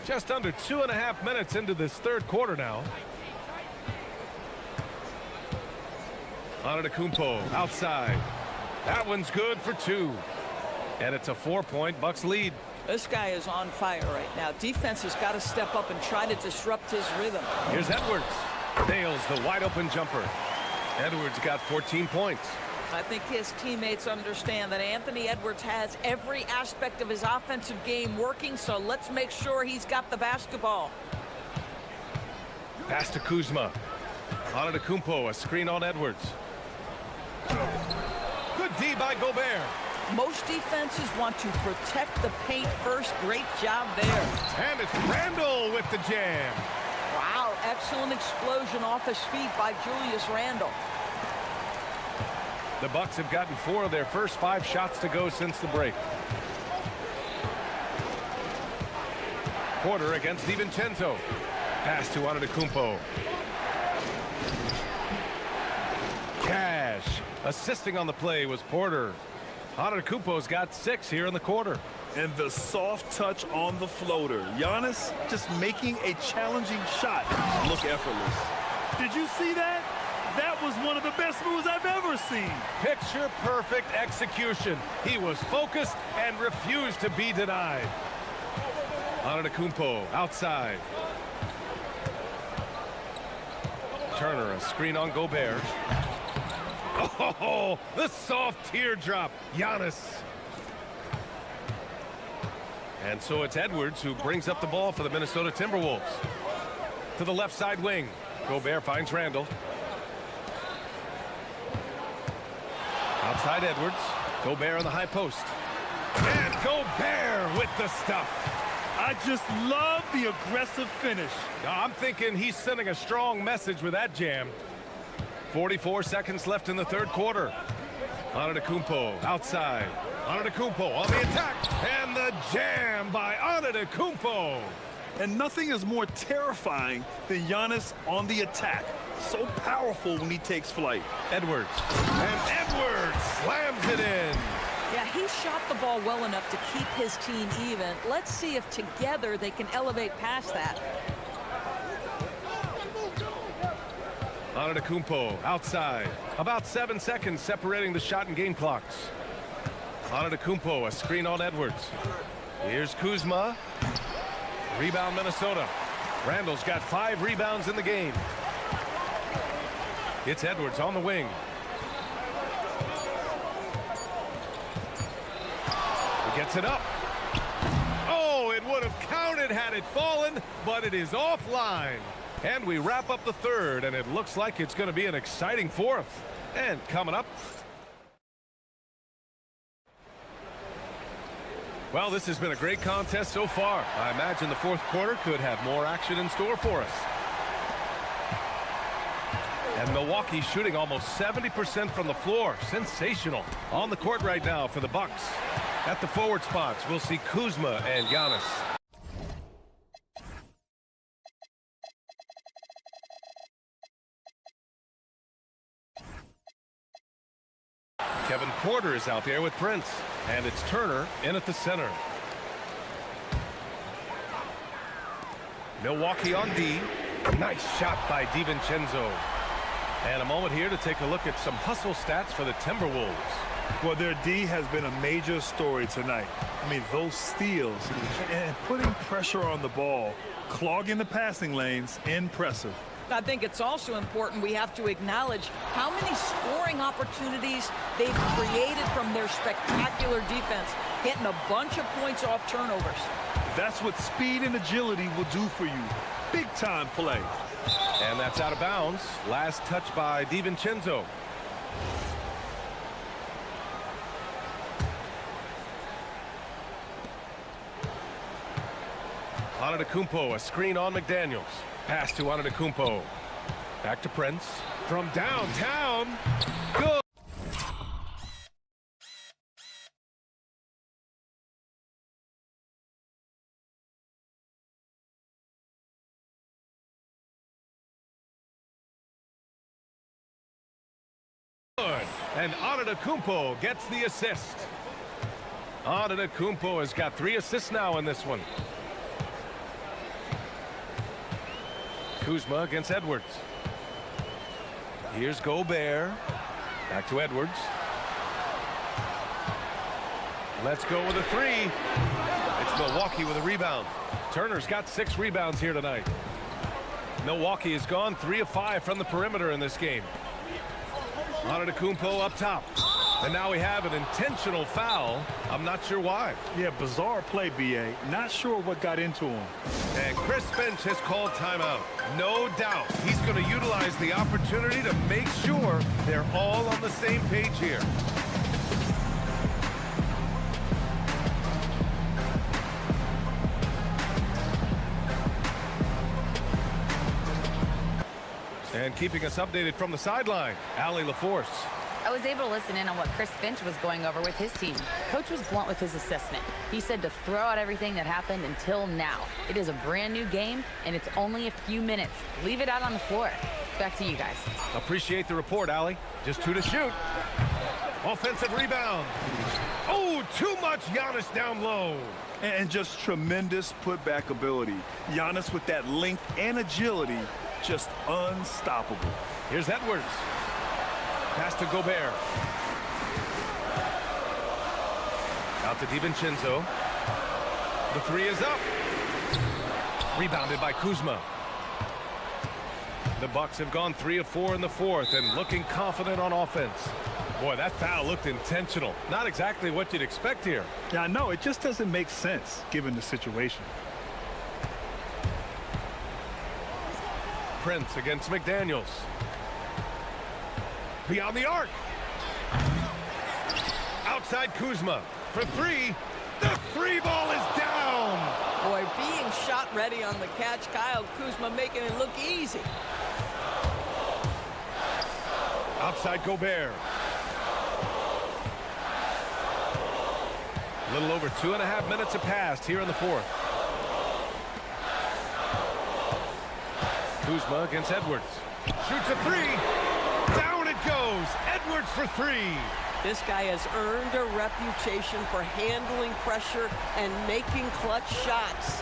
Just under 2.5 minutes into this third quarter now. Antetokounmpo outside. That one's good for 2. And it's a 4-point Bucks lead. This guy is on fire right now. Defense has got to step up and try to disrupt his rhythm. Here's Edwards. Nails the wide open jumper. Edwards got 14 points. I think his teammates understand that Anthony Edwards has every aspect of his offensive game working, so let's make sure he's got the basketball. Pass to Kuzma. Antetokounmpo, a screen on Edwards. Good D by Gobert. Most defenses want to protect the paint first. Great job there. And it's Randle with the jam. Wow, excellent explosion off his feet by Julius Randle. The Bucks have gotten 4 of their first 5 shots to go since the break. Porter against DiVincenzo. Pass to Antetokounmpo. Cash. Assisting on the play was Porter. Antetokounmpo's got 6 here in the quarter. And the soft touch on the floater. Giannis just making a challenging shot look effortless. Did you see that? That was one of the best moves I've ever seen. Picture perfect execution. He was focused and refused to be denied. Antetokounmpo outside. Turner, a screen on Gobert. Oh, the soft teardrop. Giannis. And so it's Edwards who brings up the ball for the Minnesota Timberwolves. To the left side wing. Gobert finds Randle. Outside Edwards. Gobert on the high post. And Gobert with the stuff. I just love the aggressive finish. I'm thinking he's sending a strong message with that jam. 44 seconds left in the third quarter. Antetokounmpo outside. Antetokounmpo on the attack. And the jam by Antetokounmpo. And nothing is more terrifying than Giannis on the attack. So powerful when he takes flight. Edwards. And Edwards slams it in. Yeah, he shot the ball well enough to keep his team even. Let's see if together they can elevate past that. Antetokounmpo outside. About 7 seconds separating the shot and game clocks. Antetokounmpo, a screen on Edwards. Here's Kuzma. Rebound Minnesota. Randall's got 5 rebounds in the game. It's Edwards on the wing. He gets it up. Oh, it would have counted had it fallen, but it is offline. And we wrap up the third, and it looks like it's going to be an exciting fourth. And coming up, well, this has been a great contest so far. I imagine the fourth quarter could have more action in store for us. And Milwaukee shooting almost 70% from the floor. Sensational. On the court right now for the Bucks. At the forward spots, we'll see Kuzma and Giannis. Kevin Porter is out there with Prince. And it's Turner in at the center. Milwaukee on D. Nice shot by DiVincenzo. And a moment here to take a look at some hustle stats for the Timberwolves. Well, their D has been a major story tonight. I mean, those steals and putting pressure on the ball, clogging the passing lanes, impressive. I think it's also important we have to acknowledge how many scoring opportunities they've created from their spectacular defense, getting a bunch of points off turnovers. That's what speed and agility will do for you. Big time play. And that's out of bounds. Last touch by DiVincenzo. Antetokounmpo, a screen on McDaniels. Pass to Antetokounmpo. Back to Prince. From downtown. Good. And Antetokounmpo gets the assist. Antetokounmpo has got 3 assists now in this one. Kuzma against Edwards. Here's Gobert. Back to Edwards. Let's go with a 3. It's Milwaukee with a rebound. Turner's got 6 rebounds here tonight. Milwaukee has gone 3 of 5 from the perimeter in this game. Antetokounmpo up top. And now we have an intentional foul. I'm not sure why. Yeah, bizarre play, B.A. Not sure what got into him. And Chris Finch has called timeout. No doubt he's going to utilize the opportunity to make sure they're all on the same page here. And keeping us updated from the sideline, Allie LaForce. I was able to listen in on what Chris Finch was going over with his team. Coach was blunt with his assessment. He said to throw out everything that happened until now. It is a brand new game, and it's only a few minutes. Leave it out on the floor. Back to you guys. Appreciate the report, Allie. Just 2 to shoot. Offensive rebound. Oh, too much Giannis down low. And just tremendous putback ability. Giannis with that length and agility, just unstoppable. Here's Edwards. Pass to Gobert. Out to DiVincenzo. The 3 is up. Rebounded by Kuzma. The Bucks have gone 3 of 4 in the fourth and looking confident on offense. Boy, that foul looked intentional. Not exactly what you'd expect here. Yeah, I know. It just doesn't make sense given the situation. Prince against McDaniels. Beyond the arc. Outside Kuzma for 3. The 3 ball is down. Boy, being shot ready on the catch, Kyle Kuzma making it look easy. Outside Gobert. A little over 2.5 minutes have passed here in the fourth. Kuzma against Edwards. Shoots a 3. Down it goes. Edwards for 3. This guy has earned a reputation for handling pressure and making clutch shots.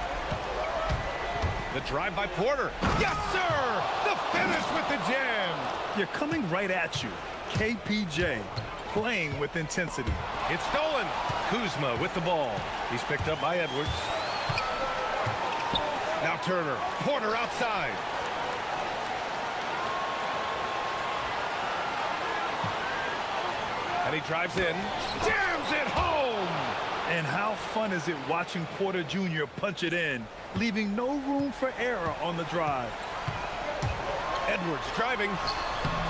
The drive by Porter. Yes, sir! The finish with the jam. You're coming right at you. KPJ playing with intensity. It's stolen. Kuzma with the ball. He's picked up by Edwards. Now Turner. Porter outside. And he drives in. Jams it home! And how fun is it watching Porter Jr. punch it in, leaving no room for error on the drive. Edwards driving.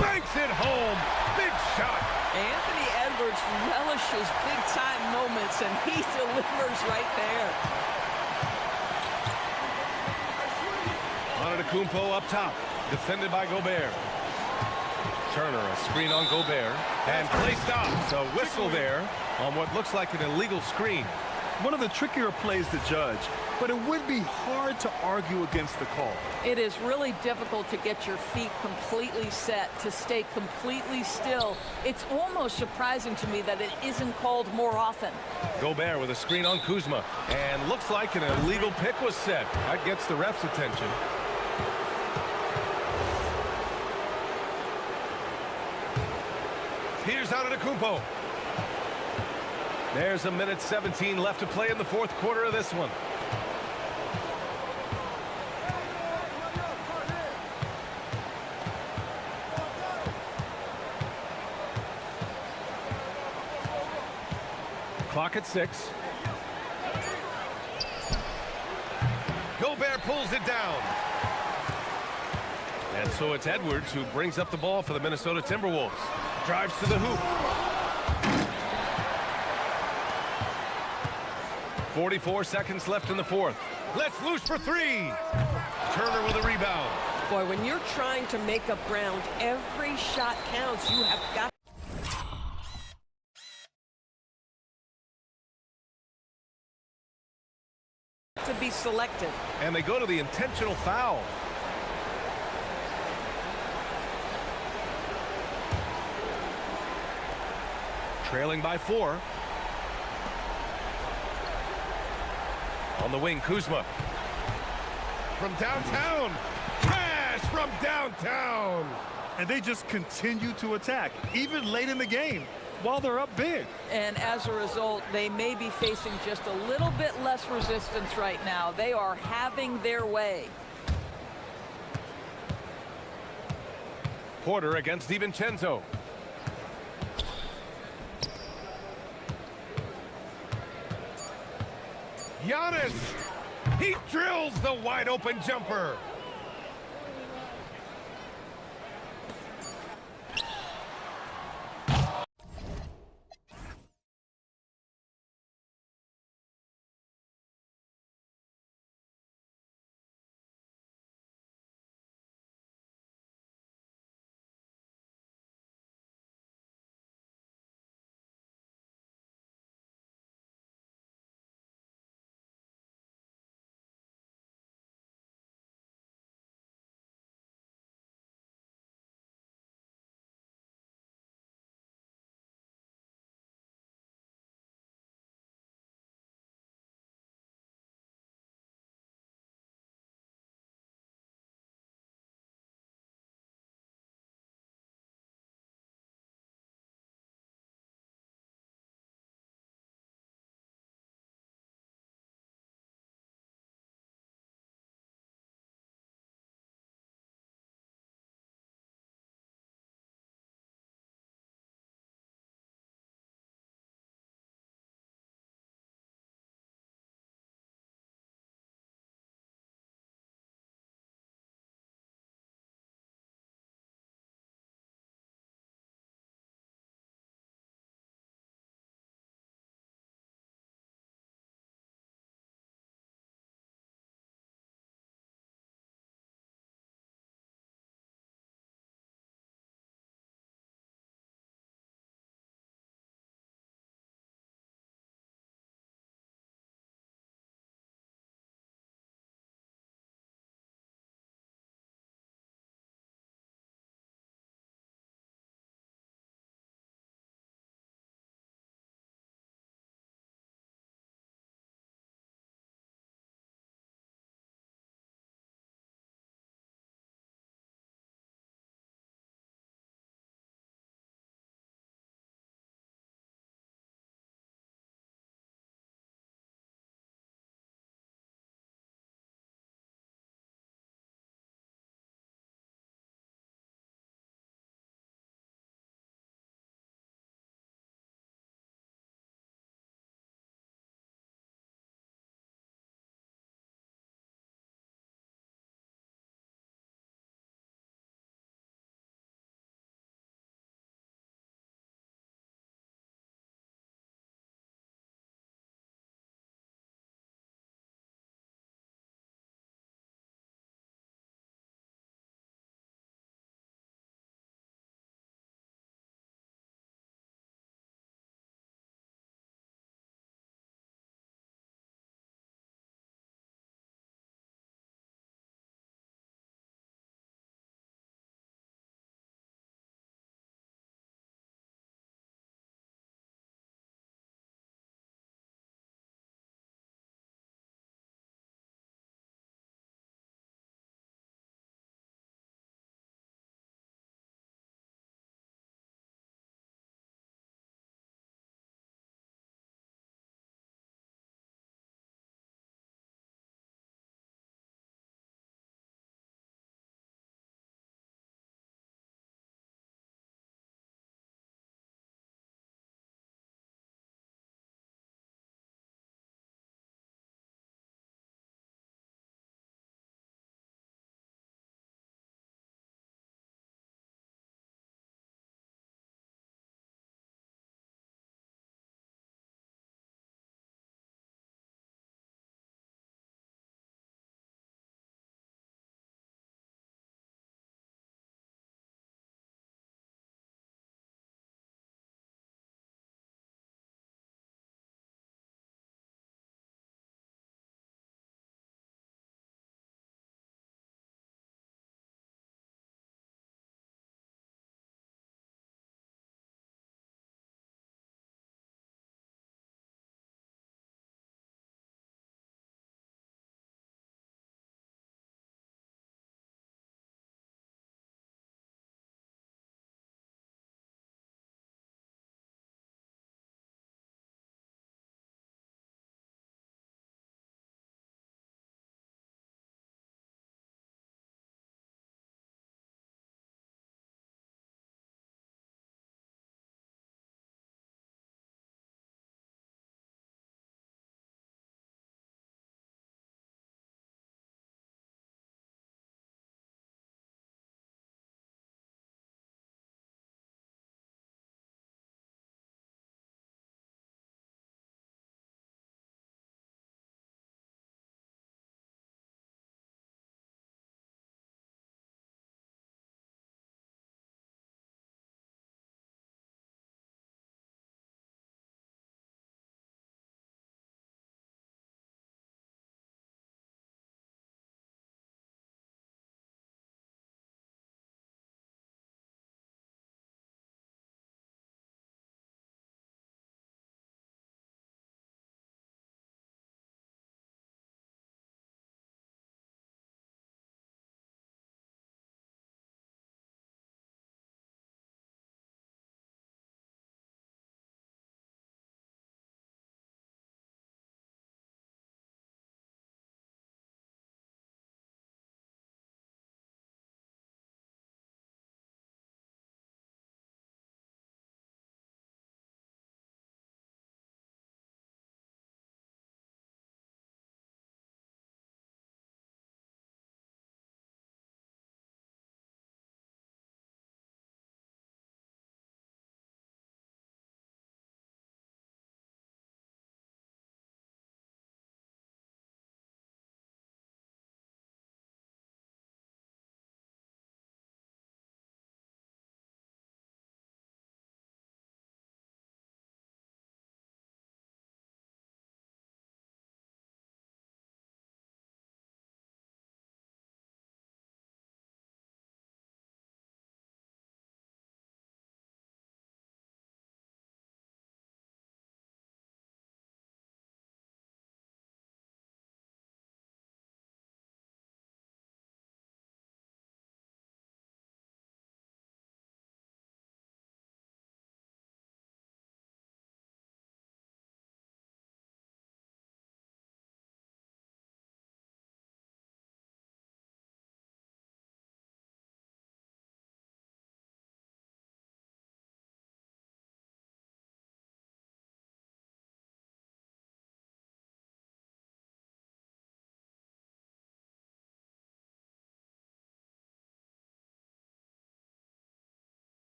Banks it home. Big shot. Anthony Edwards relishes big-time moments, and he delivers right there. Antetokounmpo up top. Defended by Gobert. Turner, a screen on Gobert. And play stops. A whistle there on what looks like an illegal screen. One of the trickier plays to judge, but it would be hard to argue against the call. It is really difficult to get your feet completely set, to stay completely still. It's almost surprising to me that it isn't called more often. Gobert with a screen on Kuzma. And looks like an illegal pick was set. That gets the ref's attention. Here's Antetokounmpo. There's a minute 17 left to play in the fourth quarter of this one. Clock at 6. Gobert pulls it down. And so it's Edwards who brings up the ball for the Minnesota Timberwolves. Drives to the hoop. 44 seconds left in the fourth. Let's loose for three. Turner with a rebound. Boy, when you're trying to make up ground, every shot counts. You have got to be selective. And they go to the intentional foul. Trailing by 4. On the wing, Kuzma. From downtown. Cash from downtown. And they just continue to attack, even late in the game, while they're up big. And as a result, they may be facing just a little bit less resistance right now. They are having their way. Porter against DiVincenzo. Giannis, he drills the wide open jumper.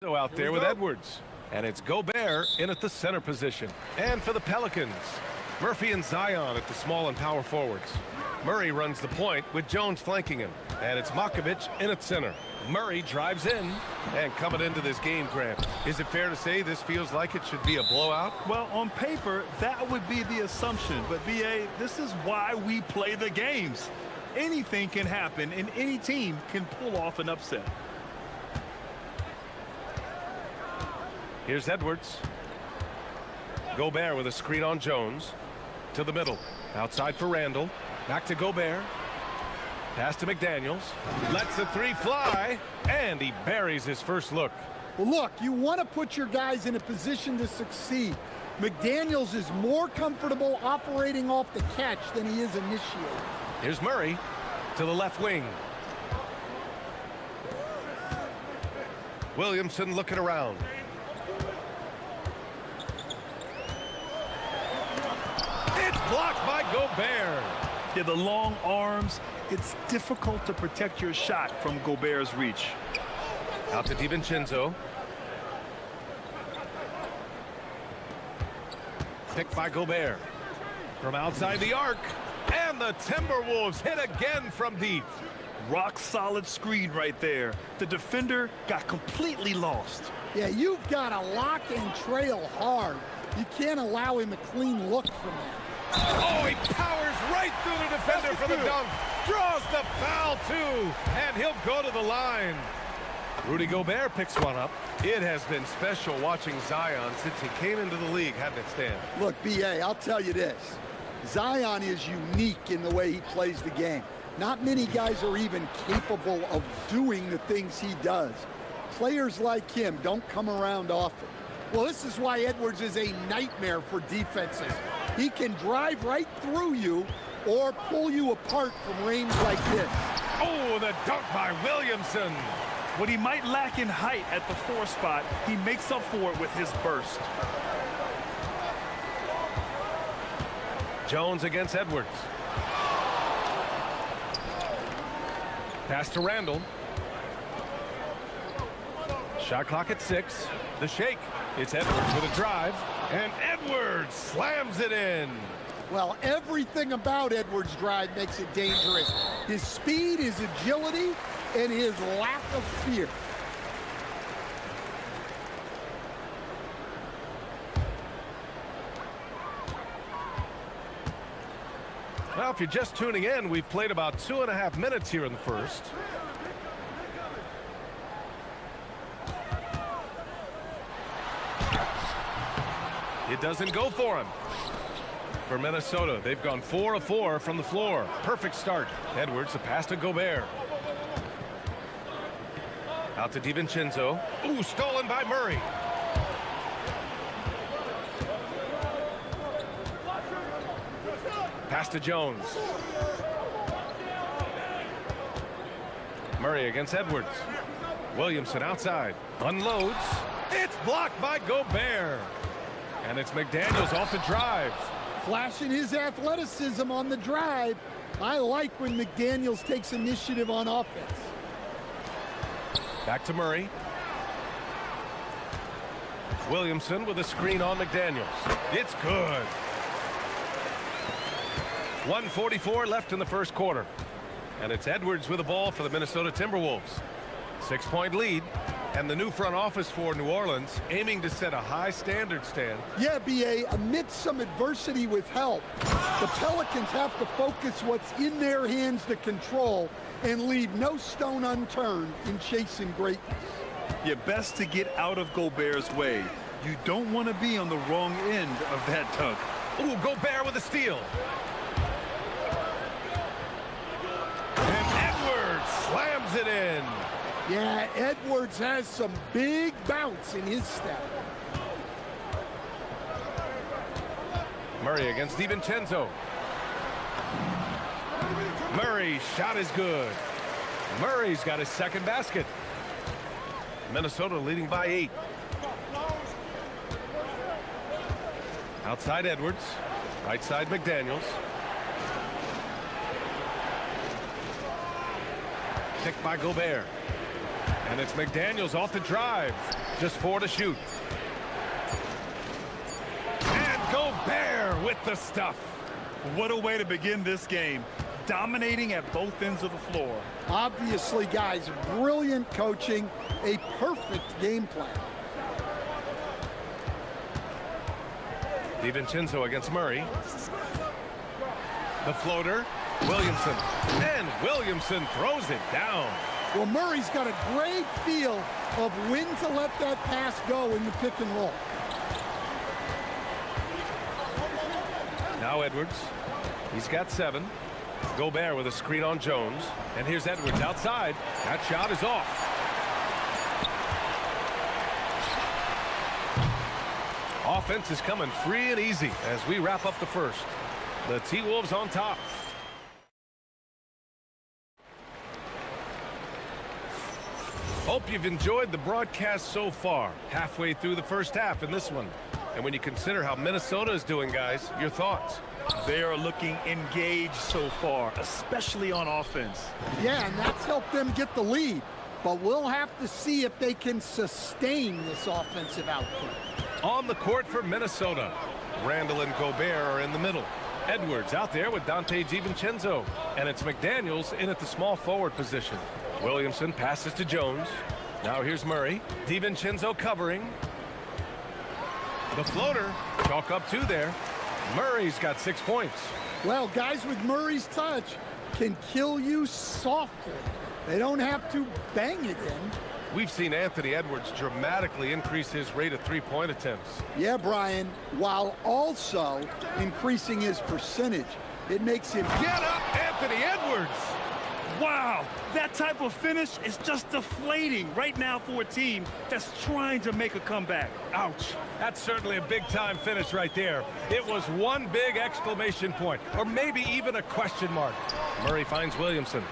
So out there with Edwards. And it's Gobert in at the center position. And for the Pelicans, Murphy and Zion at the small and power forwards. Murray runs the point with Jones flanking him. And it's Makovich in at center. Murray drives in and coming into this game, Grant. Is it fair to say this feels like it should be a blowout? Well, on paper, that would be the assumption. But, B.A., this is why we play the games. Anything can happen, and any team can pull off an upset. Here's Edwards. Gobert with a screen on Jones. To the middle. Outside for Randall. Back to Gobert. Pass to McDaniels. Lets the three fly. And he buries his first look. Well, look, you want to put your guys in a position to succeed. McDaniels is more comfortable operating off the catch than he is initiating. Here's Murray to the left wing. Williamson looking around. It's blocked by Gobert. Yeah, the long arms, it's difficult to protect your shot from Gobert's reach. Out to DiVincenzo. Picked by Gobert. From outside the arc. And the Timberwolves hit again from deep. Rock solid screen right there. The defender got completely lost. Yeah, you've got to lock and trail hard. You can't allow him a clean look from that. Oh, he powers right through the defender for the dunk. Draws the foul, too. And he'll go to the line. Rudy Gobert picks one up. It has been special watching Zion since he came into the league, hasn't it, Stan? Look, B.A., I'll tell you this. Zion is unique in the way he plays the game. Not many guys are even capable of doing the things he does. Players like him don't come around often. Well, this is why Edwards is a nightmare for defenses. He can drive right through you or pull you apart from range like this. Oh, the dunk by Williamson. What he might lack in height at the 4 spot, he makes up for it with his burst. Jones against Edwards. Pass to Randall. Shot clock at 6. The shake. It's Edwards with a drive. And Edwards slams it in. Well, everything about Edwards' drive makes it dangerous. His speed, his agility, and his lack of fear. Well, if you're just tuning in, we've played about 2.5 minutes here in the first. It doesn't go for him. For Minnesota, they've gone 4 of 4 from the floor. Perfect start. Edwards, a pass to Gobert. Out to DiVincenzo. Ooh, stolen by Murray. Pass to Jones. Murray against Edwards. Williamson outside. Unloads. It's blocked by Gobert. And it's McDaniels off the drive. Flashing his athleticism on the drive. I like when McDaniels takes initiative on offense. Back to Murray. Williamson with a screen on McDaniels. It's good. 1:44 left in the first quarter. And it's Edwards with the ball for the Minnesota Timberwolves. 6-point lead. And the new front office for New Orleans aiming to set a high standard, Stan. Yeah, B.A., amidst some adversity with help, the Pelicans have to focus what's in their hands to control and leave no stone unturned in chasing greatness. You're best to get out of Gobert's way. You don't want to be on the wrong end of that dunk. Ooh, Gobert with a steal. And Edwards slams it in. Yeah, Edwards has some big bounce in his step. Murray against DiVincenzo. Murray's shot is good. Murray's got his second basket. Minnesota leading by 8. Outside Edwards. Right side McDaniels. Picked by Gobert. And it's McDaniels off the drive. Just 4 to shoot. And Gobert with the stuff. What a way to begin this game. Dominating at both ends of the floor. Obviously, guys, brilliant coaching, a perfect game plan. DiVincenzo against Murray. The floater, Williamson. And Williamson throws it down. Well, Murray's got a great feel of when to let that pass go in the pick and roll. Now Edwards. He's got 7. Gobert with a screen on Jones. And here's Edwards outside. That shot is off. Offense is coming free and easy as we wrap up the first. The T-Wolves on top. Hope you've enjoyed the broadcast so far. Halfway through the first half in this one. And when you consider how Minnesota is doing, guys, your thoughts? They are looking engaged so far, especially on offense. Yeah, and that's helped them get the lead. But we'll have to see if they can sustain this offensive output. On the court for Minnesota, Randall and Gobert are in the middle. Edwards out there with Dante DiVincenzo. And it's McDaniels in at the small forward position. Williamson passes to Jones. Now here's Murray. DiVincenzo covering. The floater, chalk up 2 there. Murray's got 6 points. Well, guys with Murray's touch can kill you softly. They don't have to bang it in. We've seen Anthony Edwards dramatically increase his rate of three-point attempts. Yeah, Brian, while also increasing his percentage. It makes him... Get up, Anthony Edwards! Wow, that type of finish is just deflating right now for a team that's trying to make a comeback. Ouch. That's certainly a big-time finish right there. It was one big exclamation point, or maybe even a question mark. Murray finds Williamson,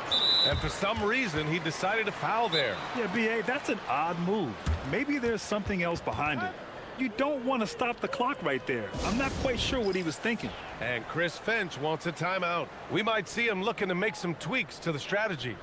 and for some reason, he decided to foul there. Yeah, B.A., that's an odd move. Maybe there's something else behind it. You don't want to stop the clock right there. I'm not quite sure what he was thinking. And Chris Finch wants a timeout. We might see him looking to make some tweaks to the strategy.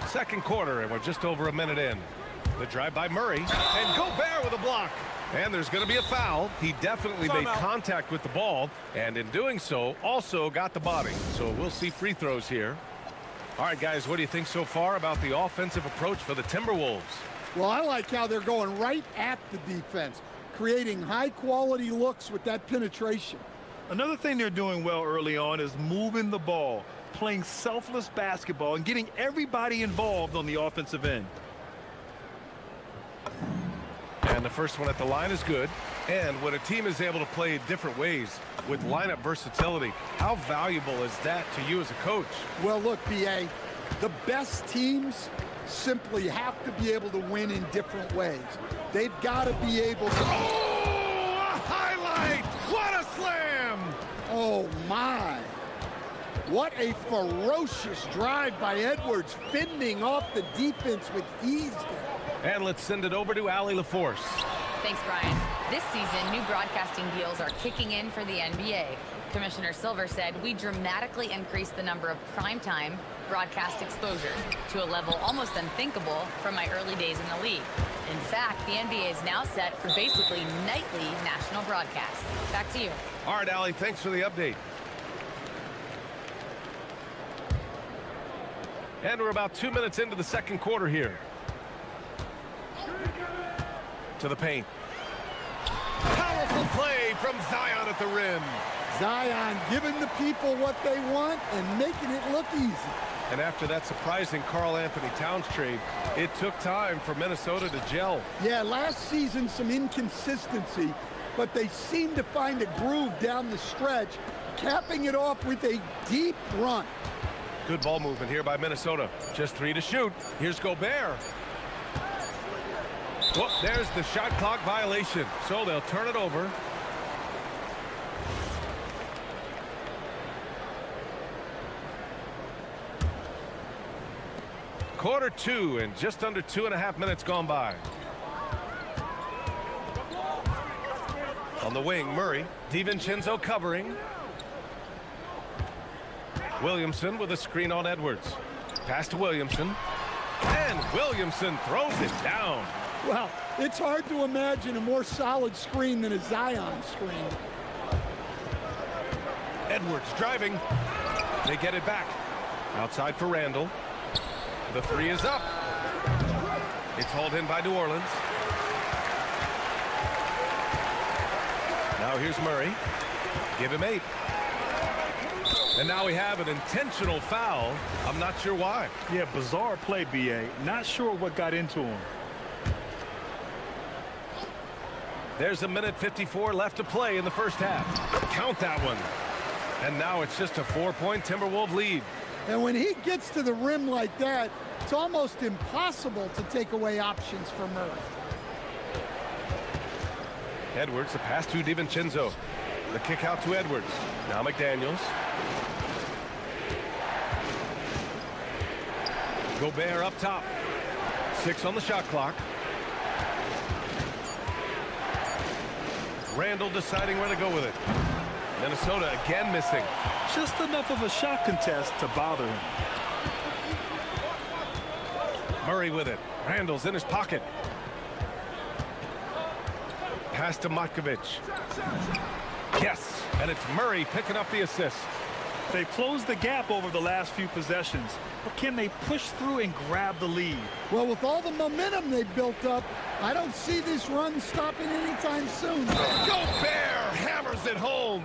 Second quarter, and we're just over a minute in. The drive by Murray, and Gobert with a block. And there's going to be a foul. He definitely made contact with the ball, and in doing so, also got the body. So we'll see free throws here. All right, guys, what do you think so far about the offensive approach for the Timberwolves? Well, I like how they're going right at the defense, creating high-quality looks with that penetration. Another thing they're doing well early on is moving the ball, playing selfless basketball, and getting everybody involved on the offensive end. And the first one at the line is good. And when a team is able to play different ways with lineup versatility, how valuable is that to you as a coach? Well, look, B.A., the best teams simply have to be able to win in different ways. They've got to be able to... Oh, a highlight! What a slam! Oh, my. What a ferocious drive by Edwards, fending off the defense with ease there. And let's send it over to Allie LaForce. Thanks, Brian. This season, new broadcasting deals are kicking in for the NBA. Commissioner Silver said we dramatically increased the number of primetime broadcast exposures to a level almost unthinkable from my early days in the league. In fact, the NBA is now set for basically nightly national broadcasts. Back to you. All right, Allie, thanks for the update. And we're about 2 minutes into the second quarter here. To the paint. Powerful play from Zion at the rim. Zion giving the people what they want and making it look easy. And after that surprising Karl Anthony Towns trade, it took time for Minnesota to gel. Yeah, last season some inconsistency, but they seem to find a groove down the stretch, capping it off with a deep run. Good ball movement here by Minnesota. Just 3 to shoot. Here's Gobert. Whoop, there's the shot clock violation. So they'll turn it over. Quarter two and just under 2.5 minutes gone by. On the wing, Murray. DiVincenzo covering. Williamson with a screen on Edwards. Pass to Williamson. And Williamson throws it down. Well, it's hard to imagine a more solid screen than a Zion screen. Edwards driving. They get it back. Outside for Randall. The three is up. It's hauled in by New Orleans. Now here's Murray. Give him 8. And now we have an intentional foul. I'm not sure why. Yeah, bizarre play, B.A. Not sure what got into him. There's 1:54 left to play in the first half. Count that one. And now it's just a 4-point Timberwolves lead. And when he gets to the rim like that, it's almost impossible to take away options for Murray. Edwards, the pass to DiVincenzo. The kick out to Edwards. Now McDaniels. Gobert up top. 6 on the shot clock. Randall deciding where to go with it. Minnesota again missing. Just enough of a shot contest to bother him. Murray with it. Randall's in his pocket. Pass to Matkovic. Yes, and it's Murray picking up the assist. They closed the gap over the last few possessions, but can they push through and grab the lead? Well, with all the momentum they've built up, I don't see this run stopping anytime soon. Gobert hammers it home.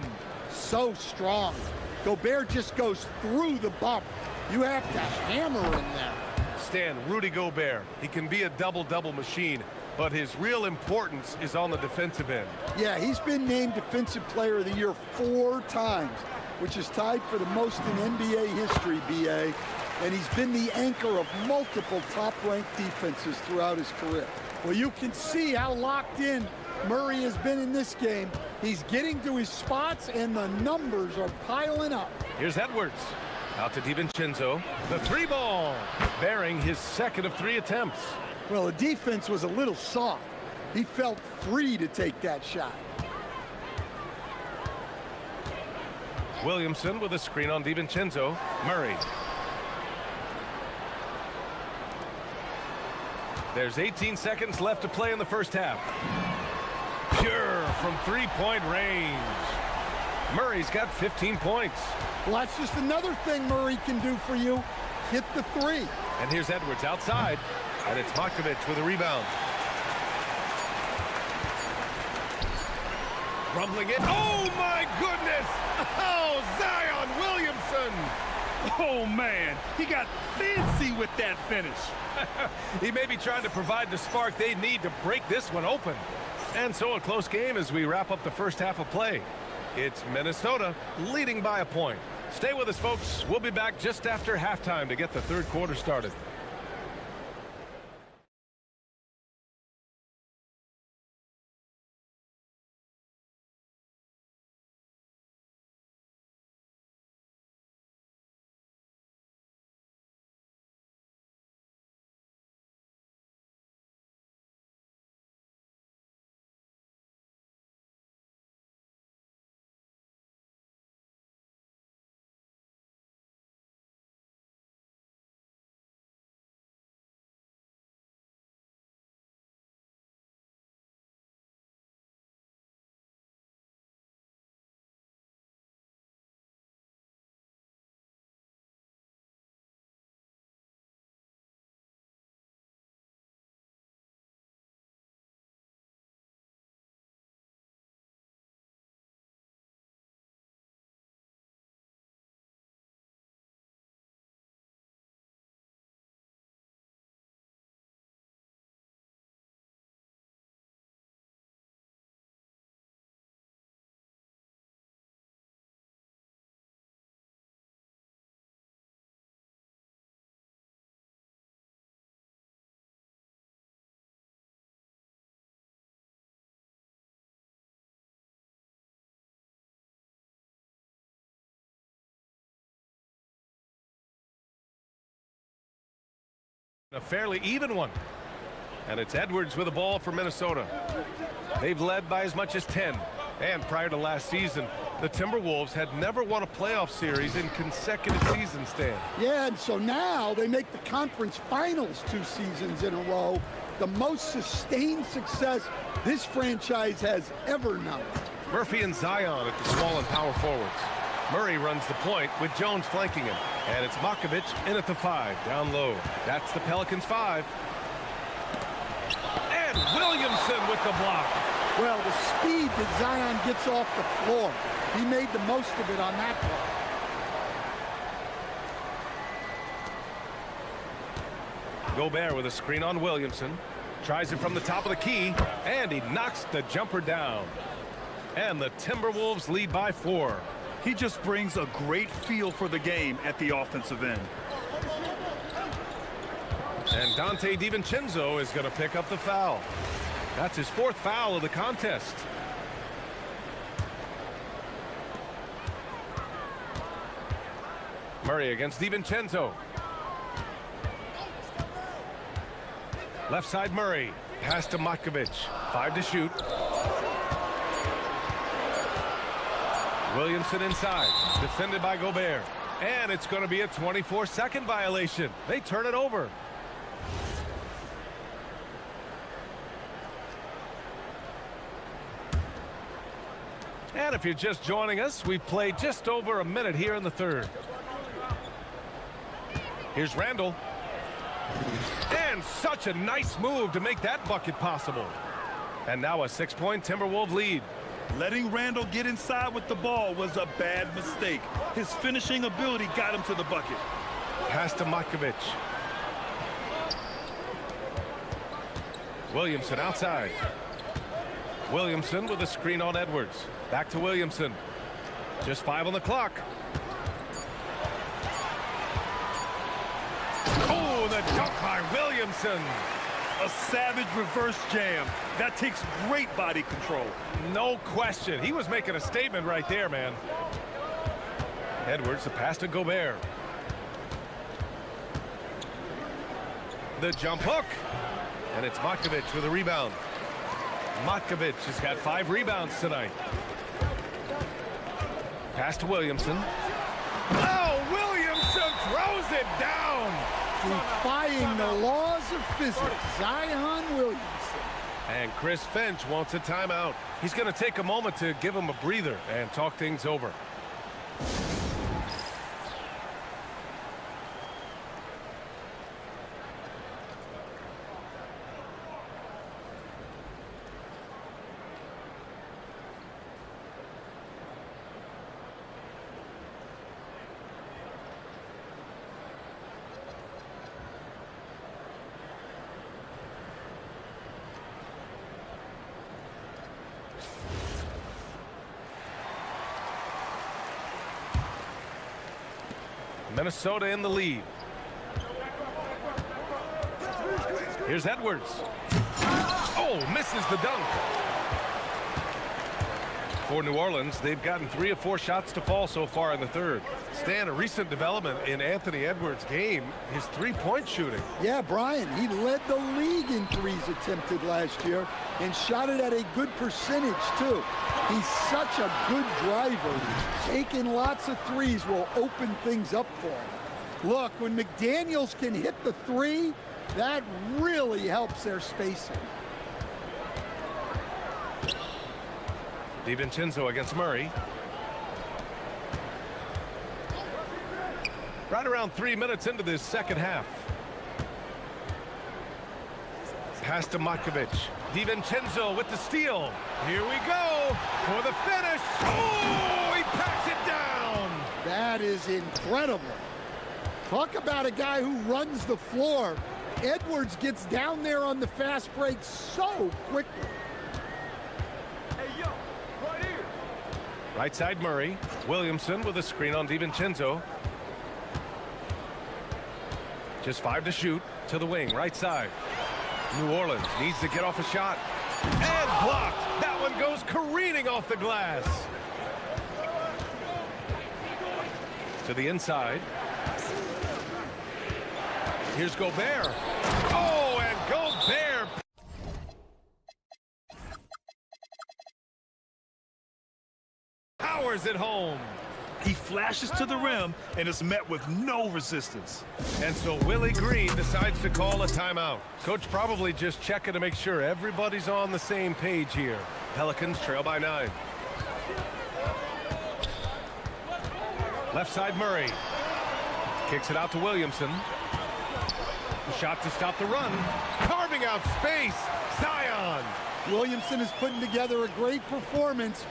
So strong. Gobert just goes through the bump. You have to hammer in there. Stan, Rudy Gobert. He can be a double-double machine, but his real importance is on the defensive end. Yeah, he's been named Defensive Player of the Year 4 times, which is tied for the most in NBA history, B.A., and he's been the anchor of multiple top-ranked defenses throughout his career. Well, you can see how locked in Murray has been in this game. He's getting to his spots, and the numbers are piling up. Here's Edwards. Out to DiVincenzo. The 3 ball. Bearing his second of 3 attempts. Well, the defense was a little soft. He felt free to take that shot. Williamson with a screen on DiVincenzo. Murray. There's 18 seconds left to play in the first half. Pure from 3-point range. Murray's got 15 points. Well, that's just another thing Murray can do for you. Hit the 3. And here's Edwards outside. And it's Matkovic with a rebound. Rumbling it. Oh, my goodness! Oh, Zion Williamson! Oh, man, he got fancy with that finish. He may be trying to provide the spark they need to break this one open. And so a close game as we wrap up the first half of play. It's Minnesota leading by a point. Stay with us, folks. We'll be back just after halftime to get the third quarter started. A fairly even one. And it's Edwards with the ball for Minnesota. They've led by as much as 10. And prior to last season, the Timberwolves had never won a playoff series in consecutive seasons, Stan. Yeah, and so now they make the conference finals 2 seasons in a row. The most sustained success this franchise has ever known. Murphy and Zion at the small and power forwards. Murray runs the point with Jones flanking him. And it's Makovich in at the 5, down low. That's the Pelicans 5. And Williamson with the block. Well, the speed that Zion gets off the floor, he made the most of it on that play. Gobert with a screen on Williamson. Tries it from the top of the key, and he knocks the jumper down. And the Timberwolves lead by 4. He just brings a great feel for the game at the offensive end. And Dante DiVincenzo is going to pick up the foul. That's his 4th foul of the contest. Murray against DiVincenzo. Left side Murray. Pass to Makovich. 5 to shoot. Williamson inside. Defended by Gobert. And it's going to be a 24-second violation. They turn it over. And if you're just joining us, we've played just over a minute here in the 3rd. Here's Randall. And such a nice move to make that bucket possible. And now a 6-point Timberwolves lead. Letting Randall get inside with the ball was a bad mistake. His finishing ability got him to the bucket. Pass to Makovich. Williamson outside. Williamson with a screen on Edwards. Back to Williamson. Just 5 on the clock. Oh, the dunk by Williamson. A savage reverse jam. That takes great body control. No question. He was making a statement right there, man. Edwards, the pass to Gobert. The jump hook. And it's Makovich with a rebound. Makovich has got 5 rebounds tonight. Pass to Williamson. Oh, Williamson throws it down. Defying the laws of physics, Zion Williamson. And Chris Finch wants a timeout. He's going to take a moment to give him a breather and talk things over. Minnesota in the lead. Here's Edwards. Oh, misses the dunk. For New Orleans, they've gotten 3 of 4 shots to fall so far in the 3rd. Stan, a recent development in Anthony Edwards' game, his 3-point shooting. Yeah, Brian, he led the league in 3s attempted last year and shot it at a good percentage, too. He's such a good driver. Taking lots of 3s will open things up for him. Look, when McDaniels can hit the 3, that really helps their spacing. DiVincenzo against Murray. Right around 3 minutes into this 2nd half. Pass to Makovich. DiVincenzo with the steal. Here we go for the finish. Oh, he packs it down. That is incredible. Talk about a guy who runs the floor. Edwards gets down there on the fast break so quickly. Right side Murray. Williamson with a screen on DiVincenzo. Just 5 to shoot to the wing, right side. New Orleans needs to get off a shot. And blocked. That one goes careening off the glass. To the inside. Here's Gobert. Oh, and Gobert powers it home. He flashes to the rim and is met with no resistance. And so Willie Green decides to call a timeout. Coach probably just checking to make sure everybody's on the same page here. Pelicans trail by 9. Left side Murray. Kicks it out to Williamson. Shot to stop the run. Carving out space. Zion. Williamson is putting together a great performance,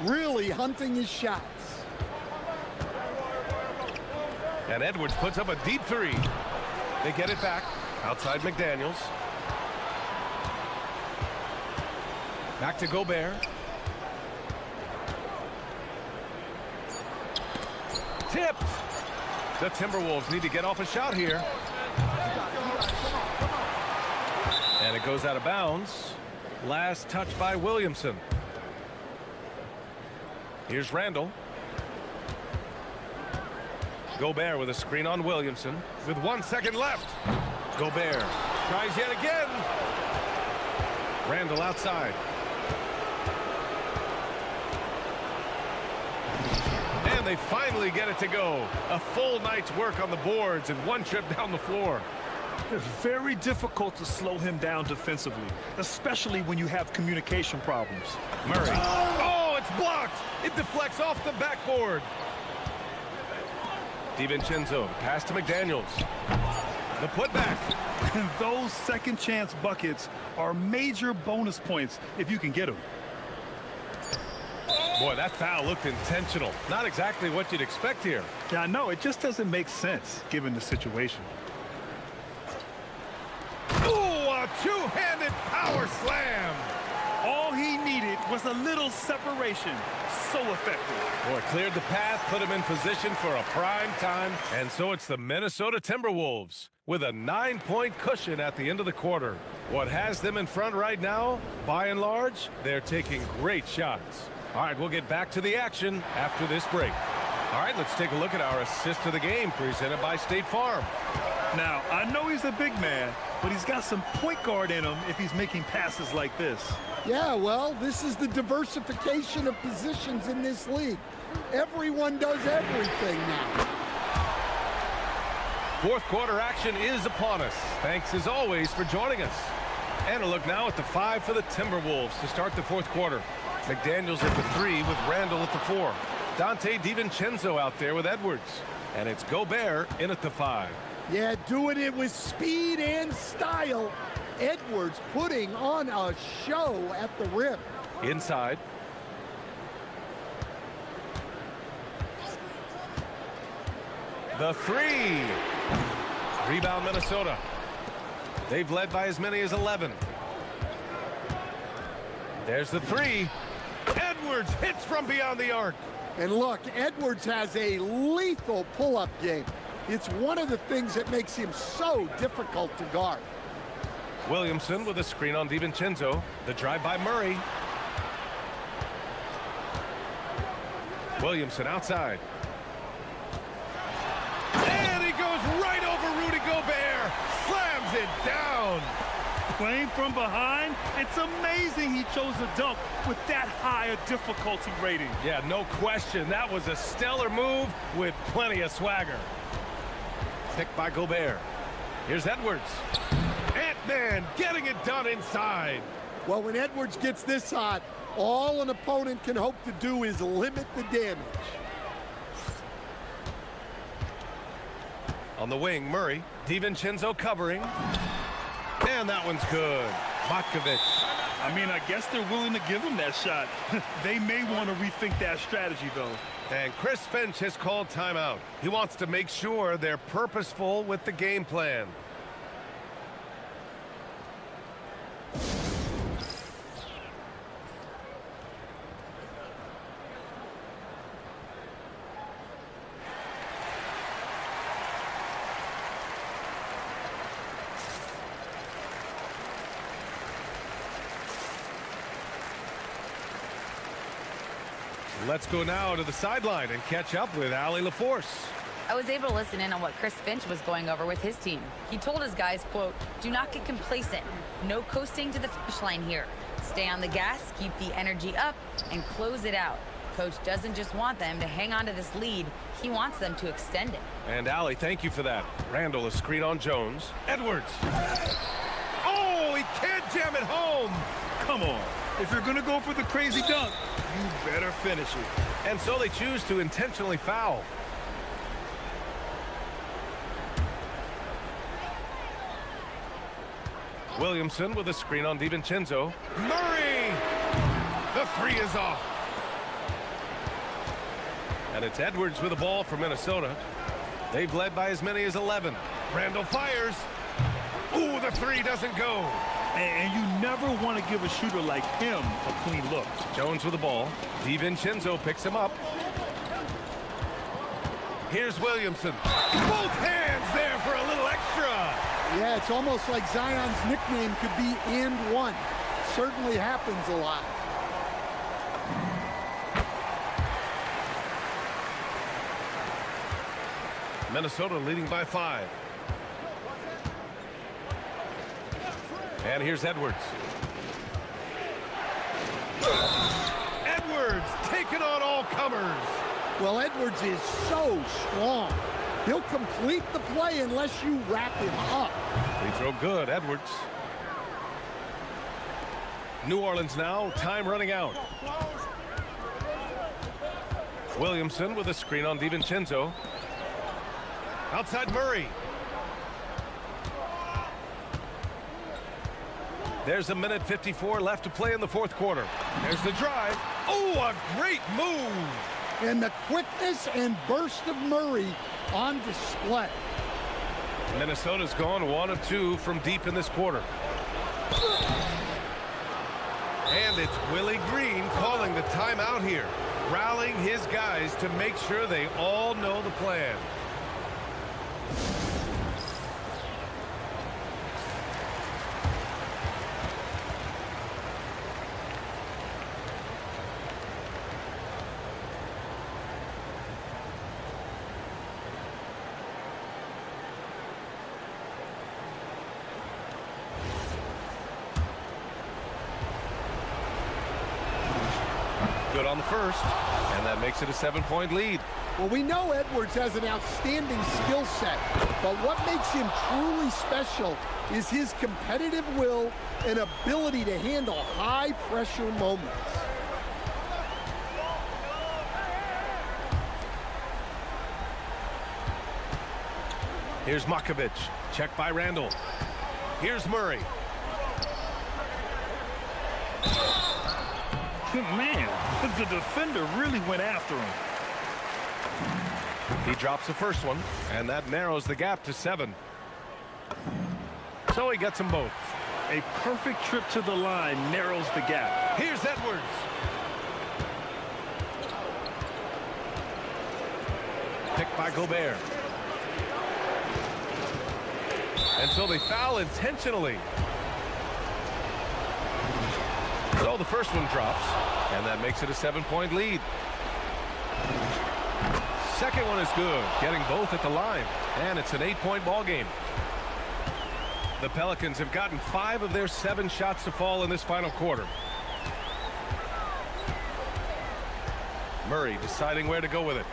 really hunting his shots. And Edwards puts up a deep three. They get it back. Outside McDaniels. Back to Gobert. Tipped. The Timberwolves need to get off a shot here. And it goes out of bounds. Last touch by Williamson. Here's Randall. Gobert with a screen on Williamson with 1 second left. Gobert tries yet again. Randall outside. And they finally get it to go. A full night's work on the boards and one trip down the floor. It's very difficult to slow him down defensively, especially when you have communication problems. Murray. Oh, it's blocked. It deflects off the backboard. DiVincenzo, pass to McDaniels. The putback. And those second chance buckets are major bonus points if you can get them. Boy, that foul looked intentional. Not exactly what you'd expect here. Yeah, I know. It just doesn't make sense given the situation. Ooh, a two-handed power slam. All he needed was a little separation. So effective. Boy, cleared the path, put him in position for a prime time. And so it's the Minnesota Timberwolves with a 9-point cushion at the end of the quarter. What has them in front right now, by and large, they're taking great shots. All right, we'll get back to the action after this break. All right, let's take a look at our assist of the game presented by State Farm. Now, I know he's a big man, but he's got some point guard in him if he's making passes like this. Yeah, well, this is the diversification of positions in this league. Everyone does everything now. Fourth quarter action is upon us. Thanks as always for joining us. And a look now at the 5 for the Timberwolves to start the fourth quarter. McDaniels at the 3 with Randall at the 4. Dante DiVincenzo out there with Edwards. And it's Gobert in at the 5. Yeah, doing it with speed and style. Edwards putting on a show at the rim. Inside. The 3. Rebound Minnesota. They've led by as many as 11. There's the 3. Edwards hits from beyond the arc. And look, Edwards has a lethal pull-up game. It's one of the things that makes him so difficult to guard. Williamson with a screen on DiVincenzo. The drive by Murray. Williamson outside. And he goes right over Rudy Gobert. Slams it down. Playing from behind, it's amazing he chose a dunk with that high a difficulty rating. Yeah, no question. That was a stellar move with plenty of swagger. Picked by Gobert. Here's Edwards. Ant-Man getting it done inside. Well, when Edwards gets this hot, all an opponent can hope to do is limit the damage. On the wing, Murray. DiVincenzo covering. And that one's good. Matkovic. I mean, I guess they're willing to give him that shot. They may want to rethink that strategy, though. And Chris Finch has called timeout. He wants to make sure they're purposeful with the game plan. Let's go now to the sideline and catch up with Allie LaForce. I was able to listen in on what Chris Finch was going over with his team. He told his guys, quote, "Do not get complacent. No coasting to the finish line here. Stay on the gas, keep the energy up, and close it out." Coach doesn't just want them to hang on to this lead, he wants them to extend it. And Allie, thank you for that. Randall, a screen on Jones. Edwards. Oh, he can't jam it home. Come on. If you're going to go for the crazy dunk, you better finish it. And so they choose to intentionally foul. Williamson with a screen on DiVincenzo. Murray! The three is off. And it's Edwards with the ball for Minnesota. They've led by as many as 11. Randall fires. Ooh, the three doesn't go. And you never want to give a shooter like him a clean look. Jones with the ball. DiVincenzo picks him up. Here's Williamson. Both hands there for a little extra. Yeah, it's almost like Zion's nickname could be "and one." Certainly happens a lot. Minnesota leading by 5. And here's Edwards. Edwards taking on all comers. Well, Edwards is so strong. He'll complete the play unless you wrap him up. Free throw good, Edwards. New Orleans now, time running out. Williamson with a screen on DiVincenzo. Outside Murray. There's a minute 54 left to play in the fourth quarter. There's the drive. Oh, a great move. And the quickness and burst of Murray on display. Minnesota's gone 1 of 2 from deep in this quarter. And it's Willie Green calling the timeout here, rallying his guys to make sure they all know the plan. Good on the first, and that makes it a 7-point lead. Well, we know Edwards has an outstanding skill set, but what makes him truly special is his competitive will and ability to handle high-pressure moments. Here's Makovic, checked by Randall. Here's Murray. Man, the defender really went after him. He drops the first one, and that narrows the gap to 7. So he gets them both. A perfect trip to the line narrows the gap. Here's Edwards. Picked by Gobert. And so they foul intentionally. So the first one drops, and that makes it a 7-point lead. Second one is good, getting both at the line, and it's an 8-point ball game. The Pelicans have gotten 5 of their 7 shots to fall in this final quarter. Murray deciding where to go with it.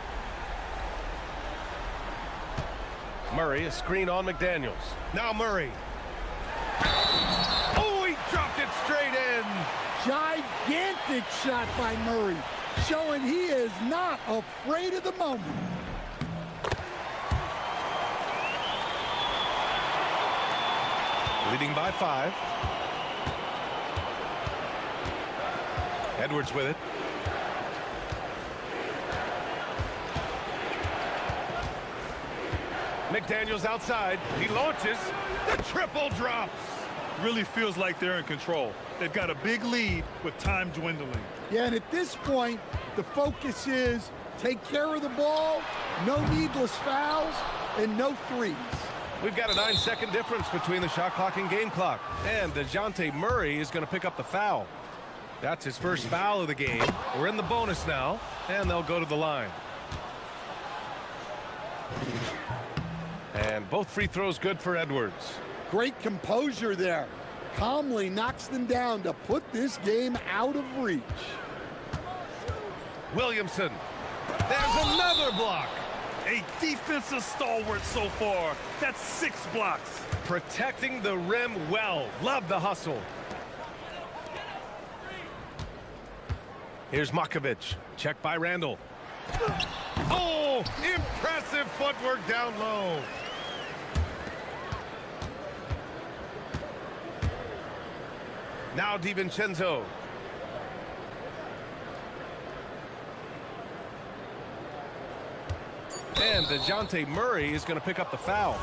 Murray, a screen on McDaniels. Now Murray. Oh, he dropped it straight in. Gigantic shot by Murray, showing he is not afraid of the moment. Leading by 5. Edwards with it. McDaniels outside. He launches. The triple drops. Really feels like they're in control. They've got a big lead with time dwindling. Yeah, and at this point, the focus is take care of the ball, no needless fouls, and no threes. We've got a 9-second difference between the shot clock and game clock. And DeJounte Murray is going to pick up the foul. That's his first foul of the game. We're in the bonus now, and they'll go to the line. And both free throws good for Edwards. Great composure there. Calmly knocks them down to put this game out of reach. Williamson. There's another block. A defensive stalwart so far. That's 6 blocks. Protecting the rim well. Love the hustle. Here's Makovic. Check by Randall. Oh, impressive footwork down low. Now DiVincenzo. And DeJounte Murray is going to pick up the foul.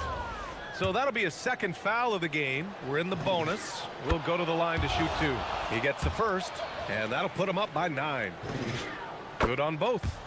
So that'll be a second foul of the game. We're in the bonus. We'll go to the line to shoot 2. He gets the first, and that'll put him up by 9. Good on both.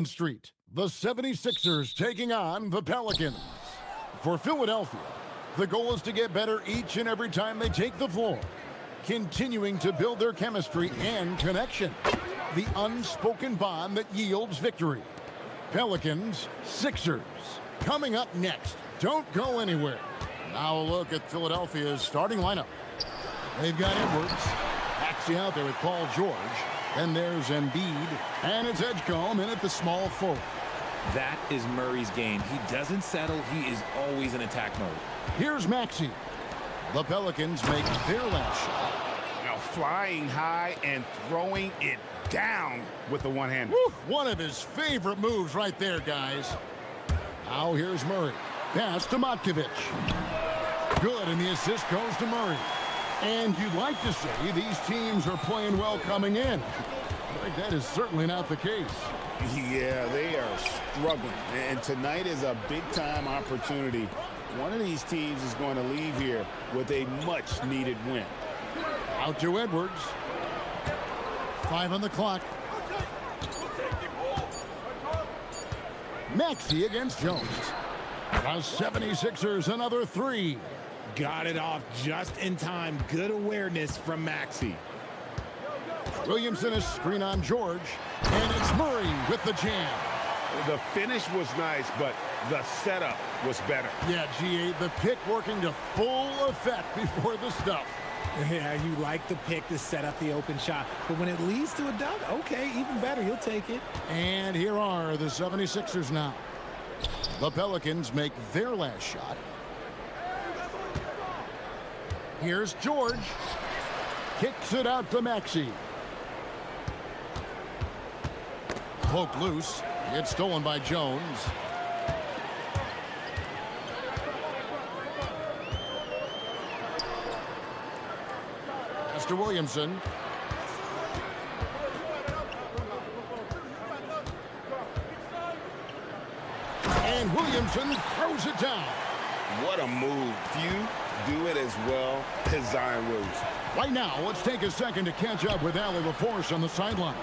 Street, the 76ers taking on the Pelicans. For Philadelphia, the goal is to get better each and every time they take the floor, continuing to build their chemistry and connection, the unspoken bond that yields victory. Pelicans, Sixers. Coming up next. Don't go anywhere. Now a look at Philadelphia's starting lineup. They've got Edwards. Maxey out there with Paul George. Then there's Embiid. And it's Edgecombe in at the small forward. That is Murray's game. He doesn't settle. He is always in attack mode. Here's Maxey. The Pelicans make their last shot. Now flying high and throwing it down with the one-hander. One of his favorite moves right there, guys. Now here's Murray. Pass to Matkovic. Good, and the assist goes to Murray. And you'd like to say these teams are playing well coming in. But that is certainly not the case. Yeah, they are struggling. And tonight is a big-time opportunity. One of these teams is going to leave here with a much-needed win. Out to Edwards. 5 on the clock. Maxey against Jones. The 76ers, another 3. Got it off just in time. Good awareness from Maxey. Williamson is screen on George. And it's Murray with the jam. The finish was nice, but the setup was better. Yeah, G8, the pick working to full effect before the stuff. Yeah, you like the pick to set up the open shot. But when it leads to a dunk, okay, even better. You'll take it. And here are the 76ers now. The Pelicans make their last shot. Here's George. Kicks it out to Maxey. Poked loose. It's stolen by Jones. Pass to Williamson. And Williamson throws it down. What a move. Few do it as well as Zion Williamson. Right now, let's take a second to catch up with Allie LaForce on the sidelines.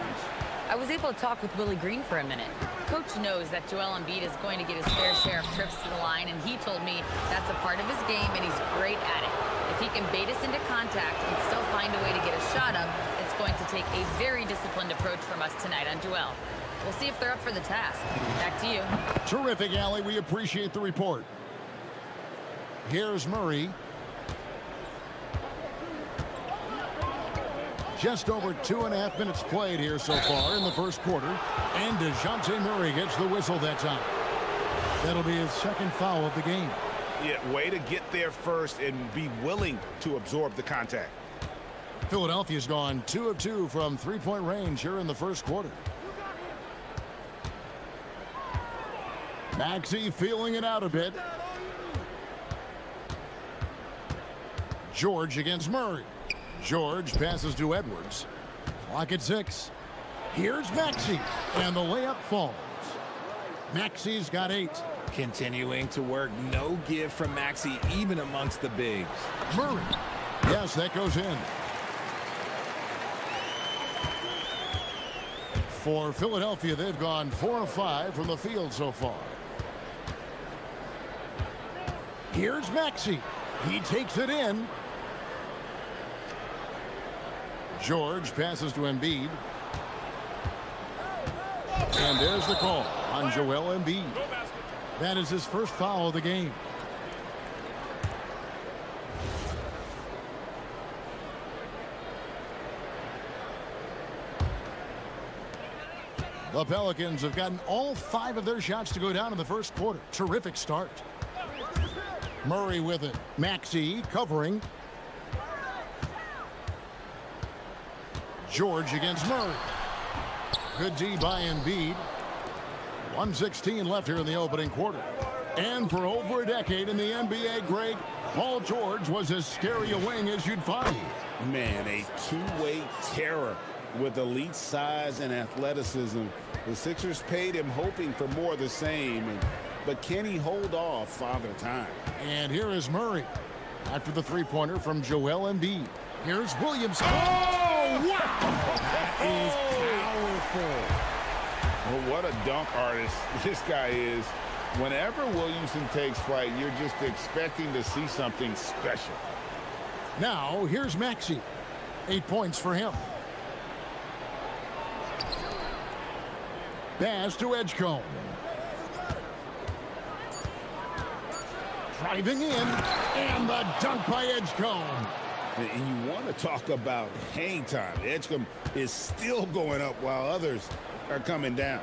I was able to talk with Willie Green for a minute. Coach knows that Joel Embiid is going to get his fair share of trips to the line, and he told me that's a part of his game, and he's great at it. If he can bait us into contact and still find a way to get a shot up, it's going to take a very disciplined approach from us tonight on Joel. We'll see if they're up for the task. Back to you. Terrific, Allie. We appreciate the report. Here's Murray. Just over 2.5 minutes played here so far in the first quarter. And DeJounte Murray gets the whistle that time. That'll be his second foul of the game. Yeah, way to get there first and be willing to absorb the contact. Philadelphia's gone 2 of 2 from three-point range here in the first quarter. Maxey feeling it out a bit. George against Murray. George passes to Edwards. Clock at 6. Here's Maxey, and the layup falls. Maxey's got 8. Continuing to work. No give from Maxey, even amongst the bigs. Murray. Yes, that goes in. For Philadelphia, they've gone 4 of 5 from the field so far. Here's Maxey. He takes it in. George passes to Embiid. And there's the call on Joel Embiid. That is his first foul of the game. The Pelicans have gotten all 5 of their shots to go down in the first quarter. Terrific start. Murray with it. Maxey covering. George against Murray. Good D by Embiid. 1:16 left here in the opening quarter. And for over a decade in the NBA, Greg, Paul George was as scary a wing as you'd find. Man, a two-way terror with elite size and athleticism. The Sixers paid him hoping for more of the same. But can he hold off Father Time? And here is Murray after the three-pointer from Joel Embiid. Here's Williams. Oh, wow! That is powerful. Well, what a dunk artist this guy is. Whenever Williamson takes flight, you're just expecting to see something special. Now, here's Maxey. 8 points for him. Pass to Edgecombe. Driving in, and the dunk by Edgecombe. And you want to talk about hang time. Edgecombe is still going up while others are coming down.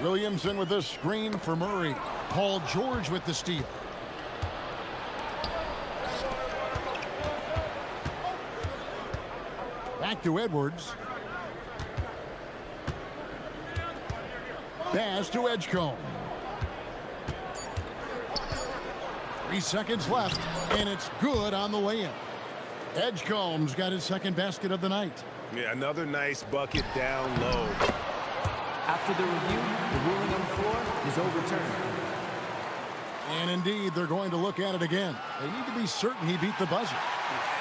Williamson with the screen for Murray. Paul George with the steal. Back to Edwards. Pass to Edgecombe. 3 seconds left, and it's good on the way in. Edgecombe's got his second basket of the night. Yeah, another nice bucket down low. After the review, the ruling on the floor is overturned. And indeed, they're going to look at it again. They need to be certain he beat the buzzer.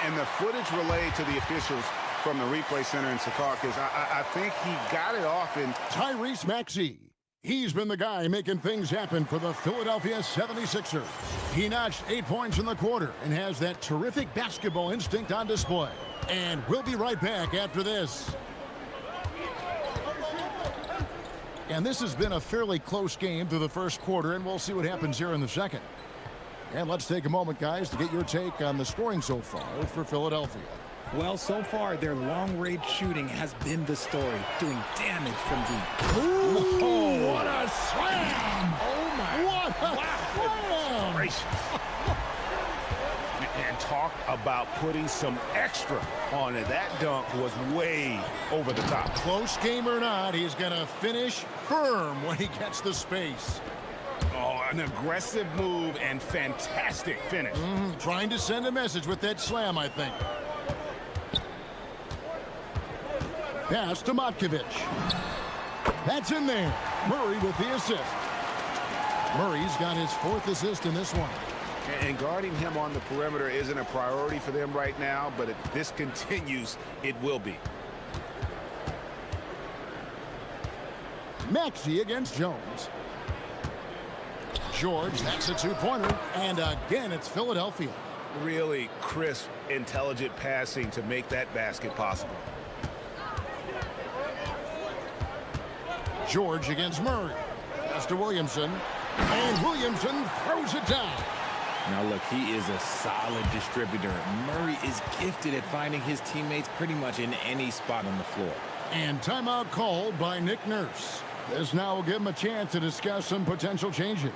And the footage relayed to the officials from the replay center in Secaucus, I think he got it off in... Tyrese Maxey. He's been the guy making things happen for the Philadelphia 76ers. He notched 8 points in the quarter and has that terrific basketball instinct on display. And we'll be right back after this. And this has been a fairly close game through the first quarter, and we'll see what happens here in the second. And let's take a moment, guys, to get your take on the scoring so far for Philadelphia. Well, so far, their long-range shooting has been the story, doing damage from deep. Ooh, what a slam! Oh, my. What a slam! Gracious. And talk about putting some extra on it. That dunk was way over the top. Close game or not, he's going to finish firm when he gets the space. Oh, an aggressive move and fantastic finish. Trying to send a message with that slam, I think. Pass to Matkovic. That's in there. Murray with the assist. Murray's got his 4th assist in this one. And guarding him on the perimeter isn't a priority for them right now, but if this continues, it will be. Maxey against Jones. George, that's a 2-pointer. And again, it's Philadelphia. Really crisp, intelligent passing to make that basket possible. George against Murray. Pass to Williamson. And Williamson throws it down. Now, look, he is a solid distributor. Murray is gifted at finding his teammates pretty much in any spot on the floor. And timeout called by Nick Nurse. This now will give him a chance to discuss some potential changes.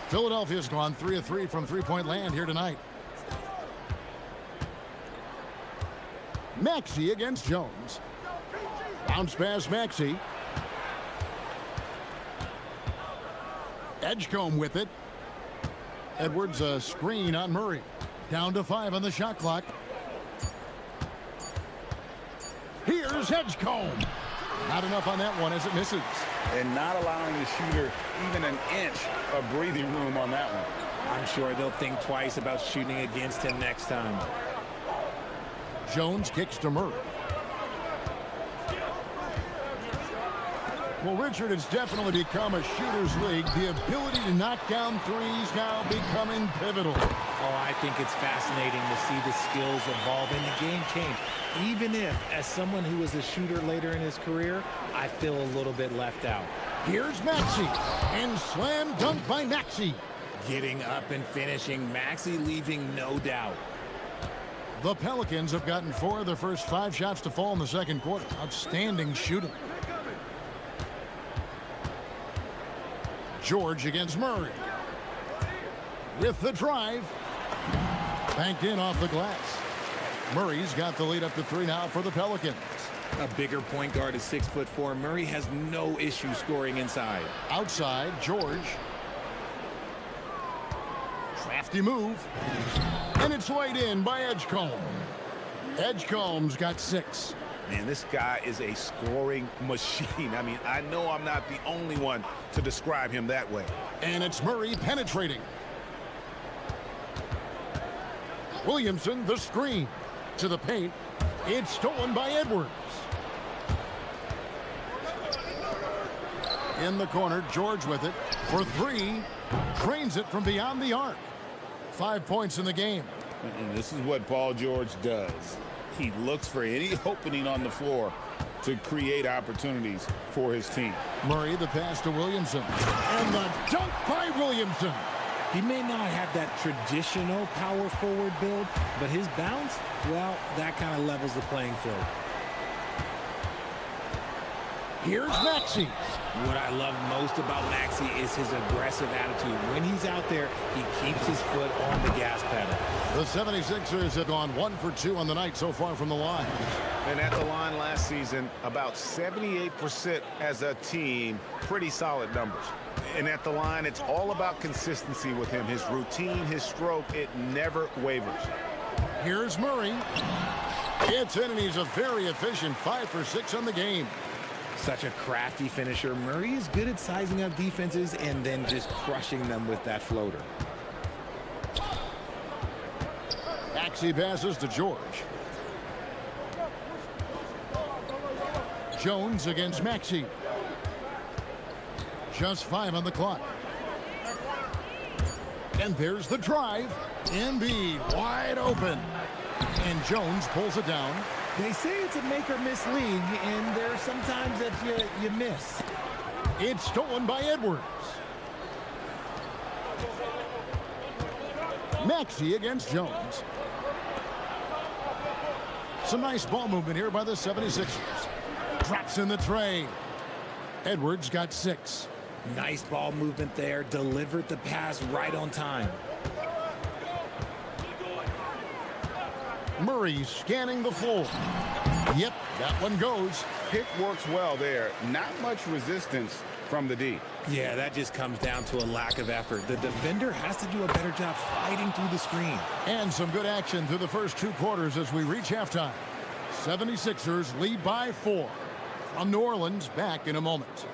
Philadelphia's gone 3 of 3 from three-point land here tonight. Maxey against Jones. Bounce pass Maxey. Edgecombe with it. Edwards a screen on Murray. Down to 5 on the shot clock. Here's Edgecombe. Not enough on that one as it misses. And not allowing the shooter even an inch of breathing room on that one. I'm sure they'll think twice about shooting against him next time. Jones kicks to Murray. Well, Richard, it's definitely become a shooter's league. The ability to knock down threes now becoming pivotal. Oh, I think it's fascinating to see the skills evolve and the game change. Even if, as someone who was a shooter later in his career, I feel a little bit left out. Here's Maxey, and slam dunk by Maxey. Getting up and finishing, Maxey leaving no doubt. The Pelicans have gotten 4 of their first 5 shots to fall in the second quarter. Outstanding shooting. George against Murray. With the drive. Banked in off the glass. Murray's got the lead up to 3 now for the Pelicans. A bigger point guard is 6'4". Murray has no issue scoring inside. Outside, George. Crafty move. And it's laid in by Edgecombe. Edgecombe's got 6. Man, this guy is a scoring machine. I mean, I know I'm not the only one to describe him that way. And it's Murray penetrating. Williamson, the screen. To the paint. It's stolen by Edwards. In the corner, George with it for 3. Trains it from beyond the arc. 5 points in the game. And this is what Paul George does. He looks for any opening on the floor to create opportunities for his team. Murray, the pass to Williamson. And the dunk by Williamson. He may not have that traditional power forward build, but his bounce, well, that kind of levels the playing field. Here's Maxey. What I love most about Maxey is his aggressive attitude. When he's out there, he keeps his foot on the gas pedal. The 76ers have gone 1 for 2 on the night so far from the line. And at the line last season, about 78% as a team, pretty solid numbers. And at the line, it's all about consistency with him. His routine, his stroke, it never wavers. Here's Murray. It's in, and he's a very efficient 5 for 6 on the game. Such a crafty finisher. Murray is good at sizing up defenses and then just crushing them with that floater. Maxey passes to George. Jones against Maxey. Just 5 on the clock. And there's the drive. Embiid wide open. And Jones pulls it down. They say it's a make or miss league, and there are some times that you miss. It's stolen by Edwards. Maxey against Jones. Some nice ball movement here by the 76ers. Drops in the tray. Edwards got 6. Nice ball movement there. Delivered the pass right on time. Murray scanning the floor. Yep, that one goes. Pick works well there. Not much resistance from the D. Yeah, that just comes down to a lack of effort. The defender has to do a better job fighting through the screen. And some good action through the first 2 quarters as we reach halftime. 76ers lead by 4. From New Orleans, back in a moment.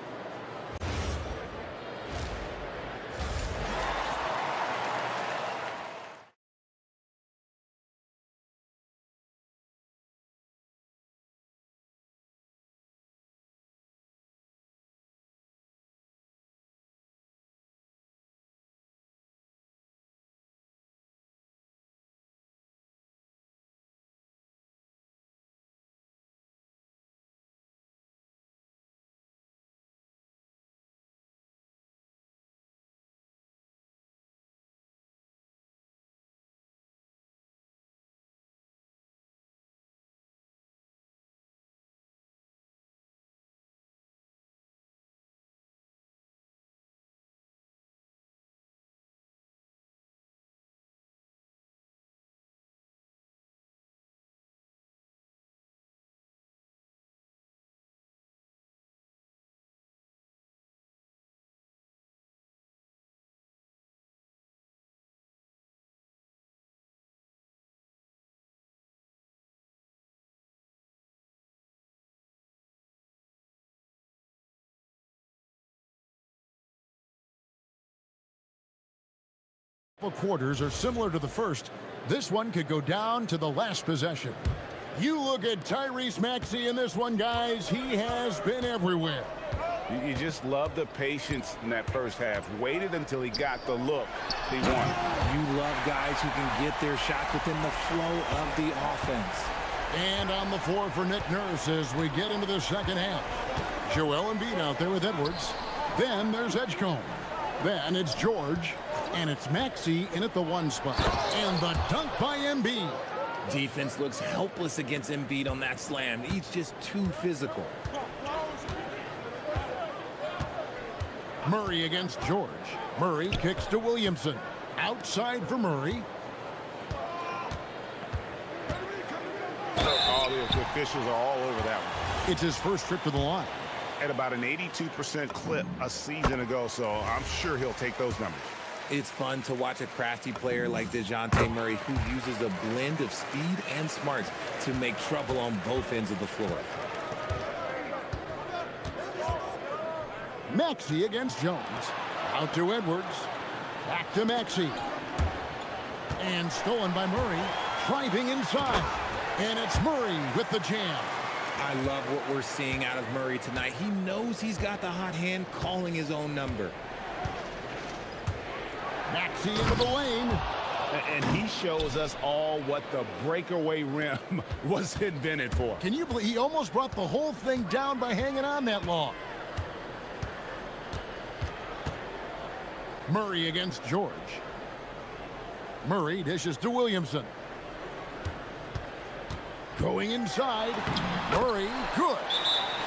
Quarters are similar to the first. This one could go down to the last possession. You look at Tyrese Maxey in this one, guys. He has been everywhere. You just love the patience in that first half. Waited until he got the look he wanted. You love guys who can get their shots within the flow of the offense. And on the floor for Nick Nurse as we get into the second half. Joel Embiid out there with Edwards. Then there's Edgecombe. Then it's George. And it's Maxey in at the 1 spot. And the dunk by Embiid. Defense looks helpless against Embiid on that slam. He's just too physical. Murray against George. Murray kicks to Williamson. Outside for Murray. Oh, the officials are all over that one. It's his first trip to the line. At about an 82% clip a season ago, so I'm sure he'll take those numbers. It's fun to watch a crafty player like DeJounte Murray who uses a blend of speed and smarts to make trouble on both ends of the floor. Maxey against Jones. Out to Edwards. Back to Maxey. And stolen by Murray. Driving inside. And it's Murray with the jam. I love what we're seeing out of Murray tonight. He knows he's got the hot hand, calling his own number. Maxey into the lane. And he shows us all what the breakaway rim was invented for. Can you believe he almost brought the whole thing down by hanging on that long? Murray against George. Murray dishes to Williamson. Going inside. Murray, good.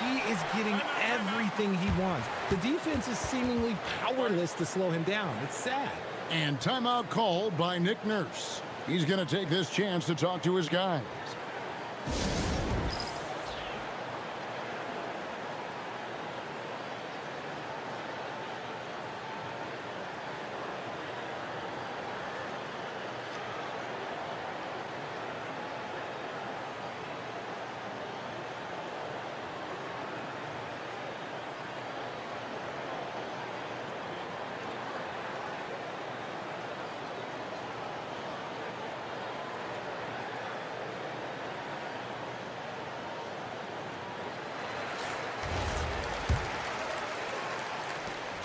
He is getting everything he wants. The defense is seemingly powerless to slow him down. It's sad. And timeout called by Nick Nurse. He's going to take this chance to talk to his guys.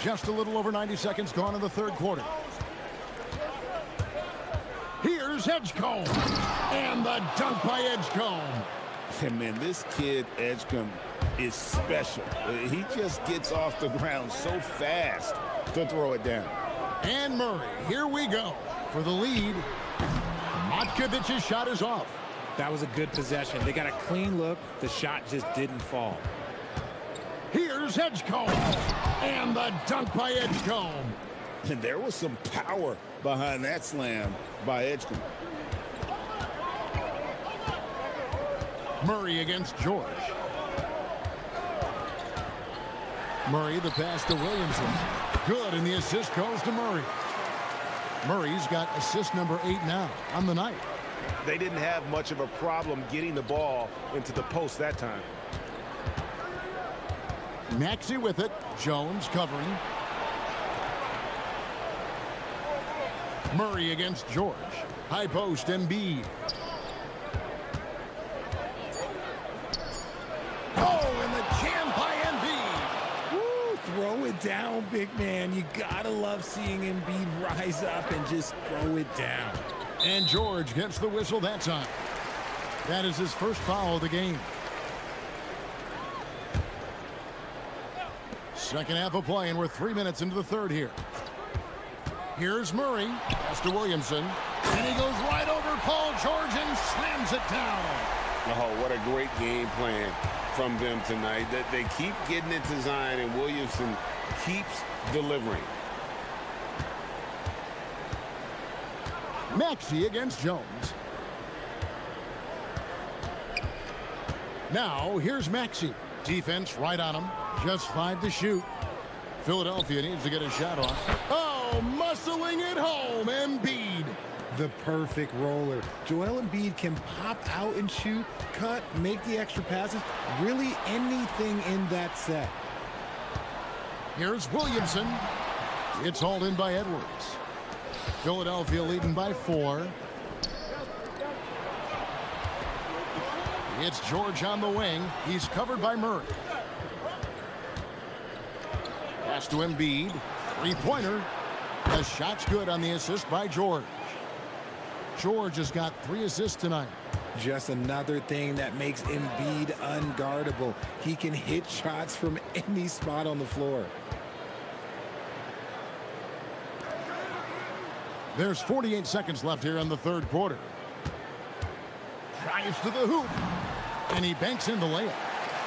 Just a little over 90 seconds gone in the third quarter. Here's Edgecombe. And the dunk by Edgecombe. And man, this kid, Edgecombe, is special. He just gets off the ground so fast to throw it down. And Murray, here we go. For the lead, Matkovic's shot is off. That was a good possession. They got a clean look. The shot just didn't fall. Here's Edgecombe. And the dunk by Edgecombe. And there was some power behind that slam by Edgecombe. Murray against George. Murray, the pass to Williamson. Good, and the assist goes to Murray. Murray's got assist number 8 now on the night. They didn't have much of a problem getting the ball into the post that time. Maxey with it. Jones covering. Murray against George. High post, Embiid. Oh, and the jam by Embiid. Woo, throw it down, big man. You gotta love seeing Embiid rise up and just throw it down. And George gets the whistle that time. That is his first foul of the game. Second half of play, and we're 3 minutes into the third here. Here's Murray. Pass to Williamson. And he goes right over Paul George and slams it down. Oh, what a great game plan from them tonight. That they keep getting it to Zion, and Williamson keeps delivering. Maxey against Jones. Now, here's Maxey. Defense right on him. Just 5 to shoot. Philadelphia needs to get a shot off. Oh, muscling it home, Embiid. The perfect roller. Joel Embiid can pop out and shoot, cut, make the extra passes, really anything in that set. Here's Williamson. It's hauled in by Edwards. Philadelphia leading by 4. It's George on the wing. He's covered by Murray. Pass to Embiid. Three-pointer. The shot's good on the assist by George. George has got 3 assists tonight. Just another thing that makes Embiid unguardable. He can hit shots from any spot on the floor. There's 48 seconds left here in the third quarter. Drives to the hoop. And he banks in the layup.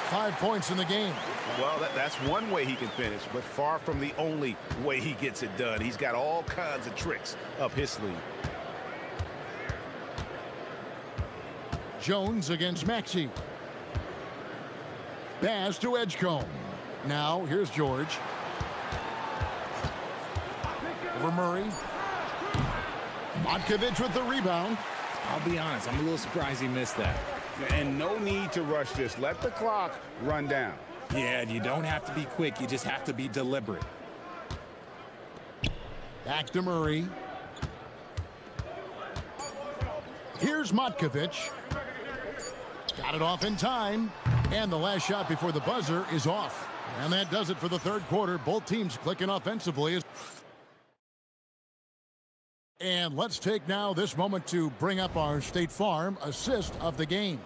5 points in the game. Well, that's one way he can finish, but far from the only way he gets it done. He's got all kinds of tricks up his sleeve. Jones against Maxey. Pass to Edgecombe. Now, here's George. Over Murray. Matkovic with the rebound. I'll be honest, I'm a little surprised he missed that. And no need to rush this. Let the clock run down. Yeah, you don't have to be quick. You just have to be deliberate. Back to Murray. Here's Matkovic. Got it off in time. And the last shot before the buzzer is off. And that does it for the third quarter. Both teams clicking offensively. And let's take now this moment to bring up our State Farm assist of the game.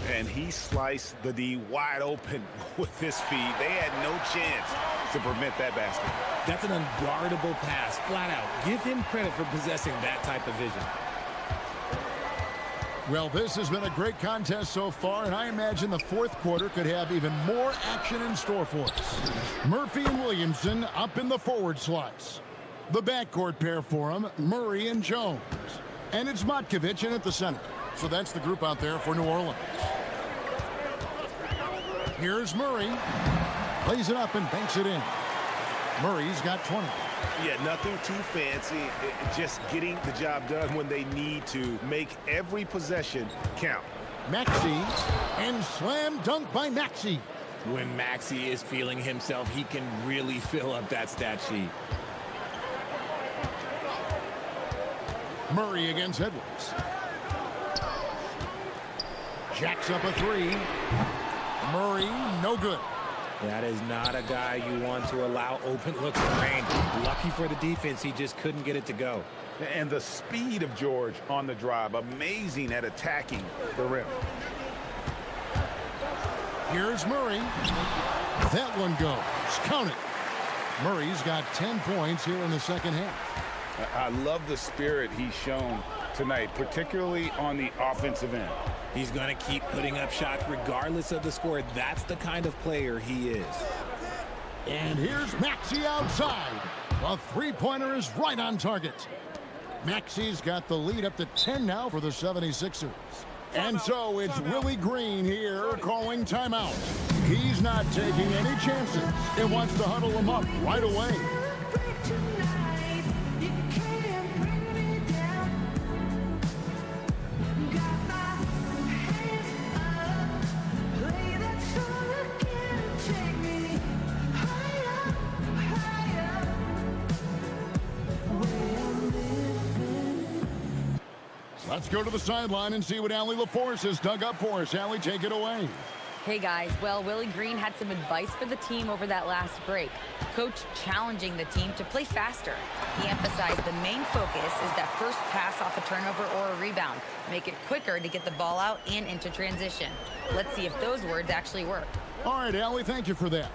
And he sliced the D wide open with his feet. They had no chance to prevent that basket. That's an unguardable pass, flat out. Give him credit for possessing that type of vision. Well, this has been a great contest so far, and I imagine the fourth quarter could have even more action in store for us. Murphy and Williamson up in the forward slots. The backcourt pair for him, Murray and Jones. And it's Matkovic in at the center. So that's the group out there for New Orleans. Here's Murray. Lays it up and banks it in. Murray's got 20. Yeah, nothing too fancy. Just getting the job done when they need to. Make every possession count. Maxey, and slam dunk by Maxey. When Maxey is feeling himself, he can really fill up that stat sheet. Murray against Edwards. Jacks up a three. Murray, no good. That is not a guy you want to allow open looks for rain. Lucky for the defense, he just couldn't get it to go. And the speed of George on the drive, amazing at attacking the rim. Here's Murray. That one goes. Count it. Murray's got 10 points here in the second half. I love the spirit he's shown tonight, particularly on the offensive end. He's going to keep putting up shots regardless of the score. That's the kind of player he is. And here's Maxey outside. The three-pointer is right on target. Maxey's got the lead up to 10 now for the 76ers. And so it's Willie Green here calling timeout. He's not taking any chances and wants to huddle them up right away. Let's go to the sideline and see what Allie LaForce has dug up for us. Allie, take it away. Hey guys, well, Willie Green had some advice for the team over that last break. Coach challenging the team to play faster. He emphasized the main focus is that first pass off a turnover or a rebound. Make it quicker to get the ball out and into transition. Let's see if those words actually work. All right, Allie, thank you for that.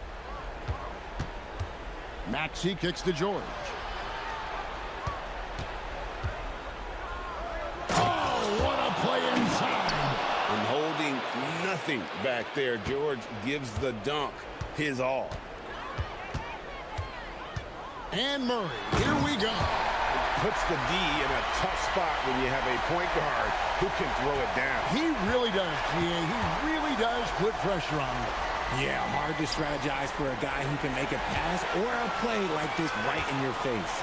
Maxey kicks to George. Play inside. And holding nothing back there. George gives the dunk his all. And Murray, here we go. Puts the D in a tough spot when you have a point guard who can throw it down. He really does, GA. He really does put pressure on you. Yeah, hard to strategize for a guy who can make a pass or a play like this right in your face.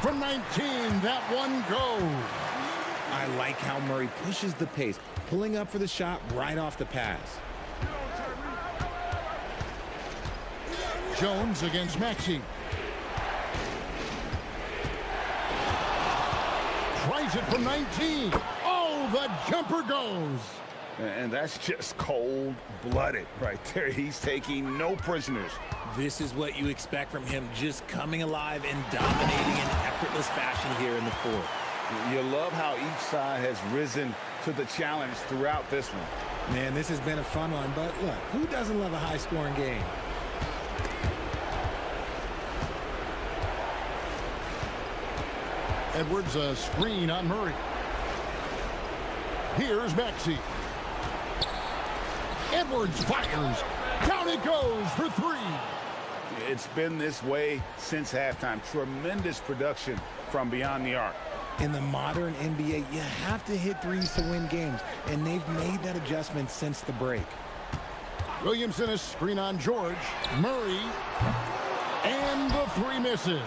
From 19, that one goes. I like how Murray pushes the pace, pulling up for the shot right off the pass. Jones against Maxey. Tries it from 19. Oh, the jumper goes. And that's just cold-blooded right there. He's taking no prisoners. This is what you expect from him, just coming alive and dominating in effortless fashion here in the fourth. You love how each side has risen to the challenge throughout this one. Man, this has been a fun one, but look, who doesn't love a high-scoring game? Edwards, a screen on Murray. Here's Maxey. Edwards fires. Down it goes for three. It's been this way since halftime. Tremendous production from beyond the arc. In the modern NBA, you have to hit threes to win games, and they've made that adjustment since the break. Williamson, a screen on George. Murray. And the three misses.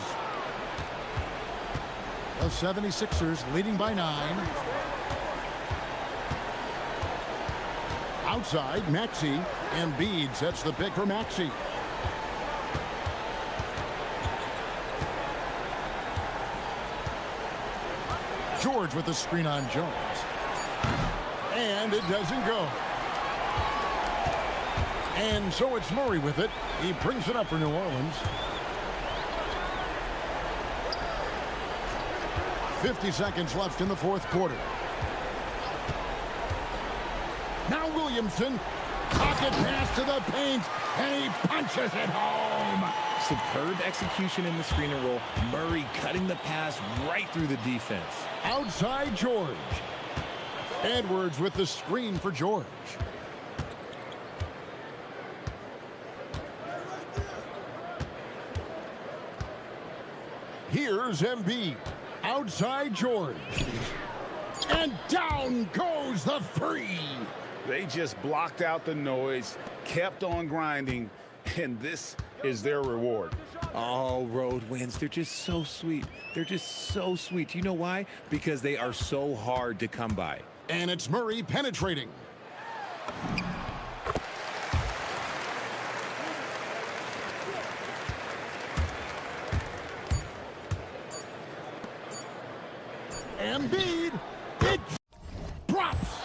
The 76ers leading by 9. Outside, Maxey. Embiid sets the pick for Maxey. George with the screen on Jones. And it doesn't go. And so it's Murray with it. He brings it up for New Orleans. 50 seconds left in the fourth quarter. Now Williamson. Pocket pass to the paint. And he punches it home. Superb execution in the screen and roll. Murray cutting the pass right through the defense. Outside George. Edwards with the screen for George. Here's Embiid. Outside George. And down goes the three. They just blocked out the noise, kept on grinding, and this is their reward. Oh, road wins. They're just so sweet. They're just so sweet. You know why? Because they are so hard to come by. And it's Murray penetrating. Embiid. It drops.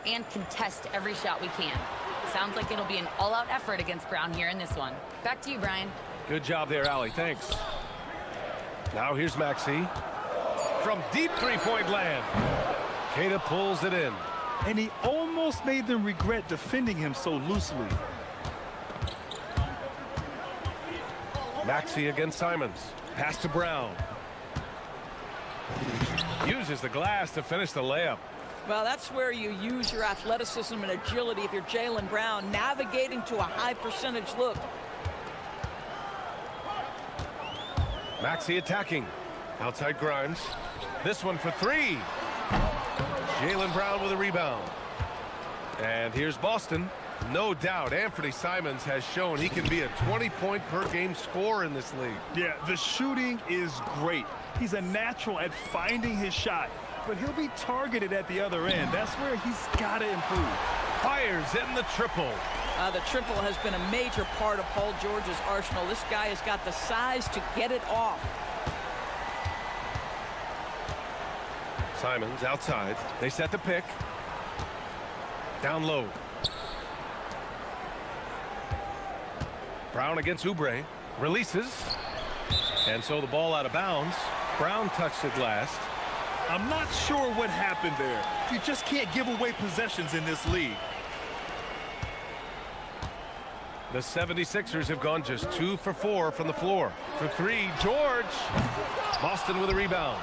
and contest every shot we can. Sounds like it'll be an all-out effort against Brown here in this one. Back to you, Brian. Good job there, Allie. Thanks. Now here's Maxey. From deep three-point land. Keita pulls it in. And he almost made them regret defending him so loosely. Maxey against Simons. Pass to Brown. Uses the glass to finish the layup. Well, that's where you use your athleticism and agility if you're Jaylen Brown, navigating to a high percentage look. Maxey attacking. Outside Grimes. This one for three. Jaylen Brown with a rebound. And here's Boston. No doubt, Anthony Simons has shown he can be a 20-point-per-game scorer in this league. Yeah, the shooting is great. He's a natural at finding his shot, but he'll be targeted at the other end. That's where he's got to improve. Fires in the triple. The triple has been a major part of Paul George's arsenal. This guy has got the size to get it off. Simons outside. They set the pick. Down low. Brown against Oubre. Releases. And so the ball out of bounds. Brown touched it last. I'm not sure what happened there. You just can't give away possessions in this league. The 76ers have gone just 2 for 4 from the floor. For three, George. Boston with a rebound.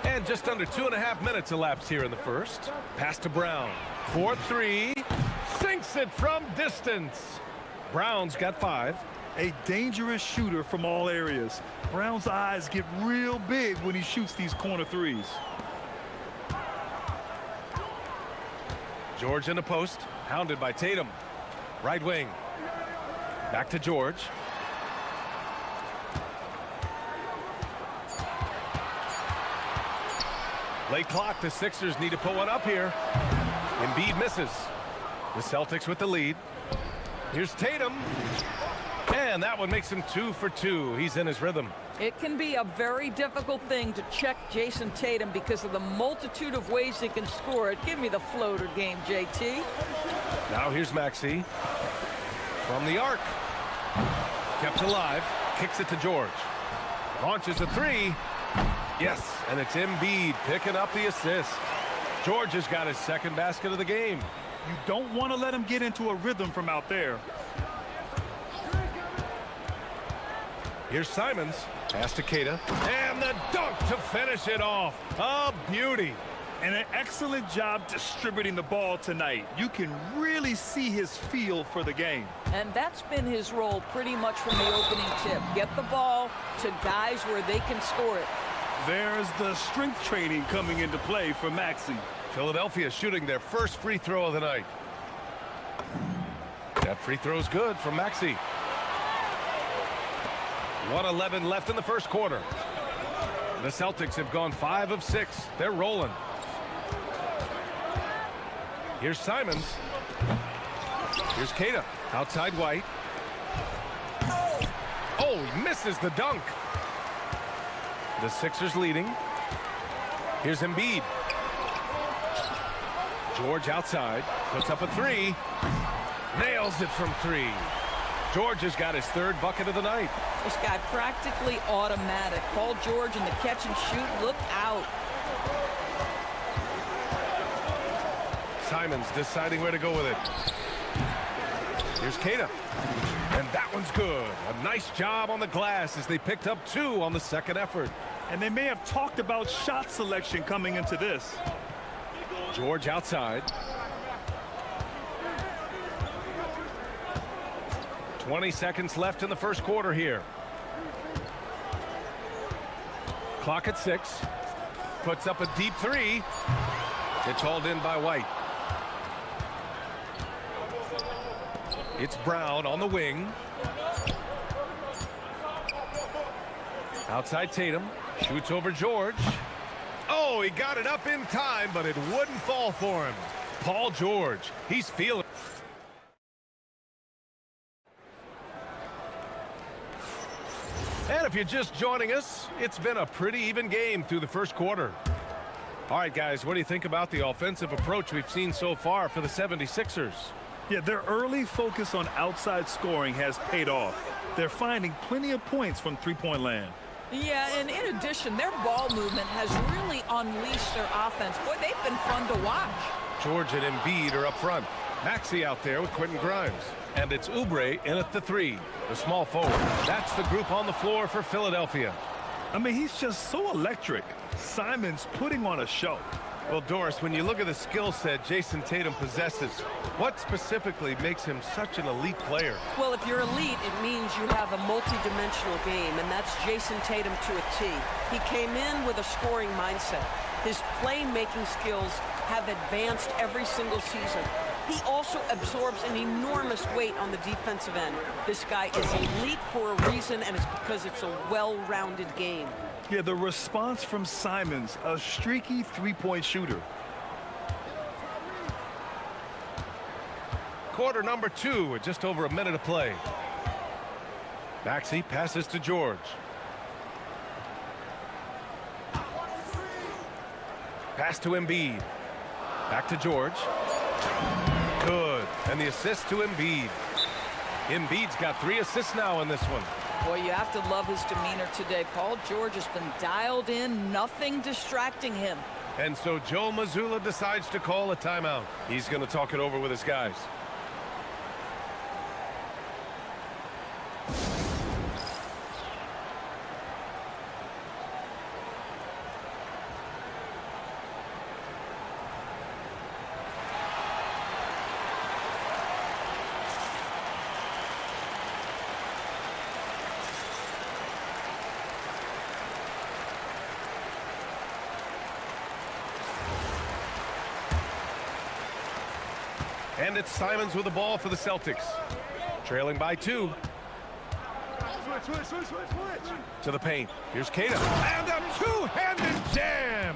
And just under 2.5 minutes elapsed here in the first. Pass to Brown. 4-3. Sinks it from distance. Brown's got 5. A dangerous shooter from all areas. Brown's eyes get real big when he shoots these corner threes. George in the post. Hounded by Tatum. Right wing. Back to George. Late clock. The Sixers need to put one up here. Embiid misses. The Celtics with the lead. Here's Tatum. And that one makes him 2 for 2. He's in his rhythm. It can be a very difficult thing to check Jason Tatum because of the multitude of ways he can score it. Give me the floater game, JT. Now here's Maxey. From the arc. Kept alive. Kicks it to George. Launches a three. Yes, and it's Embiid picking up the assist. George has got his second basket of the game. You don't want to let him get into a rhythm from out there. Here's Simons. Pass to Keita. And the dunk to finish it off. A beauty. And an excellent job distributing the ball tonight. You can really see his feel for the game. And that's been his role pretty much from the opening tip. Get the ball to guys where they can score it. There's the strength training coming into play for Maxey. Philadelphia shooting their first free throw of the night. That free throw's good from Maxey. 1:11 left in the first quarter. The Celtics have gone 5 of 6. They're rolling. Here's Simons. Here's Keita. Outside White. Oh, he misses the dunk. The Sixers leading. Here's Embiid. George outside. Puts up a three. Nails it from 3. George has got his 3rd bucket of the night. This guy practically automatic. Paul George in the catch and shoot. Look out. Simons deciding where to go with it. Here's Keita. And that one's good. A nice job on the glass as they picked up 2 on the second effort. And they may have talked about shot selection coming into this. George outside. 20 seconds left in the first quarter here. Clock at 6. Puts up a deep 3. It's hauled in by White. It's Brown on the wing. Outside Tatum. Shoots over George. Oh, he got it up in time, but it wouldn't fall for him. Paul George, he's feeling. And if you're just joining us, it's been a pretty even game through the first quarter. All right, guys, what do you think about the offensive approach we've seen so far for the 76ers? Yeah, their early focus on outside scoring has paid off. They're finding plenty of points from three-point land. Yeah, and in addition, their ball movement has really unleashed their offense. Boy, they've been fun to watch. George and Embiid are up front. Maxey out there with Quentin Grimes. And it's Oubre in at the 3, the small forward. That's the group on the floor for Philadelphia. I mean, he's just so electric. Simons putting on a show. Well, Doris, when you look at the skill set Jason Tatum possesses, what specifically makes him such an elite player? Well, if you're elite, it means you have a multi-dimensional game, and that's Jason Tatum to a T. He came in with a scoring mindset. His playmaking skills have advanced every single season. He also absorbs an enormous weight on the defensive end. This guy is elite for a reason, and it's because it's a well-rounded game. Yeah, the response from Simons, a streaky three-point shooter. Quarter number 2 with just over a minute of play. Maxey passes to George. Pass to Embiid. Back to George. Good. And the assist to Embiid. Embiid's got 3 assists now in this one. Boy, you have to love his demeanor today. Paul George has been dialed in, nothing distracting him. And so Joe Mazzulla decides to call a timeout. He's going to talk it over with his guys. And it's Simons with the ball for the Celtics. Trailing by 2. To the paint. Here's Kata. And a two-handed jam!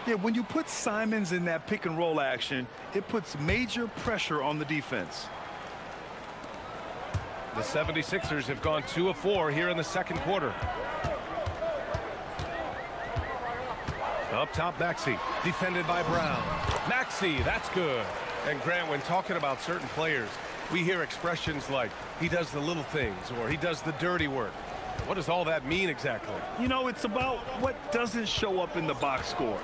Yeah, when you put Simons in that pick-and-roll action, it puts major pressure on the defense. The 76ers have gone 2 of 4 here in the second quarter. Up top, Maxey. Defended by Brown. Maxey, that's good. And Grant, when talking about certain players, we hear expressions like, he does the little things, or he does the dirty work. What does all that mean exactly? You know, it's about what doesn't show up in the box score.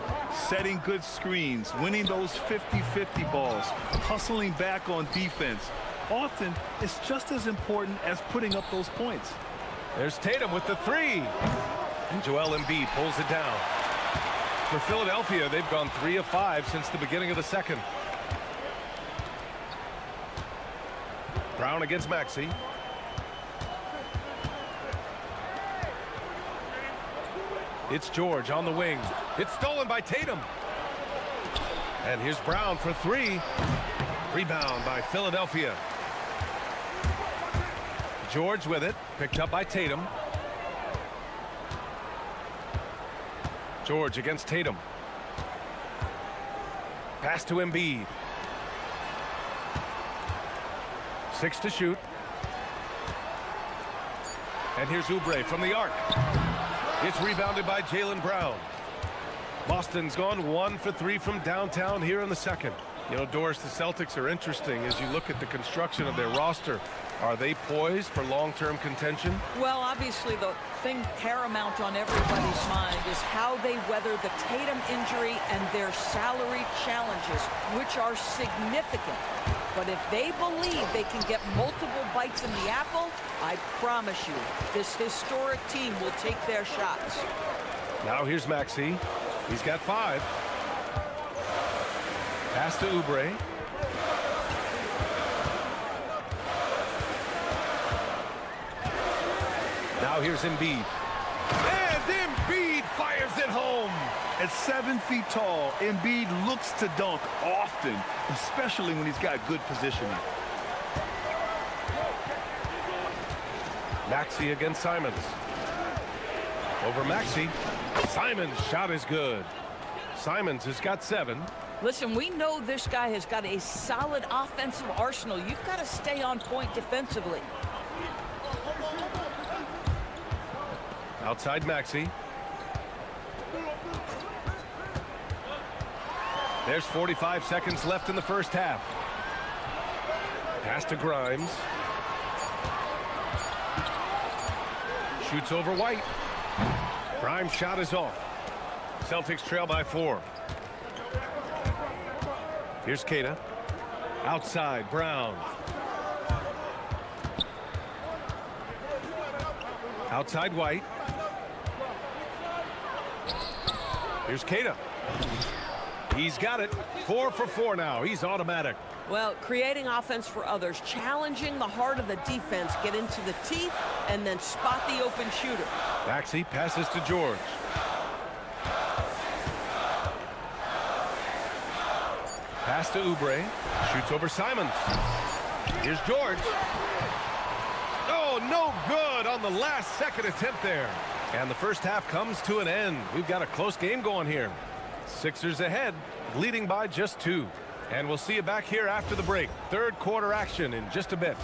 Setting good screens, winning those 50-50 balls, hustling back on defense. Often, it's just as important as putting up those points. There's Tatum with the 3. And Joel Embiid pulls it down. For Philadelphia, they've gone 3 of 5 since the beginning of the second. Brown against Maxey. It's George on the wing. It's stolen by Tatum. And here's Brown for 3. Rebound by Philadelphia. George with it. Picked up by Tatum. George against Tatum. Pass to Embiid. 6 to shoot. And here's Oubre from the arc. It's rebounded by Jaylen Brown. Boston's gone 1 for 3 from downtown here in the second. You know, Doris, the Celtics are interesting as you look at the construction of their roster. Are they poised for long-term contention? Well, obviously the thing paramount on everybody's mind is how they weather the Tatum injury and their salary challenges, which are significant. But if they believe they can get multiple bites in the apple, I promise you, this historic team will take their shots. Now here's Maxey. He's got 5. Pass to Oubre. Now here's Embiid. And Embiid fires it home. At 7 feet tall, Embiid looks to dunk often, especially when he's got good positioning. Maxey against Simons. Over Maxey. Simons' shot is good. Simons has got 7. Listen, we know this guy has got a solid offensive arsenal. You've got to stay on point defensively. Outside Maxey. There's 45 seconds left in the first half. Pass to Grimes. Shoots over White. Grimes' shot is off. Celtics trail by 4. Here's Keita. Outside, Brown. Outside, White. Here's Keita. He's got it. 4 for 4 now. He's automatic. Well, creating offense for others, challenging the heart of the defense, get into the teeth, and then spot the open shooter. Maxey passes to George. Pass to Oubre. Shoots over Simons. Here's George. Oh, no good on the last second attempt there. And the first half comes to an end. We've got a close game going here. Sixers ahead, leading by just 2. And we'll see you back here after the break. Third quarter action in just a bit.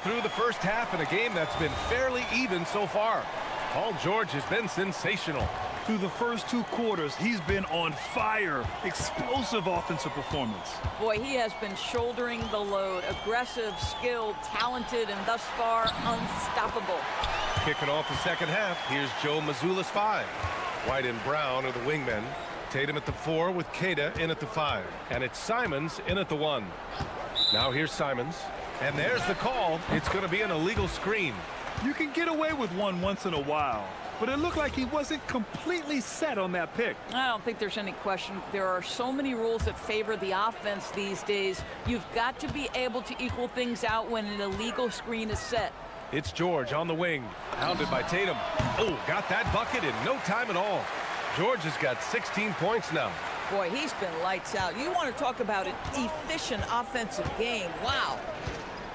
Through the first half in a game that's been fairly even so far. Paul George has been sensational. Through the first 2 quarters, he's been on fire. Explosive offensive performance. Boy, he has been shouldering the load. Aggressive, skilled, talented, and thus far unstoppable. Kicking off the second half, here's Joe Mazzulla's 5. White and Brown are the wingmen. Tatum at the 4 with Keita in at the 5. And it's Simons in at the 1. Now here's Simons. And there's the call. It's going to be an illegal screen. You can get away with one once in a while, but it looked like he wasn't completely set on that pick. I don't think there's any question. There are so many rules that favor the offense these days. You've got to be able to equal things out when an illegal screen is set. It's George on the wing, hounded by Tatum. Oh, got that bucket in no time at all. George has got 16 points now. Boy, he's been lights out. You want to talk about an efficient offensive game. Wow.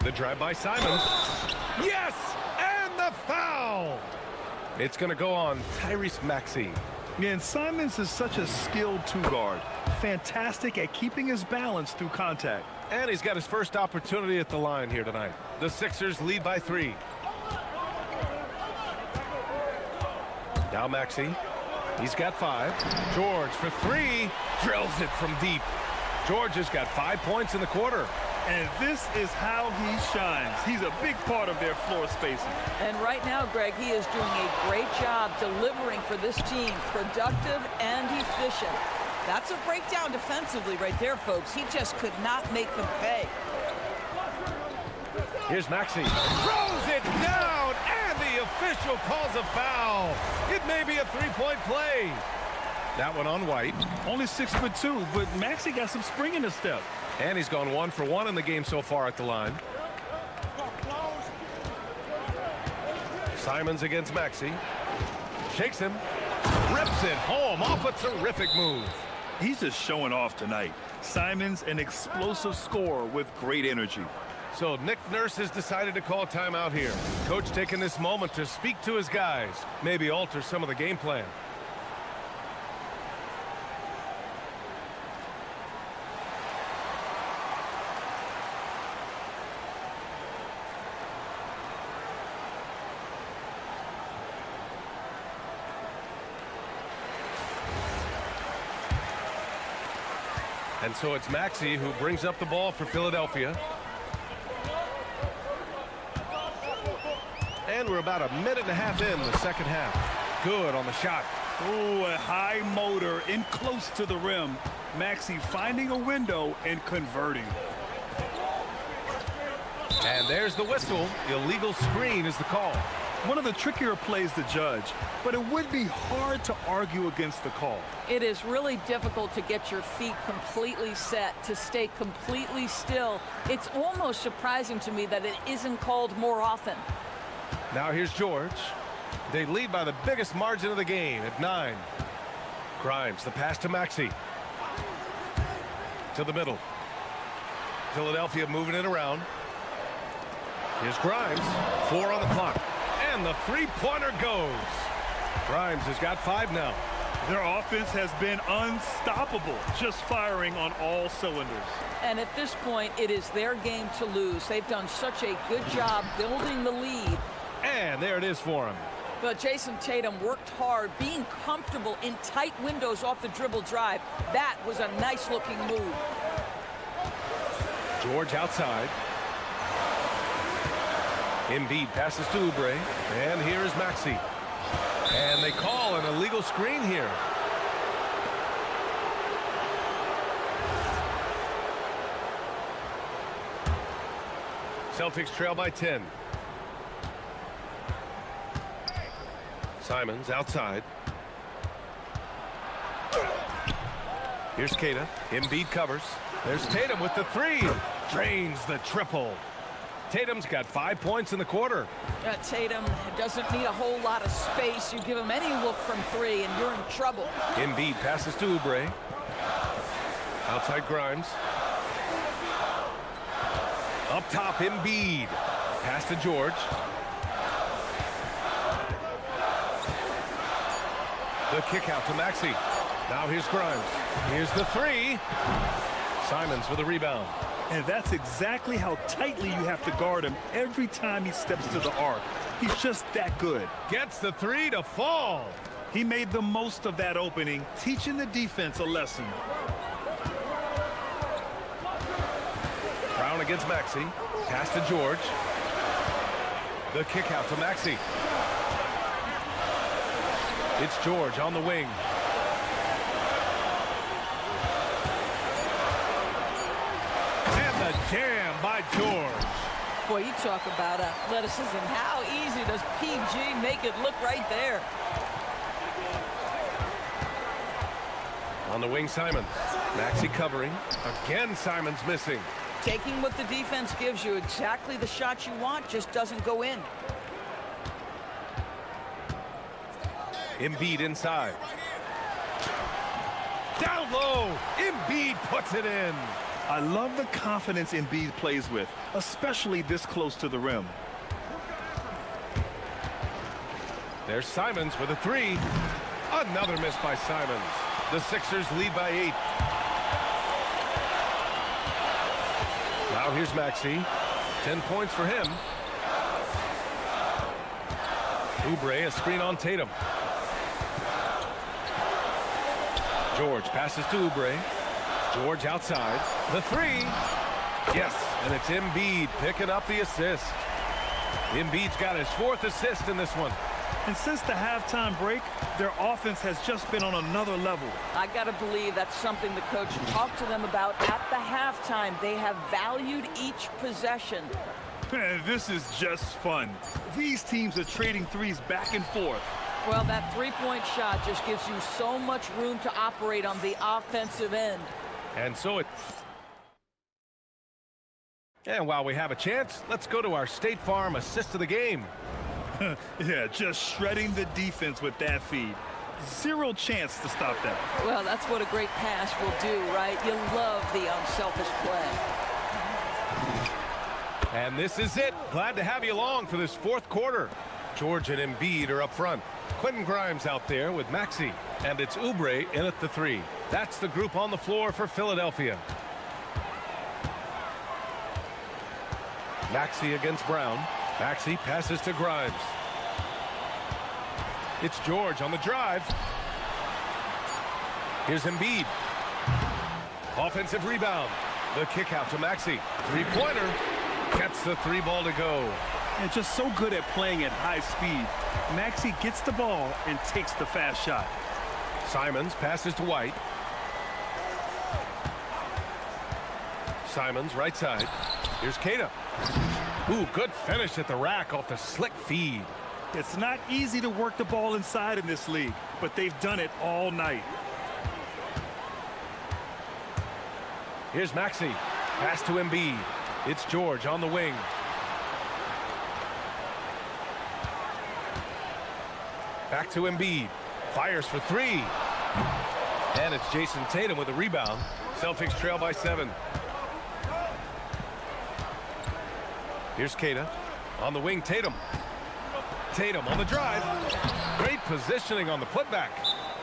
The drive by Simons. Yes! And the foul! It's going to go on Tyrese Maxey. Yeah, and Simons is such a skilled 2-guard. Fantastic at keeping his balance through contact. And he's got his first opportunity at the line here tonight. The Sixers lead by 3. Now Maxey. He's got 5. George for 3. Drills it from deep. George has got 5 points in the quarter. And this is how he shines. He's a big part of their floor spacing. And right now, Greg, he is doing a great job delivering for this team. Productive and efficient. That's a breakdown defensively right there, folks. He just could not make them pay. Here's Maxey. Throws it down, and the official calls a foul. It may be a 3-point play. That one on White. Only 6'2", but Maxey got some spring in his step. And he's gone 1 for 1 in the game so far at the line. Simons against Maxey. Shakes him. Rips it home off a terrific move. He's just showing off tonight. Simons, an explosive scorer with great energy. So Nick Nurse has decided to call timeout here. Coach taking this moment to speak to his guys. Maybe alter some of the game plan. And so it's Maxey who brings up the ball for Philadelphia. And we're about a minute and a half in the second half. Good on the shot. Oh, a high motor in close to the rim. Maxey finding a window and converting. And there's the whistle. Illegal screen is the call. One of the trickier plays to judge, but it would be hard to argue against the call. It is really difficult to get your feet completely set, to stay completely still. It's almost surprising to me that it isn't called more often. Now here's George. They lead by the biggest margin of the game at 9. Grimes, the pass to Maxey. To the middle. Philadelphia moving it around. Here's Grimes. 4 on the clock. And the three-pointer goes. Grimes has got 5 now. Their offense has been unstoppable, just firing on all cylinders. And at this point, it is their game to lose. They've done such a good job building the lead. And there it is for him. But Jason Tatum worked hard, being comfortable in tight windows off the dribble drive. That was a nice-looking move. George outside. Embiid passes to Oubre. And here is Maxey. And they call an illegal screen here. Celtics trail by 10. Simons outside. Here's Keita. Embiid covers. There's Tatum with the 3. Drains the triple. Tatum's got 5 points in the quarter. Tatum doesn't need a whole lot of space. You give him any look from 3 and you're in trouble. Embiid passes to Oubre. Outside Grimes. Up top, Embiid. Pass to George. The kick out to Maxey. Now here's Grimes. Here's the 3. Simons with a rebound. And that's exactly how tightly you have to guard him every time he steps to the arc. He's just that good. Gets the 3 to fall. He made the most of that opening, teaching the defense a lesson. Brown against Maxey. Pass to George. The kick out to Maxey. It's George on the wing. And the jam by George. Boy, you talk about athleticism. How easy does PG make it look right there? On the wing, Simons. Maxey covering. Again, Simons missing. Taking what the defense gives you, exactly the shot you want, just doesn't go in. Embiid inside. Down low. Embiid puts it in. I love the confidence Embiid plays with, especially this close to the rim. There's Simons with a 3. Another miss by Simons. The Sixers lead by 8. Now here's Maxey. 10 points for him. Oubre, a screen on Tatum. George passes to Oubre. George outside. The 3. Yes, and it's Embiid picking up the assist. Embiid's got his 4th assist in this one. And since the halftime break, their offense has just been on another level. I got to believe that's something the coach talked to them about at the halftime. They have valued each possession. This is just fun. These teams are trading threes back and forth. Well, that three-point shot just gives you so much room to operate on the offensive end. And so it... And while we have a chance, let's go to our State Farm assist of the game. Yeah, just shredding the defense with that feed. Zero chance to stop that. Well, that's what a great pass will do, right? You love the unselfish play. And this is it. Glad to have you along for this 4th quarter. George and Embiid are up front. Quentin Grimes out there with Maxey. And it's Oubre in at the 3. That's the group on the floor for Philadelphia. Maxey against Brown. Maxey passes to Grimes. It's George on the drive. Here's Embiid. Offensive rebound. The kick out to Maxey. Three-pointer. Gets the three ball to go. And just so good at playing at high speed. Maxey gets the ball and takes the fast shot. Simons passes to White. Simons, right side. Here's Keita. Ooh, good finish at the rack off the slick feed. It's not easy to work the ball inside in this league, but they've done it all night. Here's Maxey. Pass to Embiid. It's George on the wing. Back to Embiid. Fires for three. And it's Jason Tatum with a rebound. Celtics trail by 7. Here's Keita. On the wing, Tatum. Tatum on the drive. Great positioning on the putback.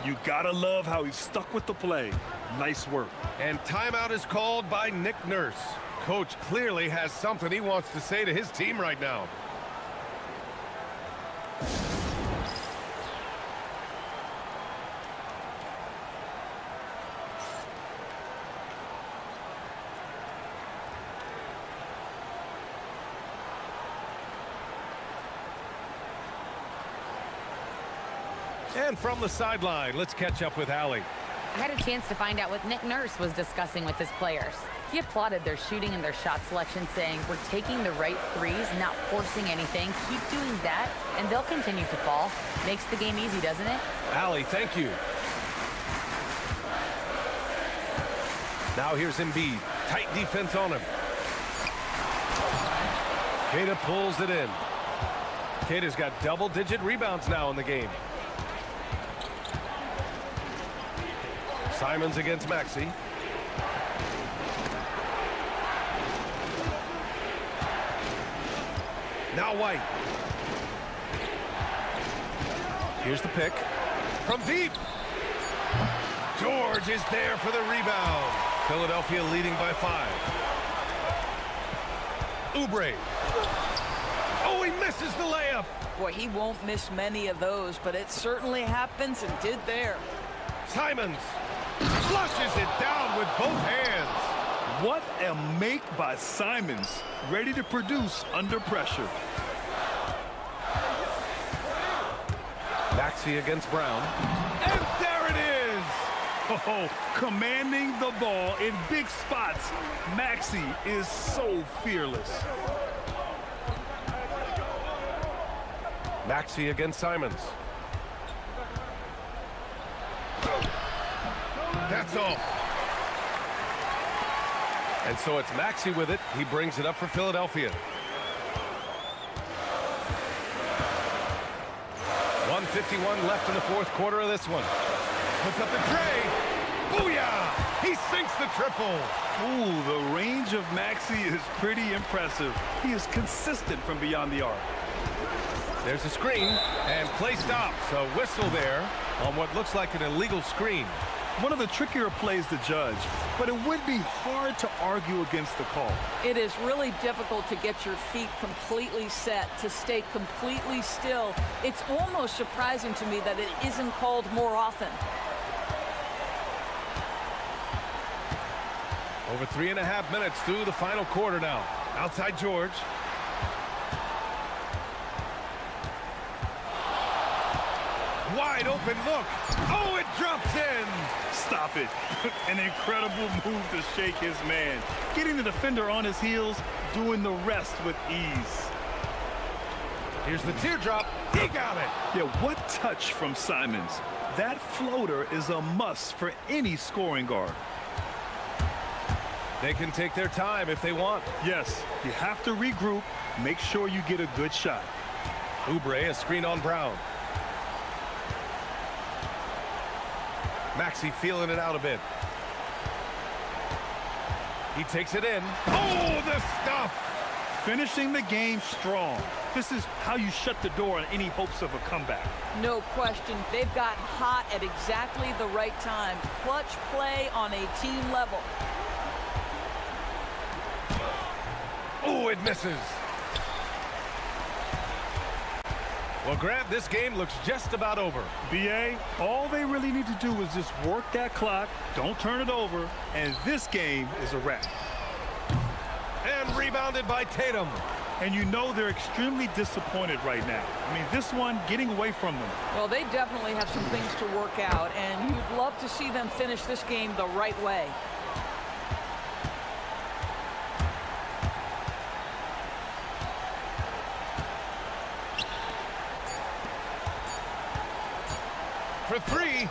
You gotta love how he stuck with the play. Nice work. And timeout is called by Nick Nurse. Coach clearly has something he wants to say to his team right now. And from the sideline, let's catch up with Allie. I had a chance to find out what Nick Nurse was discussing with his players. He applauded their shooting and their shot selection, saying, "We're taking the right threes, not forcing anything. Keep doing that, and they'll continue to fall." Makes the game easy, doesn't it? Allie, thank you. Now here's Embiid. Tight defense on him. Keita pulls it in. Keita's got double-digit rebounds now in the game. Simons against Maxey. Now White. Here's the pick. From deep. George is there for the rebound. Philadelphia leading by 5. Oubre. Oh, he misses the layup. Boy, he won't miss many of those, but it certainly happens and did there. Simons flushes it down with both hands. What a make by Simons, ready to produce under pressure. Maxey against Brown. And there it is! Oh, commanding the ball in big spots. Maxey is so fearless. Maxey against Simons. That's off. And so it's Maxey with it. He brings it up for Philadelphia. 1:51 left in the fourth quarter of this one. Puts up the tray. Booyah! He sinks the triple. Ooh, the range of Maxey is pretty impressive. He is consistent from beyond the arc. There's a screen, and play stops. A whistle there on what looks like an illegal screen. One of the trickier plays to judge, but it would be hard to argue against the call. It is really difficult to get your feet completely set, to stay completely still. It's almost surprising to me that it isn't called more often. Over 3.5 minutes through the final quarter now. Outside George. Wide open look. Oh, it drops in. Stop it. An incredible move to shake his man. Getting the defender on his heels, doing the rest with ease. Here's the teardrop. He got it. Yeah, what touch from Simons. That floater is a must for any scoring guard. They can take their time if they want. Yes, you have to regroup. Make sure you get a good shot. Oubre, a screen on Brown. Maxey feeling it out a bit. He takes it in. Oh, the stuff! Finishing the game strong. This is how you shut the door on any hopes of a comeback. No question. They've gotten hot at exactly the right time. Clutch play on a team level. Oh, it misses. Well, Grant, this game looks just about over. BA, all they really need to do is just work that clock, don't turn it over, and this game is a wrap. And rebounded by Tatum. And you know they're extremely disappointed right now. I mean, this one getting away from them. Well, they definitely have some things to work out, and you'd love to see them finish this game the right way. For three,